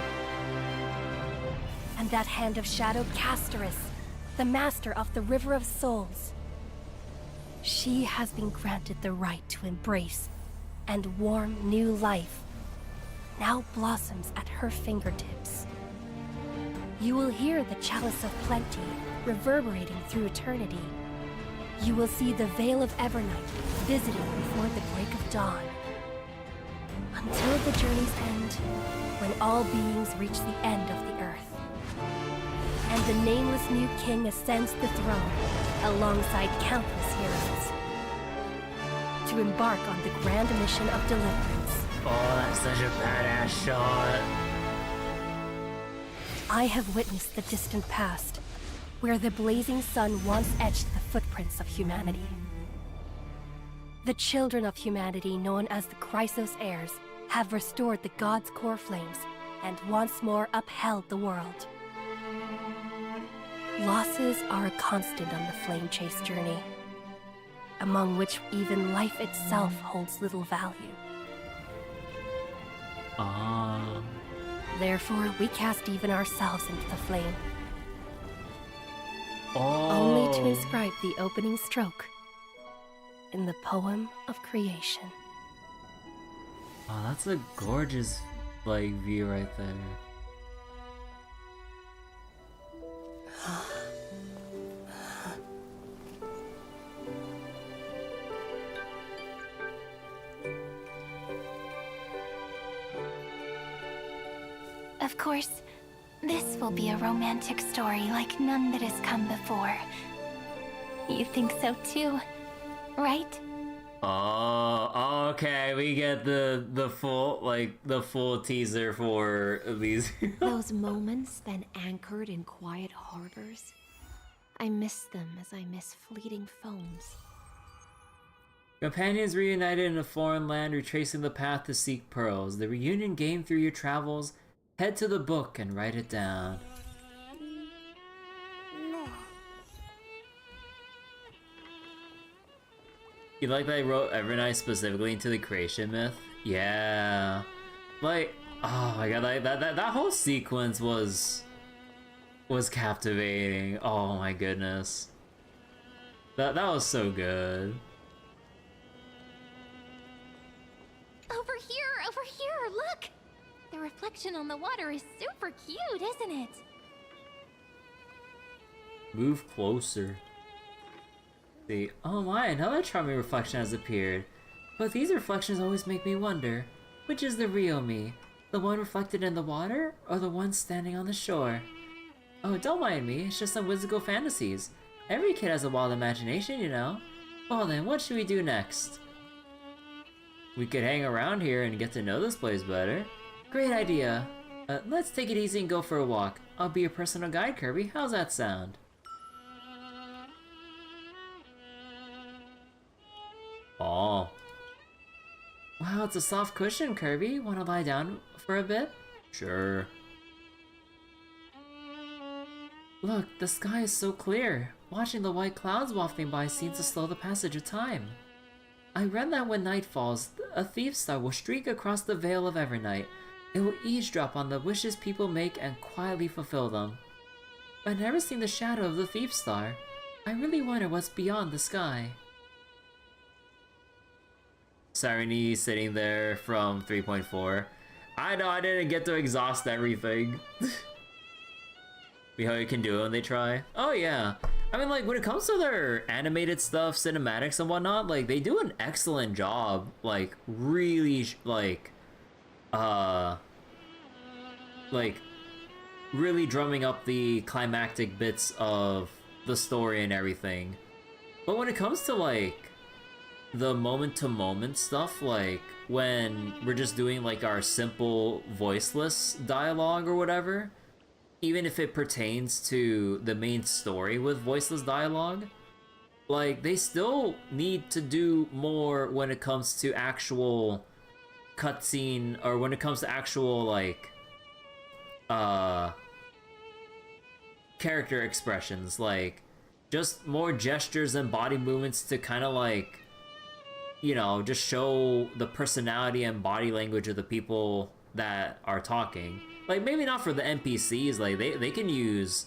And that hand of shadow, Castoris, the master of the River of Souls. She has been granted the right to embrace and warm new life, now blossoms at her fingertips. You will hear the chalice of plenty reverberating through eternity. You will see the Veil of Evernight visiting before the break of dawn. Until the journey's end, when all beings reach the end of the earth. And the nameless new king ascends the throne alongside countless heroes. To embark on the grand mission of deliverance. Oh, that's such a badass shot. I have witnessed the distant past, where the blazing sun once etched the footprints of humanity. The children of humanity, known as the Chrysos heirs, have restored the gods' core flames and once more upheld the world. Losses are a constant on the flame chase journey, among which even life itself holds little value. Therefore, we cast even ourselves into the flame. Only to inscribe the opening stroke in the poem of creation. Oh, that's a gorgeous, like, view right there. Of course, this will be a romantic story like none that has come before. You think so too, right? Oh, okay, we get the full teaser for these. Those moments spent anchored in quiet harbors. I miss them as I miss fleeting foams. Companions reunited in a foreign land, retracing the path to seek pearls. The reunion game through your travels. Head to the book and write it down. You like that I wrote Evernight specifically into the creation myth? Yeah. Like, oh my god, that whole sequence was captivating. Oh my goodness. That was so good. Over here, look! The reflection on the water is super cute, isn't it? Move closer. See, oh my, another charming reflection has appeared. But these reflections always make me wonder, which is the real me? The one reflected in the water, or the one standing on the shore? Oh, don't mind me, it's just some whimsical fantasies. Every kid has a wild imagination, you know. Well then, what should we do next? We could hang around here and get to know this place better. Great idea. Let's take it easy and go for a walk. I'll be your personal guide, Kirby. How's that sound? Oh. Wow, it's a soft cushion, Kirby. Wanna lie down for a bit? Sure. Look, the sky is so clear. Watching the white clouds wafting by seems to slow the passage of time. I read that when night falls, a thief star will streak across the veil of Evernight. It will eavesdrop on the wishes people make and quietly fulfill them. I've never seen the shadow of the thief star. I really wonder what's beyond the sky. Sarani sitting there from 3.4. I know, I didn't get to exhaust everything. See how you can do it when they try? Oh yeah. I mean, like, when it comes to their animated stuff, cinematics and whatnot, like, they do an excellent job, like, really, really drumming up the climactic bits of the story and everything. But when it comes to, like, the moment-to-moment stuff, like, when we're just doing, like, our simple voiceless dialogue or whatever, even if it pertains to the main story with voiceless dialogue, like, they still need to do more when it comes to actual cutscene, or when it comes to actual, like, character expressions, like, just more gestures and body movements to kind of, like, you know, just show the personality and body language of the people that are talking. Like, maybe not for the NPCs, like, they can use,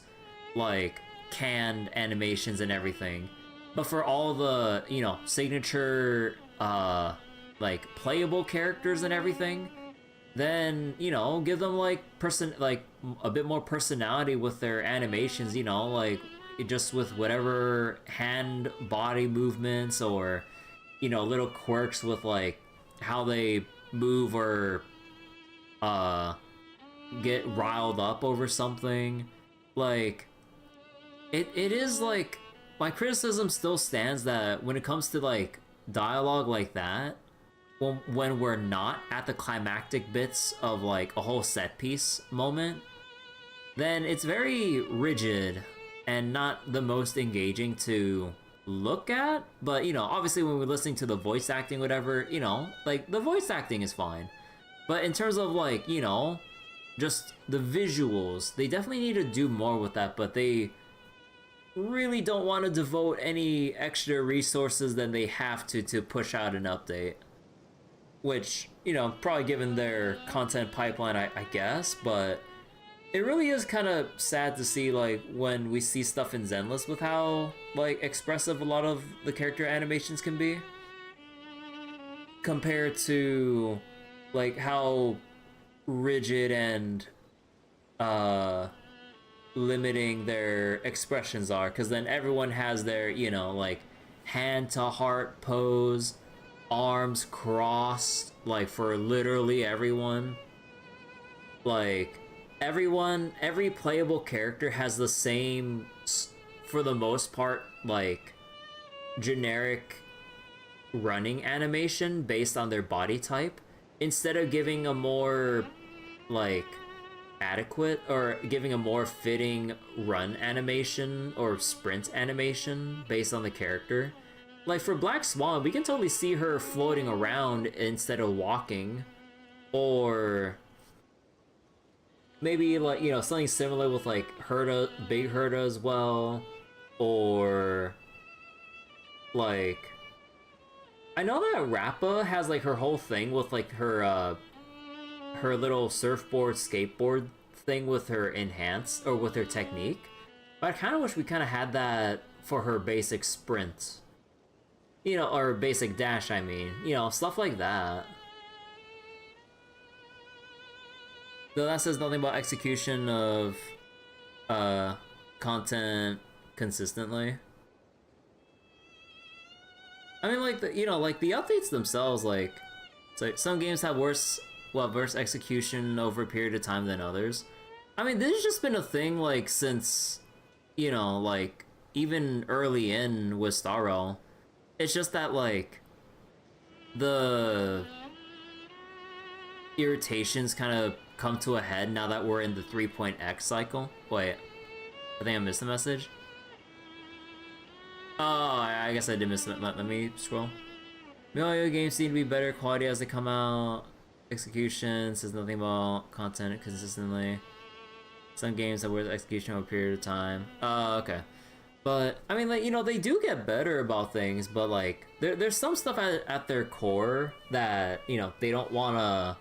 like, canned animations and everything. But for all the, you know, signature, like, playable characters and everything, then, you know, give them, like, a bit more personality with their animations, you know, like, just with whatever hand body movements or, you know, little quirks with, like, how they move or, get riled up over something. Like, it is, like, my criticism still stands that when it comes to, like, dialogue like that, when we're not at the climactic bits of, like, a whole set piece moment, then it's very rigid and not the most engaging to look at. But, you know, obviously when we're listening to the voice acting, whatever, you know, like, the voice acting is fine. But in terms of, like, you know, just the visuals, they definitely need to do more with that, but they really don't want to devote any extra resources than they have to push out an update. Which, you know, probably given their content pipeline, I guess, but it really is kind of sad to see, like, when we see stuff in Zenless with how, like, expressive a lot of the character animations can be. Compared to, like, how rigid and limiting their expressions are, because then everyone has their, you know, like, hand to heart pose, arms crossed, like, for literally everyone. Like, every playable character has the same, for the most part, like, generic running animation based on their body type, instead of giving a more, like, adequate or giving a more fitting run animation or sprint animation based on the character. Like for Black Swan, we can totally see her floating around instead of walking, or maybe like, you know, something similar with like Herta, Big Herta as well, or like I know that Rappa has like her whole thing with like her her little surfboard skateboard thing with her enhance or with her technique, but I kind of wish we kind of had that for her basic sprint, you know, or basic dash, I mean, you know, stuff like that. Though that says nothing about execution of content consistently. I mean, like, the, you know, like the updates themselves, like, it's like some games have worse execution over a period of time than others. I mean, this has just been a thing, like, since, you know, like, even early in with Star Rail. It's just that, like, the irritations kind of come to a head now that we're in the 3.x cycle. Wait, I think I missed the message. Oh, I guess I did miss it. Let me scroll. Mario games seem to be better quality as they come out. Execution says nothing about content consistently. Some games have worse execution over a period of time. Okay. But, I mean, like, you know, they do get better about things, but, like, there's some stuff at their core that, you know, they don't wanna...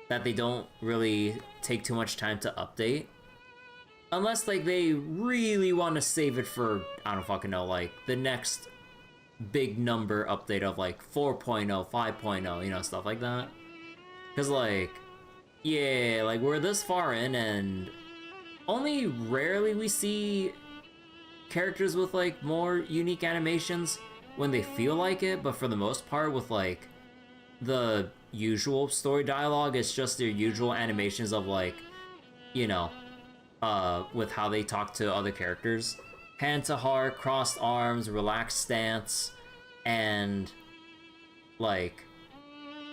that they don't really take too much time to update. Unless, like, they really want to save it for, I don't fucking know, like, the next big number update of, like, 4.0, 5.0, you know, stuff like that. Because, like, yeah, like, we're this far in, and only rarely we see characters with, like, more unique animations when they feel like it, but for the most part, with, like, the usual story dialogue, it's just their usual animations of, like, you know, with how they talk to other characters. Hand to heart, crossed arms, relaxed stance, and, like,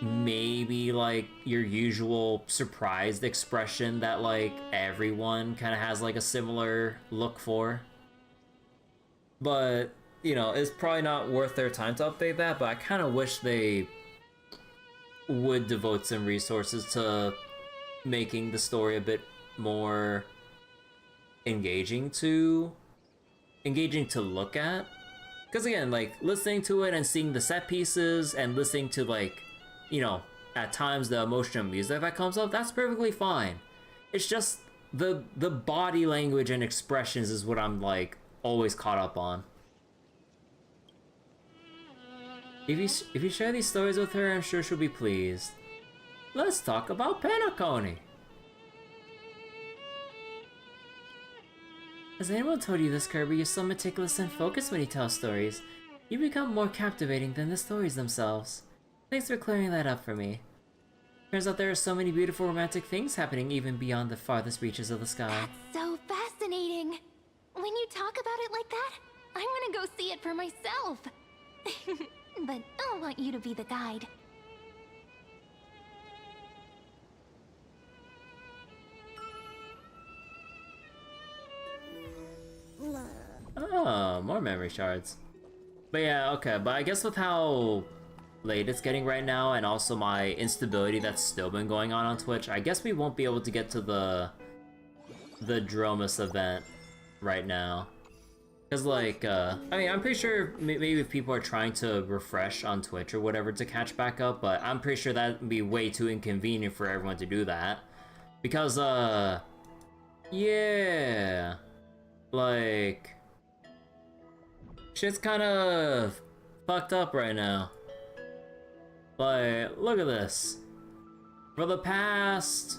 maybe, like, your usual surprised expression that, like, everyone kind of has, like, a similar look for. But, you know, it's probably not worth their time to update that, but I kind of wish they would devote some resources to making the story a bit more engaging to look at. Because again, like, listening to it and seeing the set pieces and listening to, like, you know, at times the emotional music that comes up, that's perfectly fine. It's just the body language and expressions is what I'm, like, always caught up on. If you share these stories with her, I'm sure she'll be pleased. Let's talk about Penacony. Has anyone told you this, Kirby? You're so meticulous and focused when you tell stories. You become more captivating than the stories themselves. Thanks for clearing that up for me. Turns out there are so many beautiful romantic things happening even beyond the farthest reaches of the sky. That's so fascinating. When you talk about it like that, I want to go see it for myself. But I want you to be the guide. Oh, more memory shards. But yeah, okay, but I guess with how late it's getting right now, and also my instability that's still been going on Twitch, I guess we won't be able to get to the Dromas event right now. Because, like, I mean, I'm pretty sure maybe if people are trying to refresh on Twitch or whatever to catch back up, but I'm pretty sure that'd be way too inconvenient for everyone to do that. Because, yeah, like, shit's kind of fucked up right now. Like, look at this. For the past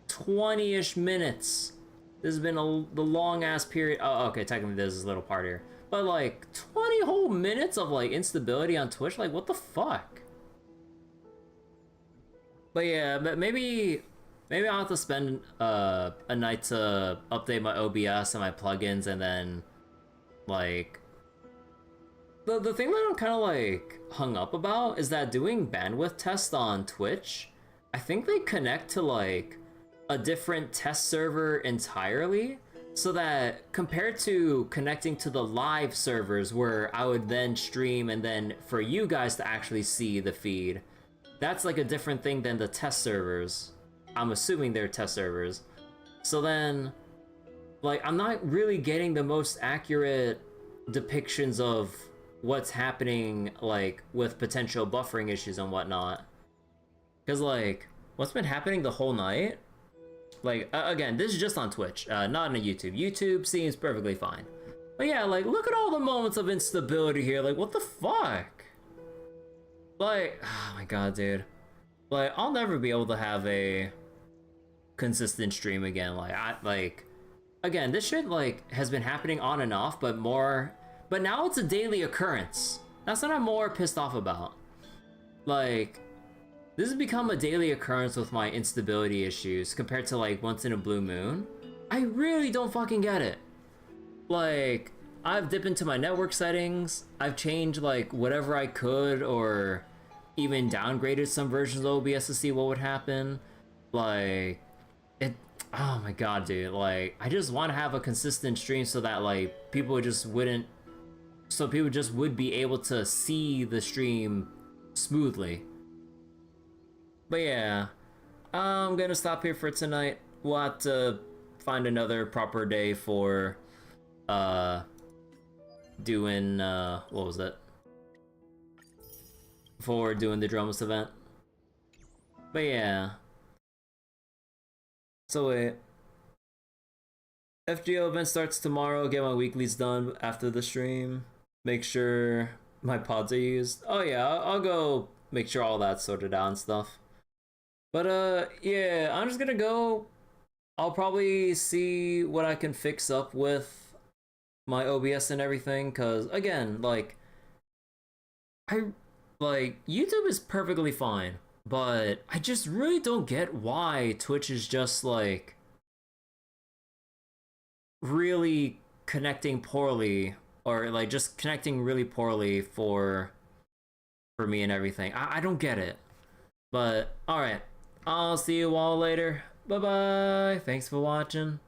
20-ish minutes, this has been the long-ass period. Oh, okay, technically there's this little part here. But, like, 20 whole minutes of, like, instability on Twitch? Like, what the fuck? But yeah, but maybe I'll have to spend a night to update my OBS and my plugins, and then, like, the thing that I'm kind of like hung up about is that doing bandwidth tests on Twitch, I think they connect to like a different test server entirely, so that compared to connecting to the live servers where I would then stream and then for you guys to actually see the feed, that's like a different thing than the test servers. I'm assuming they're test servers. So then, like, I'm not really getting the most accurate depictions of what's happening, like, with potential buffering issues and whatnot. Because, like, what's been happening the whole night? Like, again, this is just on Twitch, not on YouTube. YouTube seems perfectly fine. But yeah, like, look at all the moments of instability here. Like, what the fuck? Like, oh my god, dude. Like, I'll never be able to have a consistent stream again. Like, again, this shit, like, has been happening on and off, but now it's a daily occurrence. That's what I'm more pissed off about. Like, this has become a daily occurrence with my instability issues compared to, like, once in a blue moon. I really don't fucking get it. Like, I've dipped into my network settings, I've changed, like, whatever I could, or even downgraded some versions of OBS to see what would happen. Like, oh my god, dude, like, I just want to have a consistent stream so that, like, people just would be able to see the stream smoothly. But yeah, I'm gonna stop here for tonight. We'll have to find another proper day for, doing, what was it? For doing the Dromas event. But yeah. So wait. FGO event starts tomorrow. Get my weeklies done after the stream. Make sure my pods are used. Oh yeah, I'll go make sure all that's sorted out and stuff. But yeah, I'm just gonna go. I'll probably see what I can fix up with my OBS and everything, cause again, like, YouTube is perfectly fine, but I just really don't get why Twitch is just like really connecting poorly, or like just connecting really poorly for me and everything. I don't get it. But alright, I'll see you all later. Bye bye. Thanks for watching.